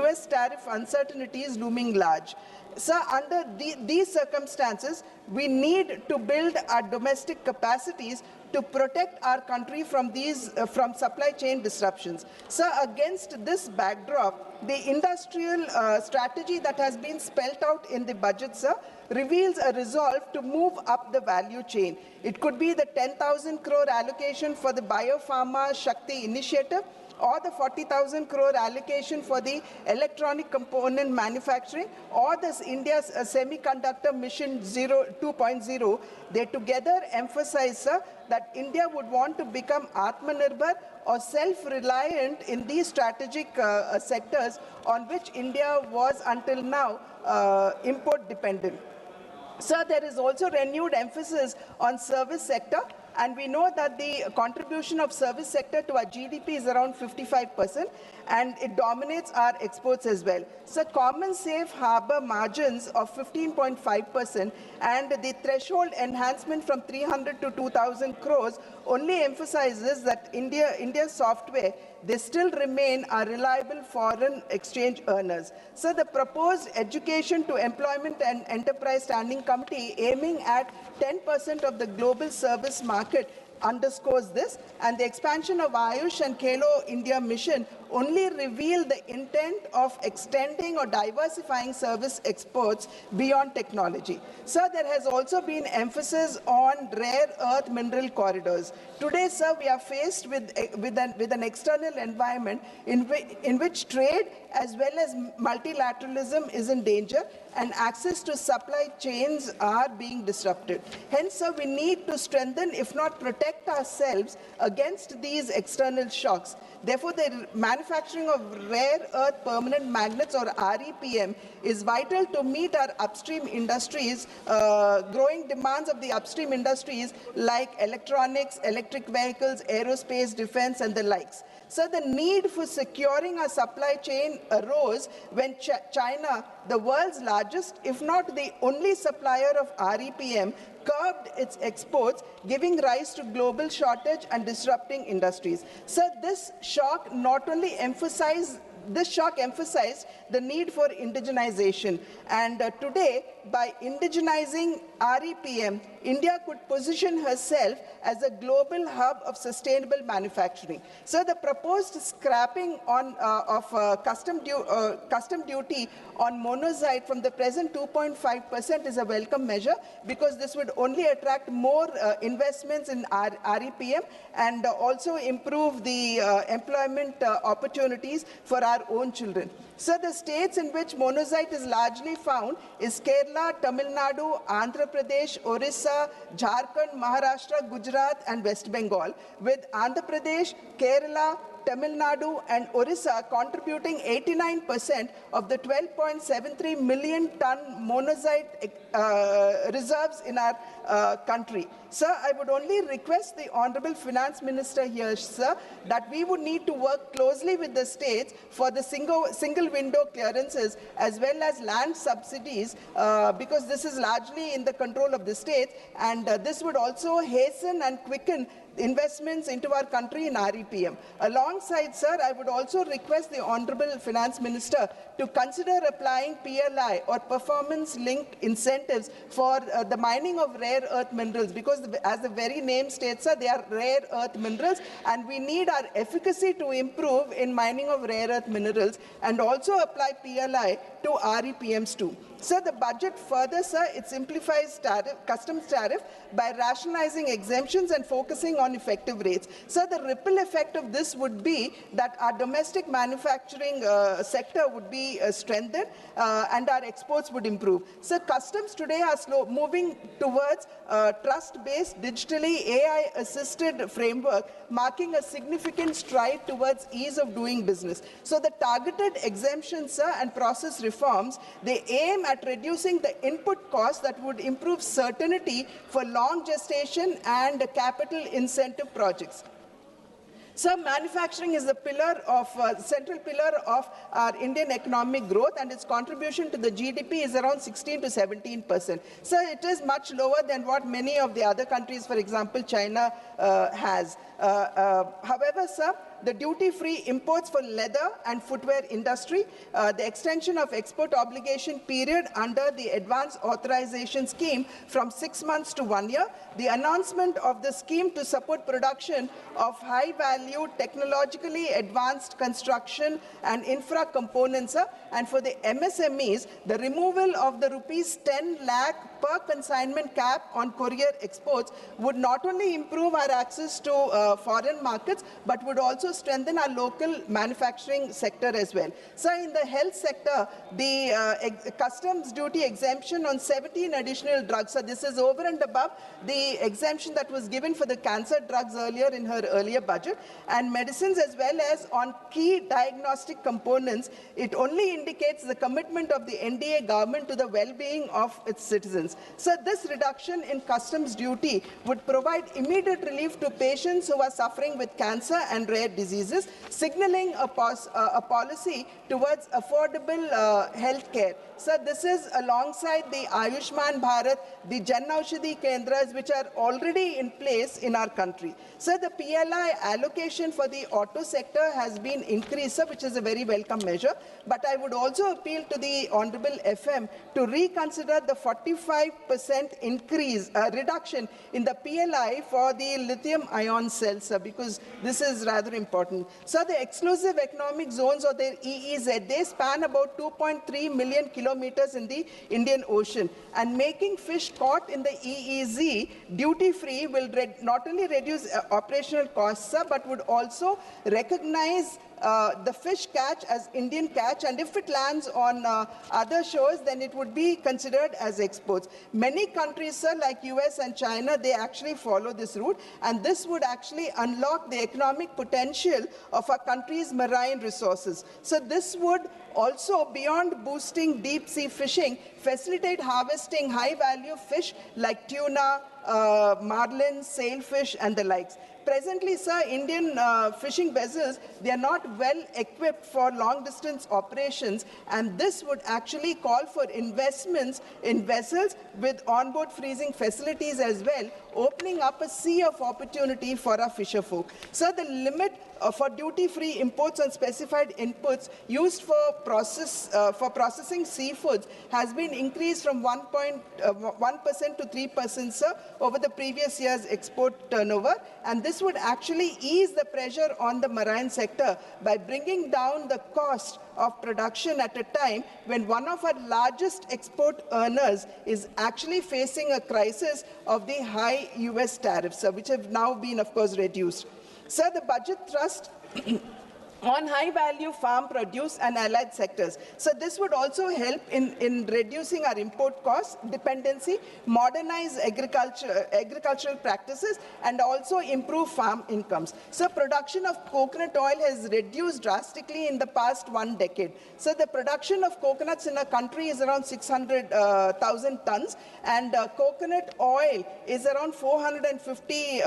US tariff uncertainties looming large. Sir, under these circumstances, we need to build our domestic capacities to protect our country from from supply chain disruptions. Sir, against this backdrop, the industrial strategy that has been spelt out in the budget, sir, reveals a resolve to move up the value chain. It could be the 10,000 crore allocation for the Biopharma Shakti initiative, or the 40,000 crore allocation for the electronic component manufacturing, or this India's semiconductor mission 2.0, they together emphasize, sir, that India would want to become Atmanirbhar or self-reliant in these strategic sectors on which India was until now import dependent. Sir, there is also renewed emphasis on service sector, and we know that the contribution of service sector to our GDP is around 55%, and it dominates our exports as well. So common safe harbor margins of 15.5% and the threshold enhancement from 300 to 2,000 crores only emphasizes that India's software, they still remain a reliable foreign exchange earners. So the proposed Education to Employment and Enterprise Standing Committee aiming at 10% of the global service market underscores this, and the expansion of Ayush and Khelo India mission only reveal the intent of extending or diversifying service exports beyond technology. Sir, there has also been emphasis on rare earth mineral corridors. Today, sir, we are faced with an external environment in which trade as well as multilateralism is in danger, and access to supply chains are being disrupted. Hence, sir, we need to strengthen, if not protect ourselves against these external shocks. Therefore, the manufacturing of rare earth permanent magnets, or REPM, is vital to meet our upstream industries, growing demands of the upstream industries like electronics, electric vehicles, aerospace, defense, and the likes. So the need for securing our supply chain arose when China, the world's largest, if not the only supplier of REPM, curbed its exports, giving rise to global shortage and disrupting industries. So this shock not only emphasized the need for indigenization. And today, by indigenizing REPM, India could position herself as a global hub of sustainable manufacturing. So the proposed scrapping of custom duty on monazite from the present 2.5% is a welcome measure, because this would only attract more investments in REPM and also improve the employment opportunities for our own children. So the states in which monazite is largely found is Kerala, Tamil Nadu, Andhra Pradesh, Orissa, Jharkhand, Maharashtra, Gujarat, and West Bengal, with Andhra Pradesh, Kerala, Tamil Nadu, and Orissa contributing 89% of the 12.73 million ton monazite reserves in our country. Sir, I would only request the Honorable Finance Minister here, sir, that we would need to work closely with the states for the single window clearances as well as land subsidies, because this is largely in the control of the states, and this would also hasten and quicken investments into our country in REPM. Alongside, sir, I would also request the Honorable Finance Minister to consider applying PLI or performance-linked incentives for the mining of rare earth minerals, because as the very name states, sir, they are rare earth minerals, and we need our efficacy to improve in mining of rare earth minerals, and also apply PLI to REPMs too. Sir, the budget further, sir, it simplifies customs tariff by rationalizing exemptions and focusing on effective rates. Sir, the ripple effect of this would be that our domestic manufacturing sector would be strengthened and our exports would improve. Sir, customs today are moving towards trust-based, digitally AI-assisted framework, marking a significant stride towards ease of doing business. So the targeted exemptions, sir, and process reforms, they aim at reducing the input costs that would improve certainty for long gestation and capital incentive projects. Sir, manufacturing is the central pillar of our Indian economic growth, and its contribution to the GDP is around 16 to 17%. Sir, it is much lower than what many of the other countries, for example, China, has. However, sir, the duty-free imports for leather and footwear industry, the extension of export obligation period under the advance authorization scheme from 6 months to 1 year, the announcement of the scheme to support production of high-value, technologically advanced construction and infra components, and for the MSMEs, the removal of the rupees 10 lakh per consignment cap on courier exports would not only improve our access to foreign markets, but would also strengthen our local manufacturing sector as well. So in the health sector, the customs duty exemption on 17 additional drugs, so this is over and above the exemption that was given for the cancer drugs earlier in her earlier budget, and medicines as well as on key diagnostic components, it only indicates the commitment of the NDA government to the well-being of its citizens. So this reduction in customs duty would provide immediate relief to patients who are suffering with cancer and rare diseases, signaling a policy towards affordable health care. So this is alongside the Ayushman Bharat, the Jan Aushadhi Kendras, which are already in place in our country. So the PLI allocation for the auto sector has been increased, sir, which is a very welcome measure. But I would also appeal to the Honorable FM to reconsider the 45% reduction in the PLI for the lithium-ion cells, sir, because this is rather important. So the exclusive economic zones, or the EEZ, they span about 2.3 million kilometers in the Indian Ocean, and making fish caught in the EEZ duty-free will not only reduce operational costs, sir, but would also recognize the fish catch as Indian catch, and if it lands on other shores, then it would be considered as exports. Many countries, sir, like US and China, they actually follow this route, and this would actually unlock the economic potential of our country's marine resources. So this would also, beyond boosting deep-sea fishing, facilitate harvesting high-value fish like tuna, marlin, sailfish, and the likes. Presently, sir, Indian fishing vessels, they are not well equipped for long-distance operations, and this would actually call for investments in vessels with onboard freezing facilities as well, opening up a sea of opportunity for our fisherfolk. Sir, the limit for duty-free imports on specified inputs used for processing seafoods has been increased from 1% to 3%, sir, over the previous year's export turnover, and this would actually ease the pressure on the marine sector by bringing down the cost of production at a time when one of our largest export earners is actually facing a crisis of the high US tariffs, which have now been, of course, reduced. Sir, the budget thrust on high-value farm produce and allied sectors. So this would also help in reducing our import costs, dependency, modernize agricultural practices, and also improve farm incomes. So production of coconut oil has reduced drastically in the past 1 decade. So the production of coconuts in our country is around 600,000 tons, and coconut oil is around 450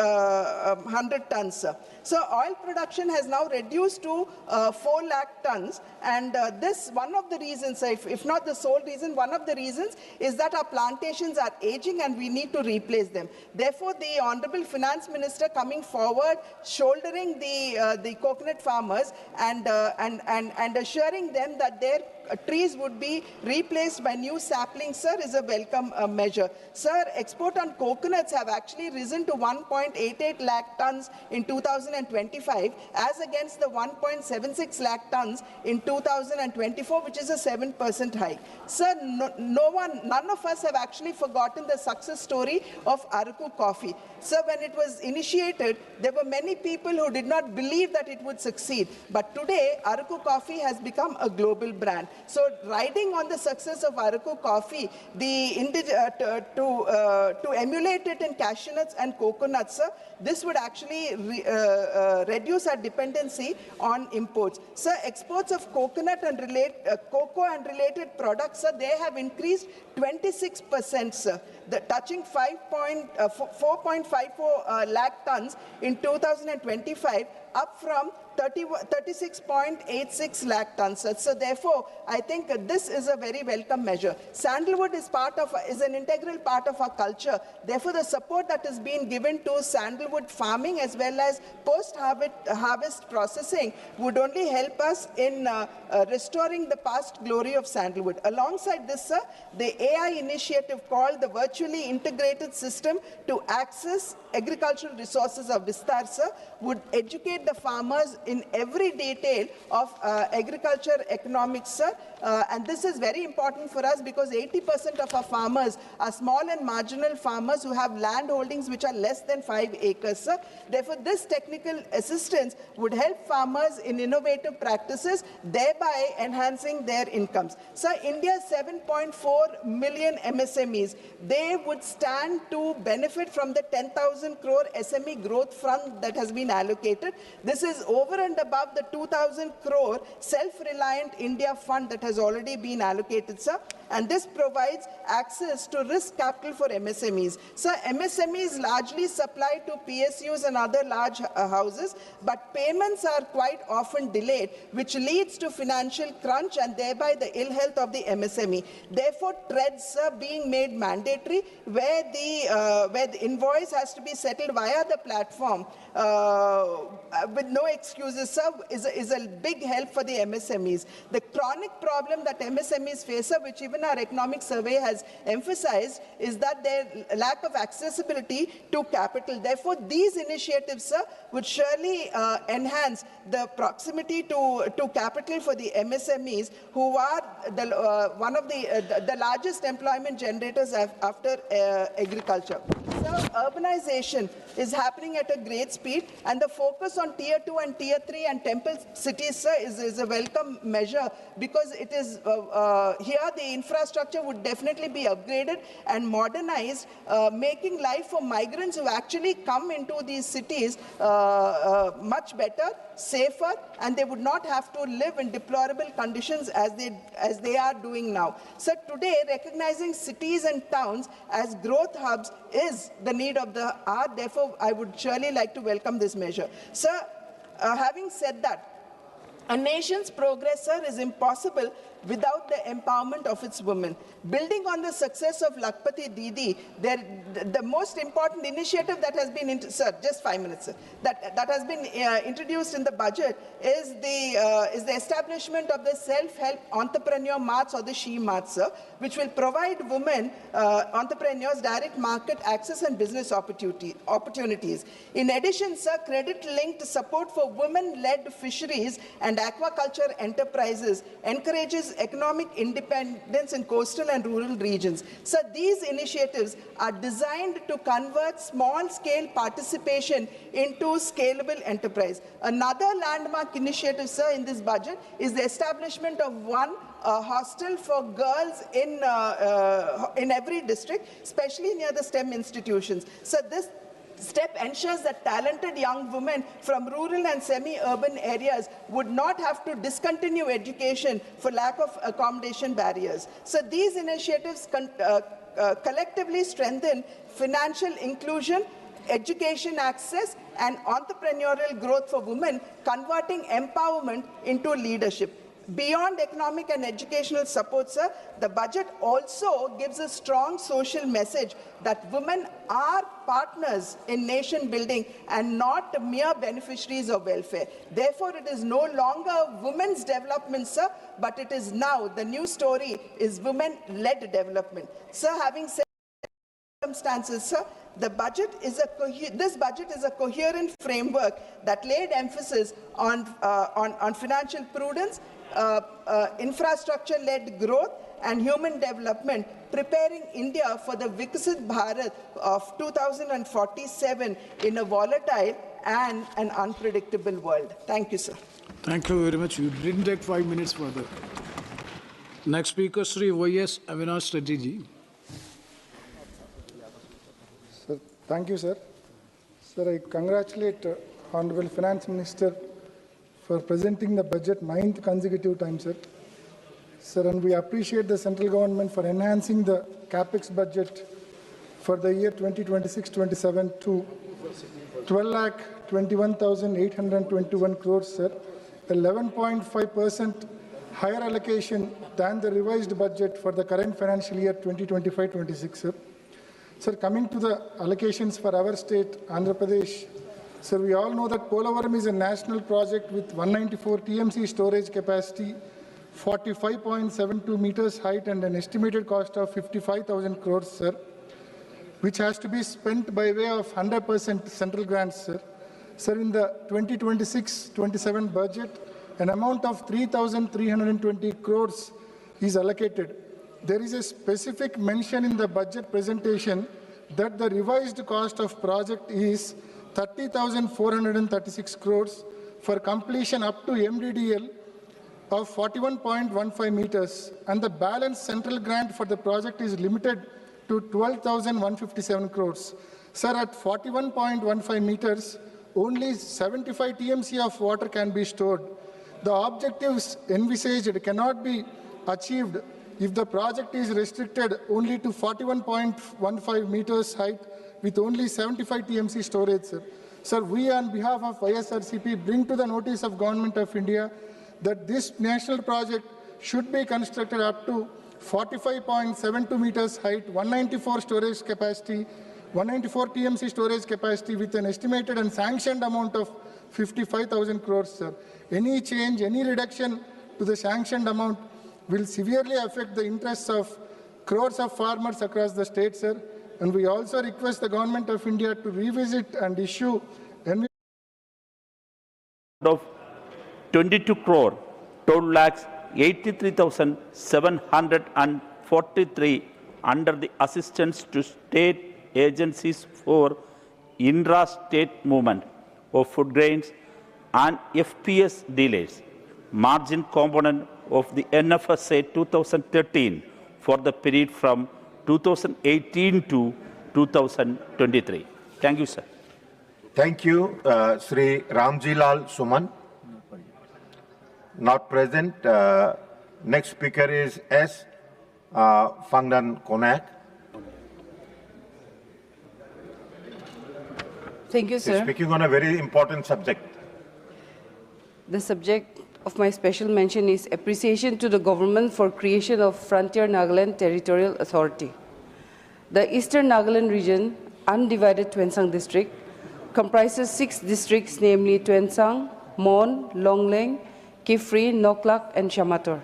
tons. Sir. So oil production has now reduced to 4 lakh tons, and this, one of the reasons, if not the sole reason, one of the reasons is that our plantations are aging and we need to replace them. Therefore, the Honorable Finance Minister coming forward, shouldering the coconut farmers and assuring them that their trees would be replaced by new saplings, sir, is a welcome measure. Sir, export on coconuts have actually risen to 1.88 lakh tons in 2025 as against the 1.76 lakh tons in 2024, which is a 7% hike. Sir, none of us have actually forgotten the success story of Araku coffee. Sir, when it was initiated, there were many people who did not believe that it would succeed. But today, Araku coffee has become a global brand. So, riding on the success of Araku coffee, to emulate it in cashew nuts and coconuts, sir, this would actually reduce our dependency on imports. Sir, exports of coconut and cocoa and related products, sir, they have increased 26%, sir, touching 4.54 lakh tons in 2025, up from 36.86 lakh tons. So therefore, I think this is a very welcome measure. Sandalwood is an integral part of our culture. Therefore, the support that is being given to sandalwood farming as well as post-harvest processing would only help us in restoring the past glory of sandalwood. Alongside this, sir, the AI initiative called the Virtually Integrated System to Access Agricultural Resources of Vistar, sir, would educate the farmers in every detail of agriculture economics, sir. And this is very important for us because 80% of our farmers are small and marginal farmers who have land holdings which are less than 5 acres, sir. Therefore, this technical assistance would help farmers in innovative practices, thereby enhancing their incomes. Sir, India's 7.4 million MSMEs, they would stand to benefit from the 10,000 crore SME growth fund that has been allocated. This is over and above the 2,000 crore self-reliant India fund that has already been allocated, sir. And this provides access to risk capital for MSMEs. Sir, MSMEs largely supply to PSUs and other large houses, but payments are quite often delayed, which leads to financial crunch and thereby the ill health of the MSME. Therefore, TREDs are being made mandatory, where the invoice has to be settled via the platform with no excuses, sir, is a big help for the MSMEs. The chronic problem that MSMEs face, sir, which even our economic survey has emphasized, is that their lack of accessibility to capital. Therefore, these initiatives, sir, would surely enhance the proximity to capital for the MSMEs, who are one of the largest employment generators after agriculture. So, urbanization is happening at a great speed, and the focus on Tier 2 and Tier 3 and temple cities, sir, is a welcome measure, because it is here the infrastructure would definitely be upgraded and modernized, making life for migrants who actually come into these cities much better, safer, and they would not have to live in deplorable conditions as they are doing now. So today, recognizing cities and towns as growth hubs is the need of the hour. Therefore, I would surely like to welcome this measure. Sir, having said that, a nation's progress, sir, is impossible without the empowerment of its women. Building on the success of Lakpati Didi, the most important initiative that has been, sir, just 5 minutes, sir, that has been introduced in the budget is the establishment of the self-help entrepreneur marts, or the She Marts, sir, which will provide women entrepreneurs direct market access and business opportunities. In addition, sir, credit-linked support for women-led fisheries and aquaculture enterprises encourages economic independence in coastal and rural regions. So these initiatives are designed to convert small-scale participation into scalable enterprise. Another landmark initiative, sir, in this budget is the establishment of one hostel for girls in every district, especially near the STEM institutions. So this step ensures that talented young women from rural and semi-urban areas would not have to discontinue education for lack of accommodation barriers. So these initiatives collectively strengthen financial inclusion, education access, and entrepreneurial growth for women, converting empowerment into leadership. Beyond economic and educational support, sir, the budget also gives a strong social message that women are partners in nation building and not mere beneficiaries of welfare. Therefore, it is no longer women's development, sir, but it is now, the new story is women-led development. Sir, having said circumstances, sir, this budget is a coherent framework that laid emphasis on financial prudence, infrastructure-led growth and human development, preparing India for the Viksit Bharat of 2047 in a volatile and an unpredictable world. Thank you, sir. Thank you very much. You didn't take 5 minutes further. Next speaker, Sri Y.S. Avinash Reddy ji. Sir, thank you, sir. Sir, I congratulate Honorable Finance Minister for presenting the budget 9th consecutive time, sir. Sir, and we appreciate the central government for enhancing the capex budget for the year 2026-27 to 12,21,821 crores, sir. 11.5% higher allocation than the revised budget for the current financial year 2025-26, sir. Sir, coming to the allocations for our state, Andhra Pradesh, sir, we all know that Polavaram is a national project with 194 TMC storage capacity, 45.72 meters height and an estimated cost of 55,000 crores, sir, which has to be spent by way of 100% central grants, sir. Sir, in the 2026-27 budget, an amount of 3,320 crores is allocated. There is a specific mention in the budget presentation that the revised cost of project is 30,436 crores for completion up to MDDL of 41.15 meters, and the balance central grant for the project is limited to 12,157 crores. Sir, at 41.15 meters, only 75 TMC of water can be stored. The objectives envisaged cannot be achieved if the project is restricted only to 41.15 meters height with only 75 TMC storage, sir. Sir, we on behalf of ISRCP bring to the notice of Government of India that this national project should be constructed up to 45.72 meters height, 194 storage capacity, 194 TMC storage capacity with an estimated and sanctioned amount of 55,000 crores, sir. Any change, any reduction to the sanctioned amount will severely affect the interests of crores of farmers across the state, sir. And we also request the Government of India to revisit and issue of 22 crore, 12,83,743 under the assistance to state agencies for intra-state movement of food grains and FPS delays, margin component of the NFSA 2013 for the period from 2018 to 2023. Thank you, sir. Thank you, Sri Ramjilal Suman. Not present. Next speaker is S. Fangdan Konak. Thank you, sir. He's speaking on a very important subject. The subject of my special mention is appreciation to the government for creation of Frontier Nagaland Territorial Authority. The Eastern Nagaland region, undivided Tuensang district, comprises 6 districts, namely Tuensang, Mon, Longleng, Kifri, Noklak, and Shamator.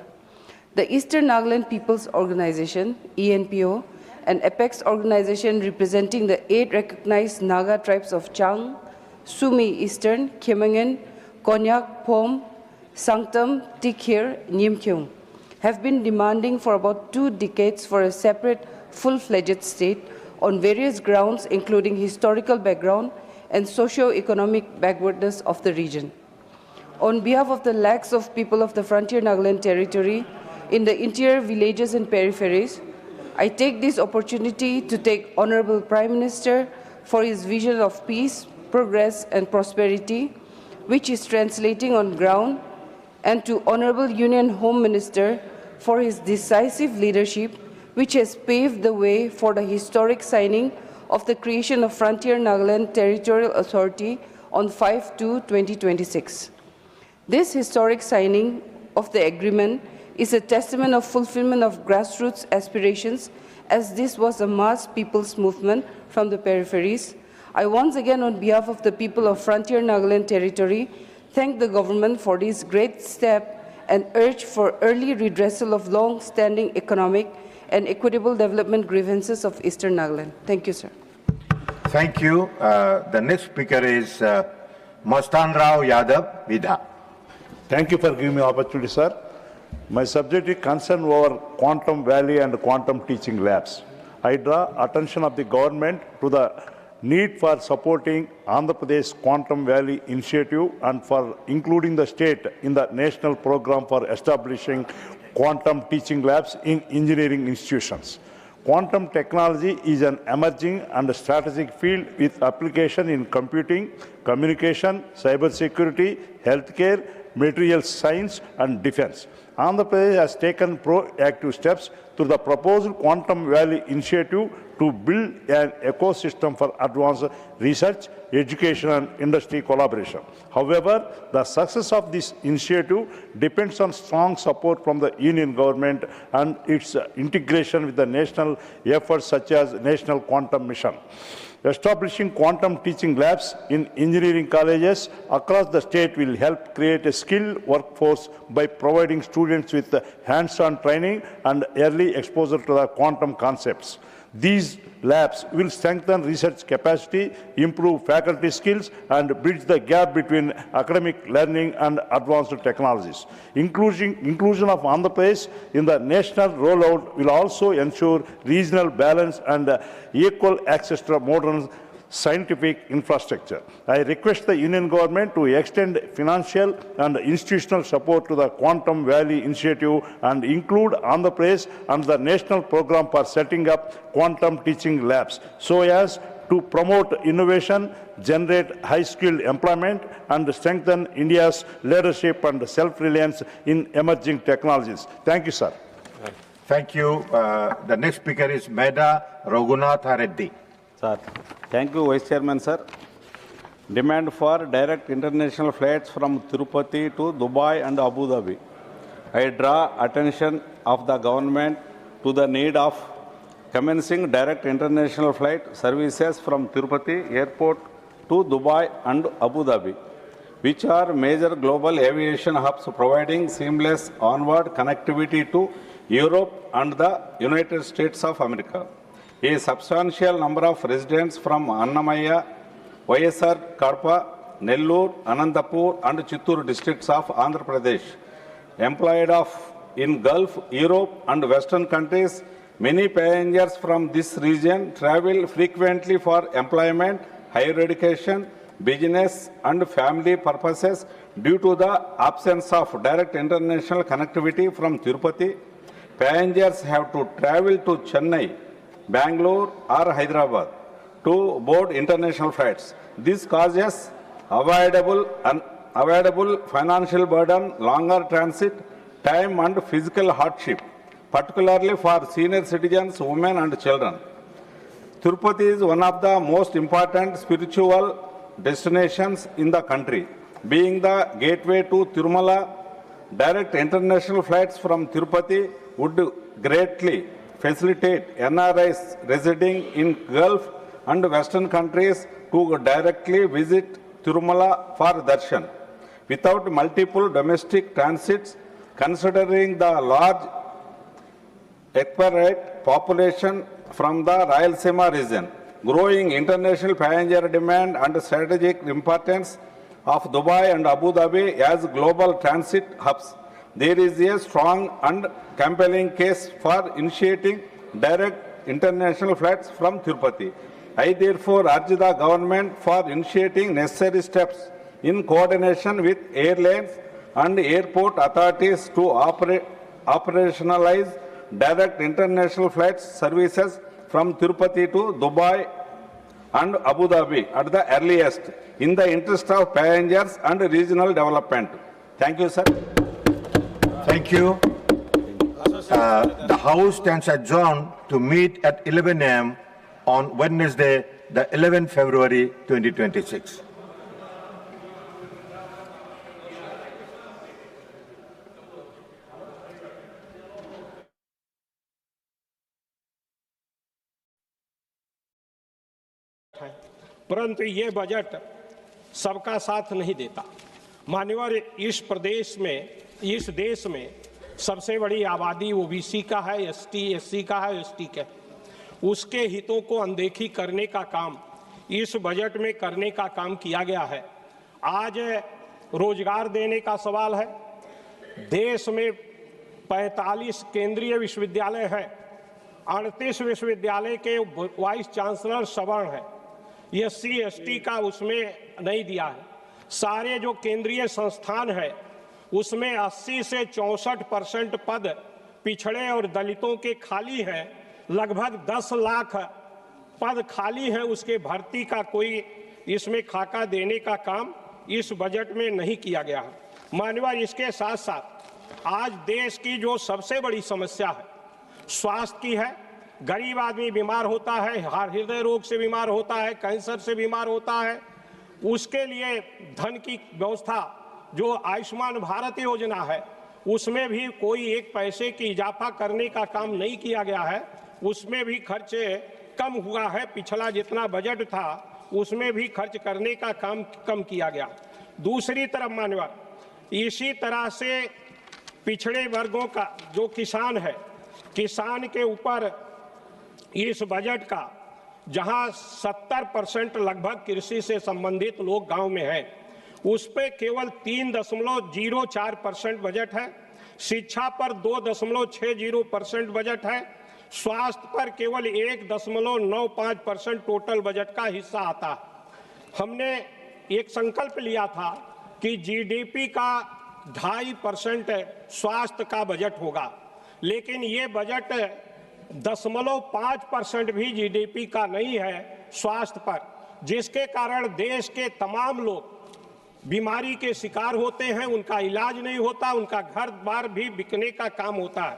The Eastern Nagaland People's Organization, ENPO, an apex organization representing the 8 recognized Naga tribes of Chang, Sumi Eastern, Kemengen, Konyak, Pom, Sangtam, Theekkathir, Nyimkyung, have been demanding for about 2 decades for a separate, full-fledged state on various grounds, including historical background and socio-economic backwardness of the region. On behalf of the lakhs of people of the Frontier Nagaland territory in the interior villages and peripheries, I take this opportunity to thank Honorable Prime Minister for his vision of peace, progress and prosperity, which is translating on ground, and to Honorable Union Home Minister for his decisive leadership, which has paved the way for the historic signing of the creation of Frontier Nagaland Territorial Authority on 5/2/2026. This historic signing of the agreement is a testament of fulfillment of grassroots aspirations, as this was a mass people's movement from the peripheries. I once again, on behalf of the people of Frontier Nagaland Territory, thank the government for this great step and urge for early redressal of long-standing economic and equitable development grievances of Eastern Nagaland. Thank you, sir. Thank you. The next speaker is Mastan Rao Yadav, Vidha. Thank you for giving me the opportunity, sir. My subject is concern over Quantum Valley and quantum teaching labs. I draw attention of the government to the need for supporting Andhra Pradesh Quantum Valley initiative and for including the state in the national program for establishing quantum teaching labs in engineering institutions. Quantum technology is an emerging and strategic field with application in computing, communication, cybersecurity, healthcare, material science and defense. Andhra Pradesh has taken proactive steps through the proposed Quantum Valley initiative to build an ecosystem for advanced research, education and industry collaboration. However, the success of this initiative depends on strong support from the Union government and its integration with the national efforts such as National Quantum Mission. Establishing quantum teaching labs in engineering colleges across the state will help create a skilled workforce by providing students with hands-on training and early exposure to the quantum concepts. These labs will strengthen research capacity, improve faculty skills, and bridge the gap between academic learning and advanced technologies. Inclusion of Andhra Pradesh in the national rollout will also ensure regional balance and equal access to modern scientific infrastructure. I request the Union government to extend financial and institutional support to the Quantum Valley initiative and include Andhra Pradesh and the national program for setting up quantum teaching labs so as to promote innovation, generate high-skilled employment, and strengthen India's leadership and self-reliance in emerging technologies. Thank you, sir. Thank you. The next speaker is Meda Raghunath Reddy. Sir, thank you, Vice Chairman, sir. Demand for direct international flights from Tirupati to Dubai and Abu Dhabi. I draw attention of the government to the need of commencing direct international flight services from Tirupati Airport to Dubai and Abu Dhabi, which are major global aviation hubs providing seamless onward connectivity to Europe and the United States of America. A substantial number of residents from Annamaya, YSR, Kadapa, Nellore, Anantapur and Chittoor districts of Andhra Pradesh, employed in Gulf, Europe and Western countries. Many passengers from this region travel frequently for employment, higher education, business and family purposes due to the absence of direct international connectivity from Tirupati. Passengers have to travel to Chennai, Bangalore or Hyderabad to board international flights. This causes avoidable financial burden, longer transit time and physical hardship, particularly for senior citizens, women and children. Tirupati is one of the most important spiritual destinations in the country. Being the gateway to Tirumala, direct international flights from Tirupati would greatly facilitate NRIs residing in Gulf and Western countries to directly visit Tirumala for darshan without multiple domestic transits, considering the large expatriate population from the Rayalaseema region, growing international passenger demand and strategic importance of Dubai and Abu Dhabi as global transit hubs. There is a strong and compelling case for initiating direct international flights from Tirupati. I therefore urge the government for initiating necessary steps in coordination with airlines and airport authorities to operationalize direct international flights services from Tirupati to Dubai and Abu Dhabi at the earliest, in the interest of passengers and regional development. Thank you, sir. Thank you. The House stands adjourned to meet at 11 a.m. on Wednesday, the 11th February 2026. परंतु ये budget सबका साथ नहीं देता। मान्यवर, इस देश में सबसे बड़ी आबादी ओबीसी का है, एसटी एससी का है, एसटी का। उसके हितों को अनदेखी करने का काम इस बजट में करने का काम किया गया है। आज रोजगार देने का सवाल है। देश में 45 केंद्रीय विश्वविद्यालय हैं, 38 विश्वविद्यालय के वाइस चांसलर सवर्ण है, एससी एसटी का उसमें नहीं दिया है। सारे जो केंद्रीय संस्थान है उसमें 80 से 64% पद पिछड़े और दलितों के खाली हैं। लगभग 10 लाख पद खाली हैं, उसके भर्ती का कोई इसमें खाका देने का काम इस बजट में नहीं किया गया है। मान्यवर, इसके साथ साथ आज देश की जो सबसे बड़ी समस्या है स्वास्थ्य की है। गरीब आदमी बीमार होता है, हृदय रोग से बीमार होता है, कैंसर से बीमार होता है, उसके लिए धन की व्यवस्था जो आयुष्मान भारत योजना है उसमें भी कोई एक पैसे की इजाफा करने का काम नहीं किया गया है। उसमें भी खर्चे कम हुआ है। पिछला जितना बजट था उसमें भी खर्च करने का काम कम किया गया। दूसरी तरफ मान्यवर, इसी तरह से पिछड़े वर्गों का जो किसान है, किसान के ऊपर इस बजट का जहां 70% लगभग कृषि से संबंधित लोग गांव में हैं, उस पे केवल 3.04% बजट है। शिक्षा पर 2.60% बजट है। स्वास्थ्य पर केवल 1.95% टोटल बजट का हिस्सा आता है। हमने एक संकल्प लिया था कि जीडीपी का 2.5% स्वास्थ्य का बजट होगा, लेकिन ये बजट 0.5% भी जीडीपी का नहीं है स्वास्थ्य पर, जिसके कारण देश के तमाम लोग बीमारी के शिकार होते हैं, उनका इलाज नहीं होता, उनका घर बार भी बिकने का काम होता है।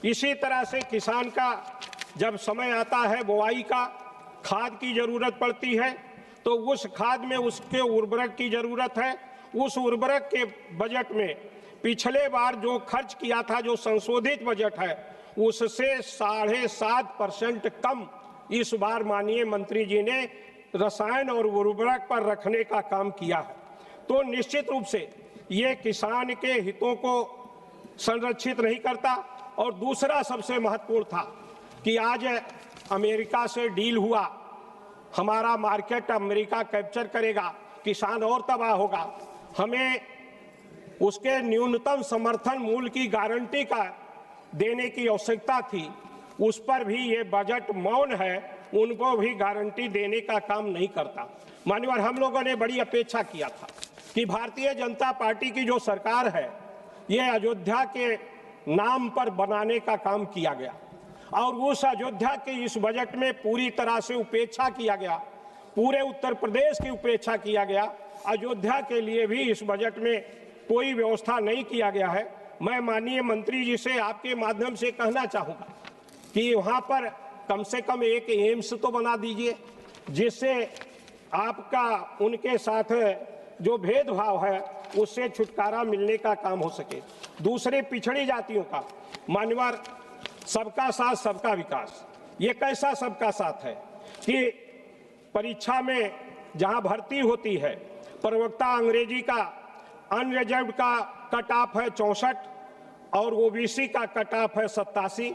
इसी तरह से किसान का जब समय आता है बुआई का, खाद की जरूरत पड़ती है, तो उस खाद में उसके उर्वरक की जरूरत है। उस उर्वरक के बजट में पिछले बार जो खर्च किया था, जो संशोधित बजट है, उससे 7.5% कम इस बार माननीय मंत्री जी ने रसायन और उर्वरक पर रखने का काम किया है। तो निश्चित रूप से ये किसान के हितों को संरक्षित नहीं करता। और दूसरा सबसे महत्वपूर्ण था कि आज अमेरिका से डील हुआ, हमारा मार्केट अमेरिका कैप्चर करेगा, किसान और तबाह होगा। हमें उसके न्यूनतम समर्थन मूल्य की गारंटी का देने की आवश्यकता थी, उस पर भी ये बजट मौन है, उनको भी गारंटी देने का काम नहीं करता। मान्यवर, हम लोगों ने बड़ी अपेक्षा किया था कि भारतीय जनता पार्टी की जो सरकार है ये अयोध्या के नाम पर बनाने का काम किया गया और उस अयोध्या के इस बजट में पूरी तरह से उपेक्षा किया गया। पूरे उत्तर प्रदेश की उपेक्षा किया गया। अयोध्या के लिए भी इस बजट में कोई व्यवस्था नहीं किया गया है। मैं माननीय मंत्री जी से आपके माध्यम से कहना चाहूँगा कि वहाँ पर कम से कम एक एम्स तो बना दीजिए, जिससे आपका उनके साथ जो भेदभाव है उससे छुटकारा मिलने का काम हो सके। दूसरे पिछड़ी जातियों का मान्यवर, सबका साथ सबका विकास, ये कैसा सबका साथ है कि परीक्षा में जहां भर्ती होती है, प्रवक्ता अंग्रेजी का अनरिजर्व्ड का कट ऑफ है 64 और ओबीसी का कट ऑफ है 87,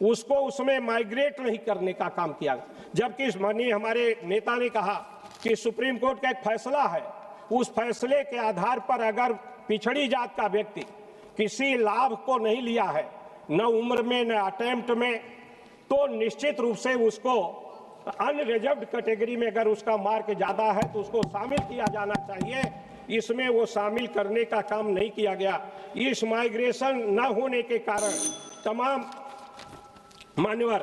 उसको उसमें माइग्रेट नहीं करने का काम किया। जबकि माननीय हमारे नेता ने कहा कि सुप्रीम कोर्ट का एक फैसला है, उस फैसले के आधार पर अगर पिछड़ी जात का व्यक्ति किसी लाभ को नहीं लिया है, न उम्र में न अटेम्प्ट में, तो निश्चित रूप से उसको अनरिजर्व्ड कैटेगरी में अगर उसका मार्क ज्यादा है तो उसको शामिल किया जाना चाहिए। इसमें वो शामिल करने का काम नहीं किया गया। इस माइग्रेशन न होने के कारण तमाम मान्यवर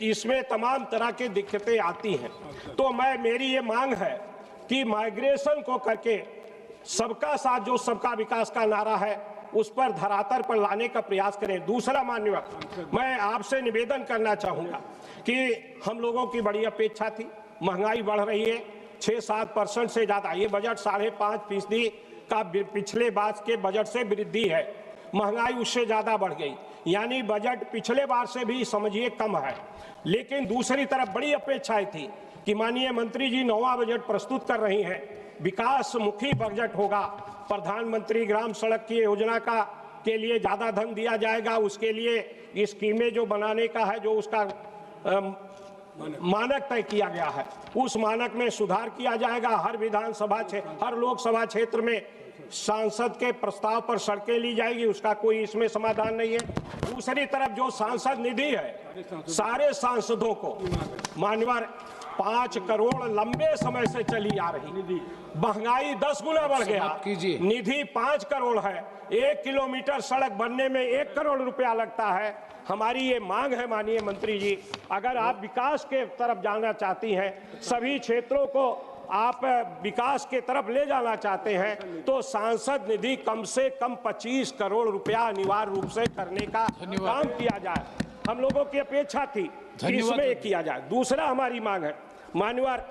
इसमें तमाम तरह की दिक्कतें आती हैं। तो मेरी ये मांग है कि माइग्रेशन को करके सबका साथ जो सबका विकास का नारा है उस पर धरातल पर लाने का प्रयास करें। दूसरा मान्यवर, मैं आपसे निवेदन करना चाहूंगा कि हम लोगों की बड़ी अपेक्षा थी, महंगाई बढ़ रही है 6-7% से ज्यादा, ये बजट 5.5% का पिछले बार के बजट से वृद्धि है, महंगाई उससे ज्यादा बढ़ गई, यानी बजट पिछले बार से भी समझिए कम है। लेकिन दूसरी तरफ बड़ी अपेक्षाएं थी कि माननीय मंत्री जी 9वां बजट प्रस्तुत कर रही हैं। विकासमुखी बजट होगा। प्रधानमंत्री ग्राम सड़क की योजना के लिए ज़्यादा धन दिया जाएगा। उसके लिए स्कीमें जो बनाने का है, जो उसका मानक तय किया गया है, उस मानक में सुधार किया जाएगा। हर लोकसभा क्षेत्र में सांसद के प्रस्ताव पर सड़कें ली जाएगी, उसका कोई इसमें समाधान नहीं है। दूसरी तरफ जो सांसद निधि है, सारे सांसदों को मानवर 5 करोड़ लंबे समय से चली आ रही, महंगाई 10 गुना बढ़ गया, निधि 5 करोड़ है, 1 किलोमीटर सड़क बनने में 1 करोड़ रुपया लगता है। हमारी ये मांग है माननीय मंत्री जी, अगर आप विकास के तरफ जाना चाहती हैं, सभी क्षेत्रों को आप विकास के तरफ ले जाना चाहते हैं, तो सांसद निधि कम से कम 25 करोड़ रुपया अनिवार्य रूप से करने का काम किया जाए। हम लोगों की अपेक्षा थी कि इसमें किया जाए। दूसरा हमारी मांग है, मान्यवर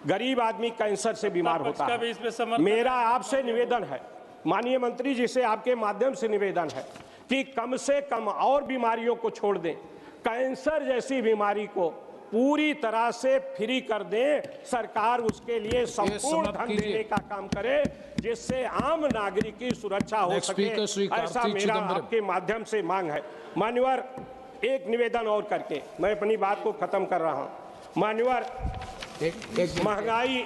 गरीब आदमी कैंसर से बीमार होता है। मेरा आपसे निवेदन है माननीय मंत्री जी से, आपके माध्यम से निवेदन है कि कम से कम और बीमारियों को छोड़ दें, कैंसर जैसी बीमारी को पूरी तरह से फ्री कर दें। सरकार उसके लिए संपूर्ण धन देने का काम करे, जिससे आम नागरिक की सुरक्षा हो सके। ऐसा मेरा आपके माध्यम से मांग है। मान्यवर एक निवेदन और करके मैं अपनी बात को खत्म कर रहा हूं। मान्यवर महंगाई,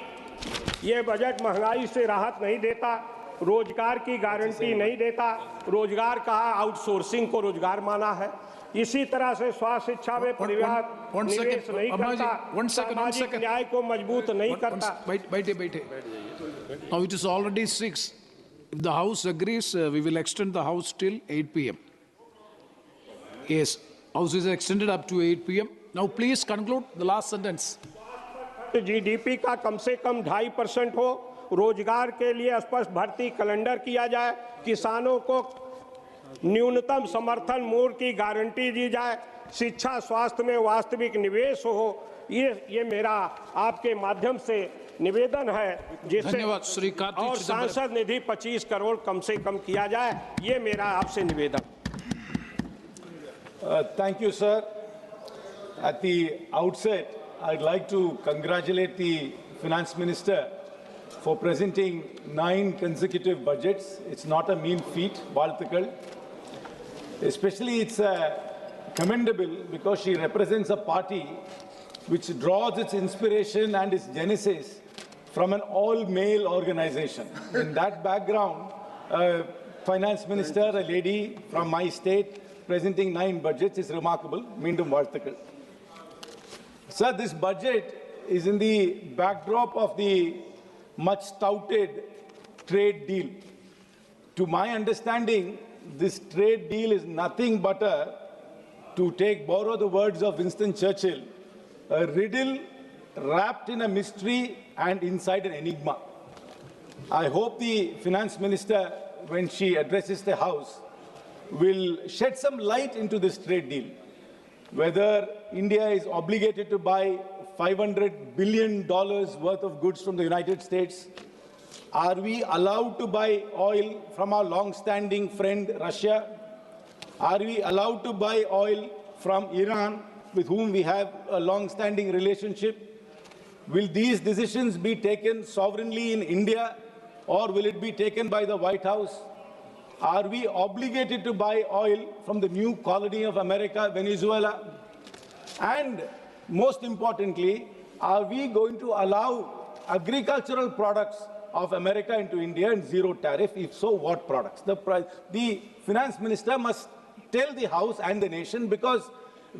ये बजट महंगाई से राहत नहीं देता, रोजगार की गारंटी नहीं देता। रोजगार कहा, आउटसोर्सिंग को रोजगार माना है। इसी तरह से स्वास्थ्य शिक्षा में परिवार निवेश नहीं करता, सामाजिक न्याय को मजबूत नहीं करता। बैठे। Now it is already 6. If the House agrees, we will extend the House till 8 p.m. Yes, House is extended up to 8 p.m. Now please conclude the last sentence. GDP का कम से कम 2.5% हो, रोजगार के लिए स्पष्ट भर्ती कैलेंडर किया जाए, किसानों को न्यूनतम समर्थन मूल्य की गारंटी दी जाए, शिक्षा स्वास्थ्य में वास्तविक निवेश हो। ये मेरा आपके माध्यम से निवेदन है, जिससे और सांसद निधि 25 करोड़ कम से कम किया जाए। ये मेरा आपसे निवेदन। Thank you, sir. At the outset, I'd like to congratulate the Finance Minister for presenting 9 consecutive budgets. It's not a mean feat, Balthakal. Especially it's commendable because she represents a party which draws its inspiration and its genesis from an all-male organization. In that background, Finance Minister, a lady from my state, presenting 9 budgets is remarkable. Meendum Valthakal. Sir, this budget is in the backdrop of the much touted trade deal. To my understanding, this trade deal is nothing but to borrow the words of Winston Churchill, a riddle wrapped in a mystery and inside an enigma. I hope the Finance Minister, when she addresses the House, will shed some light into this trade deal. Whether India is obligated to buy $500 billion worth of goods from the United States. Are we allowed to buy oil from our long-standing friend Russia? Are we allowed to buy oil from Iran, with whom we have a long-standing relationship? Will these decisions be taken sovereignly in India, or will it be taken by the White House? Are we obligated to buy oil from the new colony of America, Venezuela? And most importantly, are we going to allow agricultural products of America into India and zero tariff? If so, what products? The Finance Minister must tell the House and the nation, because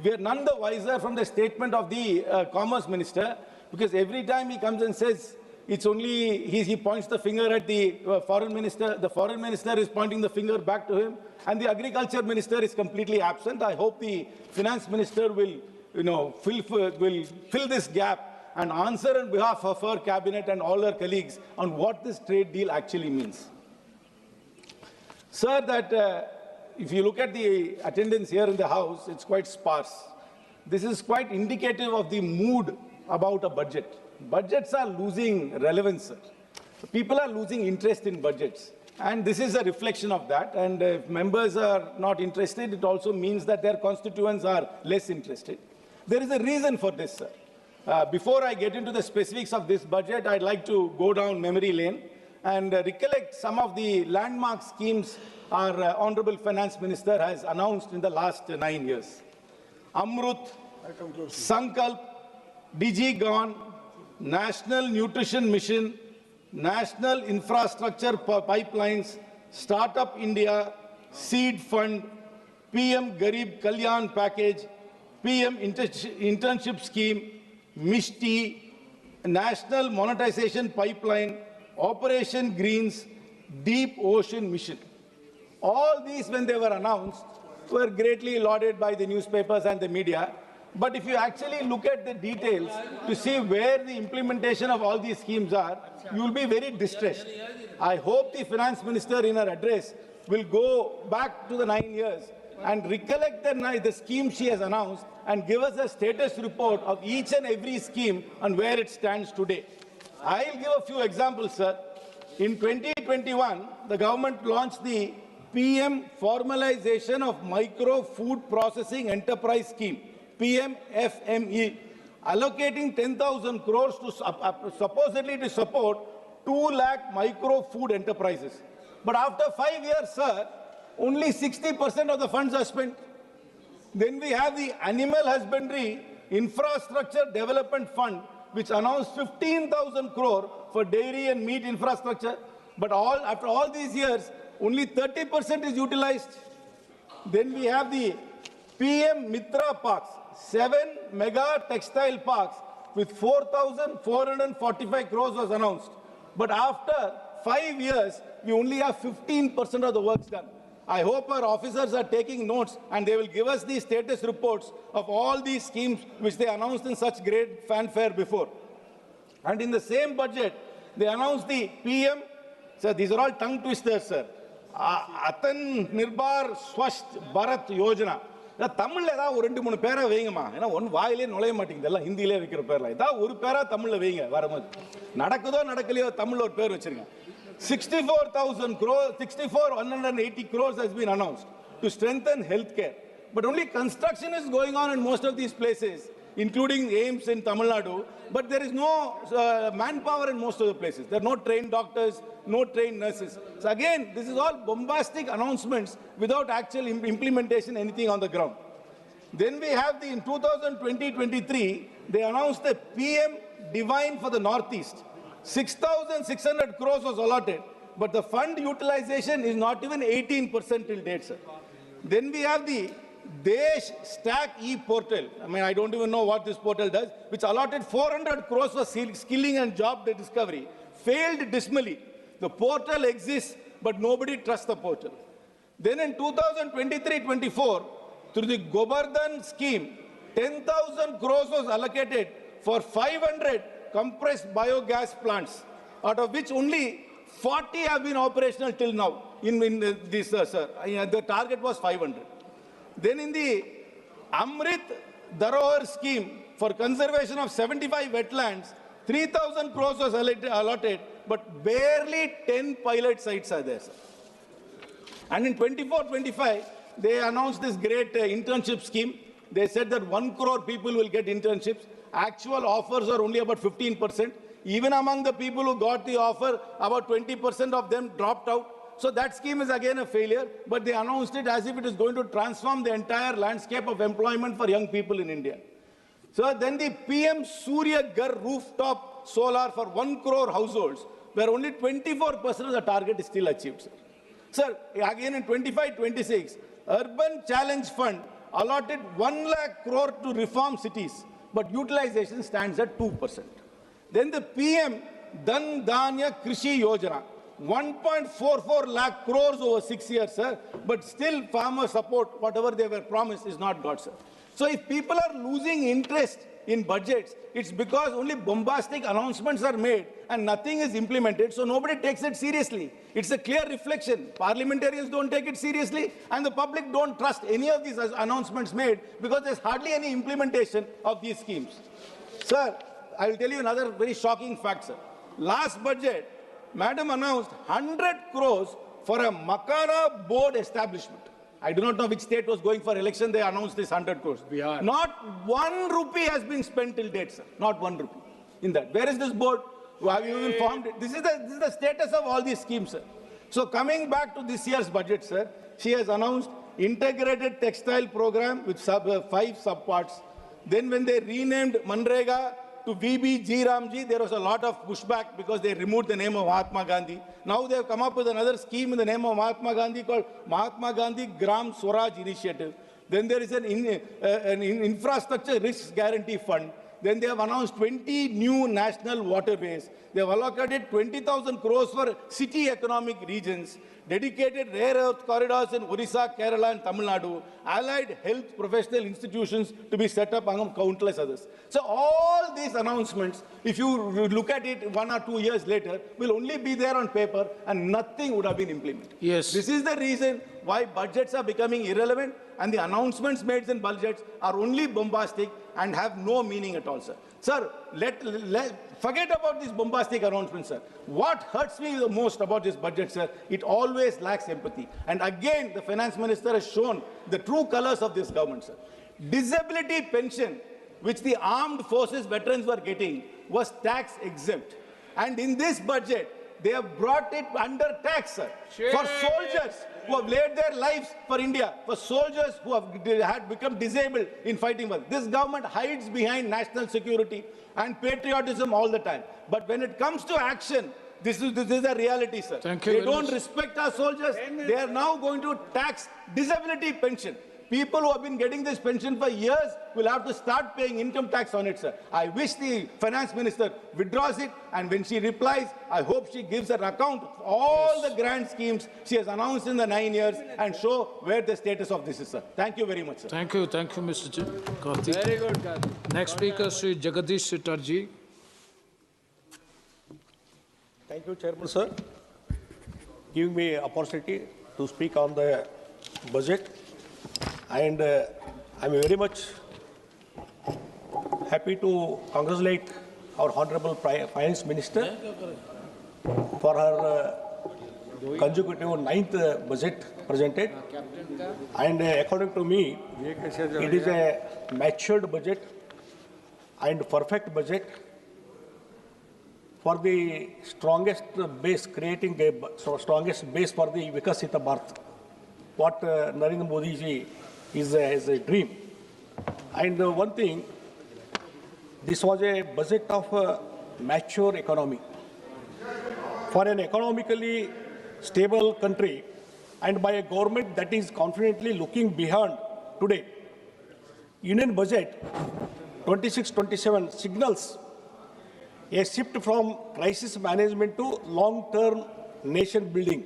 we are none the wiser from the statement of the Commerce Minister, because every time he comes and says it's only, he points the finger at the Foreign Minister, the Foreign Minister is pointing the finger back to him, and the Agriculture Minister is completely absent. I hope the Finance Minister will, fill this gap and answer on behalf of her cabinet and all her colleagues on what this trade deal actually means. Sir, that if you look at the attendance here in the House, it's quite sparse. This is quite indicative of the mood about a budget. Budgets are losing relevance, sir. People are losing interest in budgets. And this is a reflection of that. And if members are not interested, it also means that their constituents are less interested. There is a reason for this, sir. Before I get into the specifics of this budget, I'd like to go down memory lane and recollect some of the landmark schemes our Honorable Finance Minister has announced in the last 9 years. Amrut, Sankalp, DigiGon, National Nutrition Mission, National Infrastructure Pipelines, Startup India, Seed Fund, PM Garib Kalyan Package, PM Internship Scheme, Mishti, National Monetization Pipeline, Operation Greens, Deep Ocean Mission. All these, when they were announced, were greatly lauded by the newspapers and the media. But if you actually look at the details to see where the implementation of all these schemes are, you will be very distressed. I hope the Finance Minister in her address will go back to the 9 years and recollect the scheme she has announced and give us a status report of each and every scheme and where it stands today. I'll give a few examples, sir. In 2021, the government launched the PM Formalization of Micro Food Processing Enterprise Scheme, PMFME, allocating 10,000 crores to supposedly to support 2 lakh micro food enterprises. But after 5 years, sir, only 60% of the funds are spent. Then we have the Animal Husbandry Infrastructure Development Fund, which announced 15,000 crore for dairy and meat infrastructure. But after all these years, only 30% is utilized. Then we have the PM Mitra Parks, 7 mega textile parks with 4,445 crores was announced. But after 5 years, we only have 15% of the works done. I hope our officers are taking notes and they will give us the status reports of all these schemes which they announced in such great fanfare before. And in the same budget, they announced the PM, sir, these are all tongue twisters, sir. Atan Nirbhar Swasth Bharat Yojana. தமிழ்ல ஏதாவது ஒரு 2-3 பேரா வைங்கம்மா. ஏன்னா one வாயிலே நுழைய மாட்டேங்குது, எல்லாம் ஹிந்தியிலே வைக்கிற பேர்ல. ஏதாவது ஒரு பேரா தமிழ்ல வைங்க வரும்போது. நடக்குதோ நடக்கலையோ தமிழ்ல ஒரு பேர் வச்சிருங்க. 64,180 crores has been announced to strengthen healthcare. But only construction is going on in most of these places, including AIMS in Tamil Nadu. But there is no manpower in most of the places. There are no trained doctors, no trained nurses. So again, this is all bombastic announcements without actual implementation, anything on the ground. Then we have in 2020-23, they announced the PM Divine for the Northeast. 6,600 crores was allotted, but the fund utilization is not even 18% till date, sir. Then we have the Desh Stack e-portal. I mean, I don't even know what this portal does, which allotted 400 crores for skilling and job discovery. Failed dismally. The portal exists, but nobody trusts the portal. Then in 2023-24, through the Gobardhan scheme, 10,000 crores was allocated for 500 compressed biogas plants, out of which only 40 have been operational till now. This, sir, the target was 500. Then in the Amrit Dharohar scheme for conservation of 75 wetlands, 3,000 crores was allotted, but barely 10 pilot sites are there, sir. And in 24-25, they announced this great internship scheme. They said that 1 crore people will get internships. Actual offers are only about 15%. Even among the people who got the offer, about 20% of them dropped out. So that scheme is again a failure, but they announced it as if it is going to transform the entire landscape of employment for young people in India. So then the PM Surya Ghar rooftop solar for 1 crore households, where only 24% of the target is still achieved, sir. Sir, again in 25-26, Urban Challenge Fund allotted 1 lakh crore to reform cities, but utilization stands at 2%. Then the PM Dhan Dhanya Krishi Yojana, 1.44 lakh crores over 6 years, sir, but still farmer support, whatever they were promised, is not got, sir. So if people are losing interest in budgets, it's because only bombastic announcements are made and nothing is implemented, so nobody takes it seriously. It's a clear reflection. Parliamentarians don't take it seriously, and the public don't trust any of these announcements made because there's hardly any implementation of these schemes. Sir, I will tell you another very shocking fact, sir. Last budget, Madam announced 100 crores for a Makana board establishment. I do not know which state was going for election. They announced this 100 crores. Not 1 rupee has been spent till date, sir. Not 1 rupee in that. Where is this board? Have you even formed it? This is the status of all these schemes, sir. So coming back to this year's budget, sir, she has announced integrated textile program with 5 subparts. Then when they renamed Manrega to VBG Ramji, there was a lot of pushback because they removed the name of Mahatma Gandhi. Now they have come up with another scheme in the name of Mahatma Gandhi called Mahatma Gandhi Gram Swaraj Initiative. Then there is an infrastructure risk guarantee fund. Then they have announced 20 new national waterways. They have allocated 20,000 crores for city economic regions, dedicated rare earth corridors in Orissa, Kerala and Tamil Nadu, allied health professional institutions to be set up among countless others. So all these announcements, if you look at it 1 or 2 years later, will only be there on paper and nothing would have been implemented. Yes. This is the reason why budgets are becoming irrelevant and the announcements made in budgets are only bombastic and have no meaning at all, sir. Sir, forget about these bombastic announcements, sir. What hurts me the most about this budget, sir, it always lacks empathy. And again, the finance minister has shown the true colors of this government, sir. Disability pension, which the armed forces veterans were getting, was tax exempt. And in this budget, they have brought it under tax, sir, for soldiers who have laid their lives for India, for soldiers who had become disabled in fighting for. This government hides behind national security and patriotism all the time. But when it comes to action, this is a reality, sir. They don't respect our soldiers. They are now going to tax disability pension. People who have been getting this pension for years will have to start paying income tax on it, sir. I wish the finance minister withdraws it, and when she replies, I hope she gives an account of all the grand schemes she has announced in the 9 years and show where the status of this is, sir. Thank you very much, sir. Thank you, Mr. Karthik. Very good, Karthik. Next speaker, Sri Jagadish Sittarji. Thank you, Chairman, sir. Giving me opportunity to speak on the budget. And I'm very much happy to congratulate our Honorable Finance Minister for her consecutive 9th budget presented. And according to me, it is a matured budget and perfect budget for the strongest base, creating a strongest base for the Vikasita Bharat, what Narendra Modi ji is a dream. And one thing, this was a budget of a mature economy. For an economically stable country and by a government that is confidently looking beyond today, Union budget 26-27 signals a shift from crisis management to long-term nation building,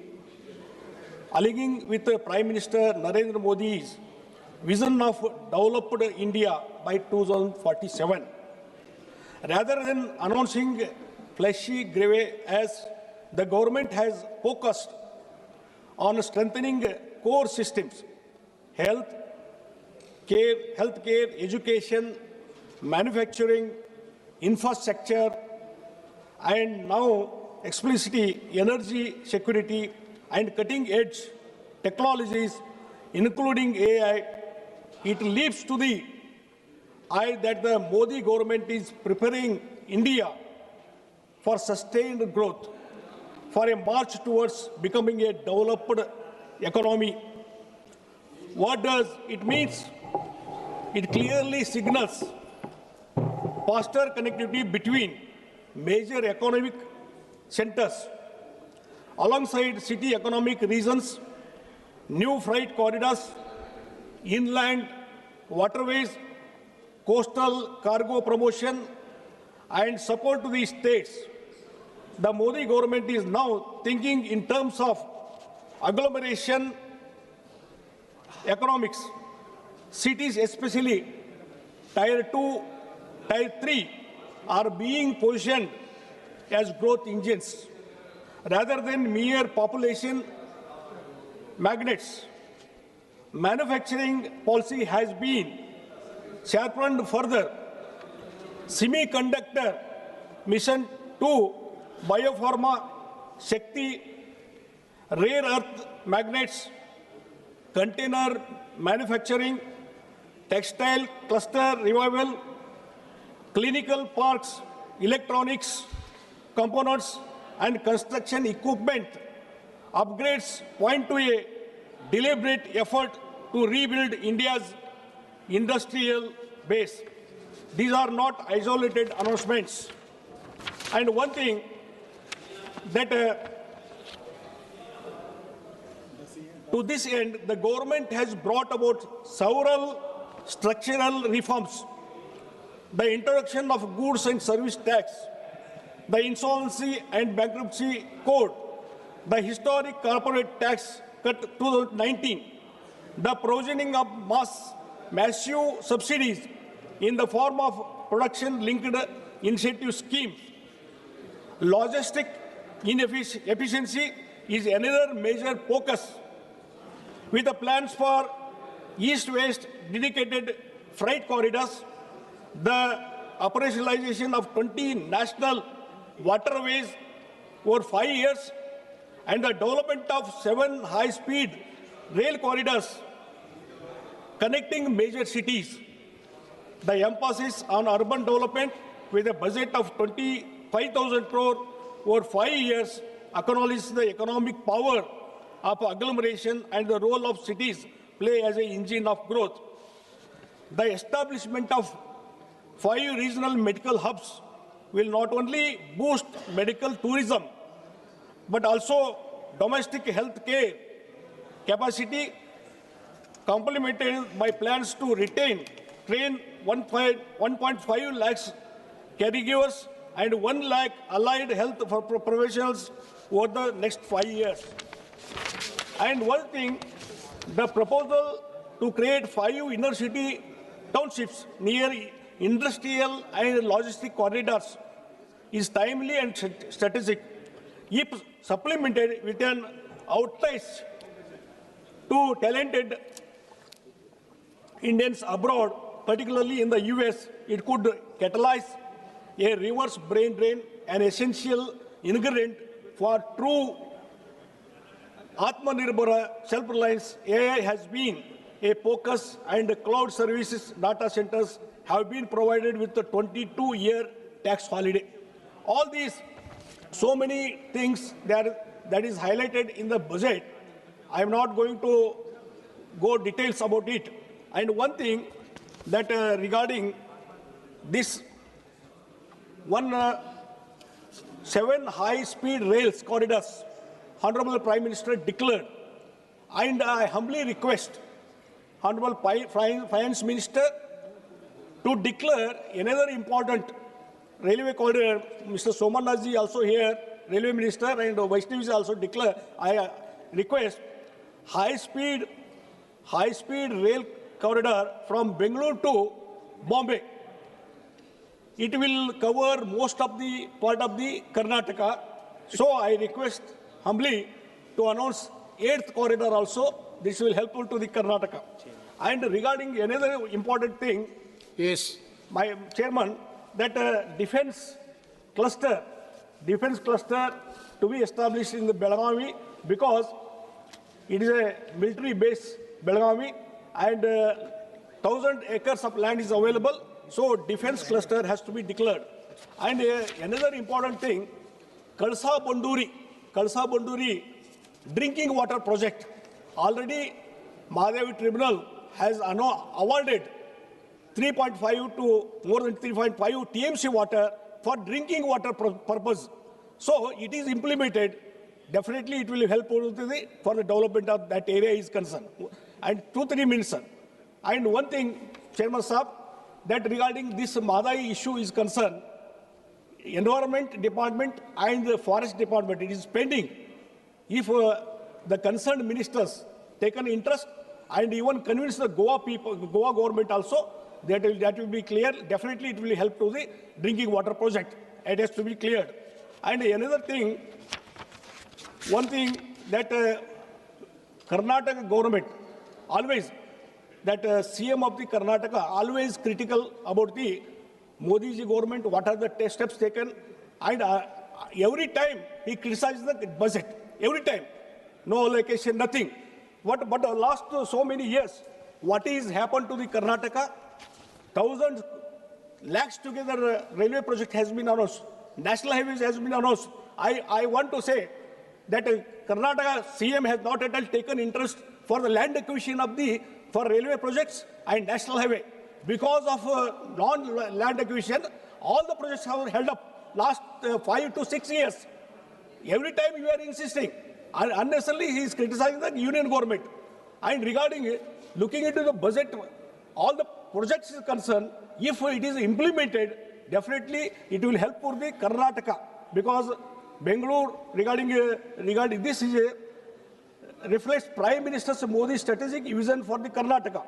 aligning with Prime Minister Narendra Modi's vision of developed India by 2047. Rather than announcing flashy grave, as the government has focused on strengthening core systems, healthcare, education, manufacturing, infrastructure, and now explicitly energy security and cutting-edge technologies, including AI. It leaps to the eye that the Modi government is preparing India for sustained growth, for a march towards becoming a developed economy. What does it mean? It clearly signals faster connectivity between major economic centers, alongside city economic regions, new freight corridors, inland waterways, coastal cargo promotion, and support to the states. The Modi government is now thinking in terms of agglomeration economics. Cities, especially Tier 2, Tier 3, are being positioned as growth engines rather than mere population magnets. Manufacturing policy has been sharpened further. Semiconductor mission to biopharma, Shakti, rare earth magnets, container manufacturing, textile cluster revival, clinical parks, electronics, components, and construction equipment upgrades point to a deliberate effort to rebuild India's industrial base. These are not isolated announcements. And one thing that to this end, the government has brought about several structural reforms. The introduction of goods and service tax, the insolvency and bankruptcy code, the historic corporate tax cut 2019, the provisioning of massive subsidies in the form of production-linked incentive schemes. Logistic inefficiency is another major focus, with the plans for east-west dedicated freight corridors, the operationalization of 20 national waterways over 5 years, and the development of 7 high-speed rail corridors connecting major cities. The emphasis on urban development with a budget of 25,000 crore over 5 years acknowledges the economic power of agglomeration and the role of cities play as an engine of growth. The establishment of 5 regional medical hubs will not only boost medical tourism, but also domestic health care capacity, complemented by plans to train 1.5 lakhs caregivers and 1 lakh allied health professionals over the next 5 years. And one thing, the proposal to create 5 inner city townships near industrial and logistic corridors is timely and strategic. If supplemented with an outreach to talented Indians abroad, particularly in the US, it could catalyze a reverse brain drain, an essential ingredient for true Atmanirbhar self-reliance. AI has been a focus, and cloud services data centers have been provided with a 22-year tax holiday. All these, so many things that is highlighted in the budget. I am not going to go details about it. And one thing that regarding this 7 high-speed rails corridors, Honorable Prime Minister declared, and I humbly request Honorable Finance Minister to declare another important railway corridor. Mr. Somanaji also here, Railway Minister, and Vaishnavi also declare. I request high-speed rail corridor from Bengaluru to Bombay. It will cover most of the part of the Karnataka. So I request humbly to announce 8th corridor also. This will helpful to the Karnataka. And regarding another important thing, yes, my chairman, that defense cluster to be established in the Belagavi, because it is a military base, Belagavi, and 1,000 acres of land is available. So defense cluster has to be declared. And another important thing, Kalsa Banduri drinking water project. Already Mahadevi Tribunal has awarded 3.5 to more than 3.5 TMC water for drinking water purpose. So it is implemented. Definitely it will help for the development of that area is concerned. And 2-3 minutes, sir. And one thing, Chairman Saab, that regarding this Madai issue is concerned, Environment Department and the Forest Department, it is pending. If the concerned ministers take an interest and even convince the Goa government also, that will be clear. Definitely it will help to the drinking water project. It has to be cleared. And another thing, one thing that Karnataka government always, that CM of the Karnataka always critical about the Modi ji government, what are the steps taken, and every time he criticizes the budget, every time, no allocation, nothing. But the last so many years, what is happened to the Karnataka? Thousands, lakhs together railway project has been announced. National highways has been announced. I want to say that Karnataka CM has not at all taken interest for the land acquisition of for railway projects and national highway. Because of non-land acquisition, all the projects have held up last 5 to 6 years. Every time you are insisting, and unnecessarily he is criticizing the union government. And regarding looking into the budget, all the projects is concerned, if it is implemented, definitely it will help for the Karnataka, because Bengaluru regarding this is reflects Prime Minister Modi's strategic vision for the Karnataka.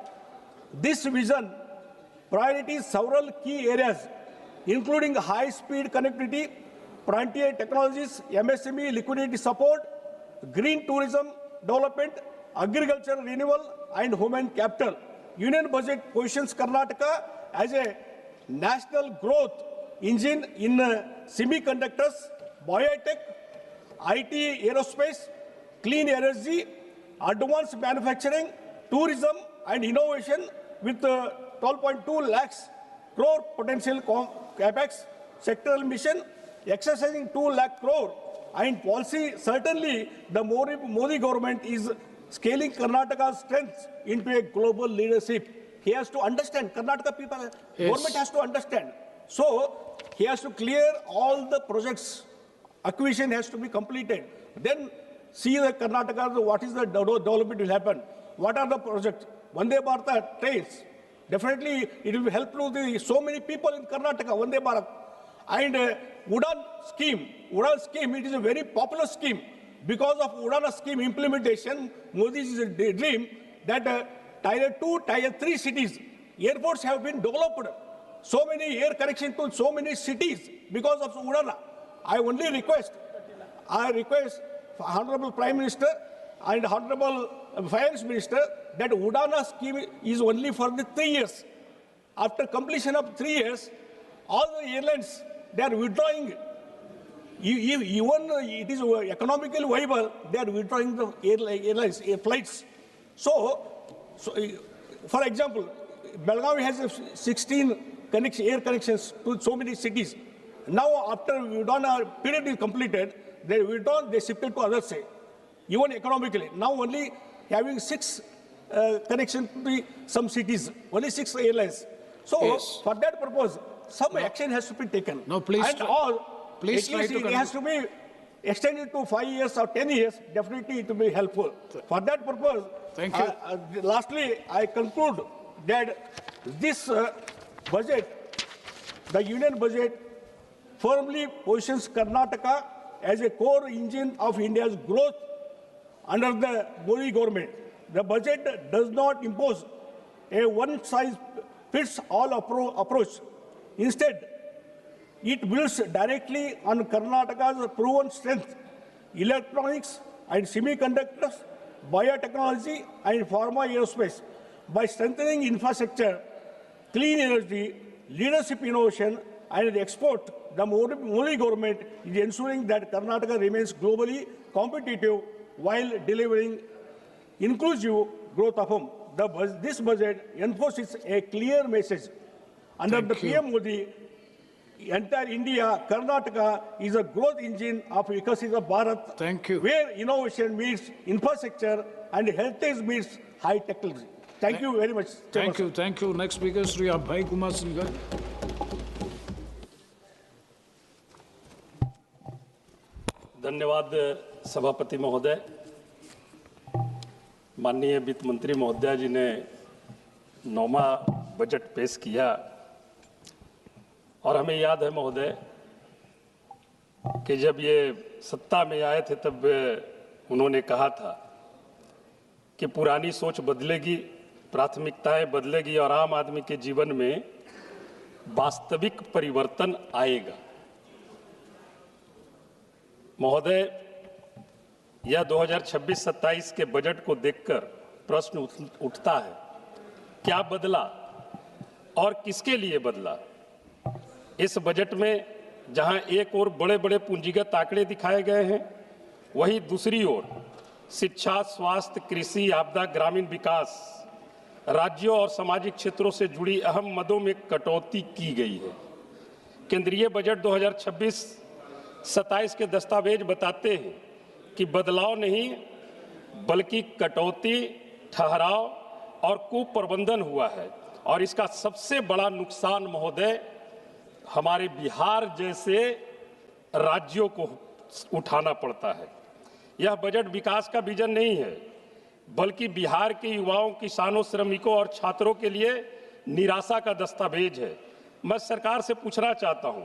This vision priorities several key areas, including high-speed connectivity, frontier technologies, MSME liquidity support, green tourism development, agriculture renewal, and human capital. Union budget positions Karnataka as a national growth engine in semiconductors, biotech, IT, aerospace, clean energy, advanced manufacturing, tourism, and innovation with 12.2 lakhs crore potential capex sectoral mission, exercising 2 lakh crore, and policy. Certainly, the Modi government is scaling Karnataka's strengths into a global leadership. He has to understand, Karnataka people, government has to understand. So, he has to clear all the projects. Acquisition has to be completed. Then see the Karnataka, what is the development will happen. What are the projects? Vande Bharat trains. Definitely, it will help to so many people in Karnataka, Vande Bharat. And Udan scheme, it is a very popular scheme. Because of Udan scheme implementation, Modi's dream that Tier 2, Tier 3 cities, airports have been developed. So many air connection to so many cities because of Udan. I request Honorable Prime Minister and Honorable Finance Minister that Udana scheme is only for the 3 years. After completion of 3 years, all the airlines, they are withdrawing. Even it is economically viable, they are withdrawing the airlines, air flights. So, for example, Belgavi has 16 air connections to so many cities. Now, after Udana period is completed, they withdraw, they shifted to other side, even economically. Now only having 6 connections to some cities, only 6 airlines. So, for that purpose, some action has to be taken. No, please. And Please at least it has to be extended to 5 years or 10 years, definitely it will be helpful. For that purpose, thank you. Lastly, I conclude that this budget, the union budget, firmly positions Karnataka as a core engine of India's growth under the Modi government. The budget does not impose a one-size-fits-all approach. Instead, it builds directly on Karnataka's proven strength, electronics and semiconductors, biotechnology and pharma aerospace, by strengthening infrastructure, clean energy, leadership innovation and export. The Modi government is ensuring that Karnataka remains globally competitive while delivering inclusive growth of home. This budget enforces a clear message. Under the PM Modi, entire India, Karnataka is a growth engine of Vikasita Bharat. Thank you. Where innovation meets infrastructure and heritage meets high technology. Thank you very much. Thank you. Thank you. Next speaker, Sri Abhay Kumar Singhal. धन्यवाद सभापति महोदय। माननीय वित्त मंत्री महोदय जी ने 9वां budget पेश किया और हमें याद है महोदय कि जब ये सत्ता में आए थे तब उन्होंने कहा था कि पुरानी सोच बदलेगी, प्राथमिकताएं बदलेगी और आम आदमी के जीवन में वास्तविक परिवर्तन आएगा। महोदय, यह 2026-27 के बजट को देखकर प्रश्न उठता है, क्या बदला और किसके लिए बदला? इस बजट में जहां एक ओर बड़े बड़े पूंजीगत आंकड़े दिखाए गए हैं, वहीं दूसरी ओर शिक्षा, स्वास्थ्य, कृषि, आपदा, ग्रामीण विकास, राज्यों और सामाजिक क्षेत्रों से जुड़ी अहम मदों में कटौती की गई है। केंद्रीय बजट 2026-27 के दस्तावेज बताते हैं कि बदलाव नहीं बल्कि कटौती, ठहराव और कुप्रबंधन हुआ है और इसका सबसे बड़ा नुकसान महोदय हमारे बिहार जैसे राज्यों को उठाना पड़ता है। यह बजट विकास का विजन नहीं है बल्कि बिहार के युवाओं, किसानों, श्रमिकों और छात्रों के लिए निराशा का दस्तावेज है। मैं सरकार से पूछना चाहता हूं,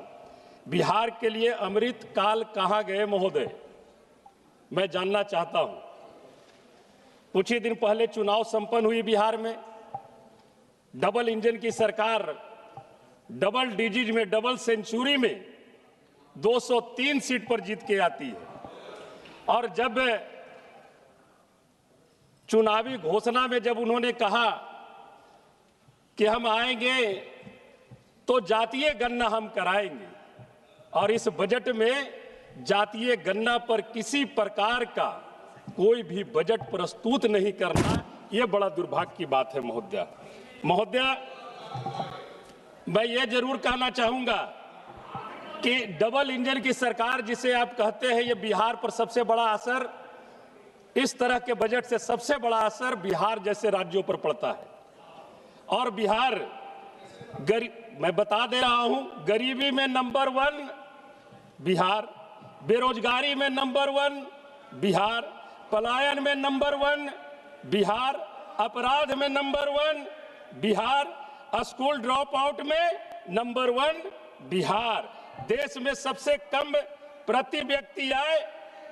बिहार के लिए अमृत काल कहां गए महोदय? मैं जानना चाहता हूं। कुछ ही दिन पहले चुनाव संपन्न हुई बिहार में, डबल इंजन की सरकार डबल डिजिट में, डबल सेंचुरी में 203 सीट पर जीत के आती है और जब चुनावी घोषणा में जब उन्होंने कहा कि हम आएंगे तो जातीय गणना हम कराएंगे और इस बजट में जातीय गणना पर किसी प्रकार का कोई भी बजट प्रस्तुत नहीं करना, यह बड़ा दुर्भाग्य की बात है महोदय। मैं ये जरूर कहना चाहूंगा कि डबल इंजन की सरकार जिसे आप कहते हैं, ये बिहार पर सबसे बड़ा असर, इस तरह के बजट से सबसे बड़ा असर बिहार जैसे राज्यों पर पड़ता है और बिहार मैं बता दे रहा हूं, गरीबी में नंबर 1 बिहार, बेरोजगारी में नंबर 1 बिहार, पलायन में नंबर 1 बिहार, अपराध में number 1 Bihar, school drop out में नंबर 1 बिहार, देश में सबसे कम प्रति व्यक्ति आय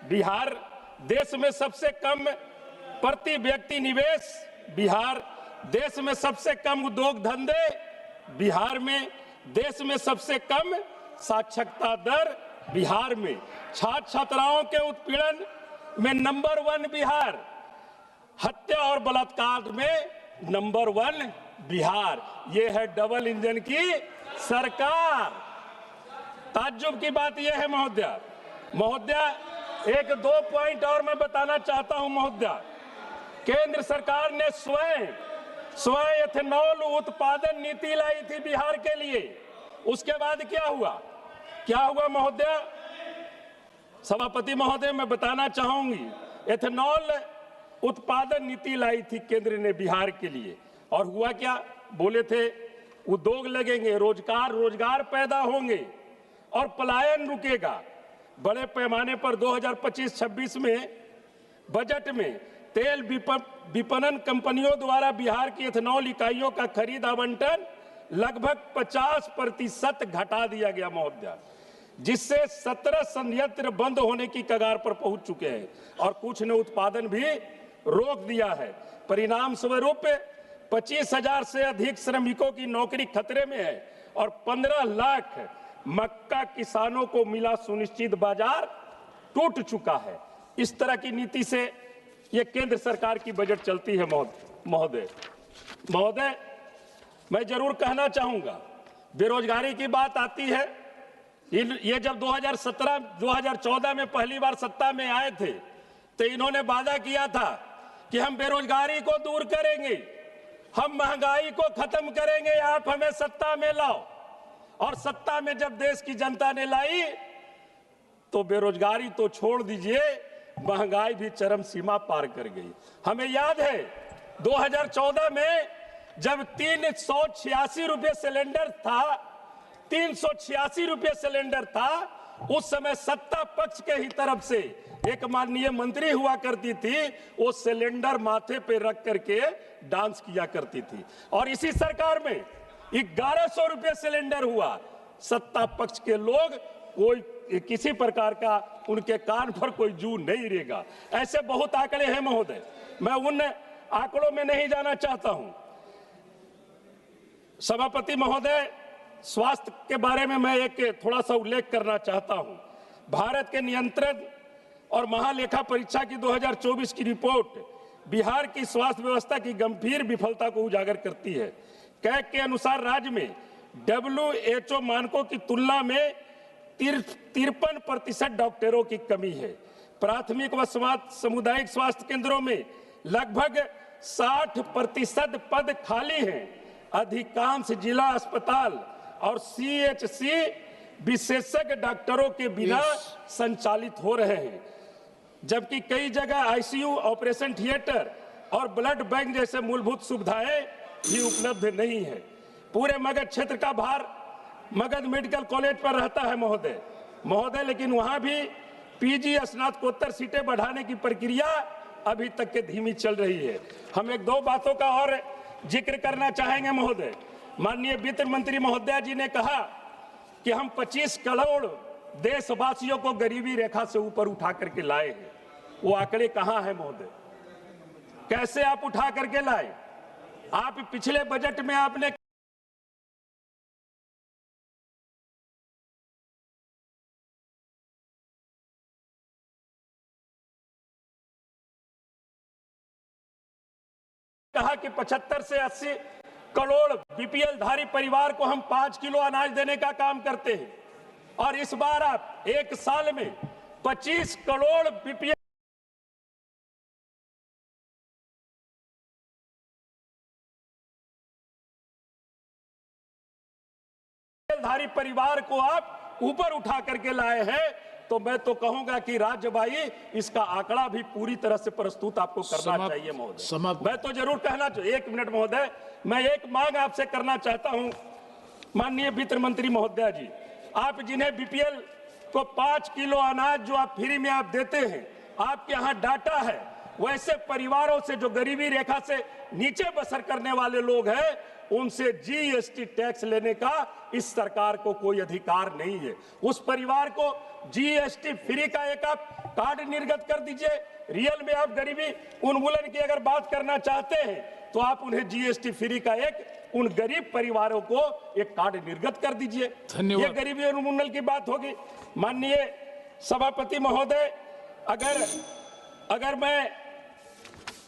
बिहार, देश में सबसे कम प्रति व्यक्ति निवेश बिहार, देश में सबसे कम उद्योग धंधे बिहार में, देश में सबसे कम साक्षरता दर बिहार में, छात्र छात्राओं के उत्पीड़न में नंबर 1 बिहार, हत्या और बलात्कार में नंबर 1 बिहार। ये है डबल इंजन की सरकार। ताज्जुब की बात यह है महोदय, एक 2 पॉइंट और मैं बताना चाहता हूं महोदय। केंद्र सरकार ने स्वयं एथेनॉल उत्पादन नीति लाई थी बिहार के लिए। उसके बाद क्या हुआ महोदय? सभापति महोदय, मैं बताना चाहूंगी, एथेनॉल उत्पादन नीति लाई थी केंद्र ने बिहार के लिए और हुआ क्या? बोले थे उद्योग लगेंगे, रोजगार पैदा होंगे और पलायन रुकेगा। बड़े पैमाने पर 2025-26 में बजट में तेल विपणन कंपनियों द्वारा बिहार की एथेनॉल इकाइयों का खरीद आवंटन लगभग 50% घटा दिया गया महोदय, जिससे 17 संयंत्र बंद होने की कगार पर पहुंच चुके हैं और कुछ ने उत्पादन भी रोक दिया है। परिणाम स्वरूप 25,000 से अधिक श्रमिकों की नौकरी खतरे में है और 15 लाख मक्का किसानों को मिला सुनिश्चित बाजार टूट चुका है। इस तरह की नीति से यह केंद्र सरकार की बजट चलती है महोदय। मैं जरूर कहना चाहूंगा, बेरोजगारी की बात आती है, ये जब 2017-2014 में पहली बार सत्ता में आए थे तो इन्होंने वादा किया था कि हम बेरोजगारी को दूर करेंगे, हम महंगाई को खत्म करेंगे, आप हमें सत्ता में लाओ। और सत्ता में जब देश की जनता ने लाई तो बेरोजगारी तो छोड़ दीजिए, महंगाई भी चरम सीमा पार कर गई। हमें याद है 2014 में जब 386 रुपये सिलेंडर था, 386 रुपये सिलेंडर था, उस समय सत्ता पक्ष के ही तरफ से एक माननीय मंत्री हुआ करती थी, वो सिलेंडर माथे पे रख करके डांस किया करती थी। और इसी सरकार में 1100 रुपये सिलेंडर हुआ। सत्ता पक्ष के लोग कोई किसी प्रकार का उनके कान पर कोई जू नहीं रहेगा। ऐसे बहुत आंकड़े हैं महोदय, मैं उन आंकड़ों में नहीं जाना चाहता हूं। सभापति महोदय, स्वास्थ्य के बारे में मैं एक थोड़ा सा उल्लेख करना चाहता हूं। भारत के नियंत्रण और महालेखा परीक्षा की 2024 की रिपोर्ट बिहार की स्वास्थ्य व्यवस्था की गंभीर विफलता को उजागर करती है। कैग के अनुसार राज्य में WHO मानकों की तुलना में 53% डॉक्टरों की कमी है। प्राथमिक व सामुदायिक स्वास्थ्य केंद्रों में लगभग 60% पद खाली हैं। अधिकांश जिला अस्पताल और CHC विशेषज्ञ डॉक्टरों के बिना संचालित हो रहे हैं, जबकि कई जगह ICU, ऑपरेशन थिएटर और ब्लड बैंक जैसे मूलभूत सुविधाएं भी उपलब्ध नहीं है। पूरे मगध क्षेत्र का भार मगध मेडिकल कॉलेज पर रहता है महोदय, लेकिन वहां भी PG स्नातकोत्तर सीटें बढ़ाने की प्रक्रिया अभी तक के धीमी चल रही है। हम एक दो बातों का और जिक्र करना चाहेंगे महोदय। माननीय वित्त मंत्री महोदया जी ने कहा कि हम 25 करोड़ देशवासियों को गरीबी रेखा से ऊपर उठा करके लाए हैं। वो आंकड़े कहां हैं महोदय? कैसे आप उठा करके लाए? आप पिछले बजट में आपने कहा कि 75 से 80 करोड़ BPL धारी परिवार को हम 5 किलो अनाज देने का काम करते हैं, और इस बार आप एक साल में 25 करोड़ BPL धारी परिवार को आप ऊपर उठा करके लाए हैं। तो मैं तो कहूंगा कि राज्यभाई इसका आंकड़ा भी पूरी तरह से प्रस्तुत आपको करना चाहिए महोदय। मैं तो जरूर कहना चाहिए। एक मिनट महोदय, मैं एक मांग आपसे करना चाहता हूं माननीय वित्त मंत्री महोदया जी, आप जिन्हें BPL को 5 किलो अनाज जो आप फ्री में आप देते हैं, आपके यहाँ डाटा है, वैसे परिवारों से जो गरीबी रेखा से नीचे बसर करने वाले लोग हैं, उनसे GST टैक्स लेने का इस सरकार को कोई अधिकार नहीं है। उस परिवार को GST फ्री का एक आप कार्ड निर्गत कर दीजिए। रियल में आप गरीबी उन्मूलन की अगर बात करना चाहते हैं तो आप उन्हें GST फ्री का एक उन गरीब परिवारों को एक कार्ड निर्गत कर दीजिए। ये गरीबी उन्मूलन की बात होगी। माननीय सभापति महोदय, अगर मैं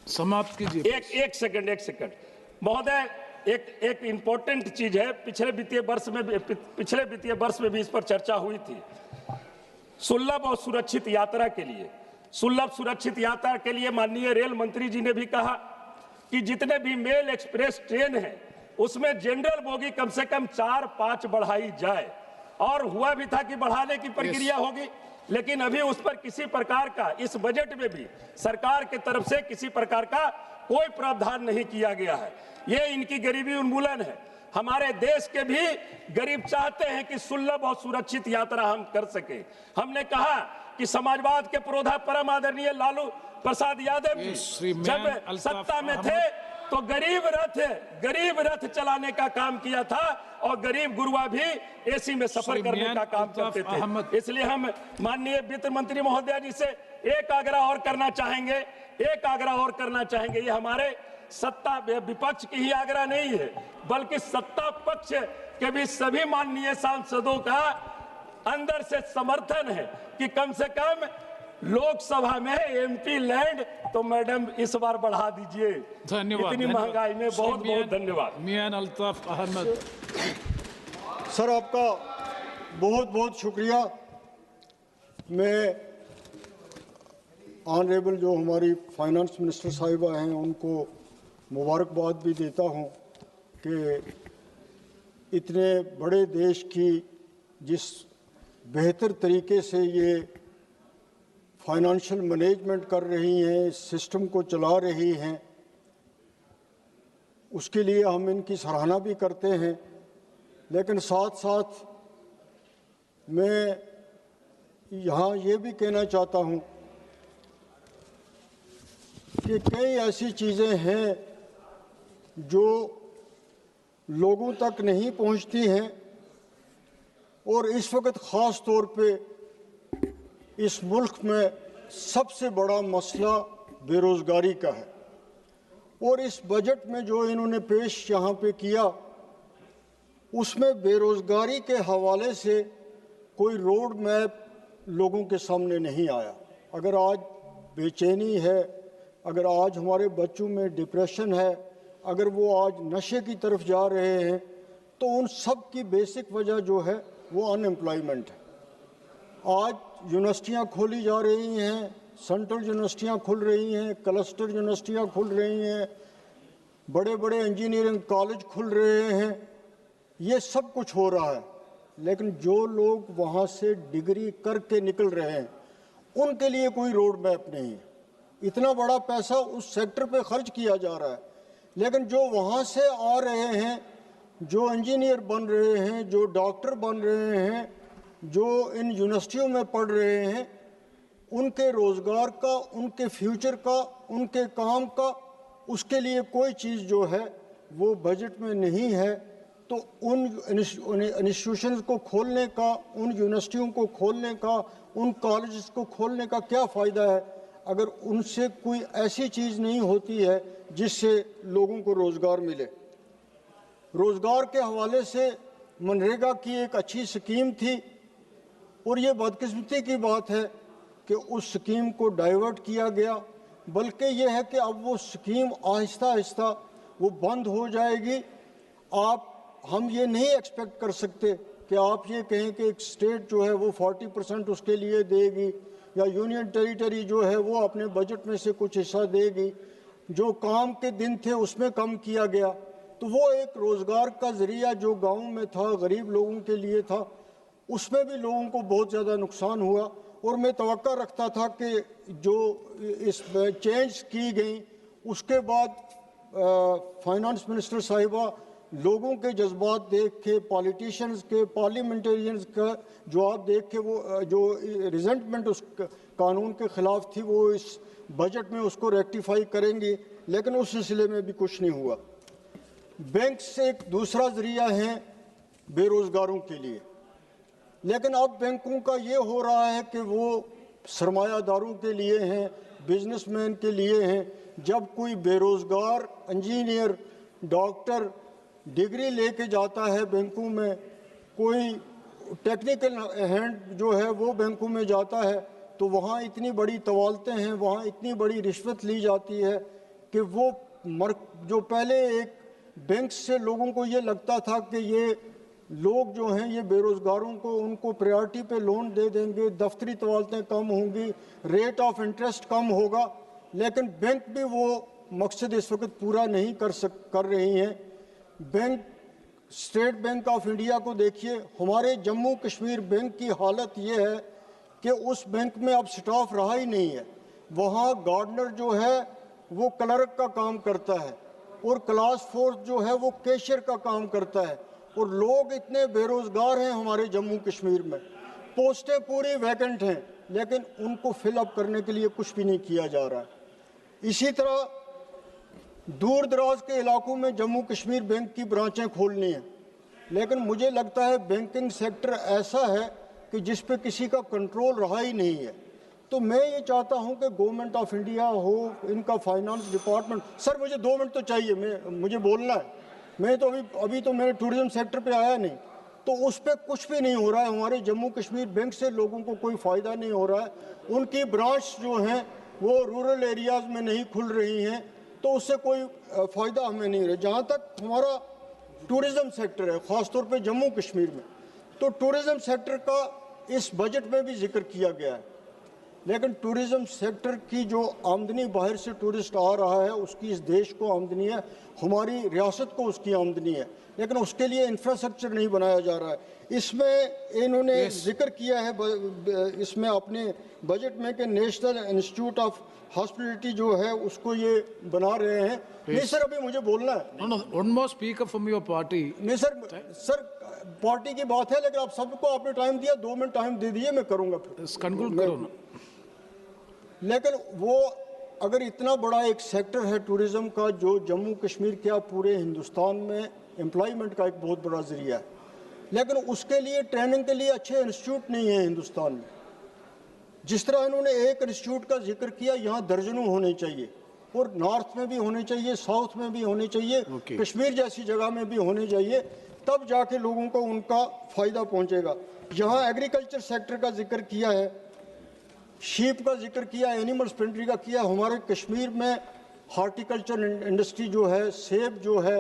समाप्त कीजिए। एक सेकंड महोदय, एक इंपॉर्टेंट चीज है। पिछले वित्तीय वर्ष में भी इस पर चर्चा हुई थी। सुलभ और सुरक्षित यात्रा के लिए माननीय रेल मंत्री जी ने भी कहा कि जितने भी मेल एक्सप्रेस ट्रेन हैं उसमें जनरल बोगी कम से कम 4-5 बढ़ाई जाए, और हुआ भी था कि बढ़ाने की प्रक्रिया होगी, लेकिन अभी उस पर किसी प्रकार का इस बजट में भी सरकार की तरफ से किसी प्रकार का कोई प्रावधान नहीं किया गया है। ये इनकी गरीबी उन्मूलन है। हमारे देश के भी गरीब चाहते हैं कि सुलभ और सुरक्षित यात्रा हम कर सके। हमने कहा कि समाजवाद के पुरोधा परम आदरणीय लालू प्रसाद यादव जी जब सत्ता में थे तो गरीब रथ चलाने का काम किया था, और गरीब गुरुआ भी AC में सफर करने का काम करते थे। इसलिए हम माननीय वित्त मंत्री महोदया जी से एक आग्रह और करना चाहेंगे। ये हमारे सत्ता विपक्ष की ही आग्रह नहीं है, बल्कि सत्ता पक्ष के भी सभी माननीय सांसदों का अंदर से समर्थन है कि कम से कम लोकसभा में MP लैंड तो मैडम इस बार बढ़ा दीजिए। धन्यवाद। इतनी महंगाई में बहुत धन्यवाद। मियां अल्ताफ अहमद। सर, आपका बहुत शुक्रिया। मैं ऑनरेबल जो हमारी फाइनेंस मिनिस्टर साहिबा हैं उनको मुबारकबाद भी देता हूं कि इतने बड़े देश की जिस बेहतर तरीके से ये फाइनेंशियल मैनेजमेंट कर रही हैं, इस सिस्टम को चला रही हैं, उसके लिए हम इनकी सराहना भी करते हैं। लेकिन साथ साथ मैं यहाँ ये भी कहना चाहता हूँ कि कई ऐसी चीज़ें हैं जो लोगों तक नहीं पहुँचती हैं, और इस वक्त ख़ास तौर पे इस मुल्क में सबसे बड़ा मसला बेरोज़गारी का है। और इस बजट में जो इन्होंने पेश यहाँ पे किया उसमें बेरोज़गारी के हवाले से कोई रोड मैप लोगों के सामने नहीं आया। अगर आज बेचैनी है, अगर आज हमारे बच्चों में डिप्रेशन है, अगर वो आज नशे की तरफ जा रहे हैं, तो उन सब की बेसिक वजह जो है वो अनएम्प्लॉयमेंट है। आज यूनिवर्सिटियाँ खोली जा रही हैं, सेंट्रल यूनिवर्सिटियां खुल रही हैं, क्लस्टर यूनिवर्सिटियां खुल रही हैं, बड़े बड़े इंजीनियरिंग कॉलेज खुल रहे हैं, ये सब कुछ हो रहा है, लेकिन जो लोग वहाँ से डिग्री करके निकल रहे हैं उनके लिए कोई रोड मैप नहीं है। इतना बड़ा पैसा उस सेक्टर पे खर्च किया जा रहा है, लेकिन जो वहाँ से आ रहे हैं, जो इंजीनियर बन रहे हैं, जो डॉक्टर बन रहे हैं, जो इन यूनिवर्सिटियों में पढ़ रहे हैं, उनके रोज़गार का, उनके फ्यूचर का, उनके काम का, उसके लिए कोई चीज़ जो है वो बजट में नहीं है। तो उन इंस्टीट्यूशंस को खोलने का, उन यूनिवर्सिटियों को खोलने का, उन कॉलेजेस को खोलने का क्या फ़ायदा है अगर उनसे कोई ऐसी चीज़ नहीं होती है जिससे लोगों को रोज़गार मिले। रोज़गार के हवाले से मनरेगा की एक अच्छी स्कीम थी और ये बदकिस्मती की बात है कि उस स्कीम को डाइवर्ट किया गया, बल्कि ये है कि अब वो स्कीम आहिस्ता आहिस्ता वो बंद हो जाएगी। हम ये नहीं एक्सपेक्ट कर सकते कि आप ये कहें कि एक स्टेट जो है वो 40% उसके लिए देगी या यूनियन टेरिटरी जो है वो अपने बजट में से कुछ हिस्सा देगी। जो काम के दिन थे उसमें कम किया गया, तो वो एक रोज़गार का ज़रिया जो गाँव में था, गरीब लोगों के लिए था, उसमें भी लोगों को बहुत ज़्यादा नुकसान हुआ। और मैं तवक्का रखता था कि जो इस चेंज की गई उसके बाद फाइनेंस मिनिस्टर साहिबा लोगों के जज्बात देख के, पॉलिटिशियंस के, पार्लियामेंटेरियंस का जवाब देख के, वो जो रिजेंटमेंट उस कानून के ख़िलाफ़ थी वो इस बजट में उसको रेक्टिफाई करेंगी, लेकिन उस सिलसिले में भी कुछ नहीं हुआ। बैंक से एक दूसरा ज़रिया है बेरोज़गारों के लिए, लेकिन अब बैंकों का ये हो रहा है कि वो सरमायादारों के लिए हैं, बिजनेसमैन के लिए हैं। जब कोई बेरोज़गार इंजीनियर, डॉक्टर डिग्री लेके जाता है बैंकों में, कोई टेक्निकल हैंड जो है वो बैंकों में जाता है, तो वहाँ इतनी बड़ी तवालतें हैं, वहाँ इतनी बड़ी रिश्वत ली जाती है कि वो जो पहले एक बैंक से लोगों को ये लगता था कि ये लोग जो हैं ये बेरोज़गारों को उनको प्रायोरिटी पे लोन दे देंगे, दफ्तरी तवालतें कम होंगी, रेट ऑफ इंटरेस्ट कम होगा, लेकिन बैंक भी वो मकसद इस वक्त पूरा नहीं कर रही हैं। Bank, state bank of India को देखिए, हमारे जम्मू कश्मीर बैंक की हालत ये है कि उस बैंक में अब स्टाफ रहा ही नहीं है। वहाँ गार्डनर जो है वो क्लर्क का काम करता है और क्लास फोर्स जो है वो कैशियर का काम करता है, और लोग इतने बेरोज़गार हैं हमारे जम्मू कश्मीर में, पोस्टें पूरी वैकेंट हैं, लेकिन उनको फिलअप करने के लिए कुछ भी नहीं किया जा रहा है। इसी तरह दूर दराज के इलाकों में जम्मू कश्मीर बैंक की ब्रांचें खोलनी हैं, लेकिन मुझे लगता है बैंकिंग सेक्टर ऐसा है कि जिस पे किसी का कंट्रोल रहा ही नहीं है। तो मैं ये चाहता हूं कि गवर्नमेंट ऑफ इंडिया हो, इनका फाइनेंस डिपार्टमेंट, सर मुझे 2 मिनट तो चाहिए, मुझे बोलना है। मैं तो अभी तो मेरे टूरिज्म सेक्टर पे आया नहीं, तो उस पर कुछ भी नहीं हो रहा है। हमारे जम्मू कश्मीर बैंक से लोगों को कोई फ़ायदा नहीं हो रहा है, उनकी ब्रांच जो हैं वो रूरल एरियाज़ में नहीं खुल रही हैं, तो उससे कोई फ़ायदा हमें नहीं रहा। जहाँ तक हमारा टूरिज़म सेक्टर है, ख़ासतौर पे जम्मू कश्मीर में, तो टूरिज़म सेक्टर का इस बजट में भी जिक्र किया गया है, लेकिन टूरिज़म सेक्टर की जो आमदनी बाहर से टूरिस्ट आ रहा है उसकी इस देश को आमदनी है, हमारी रियासत को उसकी आमदनी है, लेकिन उसके लिए इंफ्रास्ट्रक्चर नहीं बनाया जा रहा है। इसमें इन्होंने जिक्र किया है इसमें अपने बजट में कि नेशनल इंस्टीट्यूट ऑफ हॉस्पिटलिटी जो है उसको ये बना रहे हैं। नहीं सर, अभी मुझे बोलना है। One more speaker from your party. नहीं सर पार्टी की बात है, लेकिन आप सबको आपने टाइम दिया, 2 मिनट टाइम दे दिए, मैं करूंगा फिर। कंक्लूड करो ना। लेकिन वो अगर इतना बड़ा एक सेक्टर है टूरिज्म का जो जम्मू कश्मीर क्या पूरे हिंदुस्तान में एम्प्लॉयमेंट का एक बहुत बड़ा जरिया है, लेकिन उसके लिए ट्रेनिंग के लिए अच्छे इंस्टीट्यूट नहीं है हिंदुस्तान में। जिस तरह इन्होंने एक इंस्टीट्यूट का जिक्र किया, यहाँ दर्जनों होने चाहिए, और नॉर्थ में भी होने चाहिए, साउथ में भी होने चाहिए, कश्मीर जैसी जगह में भी होने चाहिए, तब जाके लोगों को उनका फ़ायदा पहुँचेगा। यहाँ एग्रीकल्चर सेक्टर का जिक्र किया है, शीप का जिक्र किया, एनिमल हस्बेंड्री का किया। हमारे कश्मीर में हार्टिकल्चर इंडस्ट्री जो है, सेब जो है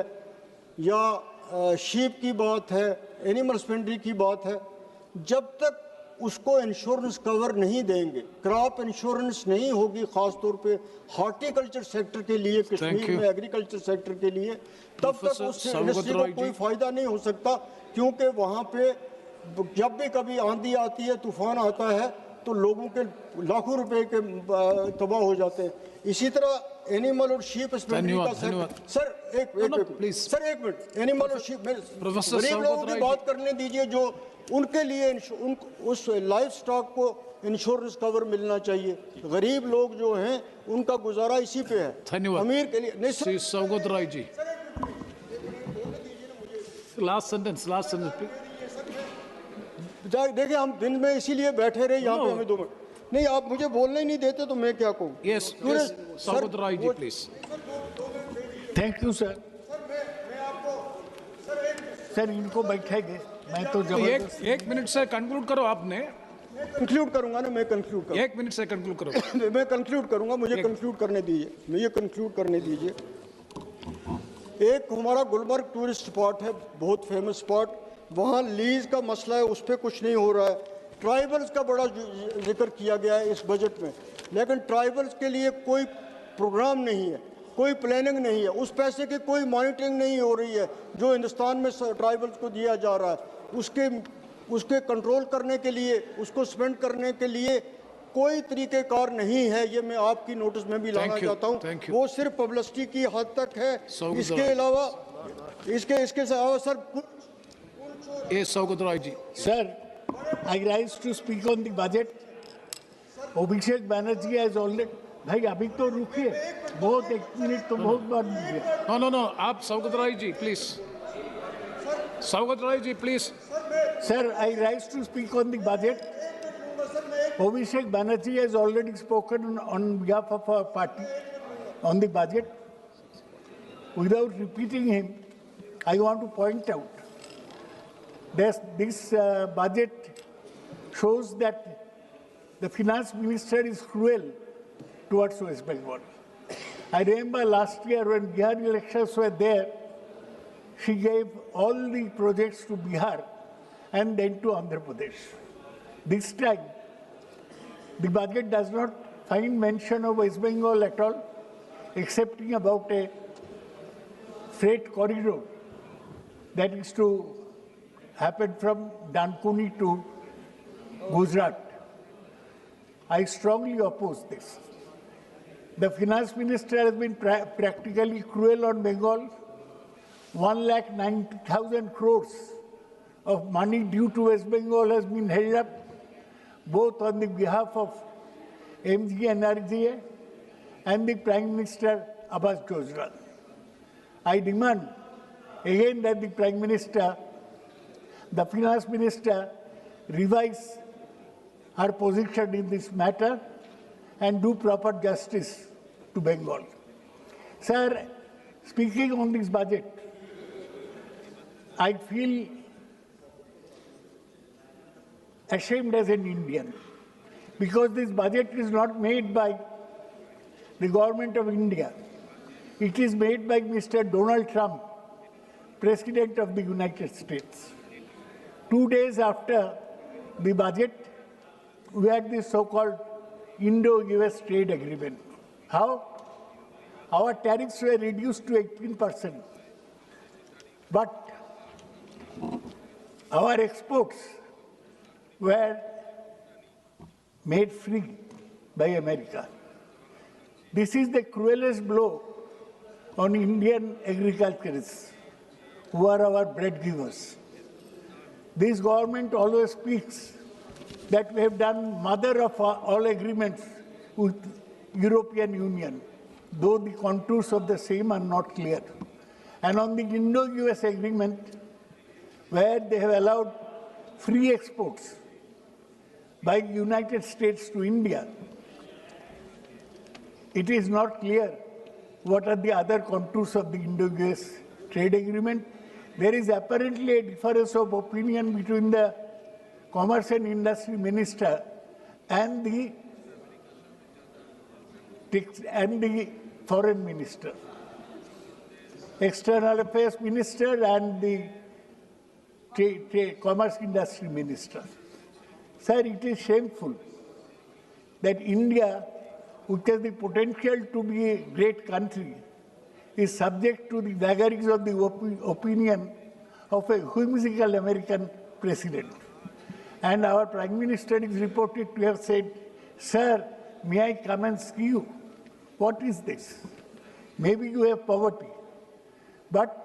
या शीप की बात है, एनिमल हस्बेंड्री की बात है, जब तक उसको इंश्योरेंस कवर नहीं देंगे, क्रॉप इंश्योरेंस नहीं होगी, खास तौर पे हॉर्टिकल्चर सेक्टर के लिए, कश्मीर में एग्रीकल्चर सेक्टर के लिए, तब तक उस इंडस्ट्री को कोई फायदा नहीं हो सकता, क्योंकि वहाँ पे जब भी कभी आंधी आती है, तूफान आता है, तो लोगों के लाखों रुपए के तबाह हो जाते हैं। इसी तरह एनिमल और शीप हस्बेंड्री का सर एक मिनट एनिमल और शीप गरीब लोगों की बात करने दीजिए, जो उनके लिए उस लाइफ स्टॉक को इंश्योरेंस कवर मिलना चाहिए। गरीब लोग जो हैं उनका गुजारा इसी पे है, अमीर के लिए नहीं। सौगत राय जी, लास्ट सेंटेंस देखिए, हम दिन में इसीलिए बैठे रहे यहाँ पे, हमें 2 मिनट नहीं, आप मुझे बोलने ही नहीं देते तो मैं क्या कहूँ। Yes, Saugata Roy ji please. Thank you sir. Sir इनको बैठेंगे, मैं तो एक मिनट से कंक्लूड करो। आपने कंक्लूड करूंगा ना, मैं कंक्लूड करूँ। 1 मिनट से कंक्लूड करो। मैं कंक्लूड करूंगा, मुझे कंक्लूड करने दीजिए, मुझे कंक्लूड करने दीजिए। एक हमारा गुलमर्ग टूरिस्ट स्पॉट है, बहुत फेमस स्पॉट, वहाँ लीज का मसला है, उस पर कुछ नहीं हो रहा है। ट्राइबल्स का बड़ा जिक्र किया गया है इस बजट में, लेकिन ट्राइबल्स के लिए कोई प्रोग्राम नहीं है, कोई प्लानिंग नहीं है, उस पैसे की कोई मॉनिटरिंग नहीं हो रही है जो हिंदुस्तान में ट्राइबल्स को दिया जा रहा है। उसके कंट्रोल करने के लिए, उसको स्पेंड करने के लिए कोई तरीक़ेकार नहीं है। ये मैं आपकी नोटिस में भी लाना चाहता हूँ। वो सिर्फ पब्लिसिटी की हद तक है, इसके अलावा sir Saugata Roy ji. Sir, I rise to speak on the budget. Abhishek Banerjee has already, भाई अभी तो रुकिए, बहुत 1 मिनट तो बहुत बार। नो, आप Saugata Roy ji please. Saugata Roy ji please. Sir, I rise to speak on the budget. Abhishek Banerjee has already spoken on behalf of our party on the budget. Without repeating him, I want to point out that this budget shows that the finance minister is cruel towards West Bengal. I remember last year when Bihar elections were there, she gave all the projects to Bihar and then to Andhra Pradesh. This time, the budget does not find mention of West Bengal at all, excepting about a freight corridor that is to happen from Dankuni to Gujarat. I strongly oppose this. The finance minister has been practically cruel on Bengal. 1,90,000 crores of money due to West Bengal has been held up, both on the behalf of MG NRGA and the Prime Minister Abbas Gujral. I demand again that the Prime Minister, the Finance Minister, revise her position in this matter and do proper justice to Bengal. Sir, speaking on this budget, I feel ashamed as an Indian, because this budget is not made by the government of India. It is made by Mr. Donald Trump, President of the United States. 2 days after the budget, we had this so-called Indo-US trade agreement. How? Our tariffs were reduced to 18%, but our exports were made free by America. This is the cruelest blow on Indian agriculturists, who are our bread givers. This government always speaks that we have done mother of all agreements with European Union, though the contours of the same are not clear. And on the Indo-US agreement, where they have allowed free exports by United States to India, it is not clear what are the other contours of the Indo-US trade agreement. There is apparently a difference of opinion between the Commerce and Industry Minister and the Foreign Minister, External Affairs Minister and the Commerce Industry Minister. Sir, it is shameful that India, which has the potential to be a great country, is subject to the vagaries of the opinion of a whimsical American president. And our Prime Minister is reported to have said, "Sir, may I come and see you?" What is this? Maybe you have poverty, but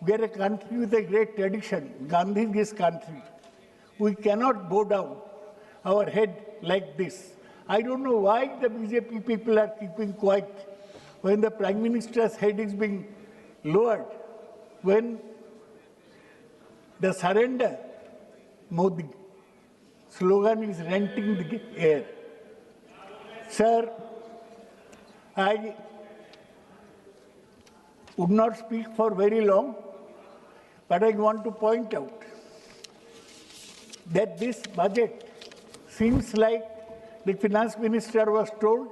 we are a country with a great tradition, Gandhi's country. We cannot bow down our head like this. I don't know why the BJP people are keeping quiet when the Prime Minister's head is being lowered, when the surrender Modi slogan is renting the air. Sir, I would not speak for very long, but I want to point out that this budget seems like the finance minister was told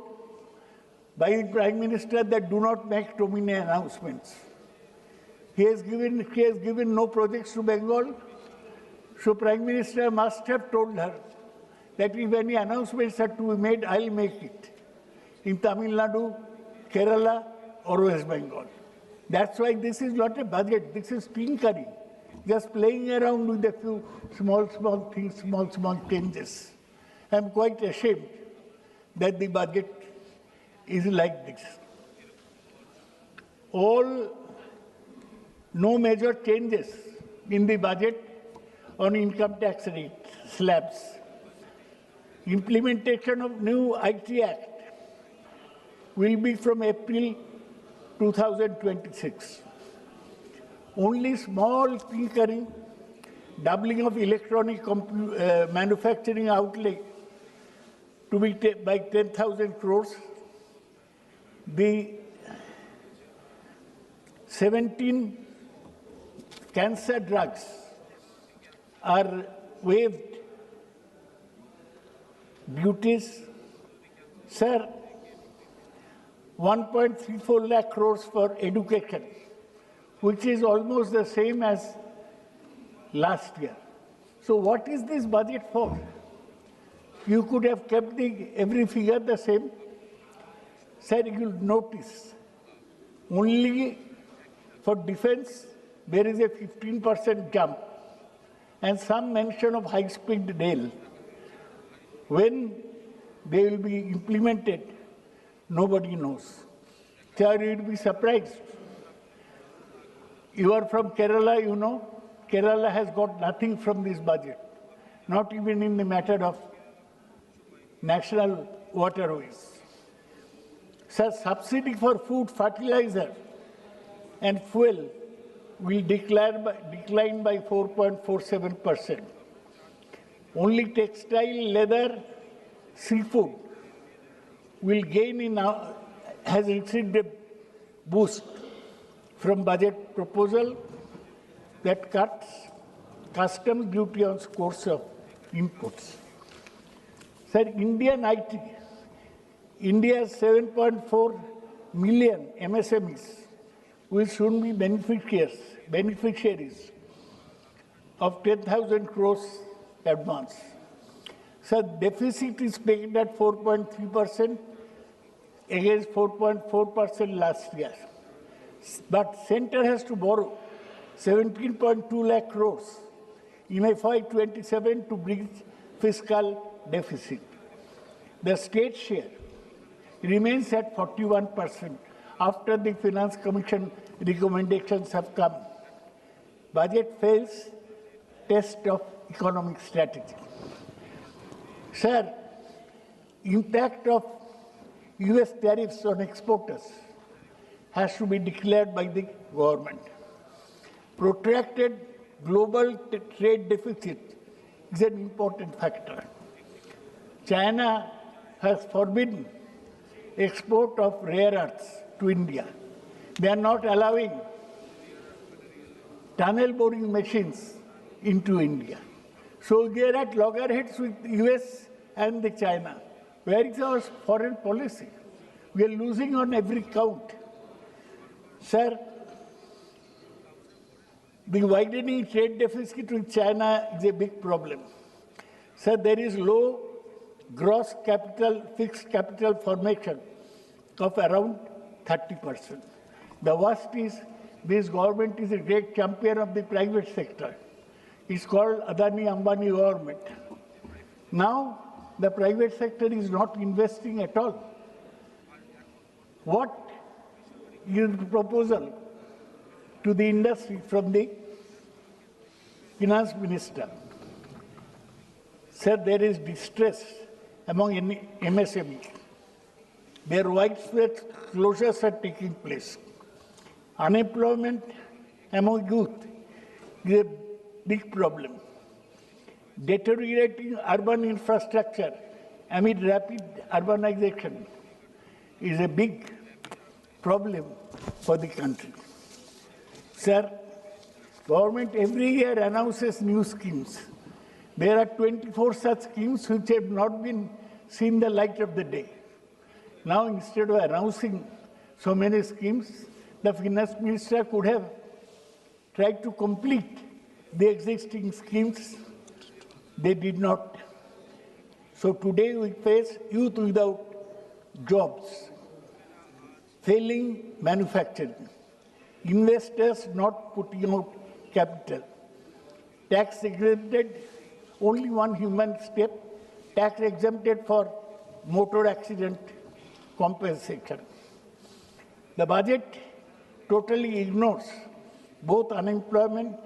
by the Prime Minister that do not make too many announcements. He has given no projects to Bengal, so Prime Minister must have told her that if any announcements are to be made, I'll make it in Tamil Nadu, Kerala, or West Bengal. That's why this is not a budget, this is tinkering, just playing around with a few small things, small changes. I'm quite ashamed that the budget is like this. No major changes in the budget on income tax rate slabs. Implementation of new IT Act will be from April 2026. Only small tinkering, doubling of electronic manufacturing outlay to be by 10,000 crores. The 17 cancer drugs are waived duties. Sir, 1.34 lakh crores for education, which is almost the same as last year. So what is this budget for? You could have kept every figure the same. Sir, you'll notice only for defense there is a 15% jump and some mention of high-speed rail. When they will be implemented, nobody knows. Sir, you'll be surprised. You are from Kerala, you know. Kerala has got nothing from this budget, not even in the matter of national waterways. Sir, subsidy for food, fertilizer, and fuel will decline by 4.47%. Only textile, leather, seafood will gain has received a boost from budget proposal that cuts customs duty on scores of inputs. Sir, India's 7.4 million MSMEs will soon be beneficiaries of 10,000 crores advance. Sir, deficit is pegged at 4.3% against 4.4% last year. But center has to borrow 17.2 lakh crores in FY27 to bridge fiscal deficit. The state share remains at 41% after the Finance Commission recommendations have come. Budget fails test of economic strategy. Sir, impact of US tariffs on exporters has to be declared by the government. Protracted global trade deficit is an important factor. China has forbidden export of rare earths to India. They are not allowing tunnel boring machines into India. So they are at loggerheads with US and the China. Where is our foreign policy? We are losing on every count. Sir, the widening trade deficit with China is a big problem. Sir, there is low gross capital, fixed capital formation of around 30%. The worst is this government is a great champion of the private sector. It's called Adani Ambani government. Now, the private sector is not investing at all. What is the proposal to the industry from the finance minister? Sir, there is distress among MSMEs. Their widespread closures are taking place. Unemployment among youth is a big problem. Deteriorating urban infrastructure amid rapid urbanization is a big problem for the country. Sir, government every year announces new schemes. There are 24 such schemes which have not been seen the light of the day. Now, instead of announcing so many schemes, the finance minister could have tried to complete the existing schemes. They did not. So today we face youth without jobs, failing manufacturing, investors not putting out capital, tax exempted, only one human step, tax exempted for motor accident compensation. The budget totally ignores both unemployment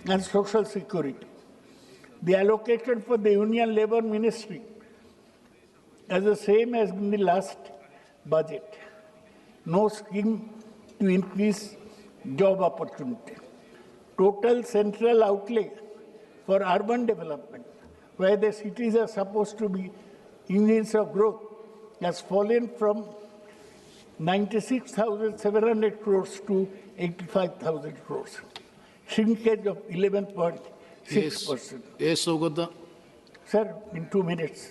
and social security. The allocation for the Union Labour Ministry is the same as in the last budget. No scheme to increase job opportunity. Total central outlay for urban development, where the cities are supposed to be engines of growth, has fallen from 96,700 crores to 85,000 crores. Shrinkage of 11.6%. Yes, Sogadda. Sir, in 2 minutes,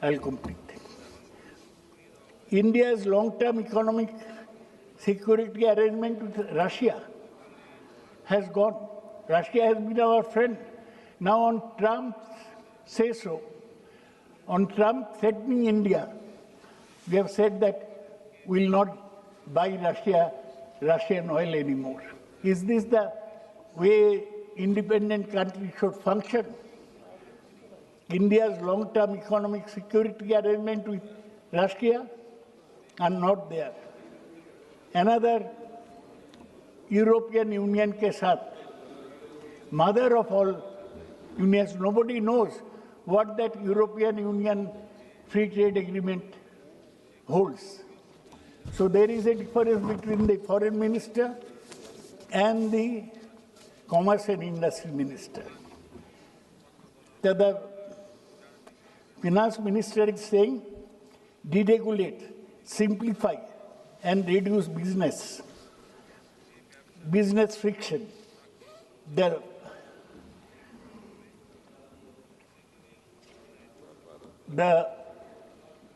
I'll complete. India's long-term economic security arrangement with Russia has gone. Russia has been our friend. Now on Trump's say-so, on Trump threatening India, we have said that we will not buy Russian oil anymore. Is this the way independent countries should function? India's long-term economic security arrangement with Russia are not there. Another European Union ke saath, mother of all unions, nobody knows what that European Union free trade agreement holds. So there is a difference between the foreign minister and the commerce and industry minister. The finance minister is saying deregulate, simplify and reduce business friction.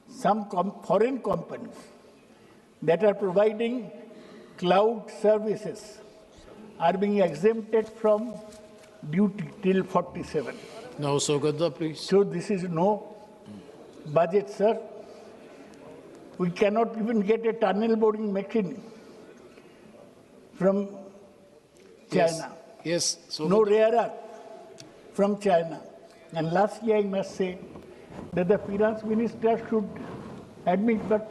Some foreign companies that are providing cloud services are being exempted from duty till 47. Now, Sogadda, please. So this is no budget, sir. We cannot even get a tunnel boring machine from China. Yes. No rare earth from China. And lastly, I must say that the finance minister should admit, but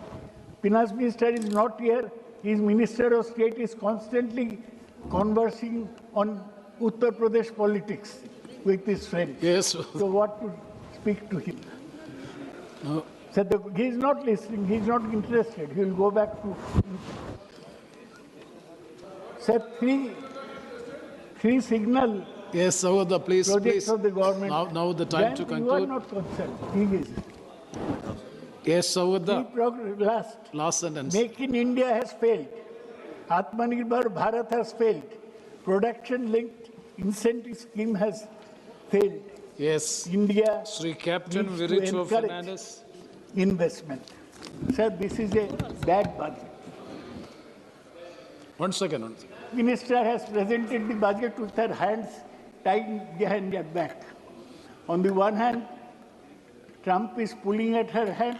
finance minister is not here. His minister of state is constantly conversing on Uttar Pradesh politics with his friend. Yes. So what to speak to him? No. So he is not listening. He is not interested. He will go back to. Sir, three signal. Yes, Sogadda, please. Projects of the government. Now the time Then to you conclude. are not concerned. He is. Yes, Sogadda. Last sentence. Make in India has failed. Atmanirbhar Bharat has failed. Production-linked incentive scheme has failed. Yes. India Sri Captain needs to Viricho encourage Fernandez. investment. Sir, this is a bad budget. 1 second. Minister has presented the budget with her hands tied behind her back. On the one hand, Trump is pulling at her hand.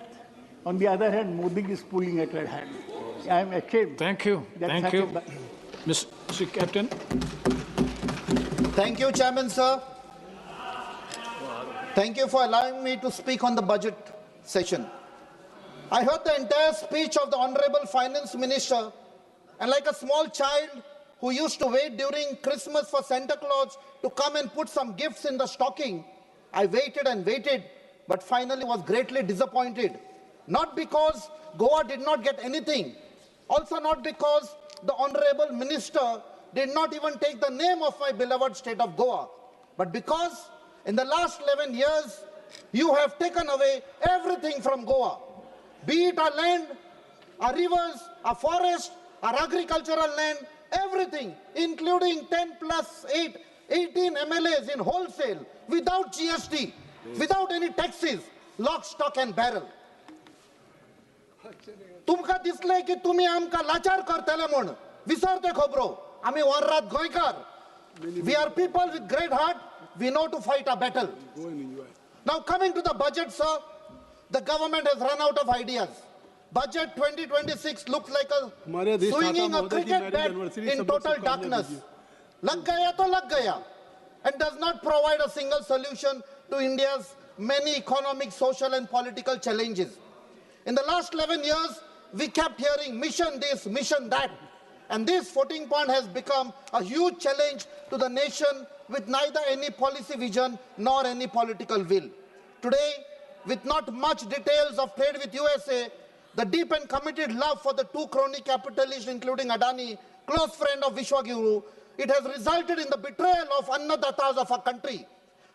On the other hand, Modi is pulling at her hand. I am ashamed. Thank you. Thank you. Mr. Captain. Thank you, Chairman, sir. Thank you for allowing me to speak on the budget session. I heard the entire speech of the Honorable Finance Minister, and like a small child who used to wait during Christmas for Santa Claus to come and put some gifts in the stocking, I waited and waited, but finally was greatly disappointed. Not because Goa did not get anything, also not because the Honorable Minister did not even take the name of my beloved state of Goa, but because in the last 11 years, you have taken away everything from Goa, be it our land, our rivers, our forest, our agricultural land, everything, including 10 plus 8, 18 MLAs in wholesale, without GST, without any taxes, lock, stock and barrel. तुमका दिसले की तुम्ही आमका लाचार करतले म्हण विसरते खबरो आम्ही वररात गोयकार. We are people with great heart. We know to fight a battle. Now coming to the budget, sir, the government has run out of ideas. Budget 2026 looks like a swinging a cricket bat in total darkness. Lag gaya to lag gaya, and does not provide a single solution to India's many economic, social and political challenges. In the last 11 years, we kept hearing mission this, mission that. And this 14 point has become a huge challenge to the nation with neither any policy vision nor any political will. Today, with not much details of trade with USA, the deep and committed love for the two crony capitalists, including Adani, close friend of Vishwaguru, it has resulted in the betrayal of Annadatas of our country.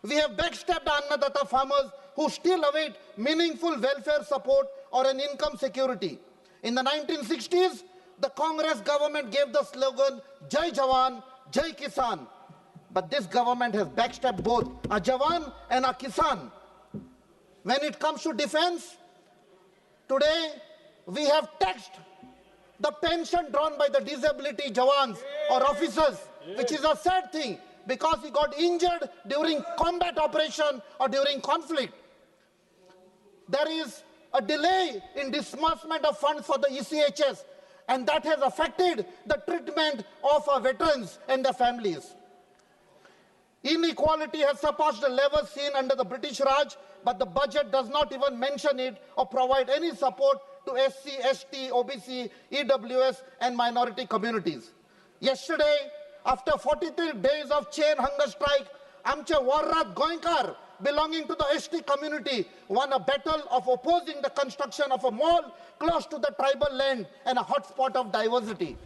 We have backstabbed Annadata farmers who still await meaningful welfare support or an income security. In the 1960s, the Congress government gave the slogan, Jai Jawan, Jai Kisan. But this government has backstabbed both a Jawan and a Kisan. When it comes to defense, today we have taxed the pension drawn by the disability Jawans or officers, which is a sad thing because he got injured during combat operation or during conflict. There is a delay in disbursement of funds for the ECHS, and that has affected the treatment of our veterans and their families. Inequality has surpassed the level seen under the British Raj, but the budget does not even mention it or provide any support to SC, ST, OBC, EWS and minority communities. Yesterday, after 43 days of chain hunger strike, Amche Warrat Goinkar, belonging to the ST community, won a battle of opposing the construction of a mall close to the tribal land and a hotspot of diversity.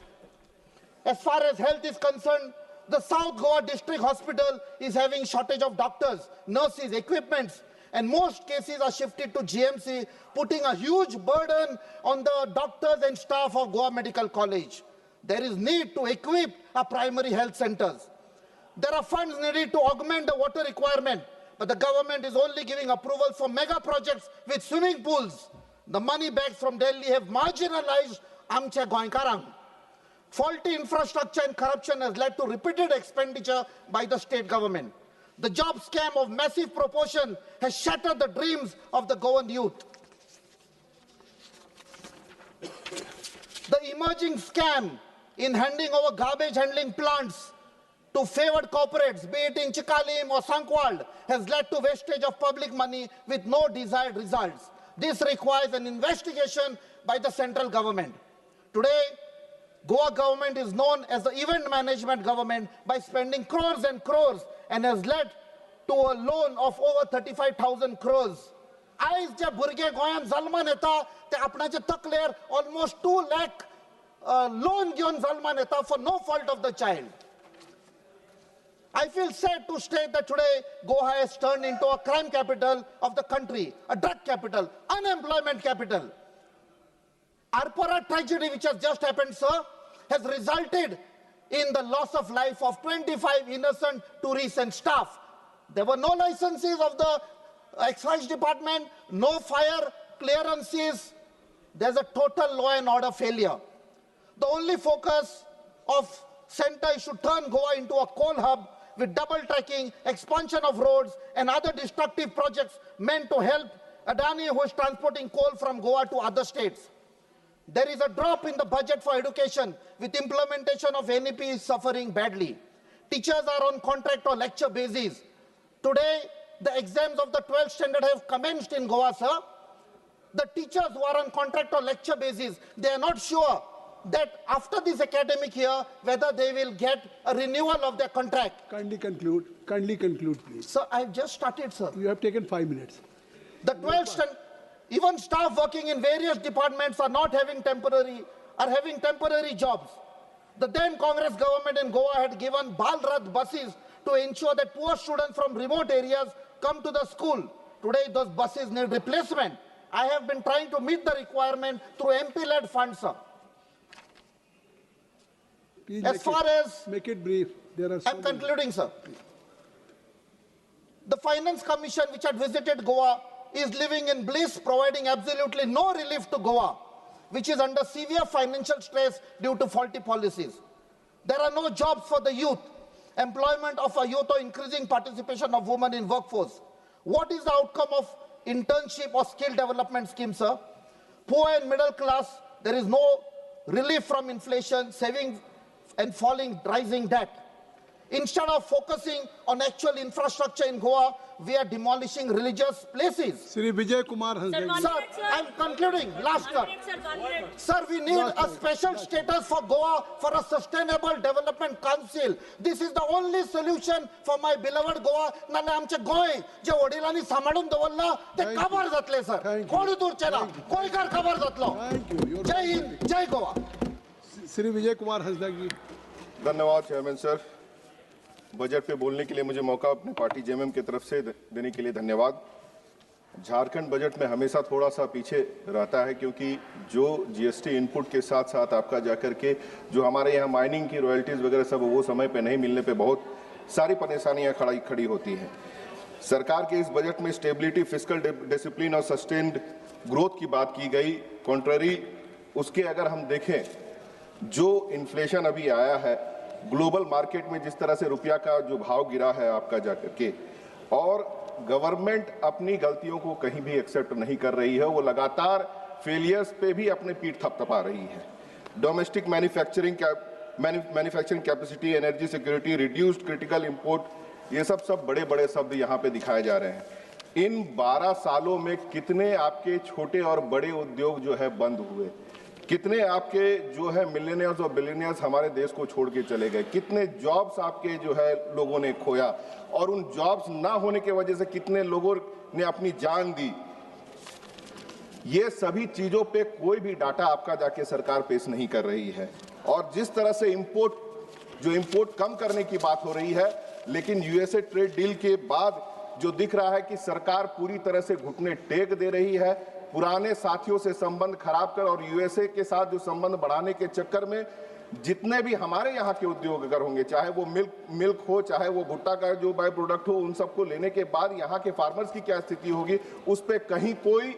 As far as health is concerned, the South Goa District Hospital is having shortage of doctors, nurses, equipments, and most cases are shifted to GMC, putting a huge burden on the doctors and staff of Goa Medical College. There is need to equip our primary health centers. There are funds needed to augment the water requirement, but the government is only giving approval for mega projects with swimming pools. The money bags from Delhi have marginalized Amche Goinkarang. Faulty infrastructure and corruption has led to repeated expenditure by the state government. The job scam of massive proportion has shattered the dreams of the Goan youth. The emerging scam in handing over garbage handling plants to favored corporates, be it in Chikalim or Sankwald, has led to wastage of public money with no desired results. This requires an investigation by the central government. Today, Goa government is known as the event management government by spending crores and crores and has led to a loan of over 35,000 crores. Aiz je burge goyan zalman eta te apnache takler almost 2 lakh loan given zalman eta for no fault of the child. I feel sad to state that today Goa has turned into a crime capital of the country, a drug capital, unemployment capital. Arpora tragedy which has just happened, sir, has resulted in the loss of life of 25 innocent tourists and staff. There were no licenses of the excise department, no fire clearances. There's a total law and order failure. The only focus of center is to turn Goa into a coal hub with double tracking, expansion of roads, and other destructive projects meant to help Adani, who is transporting coal from Goa to other states. There is a drop in the budget for education, with implementation of NEP suffering badly. Teachers are on contract or lecture basis. Today, the exams of the 12th standard have commenced in Goa, sir. The teachers who are on contract or lecture basis, they are not sure that after this academic year, whether they will get a renewal of their contract. Kindly conclude. Kindly conclude, please. Sir, I've just started, sir. You have taken 5 minutes. The 12th standard, even staff working in various departments are having temporary jobs. The then Congress government in Goa had given Bal Rath buses to ensure that poor students from remote areas come to the school. Today, those buses need replacement. I have been trying to meet the requirement through MP-led funds, sir. Please make it brief. There are I'm concluding, sir. The Finance Commission, which had visited Goa, is living in bliss, providing absolutely no relief to Goa, which is under severe financial stress due to faulty policies. There are no jobs for the youth, employment of a youth or increasing participation of women in workforce. What is the outcome of internship or skill development scheme, sir? Poor and middle class, there is no relief from inflation, saving and rising debt. Instead of focusing on actual infrastructure in Goa, we are demolishing religious places. Shri Vijay Kumar Hasdagi. Sir, I'm concluding. Last cut. Sir, we need a special status for Goa for a sustainable development council. This is the only solution for my beloved Goa. Nane amche goy je odilani samadun dawalla te kabar jatle sir. Kodi dur chena. Koi kar kabar jatlo. Thank you. Jai Hind, Jai Goa. Shri Vijay Kumar Hasdagi. धन्यवाद chairman sir. Budget पे बोलने के लिए मुझे मौका अपने party JMM की तरफ से देने के लिए धन्यवाद। झारखंड बजट में हमेशा थोड़ा सा पीछे रहता है, क्योंकि जो जीएसटी इनपुट के साथ साथ आपका जाकर के जो हमारे यहाँ माइनिंग की रॉयल्टीज वगैरह सब वो समय पे नहीं मिलने पे बहुत सारी परेशानियाँ खड़ी होती हैं। सरकार के इस बजट में स्टेबिलिटी, फिस्कल डिसिप्लिन और सस्टेन्ड ग्रोथ की बात की गई। कॉन्ट्ररी उसके अगर हम देखें, जो इन्फ्लेशन अभी आया है, ग्लोबल मार्केट में जिस तरह से रुपया का जो भाव गिरा है आपका जाकर के, और गवर्नमेंट अपनी गलतियों को कहीं भी एक्सेप्ट नहीं कर रही है, वो लगातार फेलियर्स पे भी अपने पीठ थपथपा रही है। Domestic manufacturing capacity, energy security, reduced critical import, ये सब बड़े बड़े शब्द यहाँ पे दिखाए जा रहे हैं। इन 12 सालों में कितने आपके छोटे और बड़े उद्योग जो है बंद हुए, कितने आपके जो है मिलियनियर्स और बिलियनियर्स हमारे देश को छोड़ के चले गए, कितने जॉब्स आपके जो है लोगों ने खोया, और उन जॉब्स ना होने की वजह से कितने लोगों ने अपनी जान दी। ये सभी चीजों पे कोई भी डाटा आपका जाके सरकार पेश नहीं कर रही है। और जिस तरह से इंपोर्ट कम करने की बात हो रही है, लेकिन यूएसए ट्रेड डील के बाद जो दिख रहा है कि सरकार पूरी तरह से घुटने टेक दे रही है, पुराने साथियों से संबंध खराब कर और यूएसए के साथ जो संबंध बढ़ाने के चक्कर में जितने भी हमारे यहाँ के उद्योग अगर होंगे, चाहे वो मिल्क हो, चाहे वो भुट्टा का जो बाय प्रोडक्ट हो, उन सबको लेने के बाद यहाँ के फार्मर्स की क्या स्थिति होगी, उस पर कहीं कोई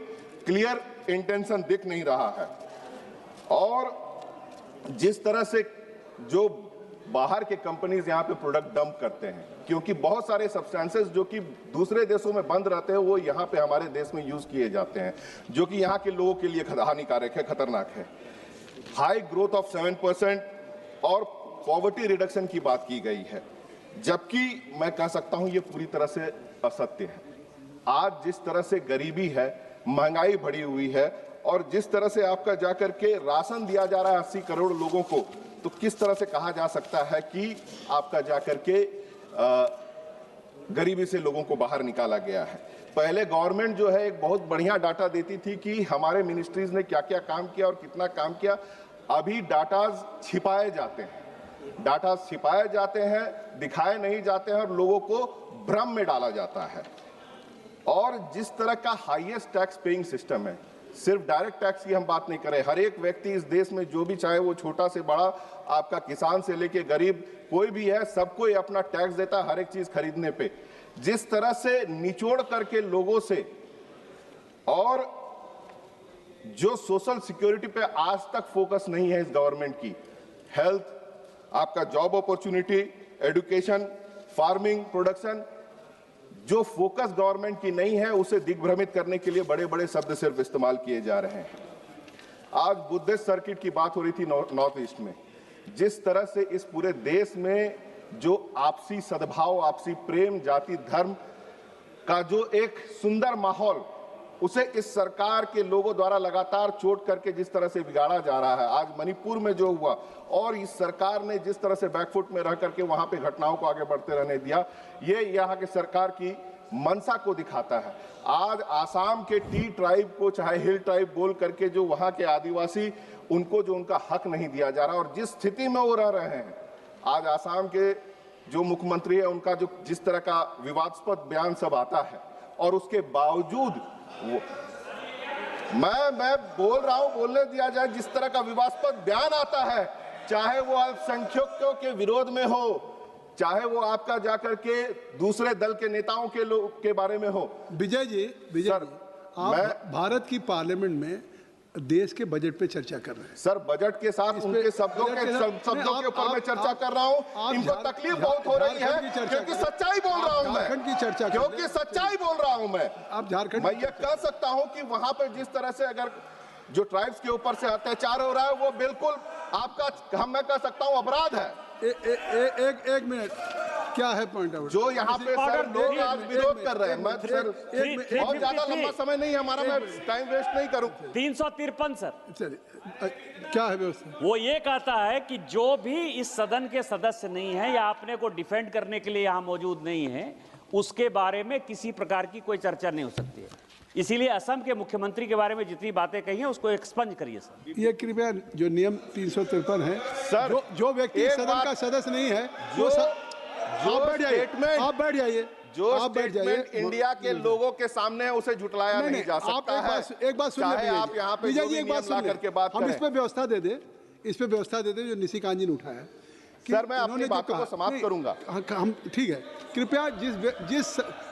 क्लियर इंटेंशन दिख नहीं रहा है। और जिस तरह से जो बाहर के कंपनीज यहाँ पे प्रोडक्ट डंप करते हैं, क्योंकि बहुत सारे सब्सटेंसेस जो कि दूसरे देशों में बंद रहते हैं वो यहाँ पे हमारे देश में यूज किए जाते हैं, जो कि यहाँ के लोगों के लिए हानिकारक है, खतरनाक है। हाई ग्रोथ ऑफ 7% और पॉवर्टी रिडक्शन की बात की गई है, जबकि मैं कह सकता हूं ये पूरी तरह से असत्य है। आज जिस तरह से गरीबी है, महंगाई बढ़ी हुई है, और जिस तरह से आपका जाकर के राशन दिया जा रहा है 80 करोड़ लोगों को, तो किस तरह से कहा जा सकता है कि आपका जाकर के गरीबी से लोगों को बाहर निकाला गया है। पहले गवर्नमेंट जो है एक बहुत बढ़िया डाटा देती थी कि हमारे मिनिस्ट्रीज ने क्या क्या काम किया और कितना काम किया। अभी डाटाज छिपाए जाते हैं, दिखाए नहीं जाते हैं और लोगों को भ्रम में डाला जाता है। और जिस तरह का हाईएस्ट टैक्स पेइंग सिस्टम है, सिर्फ डायरेक्ट टैक्स की हम बात नहीं करें, हर एक व्यक्ति इस देश में जो भी चाहे वो छोटा से बड़ा, आपका किसान से लेके गरीब कोई भी है, सबको अपना टैक्स देता है हर एक चीज खरीदने पे। जिस तरह से निचोड़ करके लोगों से, और जो सोशल सिक्योरिटी पे आज तक फोकस नहीं है इस गवर्नमेंट की, हेल्थ, आपका job opportunity, education, farming, production, जो फोकस गवर्नमेंट की नहीं है उसे दिग्भ्रमित करने के लिए बड़े बड़े शब्द सिर्फ इस्तेमाल किए जा रहे हैं। आज बुद्धिस्ट सर्किट की बात हो रही थी नॉर्थ ईस्ट में, जिस तरह से इस पूरे देश में जो आपसी सद्भाव, आपसी प्रेम, जाति धर्म का जो एक सुंदर माहौल, उसे इस सरकार के लोगों द्वारा लगातार चोट करके जिस तरह से बिगाड़ा जा रहा है। आज मणिपुर में जो हुआ और इस सरकार ने जिस तरह से बैकफुट में रह करके वहां पे घटनाओं को आगे बढ़ते रहने दिया, ये यहाँ के सरकार की मंशा को दिखाता है। आज आसाम के टी ट्राइब को चाहे हिल ट्राइब बोल करके जो वहां के आदिवासी, उनको जो उनका हक नहीं दिया जा रहा और जिस स्थिति में वो रह रहे हैं, आज आसाम के जो मुख्यमंत्री है उनका जो जिस तरह का विवादास्पद बयान सब आता है और उसके बावजूद मैं बोल रहा हूं, बोलने दिया जाए, जिस तरह का विवादास्पद बयान आता है, चाहे वो अल्पसंख्यकों के विरोध में हो, चाहे वो आपका जाकर के दूसरे दल के नेताओं के लोग के बारे में हो। विजय जी, आप भारत की पार्लियामेंट में देश के बजट पे चर्चा कर रहे हैं। सर, बजट के साथ उनके शब्दों के ऊपर मैं चर्चा कर रहा हूं। इनको तकलीफ बहुत हो रही है क्योंकि सच्चाई बोल रहा हूं मैं, की चर्चा क्योंकि सच्चाई बोल रहा हूं मैं। आप झारखंड, मैं ये कह सकता हूं कि वहां पर जिस तरह से अगर जो ट्राइब्स के ऊपर से अत्याचार हो रहा है, वो बिल्कुल आपका, मैं कह सकता हूं, अपराध है। एक मिनट, क्या है पॉइंट आउट जो यहाँ पे सर लोग आज विरोध कर रहे हैं। मैं सर बहुत ज्यादा लंबा समय नहीं है हमारा, मैं टाइम वेस्ट नहीं करूं। 353 सर, चलिए, क्या है व्यवस्था? वो ये कहता है कि जो भी इस सदन के सदस्य नहीं है या अपने को डिफेंड करने के लिए यहाँ मौजूद नहीं है, उसके बारे में किसी प्रकार की कोई चर्चा नहीं हो सकती है। इसीलिए असम के मुख्यमंत्री के बारे में जितनी बातें कही हैं उसको एक्सपंज करिए सर। ये कृपया जो नियम 353 है सर, जो व्यक्ति सदन का सदस्य नहीं है वो आप बैठ जाइए, जो स्टेटमेंट इंडिया के लोगों के सामने है उसे झुटलाया नहीं जा सकता है। एक बात सुनिए, आप यहाँ पे विजय जी एक बात सुनिए, हम इस पे व्यवस्था दे दे, जो निशिकांत जी ने उठाया। सर, मैं अपनी बातों को समाप्त करूंगा। हम ठीक है, कृपया जिस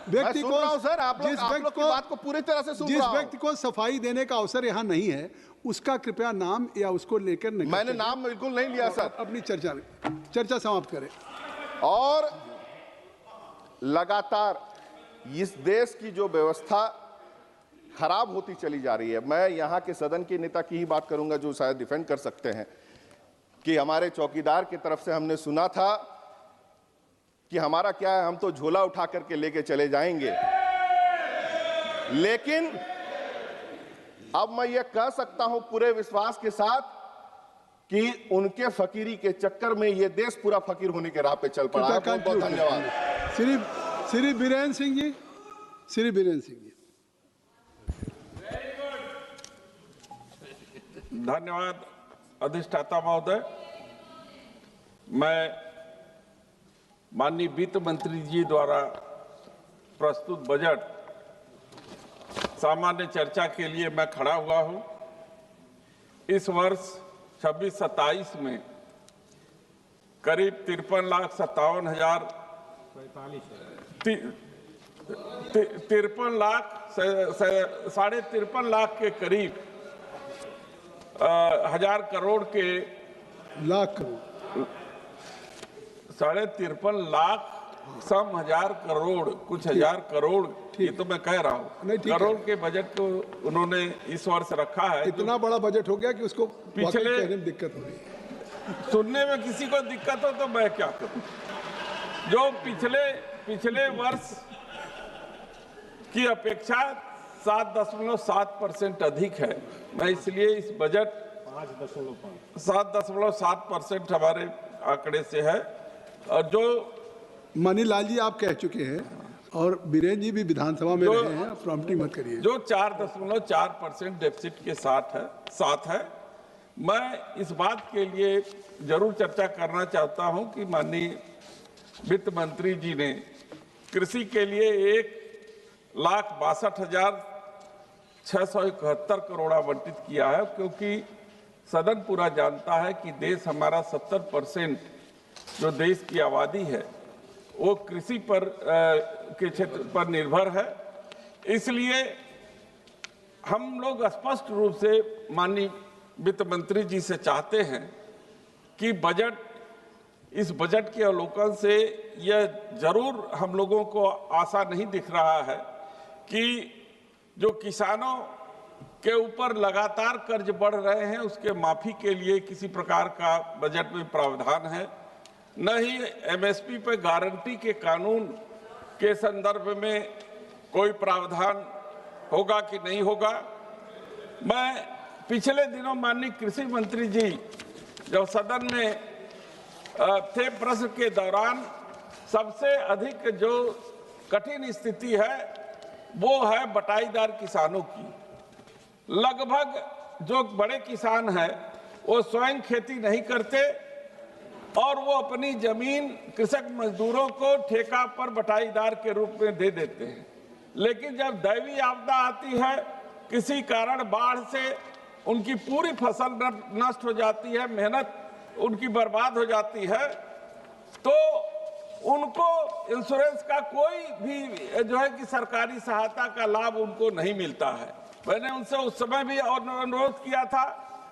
व्यक्ति को सर, आप लोग की बात को पूरी तरह से सुन रहा हूं। जिस व्यक्ति को सफाई देने का अवसर यहाँ नहीं है, उसका कृपया नाम या उसको लेकर मैंने नाम बिल्कुल नहीं लिया सर। अपनी चर्चा समाप्त करें। और लगातार इस देश की जो व्यवस्था खराब होती चली जा रही है, मैं यहाँ के सदन के नेता की ही बात करूंगा जो शायद डिफेंड कर सकते हैं, कि हमारे चौकीदार की तरफ से हमने सुना था कि हमारा क्या है, हम तो झोला उठा करके लेके चले जाएंगे। लेकिन अब मैं ये कह सकता हूं पूरे विश्वास के साथ कि उनके फकीरी के चक्कर में ये देश पूरा फकीर होने के राह पे चल पड़ा है। बहुत बहुत धन्यवाद। श्री बीरेन्द्र सिंह जी, श्री बीरेन्द्र सिंह जी। धन्यवाद अधिष्ठाता महोदय। मैं माननीय वित्त मंत्री जी द्वारा प्रस्तुत बजट सामान्य चर्चा के लिए मैं खड़ा हुआ हूं। इस वर्ष 26-27 में करीब 53,57,000 साढ़े 53 लाख के करीब हजार करोड़ के लाख करोड़ 53 लाख सम हजार करोड़ कुछ हजार करोड़, ये तो मैं कह रहा हूँ, करोड़ के बजट को उन्होंने इस वर्ष रखा है। इतना बड़ा बजट हो गया कि उसको पिछले कहने में दिक्कत हो रही है। सुनने में किसी को दिक्कत हो तो मैं क्या करूं। जो पिछले वर्ष की अपेक्षा 7.7% अधिक है। मैं इसलिए इस बजट 7.7% हमारे आंकड़े से है। और जो मनीलाल जी आप कह चुके हैं और बीरेन्द्र जी भी विधानसभा में रहे हैं, प्रॉम्प्टिंग मत करिए। जो 4.4% डेफिसिट के साथ है। मैं इस बात के लिए जरूर चर्चा करना चाहता हूं कि माननीय वित्त मंत्री जी ने कृषि के लिए 1,62,671 करोड़ आवंटित किया है, क्योंकि सदन पूरा जानता है कि देश हमारा 70% जो देश की आबादी है वो कृषि पर के क्षेत्र पर निर्भर है। इसलिए हम लोग स्पष्ट रूप से माननीय वित्त मंत्री जी से चाहते हैं कि बजट इस बजट के अवलोकन से यह जरूर हम लोगों को आशा नहीं दिख रहा है कि जो किसानों के ऊपर लगातार कर्ज बढ़ रहे हैं उसके माफी के लिए किसी प्रकार का बजट में प्रावधान है, न ही एमएसपी पर गारंटी के कानून के संदर्भ में कोई प्रावधान होगा कि नहीं होगा। मैं पिछले दिनों माननीय कृषि मंत्री जी जब सदन में थे, प्रश्न के दौरान सबसे अधिक जो कठिन स्थिति है वो है बटाईदार किसानों की। लगभग जो बड़े किसान हैं वो स्वयं खेती नहीं करते और वो अपनी जमीन कृषक मजदूरों को ठेका पर बटाईदार के रूप में दे देते हैं, लेकिन जब दैवीय आपदा आती है, किसी कारण बाढ़ से उनकी पूरी फसल नष्ट हो जाती है, मेहनत उनकी बर्बाद हो जाती है, तो उनको इंश्योरेंस का कोई भी जो है कि सरकारी सहायता का लाभ उनको नहीं मिलता है। मैंने उनसे उस समय भी अनुरोध किया था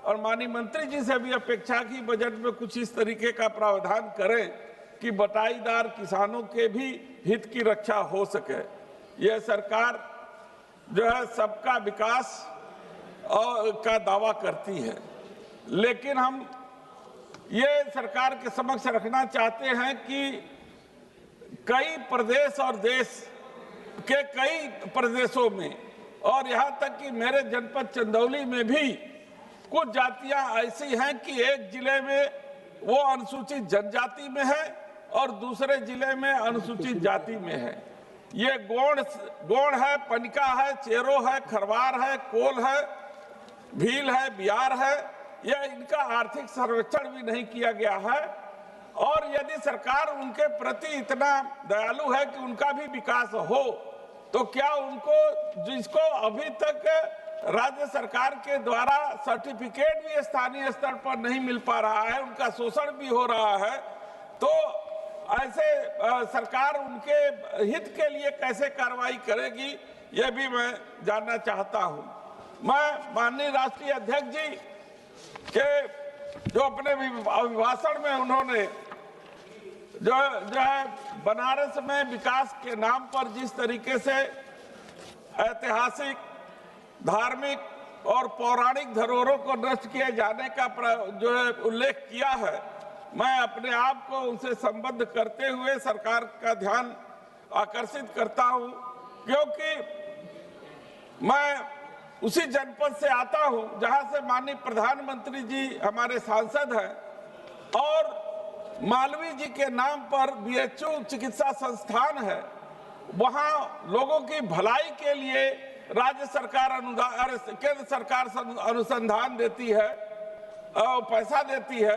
और माननीय मंत्री जी से भी अपेक्षा की बजट में कुछ इस तरीके का प्रावधान करें कि बटाईदार किसानों के भी हित की रक्षा हो सके। यह सरकार जो है सबका विकास का दावा करती है, लेकिन हम ये सरकार के समक्ष रखना चाहते हैं कि कई प्रदेश और देश के कई प्रदेशों में और यहाँ तक कि मेरे जनपद चंदौली में भी कुछ जातियां ऐसी हैं कि एक जिले में वो अनुसूचित जनजाति में है और दूसरे जिले में अनुसूचित जाति में है। ये गोंड है, पनिका है, चेरो है, खरवार है, कोल है, भील है, बिहार है। यह इनका आर्थिक सर्वेक्षण भी नहीं किया गया है और यदि सरकार उनके प्रति इतना दयालु है कि उनका भी विकास हो तो क्या उनको जिसको अभी तक राज्य सरकार के द्वारा सर्टिफिकेट भी स्थानीय स्तर पर नहीं मिल पा रहा है, उनका शोषण भी हो रहा है, तो ऐसे सरकार उनके हित के लिए कैसे कार्रवाई करेगी, यह भी मैं जानना चाहता हूं। मैं माननीय राष्ट्रीय अध्यक्ष जी के जो अपने अभिभाषण में उन्होंने जो है बनारस में विकास के नाम पर जिस तरीके से ऐतिहासिक, धार्मिक और पौराणिक धरोहरों को नष्ट किए जाने का जो है उल्लेख किया है, मैं अपने आप को उनसे संबद्ध करते हुए सरकार का ध्यान आकर्षित करता हूं, क्योंकि मैं उसी जनपद से आता हूं जहां से माननीय प्रधानमंत्री जी हमारे सांसद हैं और मालवीय जी के नाम पर बीएचयू चिकित्सा संस्थान है। वहां लोगों की भलाई के लिए राज्य सरकार अनुदान, केंद्र सरकार अनुसंधान देती है, पैसा देती है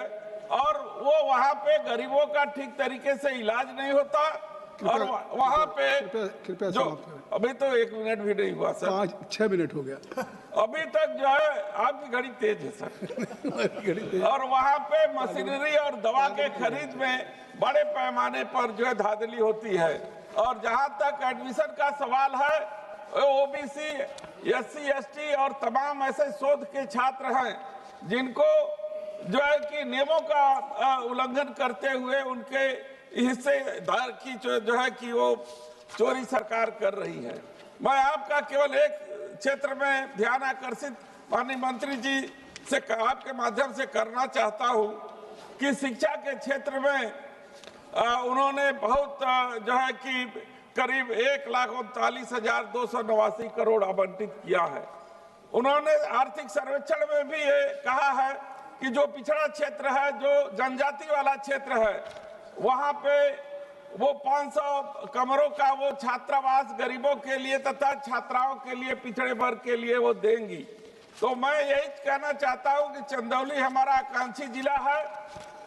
और वो वहां पे गरीबों का ठीक तरीके से इलाज नहीं होता और वहां पे कृपया जो अभी तो 1 मिनट भी नहीं हुआ सर, 5-6 मिनट हो गया अभी तक जो है आपकी घड़ी तेज है सर और वहां पे मशीनरी और दवा के खरीद में बड़े पैमाने पर जो है धांधली होती है और जहां तक एडमिशन का सवाल है, ओबीसी, एससी, एसटी और तमाम ऐसे शोध के छात्र हैं जिनको जो है कि नियमों का उल्लंघन करते हुए उनके हिस्सेदार की जो है कि वो चोरी सरकार कर रही है। मैं आपका केवल एक क्षेत्र में ध्यान आकर्षित माननीय मंत्री जी से आपके माध्यम से करना चाहता हूं कि शिक्षा के क्षेत्र में उन्होंने बहुत जो है कि करीब 1,39,289 करोड़ आवंटित किया है। उन्होंने आर्थिक सर्वेक्षण में भी ये कहा है कि जो पिछड़ा क्षेत्र है, जो जनजाति वाला क्षेत्र है, वहां पे वो 500 कमरों का वो छात्रावास गरीबों के लिए तथा छात्राओं के लिए, पिछड़े वर्ग के लिए वो देंगी। तो मैं यही कहना चाहता हूं कि चंदौली हमारा आकांक्षी जिला है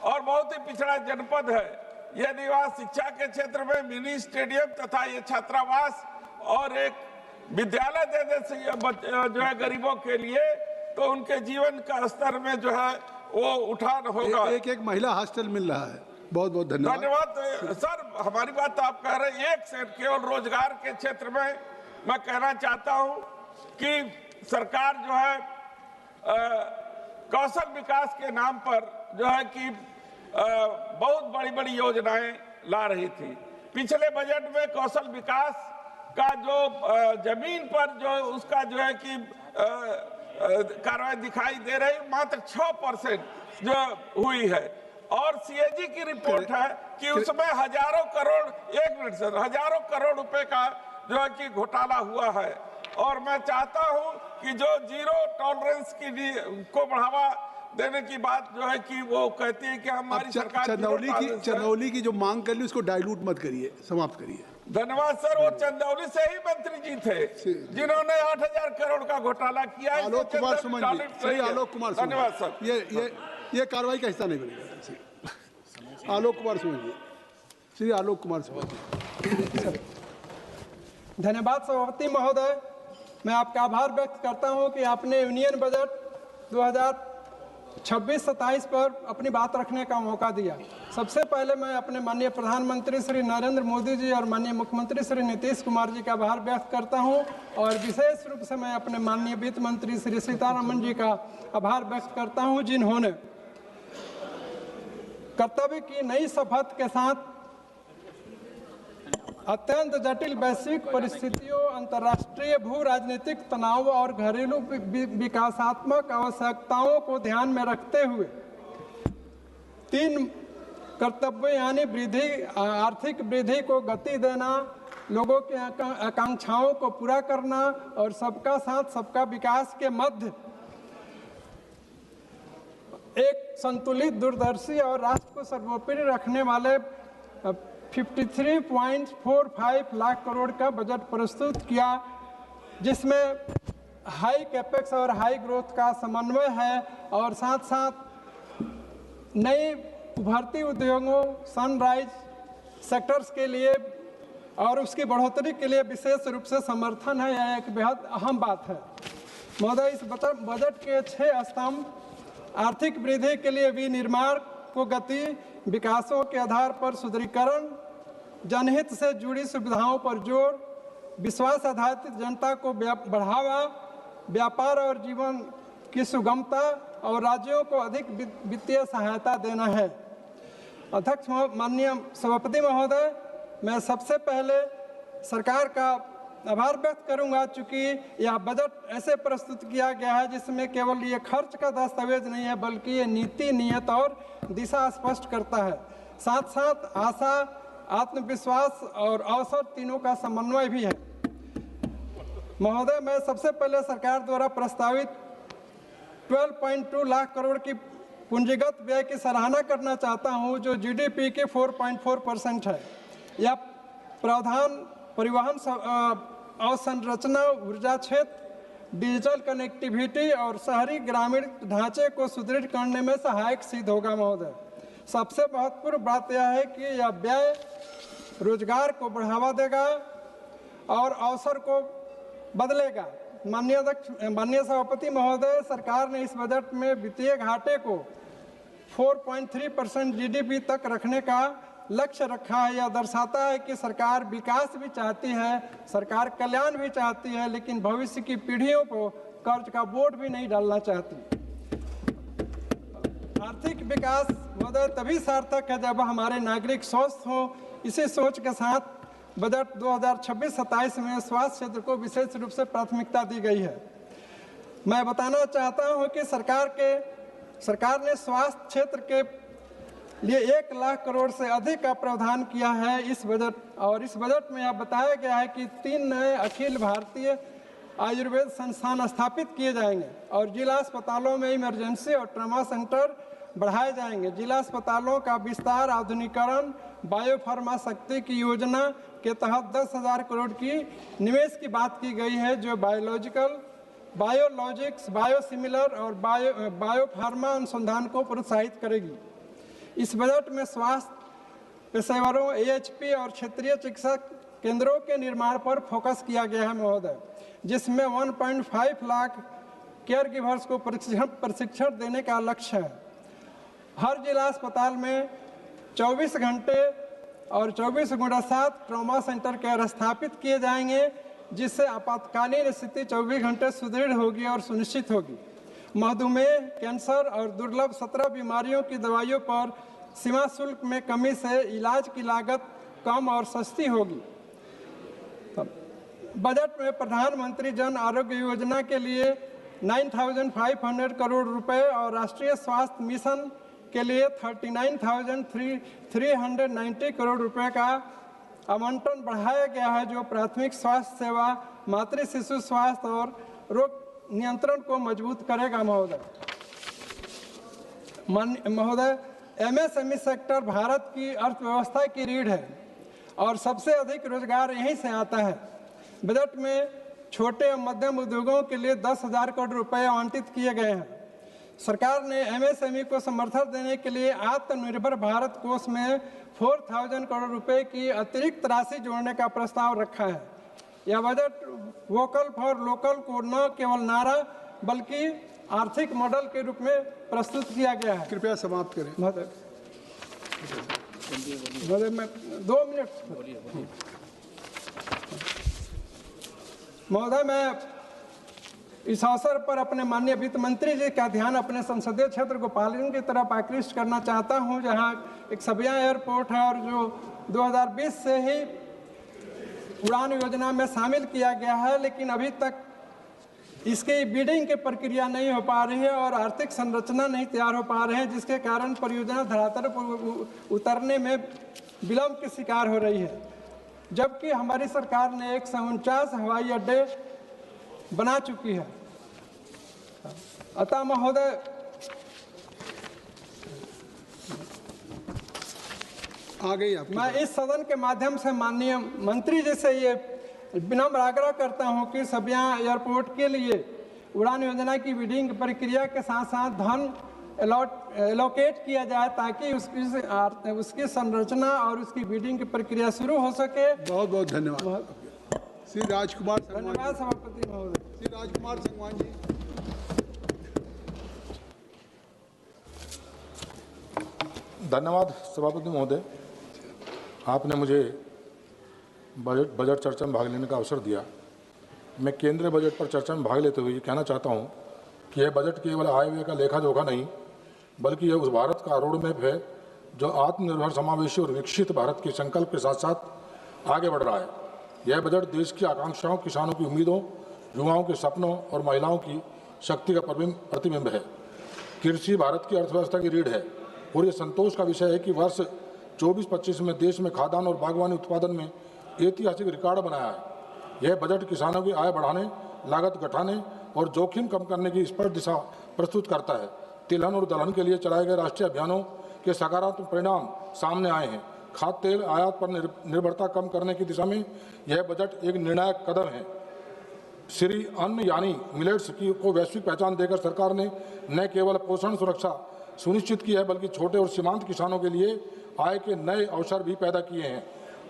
और बहुत ही पिछड़ा जनपद है। यदि वहाँ शिक्षा के क्षेत्र में मिनी स्टेडियम तथा ये छात्रावास और एक विद्यालय दे दे जो है गरीबों के लिए, तो उनके जीवन का स्तर में जो है वो उठान होगा। एक महिला हॉस्टल मिल रहा है। बहुत बहुत धन्यवाद। धन्यवाद सर, हमारी बात तो आप कह रहे हैं। एक से केवल रोजगार के क्षेत्र में मैं कहना चाहता हूं कि सरकार जो है कौशल विकास के नाम पर जो है कि बहुत बड़ी बड़ी योजनाएं ला रही थी। पिछले बजट में कौशल विकास का जो जमीन पर जो उसका जो है कि कार्रवाई दिखाई दे रही, मात्र 6% जो हुई है। और सीएजी की रिपोर्ट है कि उसमें हजारों करोड़ रुपए का जो है कि घोटाला हुआ है। और मैं चाहता हूं कि जो जीरो टॉलरेंस को बढ़ावा देने की बात जो है कि वो कहती है कि हमारी सरकार चंदौली की जो मांग कर ली उसको डाइल्यूट मत करिए, समाप्त करिए। धन्यवाद सर। वो चंदौली से ही मंत्री जी थे जिन्होंने 8,000 करोड़ का घोटाला किया। आलोक कुमार सुमन जी, श्री आलोक कुमार सुमन, धन्यवाद सर। ये कार्रवाई का हिस्सा नहीं बनेगा। आलोक कुमार सुमन जी, श्री आलोक कुमार सुमन जी। धन्यवाद सभापति महोदय। मैं आपका आभार व्यक्त करता हूं कि आपने यूनियन बजट 2026-27 पर अपनी बात रखने का मौका दिया। सबसे पहले मैं अपने माननीय प्रधानमंत्री श्री नरेंद्र मोदी जी और माननीय मुख्यमंत्री श्री नीतीश कुमार जी का आभार व्यक्त करता हूं और विशेष रूप से मैं अपने माननीय वित्त मंत्री श्री सीतारमण जी का आभार व्यक्त करता हूं, जिन्होंने कर्तव्य की नई शपथ के साथ अत्यंत जटिल वैश्विक परिस्थितियों, अंतर्राष्ट्रीय भू राजनीतिक तनाव और घरेलू विकासात्मक आवश्यकताओं को ध्यान में रखते हुए 3 कर्तव्य यानी वृद्धि, आर्थिक वृद्धि को गति देना, लोगों की आकांक्षाओं को पूरा करना और सबका साथ सबका विकास के मध्य एक संतुलित, दूरदर्शी और राष्ट्र को सर्वोपरि रखने वाले 53.45 लाख करोड़ का बजट प्रस्तुत किया, जिसमें हाई कैपेक्स और हाई ग्रोथ का समन्वय है और साथ साथ नई उभरती उद्योगों, सनराइज सेक्टर्स के लिए और उसकी बढ़ोतरी के लिए विशेष रूप से समर्थन है। यह एक बेहद अहम बात है महोदय। इस बजट के 6 स्तंभ आर्थिक वृद्धि के लिए विनिर्माण को गति, विकासों के आधार पर सुदृढ़ीकरण, जनहित से जुड़ी सुविधाओं पर जोर, विश्वास आधारित जनता को बढ़ावा, व्यापार और जीवन की सुगमता और राज्यों को अधिक वित्तीय सहायता देना है। अध्यक्ष माननीय सभापति महोदय, मैं सबसे पहले सरकार का आभार व्यक्त करूंगा, चूंकि यह बजट ऐसे प्रस्तुत किया गया है जिसमें केवल ये खर्च का दस्तावेज नहीं है, बल्कि ये नीति, नियत और दिशा स्पष्ट करता है। साथ साथ आशा, आत्मविश्वास और अवसर तीनों का समन्वय भी है। महोदय, मैं सबसे पहले सरकार द्वारा प्रस्तावित 12.2 लाख करोड़ की पूंजीगत व्यय की सराहना करना चाहता हूं, जो जीडीपी के 4.4% है। यह प्रावधान परिवहन अवसंरचना, ऊर्जा क्षेत्र, डिजिटल कनेक्टिविटी और शहरी ग्रामीण ढांचे को सुदृढ़ करने में सहायक सिद्ध होगा। महोदय, सबसे महत्वपूर्ण बात यह है कि यह व्यय रोजगार को बढ़ावा देगा और अवसर को बदलेगा। माननीय सभापति महोदय, सरकार ने इस बजट में वित्तीय घाटे को 4.3% जीडीपी तक रखने का लक्ष्य रखा है। यह दर्शाता है कि सरकार विकास भी चाहती है, सरकार कल्याण भी चाहती है, लेकिन भविष्य की पीढ़ियों को कर्ज का बोझ भी नहीं डालना चाहती। आर्थिक विकास महोदय तभी सार्थक है जब हमारे नागरिक स्वस्थ हों। इसी सोच के साथ बजट 2026-27 में स्वास्थ्य क्षेत्र को विशेष रूप से प्राथमिकता दी गई है। मैं बताना चाहता हूं कि सरकार ने स्वास्थ्य क्षेत्र के लिए 1 लाख करोड़ से अधिक का प्रावधान किया है इस बजट। और इस बजट में यह बताया गया है कि 3 नए अखिल भारतीय आयुर्वेद संस्थान स्थापित किए जाएंगे और जिला अस्पतालों में इमरजेंसी और ट्रॉमा सेंटर बढ़ाए जाएंगे। जिला अस्पतालों का विस्तार, आधुनिकीकरण, बायोफार्मा शक्ति की योजना के तहत 10,000 करोड़ की निवेश की बात की गई है, जो बायोलॉजिक्स, बायोसिमिलर और बायोफार्मा अनुसंधान को प्रोत्साहित करेगी। इस बजट में स्वास्थ्य पेशेवरों, एएचपी और क्षेत्रीय चिकित्सा केंद्रों के निर्माण पर फोकस किया गया है महोदय, जिसमें 1.5 लाख केयर गिवर्स को प्रशिक्षण देने का लक्ष्य है। हर जिला अस्पताल में 24 घंटे और 24x7 ट्रॉमा सेंटर केयर स्थापित किए जाएंगे, जिससे आपातकालीन स्थिति 24 घंटे सुदृढ़ होगी और सुनिश्चित होगी। मधुमेह, कैंसर और दुर्लभ 17 बीमारियों की दवाइयों पर सीमा शुल्क में कमी से इलाज की लागत कम और सस्ती होगी। बजट में प्रधानमंत्री जन आरोग्य योजना के लिए 9,500 करोड़ रुपए और राष्ट्रीय स्वास्थ्य मिशन के लिए 39,390 करोड़ रुपए का आवंटन बढ़ाया गया है, जो प्राथमिक स्वास्थ्य सेवा, मातृ शिशु स्वास्थ्य और रोग नियंत्रण को मजबूत करेगा। महोदय, एमएसएमई सेक्टर भारत की अर्थव्यवस्था की रीढ़ है और सबसे अधिक रोजगार यहीं से आता है। बजट में छोटे और मध्यम उद्योगों के लिए 10,000 करोड़ रुपए आवंटित किए गए हैं। सरकार ने एमएसएमई को समर्थन देने के लिए आत्मनिर्भर भारत कोष में 4,000 करोड़ रुपए की अतिरिक्त राशि जोड़ने का प्रस्ताव रखा है। यह बजट वोकल फॉर लोकल को न केवल नारा बल्कि आर्थिक मॉडल के रूप में प्रस्तुत किया गया है। कृपया समाप्त करें। महोदय, मैं 2 मिनट। महोदय, मैं इस अवसर पर अपने माननीय वित्त मंत्री जी का ध्यान अपने संसदीय क्षेत्र गोपालगंज की तरफ आकृष्ट करना चाहता हूं, जहां एक सबिया एयरपोर्ट है और जो 2020 से ही उड़ान योजना में शामिल किया गया है, लेकिन अभी तक इसकी बिडिंग की प्रक्रिया नहीं हो पा रही है और आर्थिक संरचना नहीं तैयार हो पा रहे हैं, जिसके कारण परियोजना धरातल पर उतरने में विलंब की शिकार हो रही है। जबकि हमारी सरकार ने 149 हवाई अड्डे बना चुकी है। अतः महोदय, आ गई मैं इस सदन के माध्यम से माननीय मंत्री जी से ये विनम्र आग्रह करता हूं कि सबिया एयरपोर्ट के लिए उड़ान योजना की बिडिंग प्रक्रिया के साथ साथ धन एलोकेट किया जाए, ताकि उसकी संरचना और उसकी बिडिंग की प्रक्रिया शुरू हो सके। बहुत बहुत धन्यवाद। श्री राजकुमार। धन्यवाद सभापति महोदय। श्री राजकुमार संगवान जी। धन्यवाद सभापति महोदय, आपने मुझे बजट चर्चा में भाग लेने का अवसर दिया। मैं केंद्रीय बजट पर चर्चा में भाग लेते हुए ये कहना चाहता हूँ कि यह बजट केवल आय व्यय का लेखा जोखा नहीं, बल्कि यह उस भारत का रोड मैप है जो आत्मनिर्भर, समावेशी और विकसित भारत के संकल्प के साथ साथ आगे बढ़ रहा है। यह बजट देश की आकांक्षाओं, किसानों की उम्मीदों, युवाओं के सपनों और महिलाओं की शक्ति का प्रतिबिंब है। कृषि भारत की अर्थव्यवस्था की रीढ़ है और ये संतोष का विषय है कि वर्ष 24-25 में देश में खाद्यान्न और बागवानी उत्पादन में ऐतिहासिक रिकॉर्ड बनाया है। यह बजट किसानों की आय बढ़ाने, लागत घटाने और जोखिम कम करने की स्पष्ट दिशा प्रस्तुत करता है। तिलहन और दलहन के लिए चलाए गए राष्ट्रीय अभियानों के सकारात्मक परिणाम सामने आए हैं। खाद्य तेल आयात पर निर्भरता कम करने की दिशा में यह बजट एक निर्णायक कदम है। श्री अन्न यानी मिलेट्स को वैश्विक पहचान देकर सरकार ने न केवल पोषण सुरक्षा सुनिश्चित की है, बल्कि छोटे और सीमांत किसानों के लिए आय के नए अवसर भी पैदा किए हैं।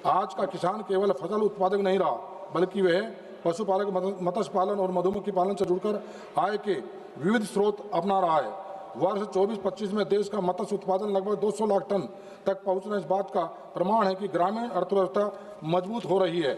आज का किसान केवल फसल उत्पादक नहीं रहा, बल्कि वह पशुपालक, मत्स्य पालन और मधुमक्खी पालन से जुड़कर आय के विविध स्रोत अपना रहा है। वर्ष 24-25 में देश का मत्स्य उत्पादन लगभग 200 लाख टन तक पहुंचना इस बात का प्रमाण है कि ग्रामीण अर्थव्यवस्था मजबूत हो रही है।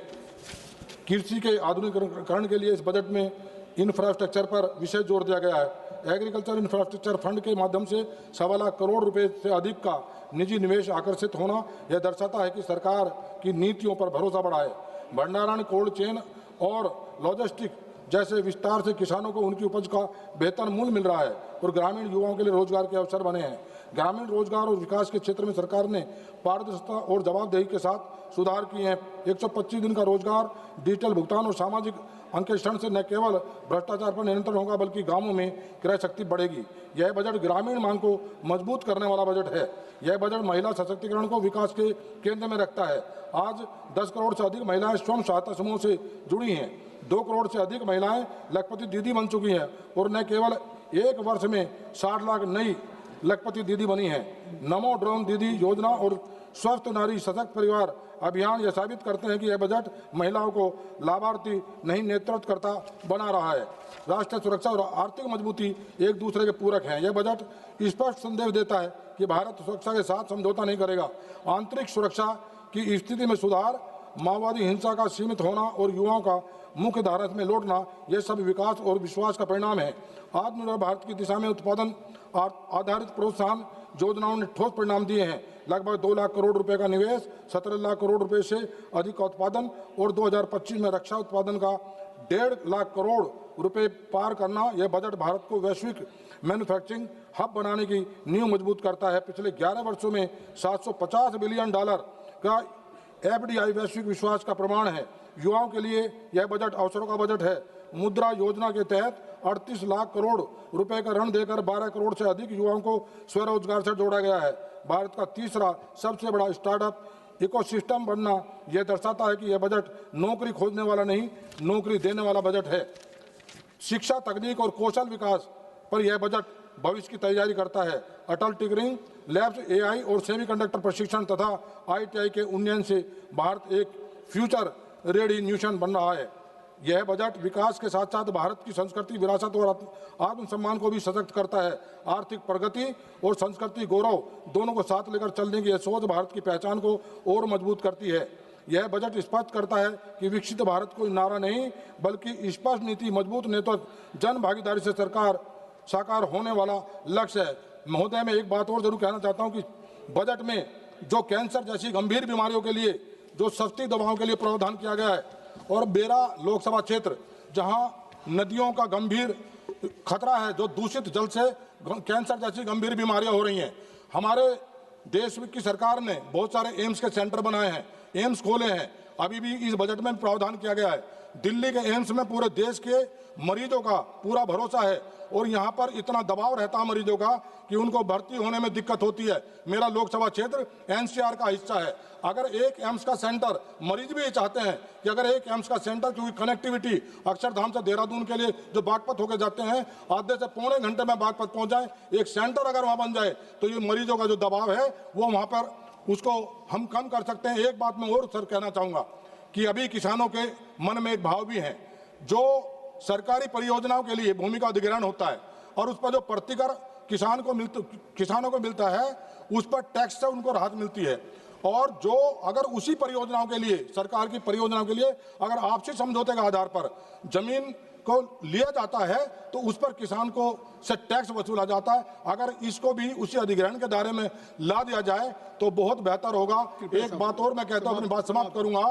कृषि के आधुनिकीकरण के लिए इस बजट में इंफ्रास्ट्रक्चर पर विशेष जोर दिया गया है। एग्रीकल्चर इंफ्रास्ट्रक्चर फंड के माध्यम से 1.25 लाख करोड़ रुपए से अधिक का निजी निवेश आकर्षित होना यह दर्शाता है कि सरकार की नीतियों पर भरोसा बढ़ा है। भंडारण, कोल्ड चेन और लॉजिस्टिक जैसे विस्तार से किसानों को उनकी उपज का बेहतर मूल्य मिल रहा है और ग्रामीण युवाओं के लिए रोजगार के अवसर बने हैं। ग्रामीण रोजगार और विकास के क्षेत्र में सरकार ने पारदर्शिता और जवाबदेही के साथ सुधार किए हैं। 125 दिन का रोजगार, डिजिटल भुगतान और सामाजिक अंकेक्षण से न केवल भ्रष्टाचार पर नियंत्रण होगा, बल्कि गांवों में क्रय शक्ति बढ़ेगी। यह बजट ग्रामीण मांग को मजबूत करने वाला बजट है। यह बजट महिला सशक्तिकरण को विकास के केंद्र में रखता है। आज 10 करोड़ से अधिक महिलाएं स्वयं सहायता समूह से जुड़ी हैं। 2 करोड़ से अधिक महिलाएं लखपति दीदी बन चुकी हैं और न केवल एक वर्ष में 60 लाख नई लखपति दीदी बनी है। नमो ड्रोन दीदी योजना और स्वस्थ नारी सशक्त परिवार अभियान यह साबित करते हैं कि यह बजट महिलाओं को लाभार्थी नहीं नेतृत्वकर्ता बना रहा है। राष्ट्रीय सुरक्षा और आर्थिक मजबूती एक दूसरे के पूरक हैं। यह बजट स्पष्ट संदेश देता है कि भारत सुरक्षा के साथ समझौता नहीं करेगा। आंतरिक सुरक्षा की स्थिति में सुधार, माओवादी हिंसा का सीमित होना और युवाओं का मुख्य धारा में लौटना, यह सब विकास और विश्वास का परिणाम है। आत्मनिर्भर भारत की दिशा में उत्पादन आधारित प्रोत्साहन, योजनाओं ने ठोस परिणाम दिए हैं। लगभग 2 लाख करोड़ रुपए का निवेश, 17 लाख करोड़ रुपए से अधिक का उत्पादन और 2025 में रक्षा उत्पादन का 1.5 लाख करोड़ रुपए पार करना, यह बजट भारत को वैश्विक मैन्युफैक्चरिंग हब बनाने की नींव मजबूत करता है। पिछले 11 वर्षों में $750 बिलियन का FDI वैश्विक विश्वास का प्रमाण है। युवाओं के लिए यह बजट अवसरों का बजट है। मुद्रा योजना के तहत 38 लाख करोड़ रुपए का ऋण देकर 12 करोड़ से अधिक युवाओं को स्वरोजगार से जोड़ा गया है। भारत का तीसरा सबसे बड़ा स्टार्टअप इकोसिस्टम बनना यह दर्शाता है कि यह बजट नौकरी खोजने वाला नहीं, नौकरी देने वाला बजट है। शिक्षा, तकनीक और कौशल विकास पर यह बजट भविष्य की तैयारी करता है। अटल टिंकरिंग लैब्स, AI और सेमीकंडक्टर प्रशिक्षण तथा ITI के उन्नयन से भारत एक फ्यूचर रेडी नेशन बन रहा है। यह बजट विकास के साथ साथ भारत की संस्कृति, विरासत और आत्मसम्मान को भी सशक्त करता है। आर्थिक प्रगति और संस्कृति गौरव दोनों को साथ लेकर चलने की यह सोच भारत की पहचान को और मजबूत करती है। यह बजट स्पष्ट करता है कि विकसित भारत कोई नारा नहीं, बल्कि स्पष्ट नीति, मजबूत नेतृत्व, जन भागीदारी से सरकार साकार होने वाला लक्ष्य है। महोदय, मैं एक बात और जरूर कहना चाहता हूं कि बजट में जो कैंसर जैसी गंभीर बीमारियों के लिए जो सस्ती दवाओं के लिए प्रावधान किया गया है, और मेरा लोकसभा क्षेत्र जहां नदियों का गंभीर खतरा है, जो दूषित जल से कैंसर जैसी गंभीर बीमारियां हो रही हैं, हमारे देश की सरकार ने बहुत सारे एम्स के सेंटर बनाए हैं, एम्स खोले हैं। अभी भी इस बजट में प्रावधान किया गया है। दिल्ली के एम्स में पूरे देश के मरीजों का पूरा भरोसा है और यहाँ पर इतना दबाव रहता है मरीजों का कि उनको भर्ती होने में दिक्कत होती है। मेरा लोकसभा क्षेत्र NCR का हिस्सा है। अगर एक एम्स का सेंटर, मरीज भी चाहते हैं कि अगर एक एम्स का सेंटर, क्योंकि कनेक्टिविटी अक्षरधाम से देहरादून के लिए जो बागपत होकर जाते हैं, आधे से पौने घंटे में बागपत पहुंच जाए, एक सेंटर अगर वहां बन जाए तो ये मरीजों का जो दबाव है वो वहां पर उसको हम कम कर सकते हैं। एक बात मैं और सर कहना चाहूंगा कि अभी किसानों के मन में एक भाव भी है, जो सरकारी परियोजनाओं के लिए भूमि का अधिग्रहण होता है और उस पर जो प्रतिकर किसानों को मिलता है, उस पर टैक्स से उनको राहत मिलती है। और जो अगर उसी परियोजनाओं के लिए, सरकार की परियोजनाओं के लिए अगर आपसी समझौते के आधार पर जमीन को लिया जाता है तो उस पर किसान को से टैक्स वसूला जाता है। अगर इसको भी उसी अधिग्रहण के दायरे में ला दिया जाए तो बहुत बेहतर होगा। एक बात और मैं कहता हूं, अपनी बात समाप्त करूंगा,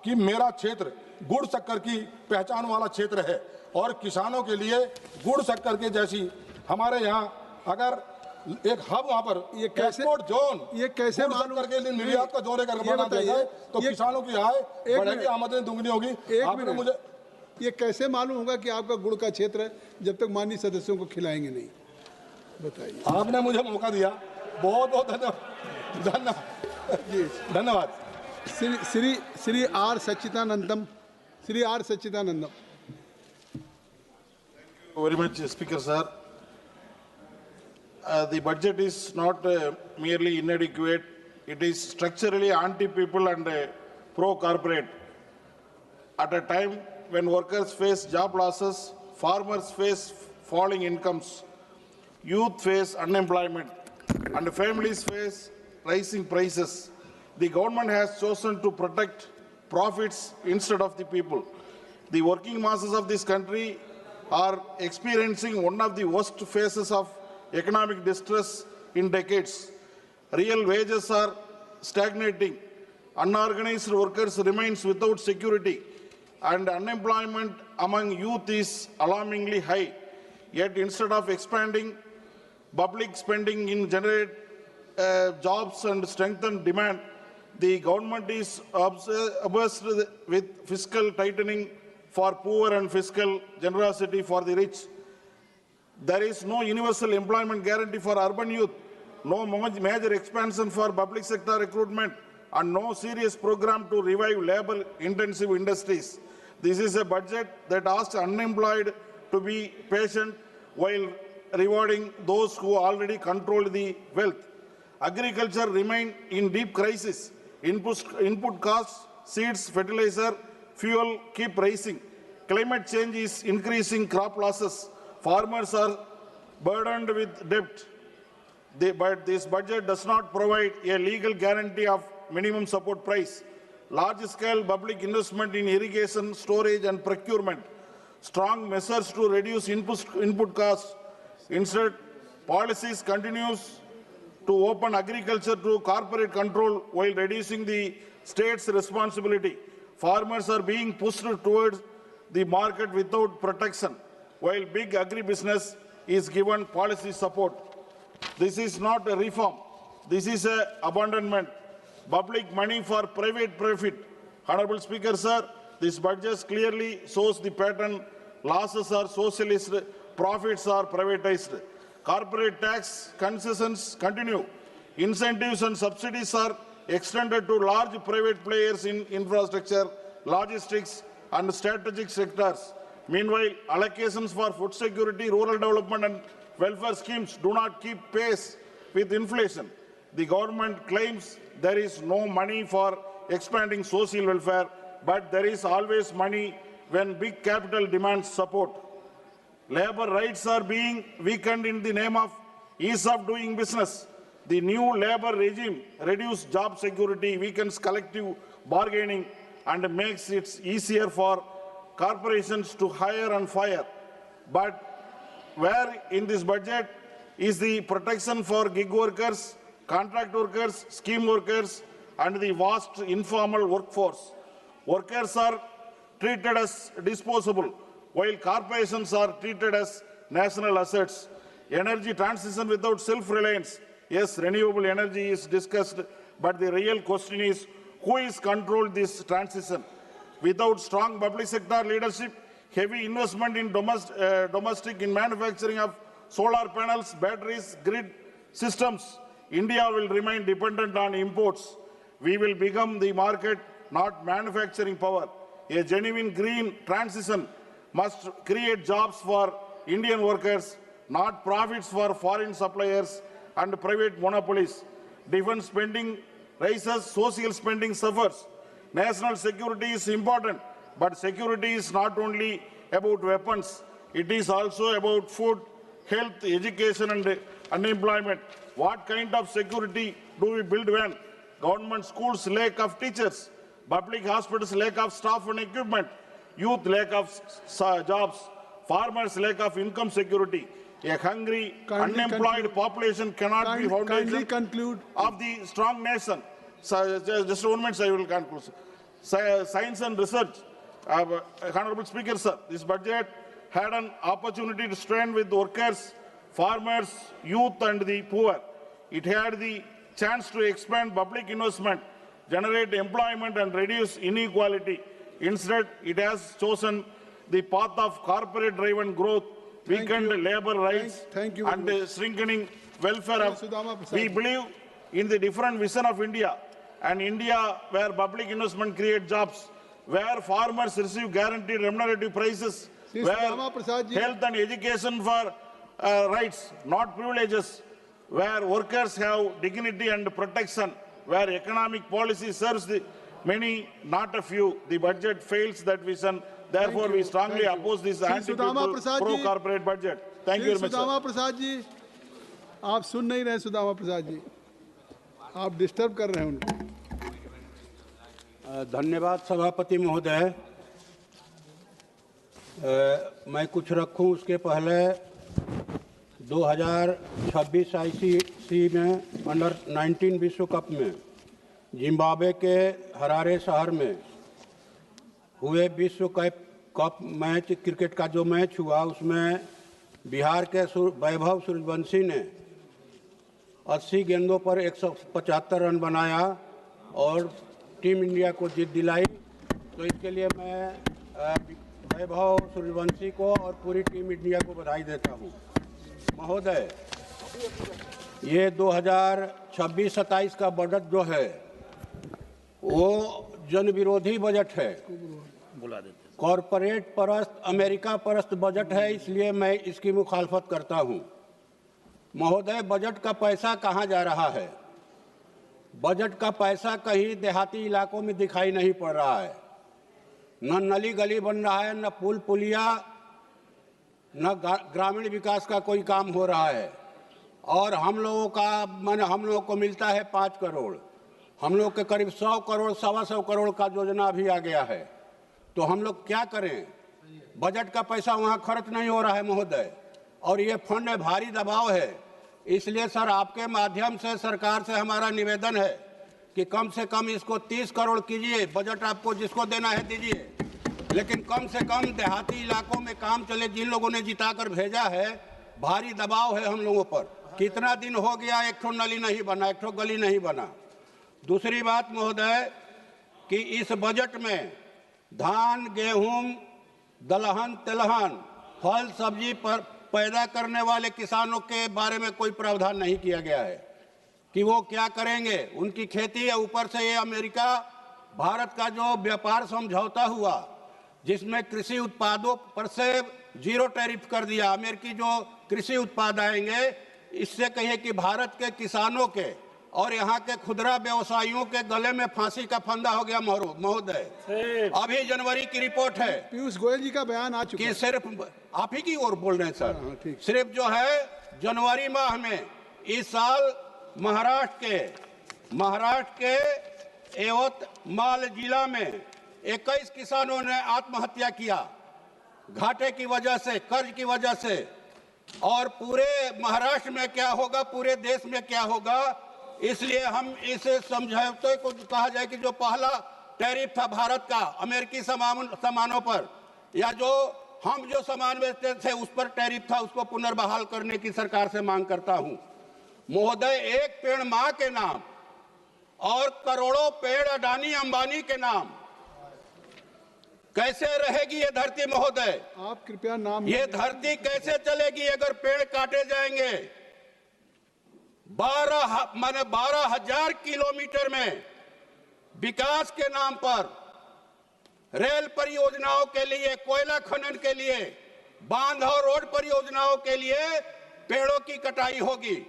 कि मेरा क्षेत्र गुड़ शक्कर की पहचान वाला क्षेत्र है और किसानों के लिए गुड़ शक्कर के जैसी हमारे यहाँ अगर एक हब वहाँ पर एक्सपोर्ट जोन, ये कैसे मालूम करके निर्यात का जोड़े करके बना दिया जाए तो किसानों की आय बढ़ेगी, आमदनी दुगनी होगी। आपने मुझे ये कैसे मालूम होगा कि आपका गुड़ का क्षेत्र है जब तक माननीय सदस्यों को खिलाएंगे नहीं? बताइए। आपने मुझे मौका दिया, बहुत बहुत धन्यवाद। धन्यवाद। Shri R Sachchidanandam. Very much, Speaker sir. The budget is not merely inadequate; it is structurally anti-people and pro-corporate. At a time when workers face job losses, farmers face falling incomes, youth face unemployment, and families face rising prices, the government has chosen to protect profits instead of the people. The working masses of this country are experiencing one of the worst phases of economic distress in decades. Real wages are stagnating, unorganized workers remain without security, and unemployment among youth is alarmingly high. Yet instead of expanding public spending in generate jobs and strengthen demand, the government is obsessed with fiscal tightening for poor and fiscal generosity for the rich. There is no universal employment guarantee for urban youth, no major expansion for public sector recruitment, and no serious program to revive labor-intensive industries. This is a budget that asks unemployed to be patient while rewarding those who already control the wealth. Agriculture remains in deep crisis. Input costs, seeds, fertilizer, fuel keep rising. Climate change is increasing crop losses. Farmers are burdened with debt. But this budget does not provide a legal guarantee of minimum support price. Large-scale public investment in irrigation, storage and procurement. Strong measures to reduce input costs. Instead, policies continues to open agriculture to corporate control while reducing the state's responsibility. Farmers are being pushed towards the market without protection, while big agribusiness is given policy support. This is not a reform. This is an abandonment. Public money for private profit. Honorable Speaker, sir, this budget clearly shows the pattern. Losses are socialist, profits are privatized. Corporate tax concessions continue. Incentives and subsidies are extended to large private players in infrastructure, logistics, and strategic sectors. Meanwhile, allocations for food security, rural development, and welfare schemes do not keep pace with inflation. The government claims there is no money for expanding social welfare, but there is always money when big capital demands support. Labor rights are being weakened in the name of ease of doing business. The new labor regime reduces job security, weakens collective bargaining, and makes it easier for corporations to hire and fire. But where in this budget is the protection for gig workers, contract workers, scheme workers, and the vast informal workforce? Workers are treated as disposable, while corporations are treated as national assets. Energy transition without self-reliance. Yes, renewable energy is discussed, but the real question is who is controlled this transition? Without strong public sector leadership, heavy investment in domestic in manufacturing of solar panels, batteries, grid systems, India will remain dependent on imports. We will become the market, not manufacturing power. A genuine green transition must create jobs for Indian workers, not profits for foreign suppliers and private monopolies. Defense spending rises, social spending suffers. National security is important, but security is not only about weapons. It is also about food, health, education, and unemployment. What kind of security do we build when government schools lack of teachers, public hospitals lack of staff and equipment, youth lack of jobs, farmers lack of income security? A hungry, unemployed population cannot be foundation of the strong nation. So, just 1 minute, I will conclude. Science and research. Honorable Speaker, sir, this budget had an opportunity to stand with workers, farmers, youth, and the poor. It had the chance to expand public investment, generate employment, and reduce inequality. Instead, it has chosen the path of corporate-driven growth, weakened labor rights, and shrinking welfare. We believe in the different vision of India, an India where public investment creates jobs, where farmers receive guaranteed remunerative prices, where health and education for rights, not privileges, where workers have dignity and protection, where economic policy serves the many, not a few. The budget fails that vision. Therefore, we strongly oppose this anti-people, pro-corporate budget. Thank you very much, Sudama Prasad ji, आप सुन नहीं रहे सुदामा प्रसाद जी, आप disturb कर रहे हैं उनको। धन्यवाद सभापति महोदय। मैं कुछ रखूं उसके पहले 2026 आईसीसी में अंडर 19 विश्व कप में जिम्बाब्वे के हरारे शहर में हुए विश्व कप मैच, क्रिकेट का जो मैच हुआ उसमें बिहार के वैभव सूर्यवंशी ने 80 गेंदों पर 175 रन बनाया और टीम इंडिया को जीत दिलाई। तो इसके लिए मैं वैभव सूर्यवंशी को और पूरी टीम इंडिया को बधाई देता हूं। महोदय, ये 2026-27 का बजट जो है वो जन विरोधी बजट है, कॉरपोरेट परस्त, अमेरिका परस्त बजट है, इसलिए मैं इसकी मुखालफत करता हूं। महोदय, बजट का पैसा कहां जा रहा है? बजट का पैसा कहीं देहाती इलाकों में दिखाई नहीं पड़ रहा है। न नली गली बन रहा है, न पुल पुलिया, न ग्रामीण विकास का कोई काम हो रहा है। और हम लोगों को मिलता है 5 करोड़, हम लोग के करीब 100 करोड़, 125 करोड़ का योजना अभी आ गया है। तो हम लोग क्या करें? बजट का पैसा वहाँ खर्च नहीं हो रहा है महोदय। और ये फंड में भारी दबाव है, इसलिए सर आपके माध्यम से सरकार से हमारा निवेदन है कि कम से कम इसको 30 करोड़ कीजिए। बजट आपको जिसको देना है दीजिए, लेकिन कम से कम देहाती इलाकों में काम चले। जिन लोगों ने जिताकर भेजा है, भारी दबाव है हम लोगों पर। कितना दिन हो गया एक ठो नली नहीं बना, एक ठो गली नहीं बना। दूसरी बात महोदय कि इस बजट में धान, गेहूं, दलहन, तिलहन, फल सब्जी पर पैदा करने वाले किसानों के बारे में कोई प्रावधान नहीं किया गया है कि वो क्या करेंगे। उनकी खेती है। ऊपर से ये अमेरिका भारत का जो व्यापार समझौता हुआ, जिसमें कृषि उत्पादों पर से 0 टैरिफ कर दिया। अमेरिकी जो कृषि उत्पाद आएंगे, इससे कहिए कि भारत के किसानों के और यहाँ के खुदरा व्यवसायियों के गले में फांसी का फंदा हो गया महोदय। अभी जनवरी की रिपोर्ट है, पीयूष गोयल जी का बयान आ चुका है कि सिर्फ आप ही की ओर बोल रहे हैं सर। सिर्फ जो है जनवरी माह में इस साल महाराष्ट्र के यवतमाल जिला में 21 किसानों ने आत्महत्या किया, घाटे की वजह से, कर्ज की वजह से। और पूरे महाराष्ट्र में क्या होगा, पूरे देश में क्या होगा। इसलिए हम इस समझौते को कहा जाए कि जो पहला टैरिफ था भारत का अमेरिकी सामानों पर, या जो हम जो सामान बेचते थे उस पर टैरिफ था, उसको पुनर्बहाल करने की सरकार से मांग करता हूं। महोदय, एक पेड़ मां के नाम और करोड़ों पेड़ अडानी अंबानी के नाम, कैसे रहेगी ये धरती महोदय? आप कृपया नाम। ये धरती कैसे चलेगी अगर पेड़ काटे जाएंगे? 12,000 किलोमीटर में विकास के नाम पर, रेल परियोजनाओं के लिए, कोयला खनन के लिए, बांध और रोड परियोजनाओं के लिए पेड़ों की कटाई होगी।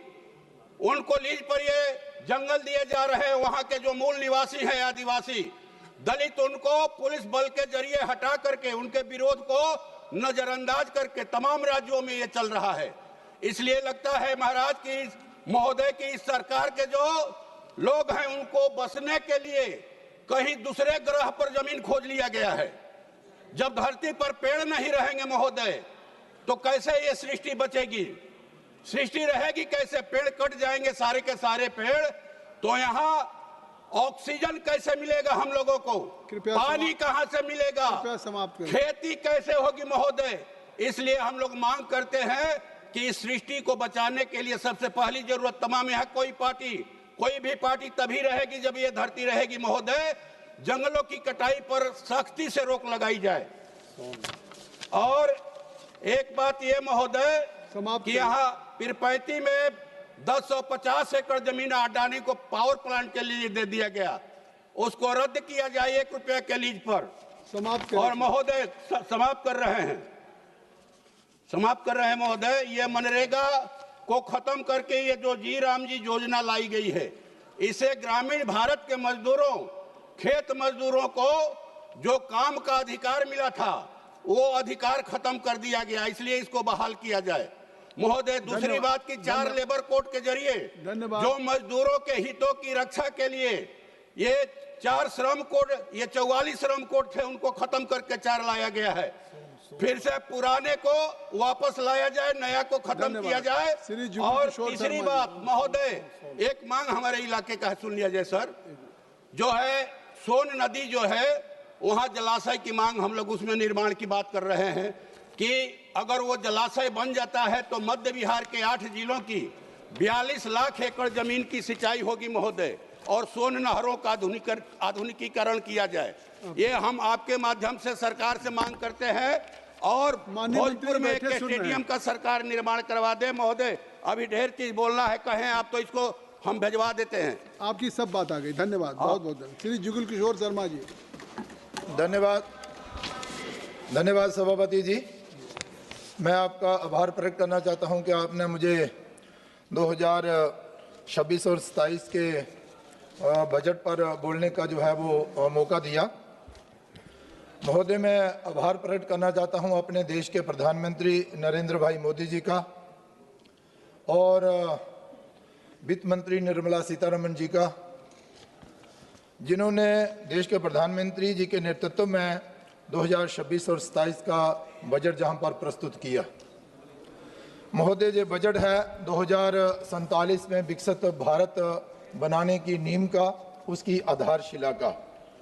उनको लीज पर ये जंगल दिए जा रहे हैं। वहां के जो मूल निवासी हैं, आदिवासी दलित, उनको पुलिस बल के जरिए हटा करके, उनके विरोध को नजरअंदाज करके तमाम राज्यों में ये चल रहा है। इसलिए लगता है महाराज की महोदय की इस सरकार के जो लोग हैं, उनको बसने के लिए कहीं दूसरे ग्रह पर जमीन खोज लिया गया है। जब धरती पर पेड़ नहीं रहेंगे महोदय, तो कैसे ये सृष्टि बचेगी? सृष्टि रहेगी कैसे? पेड़ कट जाएंगे सारे के सारे पेड़, तो यहाँ ऑक्सीजन कैसे मिलेगा हम लोगों को? पानी कहां से मिलेगा? खेती कैसे होगी महोदय? इसलिए हम लोग मांग करते हैं कि इस सृष्टि को बचाने के लिए सबसे पहली जरूरत, तमाम यहाँ कोई भी पार्टी तभी रहेगी जब ये धरती रहेगी महोदय, जंगलों की कटाई पर सख्ती से रोक लगाई जाए। और एक बात ये महोदय कि यहाँ पिरपैती में 1050 एकड़ जमीन अडानी को पावर प्लांट के लिए दे दिया गया, उसको रद्द किया जाए 1 रुपये के लीज पर। और महोदय समाप्त कर रहे हैं महोदय, ये मनरेगा को खत्म करके ये जो जी राम जी योजना लाई गई है, इसे ग्रामीण भारत के मजदूरों, खेत मजदूरों को जो काम का अधिकार मिला था, वो अधिकार खत्म कर दिया गया। इसलिए इसको बहाल किया जाए महोदय। दूसरी बात कि 4 लेबर कोड के जरिए जो मजदूरों के हितों की रक्षा के लिए ये 4 श्रम कोड, ये 44 श्रम कोड थे, उनको खत्म करके 4 लाया गया है। फिर से पुराने को वापस लाया जाए, नया को खत्म किया जाए। और तीसरी बात महोदय, एक मांग हमारे इलाके का सुन लिया जाए सर, जो है सोन नदी जो है, वहां जलाशय की मांग हम लोग उसमें निर्माण की बात कर रहे हैं कि अगर वो जलाशय बन जाता है तो मध्य बिहार के 8 जिलों की 42 लाख एकड़ जमीन की सिंचाई होगी महोदय, और सोन नहरों का आधुनिकीकरण किया जाए। ये हम आपके माध्यम से सरकार से मांग करते हैं। और भोजपुर में एक स्टेडियम का सरकार निर्माण करवा दे महोदय। अभी ढेर चीज बोलना है, कहें आप तो इसको हम भिजवा देते हैं। आपकी सब बात आ गई, धन्यवाद, बहुत बहुत धन्यवाद। श्री जुगल किशोर शर्मा जी। धन्यवाद सभापति जी। मैं आपका आभार प्रकट करना चाहता हूं कि आपने मुझे 2026 और 27 के बजट पर बोलने का जो है वो मौका दिया। महोदय, मैं आभार प्रकट करना चाहता हूं अपने देश के प्रधानमंत्री नरेंद्र भाई मोदी जी का और वित्त मंत्री निर्मला सीतारमण जी का, जिन्होंने देश के प्रधानमंत्री जी के नेतृत्व में 2026 और 27 का बजट जहां पर प्रस्तुत किया। महोदय, जो बजट है 2047 में विकसित भारत बनाने की नींव का, उसकी आधारशिला का।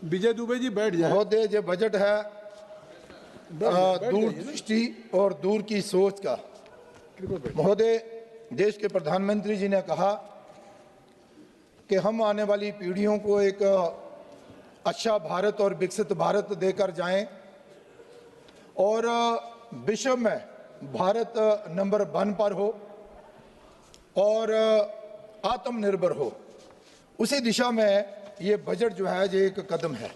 विजय दुबे जी बैठ जाए। महोदय, जो बजट है दूरदृष्टि और दूर की सोच का। महोदय, देश के प्रधानमंत्री जी ने कहा कि हम आने वाली पीढ़ियों को एक अच्छा भारत और विकसित भारत देकर जाएं और विश्व में भारत नंबर 1 पर हो और आत्मनिर्भर हो। उसी दिशा में ये बजट जो है ये एक कदम है।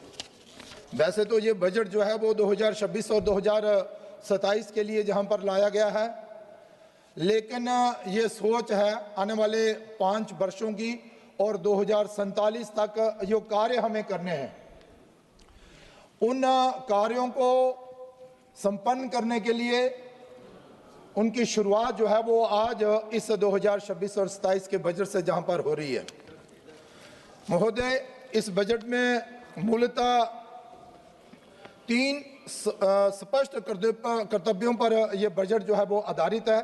वैसे तो ये बजट जो है वो 2026 और 2027 के लिए जहां पर लाया गया है, लेकिन ये सोच है आने वाले 5 वर्षों की और 2047 तक जो कार्य हमें करने हैं, उन कार्यों को संपन्न करने के लिए उनकी शुरुआत जो है वो आज इस 2026 और 27 के बजट से जहां पर हो रही है। महोदय, इस बजट में मूलतः 3 स्पष्ट कर्तव्यों पर यह बजट जो है वो आधारित है।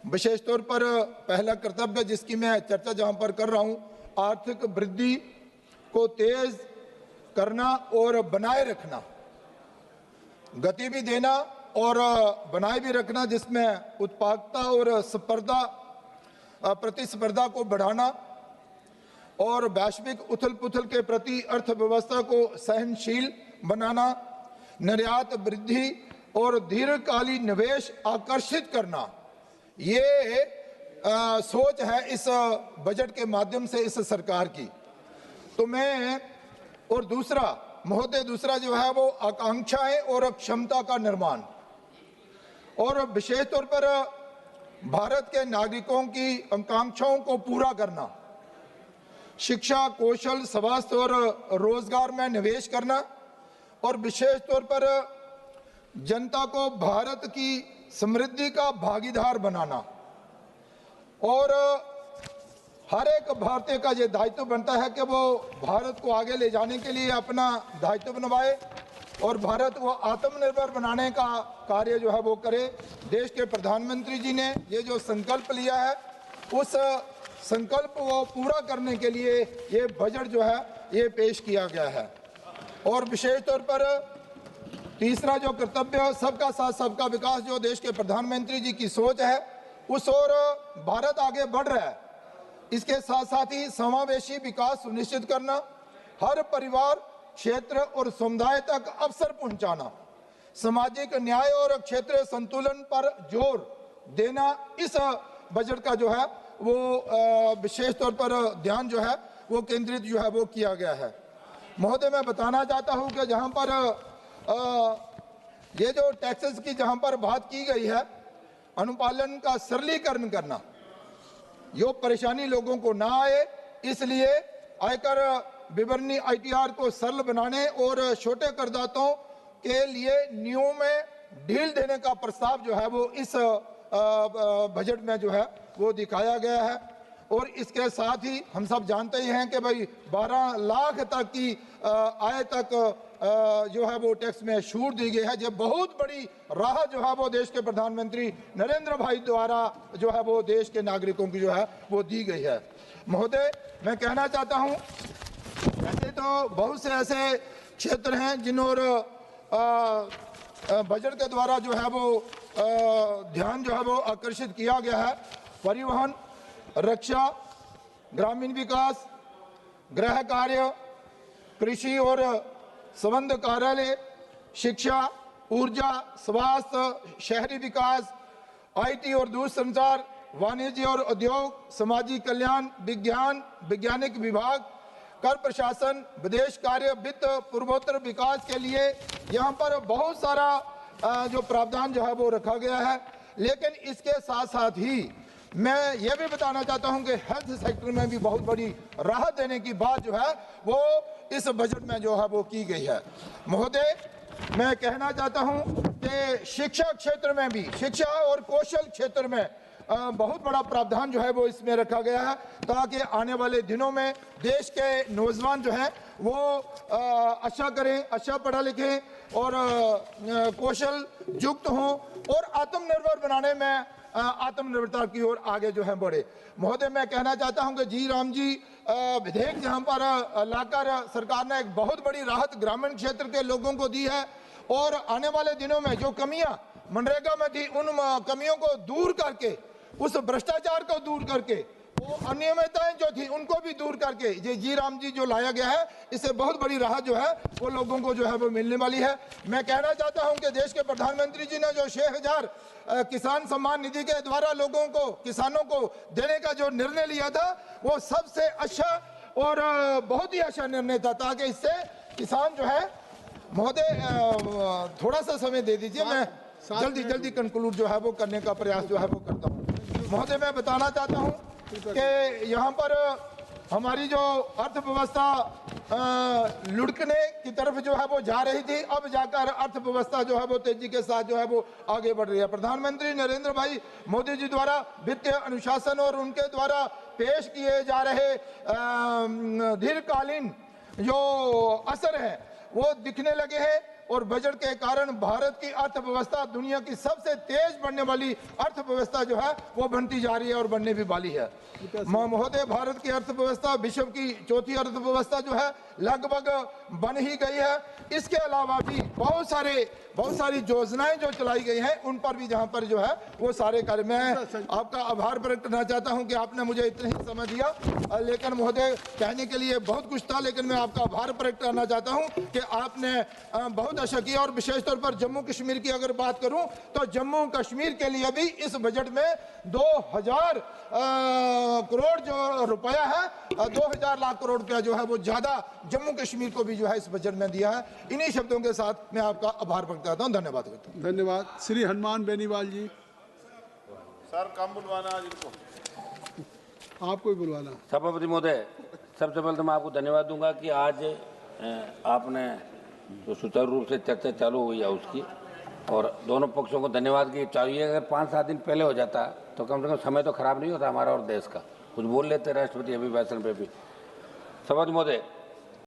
विशेष तौर पर पहला कर्तव्य जिसकी मैं चर्चा जहां पर कर रहा हूं, आर्थिक वृद्धि को तेज करना और बनाए रखना, गति भी देना और बनाए भी रखना, जिसमें उत्पादकता और प्रतिस्पर्धा को बढ़ाना और वैश्विक उथल पुथल के प्रति अर्थव्यवस्था को सहनशील बनाना, निर्यात वृद्धि और दीर्घकालीन निवेश आकर्षित करना, ये सोच है इस बजट के माध्यम से इस सरकार की। तो मैं और दूसरा महोदय, दूसरा जो है वो आकांक्षाएं और क्षमता का निर्माण और विशेष तौर पर भारत के नागरिकों की आकांक्षाओं को पूरा करना, शिक्षा, कौशल, स्वास्थ्य और रोजगार में निवेश करना और विशेष तौर पर जनता को भारत की समृद्धि का भागीदार बनाना। और हर एक भारतीय का ये दायित्व बनता है कि वो भारत को आगे ले जाने के लिए अपना दायित्व निभाए और भारत को आत्मनिर्भर बनाने का कार्य जो है वो करे। देश के प्रधानमंत्री जी ने ये जो संकल्प लिया है, उस संकल्प को पूरा करने के लिए ये बजट जो है ये पेश किया गया है। और विशेष तौर पर तीसरा जो कर्तव्य, सबका साथ सबका विकास, जो देश के प्रधानमंत्री जी की सोच है, उस ओर भारत आगे बढ़ रहा है। इसके साथ साथ ही समावेशी विकास सुनिश्चित करना, हर परिवार, क्षेत्र और समुदाय तक अवसर पहुंचाना, सामाजिक न्याय और क्षेत्रीय संतुलन पर जोर देना, इस बजट का जो है वो विशेष तौर पर ध्यान जो है वो केंद्रित जो है वो किया गया है। महोदय, मैं बताना चाहता हूं कि जहां पर ये जो टैक्सेस की जहां पर बात की गई है, अनुपालन का सरलीकरण करना, यो परेशानी लोगों को ना आए, इसलिए आयकर विवरणी ITR को सरल बनाने और छोटे करदाताओं के लिए नियमों में ढील देने का प्रस्ताव जो है वो इस बजट में जो है वो दिखाया गया है। और इसके साथ ही हम सब जानते ही हैं कि भाई 12 लाख तक की आय तक जो है वो टैक्स में छूट दी गई है। ये बहुत बड़ी राहत जो है वो देश के प्रधानमंत्री नरेंद्र भाई द्वारा जो है वो देश के नागरिकों की जो है वो दी गई है। महोदय, मैं कहना चाहता हूं, वैसे तो बहुत से ऐसे क्षेत्र हैं जिन और बजट के द्वारा जो है वो ध्यान जो है वो आकर्षित किया गया है। परिवहन, रक्षा, ग्रामीण विकास, गृह कार्य, कृषि और संबंध कार्यालय, शिक्षा, ऊर्जा, स्वास्थ्य, शहरी विकास, IT और दूरसंचार, वाणिज्य और उद्योग, सामाजिक कल्याण, विज्ञान, वैज्ञानिक विभाग, कर प्रशासन, विदेश कार्य, वित्त, पूर्वोत्तर विकास के लिए यहाँ पर बहुत सारा जो प्रावधान जो है वो रखा गया है। लेकिन इसके साथ साथ ही मैं ये भी बताना चाहता हूं कि हेल्थ सेक्टर में भी बहुत बड़ी राहत देने की बात जो है वो इस बजट में जो है वो की गई है। महोदय, मैं कहना चाहता हूं कि शिक्षा क्षेत्र में भी, शिक्षा और कौशल क्षेत्र में बहुत बड़ा प्रावधान जो है वो इसमें रखा गया है, ताकि आने वाले दिनों में देश के नौजवान जो हैं वो अच्छा करें, अच्छा पढ़ा लिखें और कौशल युक्त हों और आत्मनिर्भर बनाने में आत्मनिर्भरता की ओर आगे जो है बढ़े। महोदय, मैं कहना चाहता हूं कि जी राम जी विधेयक जहां पर लाकर सरकार ने एक बहुत बड़ी राहत ग्रामीण क्षेत्र के लोगों को दी है और आने वाले दिनों में जो कमियां मनरेगा में थी उन कमियों को दूर करके, उस भ्रष्टाचार को दूर करके, वो अनियमितताएं जो थी उनको भी दूर करके ये जी राम जी जो लाया गया है, इससे बहुत बड़ी राहत जो है वो लोगों को जो है वो मिलने वाली है। मैं कहना चाहता हूं कि देश के प्रधानमंत्री जी ने जो 6,000 किसान सम्मान निधि के द्वारा लोगों को, किसानों को देने का जो निर्णय लिया था वो सबसे अच्छा और बहुत ही अच्छा निर्णय था, ताकि इससे किसान जो है, महोदय थोड़ा सा समय दे दीजिए, मैं जल्दी कंक्लूड जो है वो करने का प्रयास जो है वो करता हूँ। महोदय, मैं बताना चाहता हूँ कि यहाँ पर हमारी जो अर्थव्यवस्था लुढ़कने की तरफ जो है वो जा रही थी, अब जाकर अर्थव्यवस्था जो है वो तेजी के साथ जो है वो आगे बढ़ रही है। प्रधानमंत्री नरेंद्र भाई मोदी जी द्वारा वित्तीय अनुशासन और उनके द्वारा पेश किए जा रहे दीर्घकालीन जो असर है वो दिखने लगे हैं और बजट के कारण भारत की अर्थव्यवस्था दुनिया की सबसे तेज बढ़ने वाली अर्थव्यवस्था जो है वो बनती जा रही है और बनने भी वाली है। महोदय, भारत की अर्थव्यवस्था विश्व की चौथी अर्थव्यवस्था जो है लगभग बन ही गई है। इसके अलावा भी बहुत सारी योजनाएं जो चलाई गई हैं उन पर भी जहां पर जो है वो सारे कार्य, मैं आपका आभार प्रकट करना चाहता हूं कि आपने मुझे इतना ही समय दिया, लेकिन महोदय कहने के लिए बहुत कुछ था, लेकिन मैं आपका आभार प्रकट करना चाहता हूं कि आपने बहुत अच्छा किया। और विशेष तौर पर जम्मू कश्मीर की अगर बात करूं तो जम्मू कश्मीर के लिए भी इस बजट में 2000 करोड़ जो रुपया है, 2000 लाख करोड़ रुपया जो है वो ज्यादा जम्मू कश्मीर को भी जो है इस बजट में दिया है। इन्हीं शब्दों के साथ मैं आपका आभार प्रकट करता हूं। धन्यवाद करता हूं। धन्यवाद। श्री हनुमान बेनीवाल जी। सर कम बुलवाना आज इनको, आपको ही बुलवाना। सभापति महोदय, सबसे पहले तो मैं आपको धन्यवाद दूंगा कि आज आपने जो सुचारू रूप से चर्चा चालू हुई है उसकी, और दोनों पक्षों को धन्यवाद की चाहिए। अगर 5-7 दिन पहले हो जाता तो कम से कम समय तो खराब नहीं होता हमारा और देश का, कुछ बोल लेते राष्ट्रपति अभिभाषण पे भी। सभापति महोदय,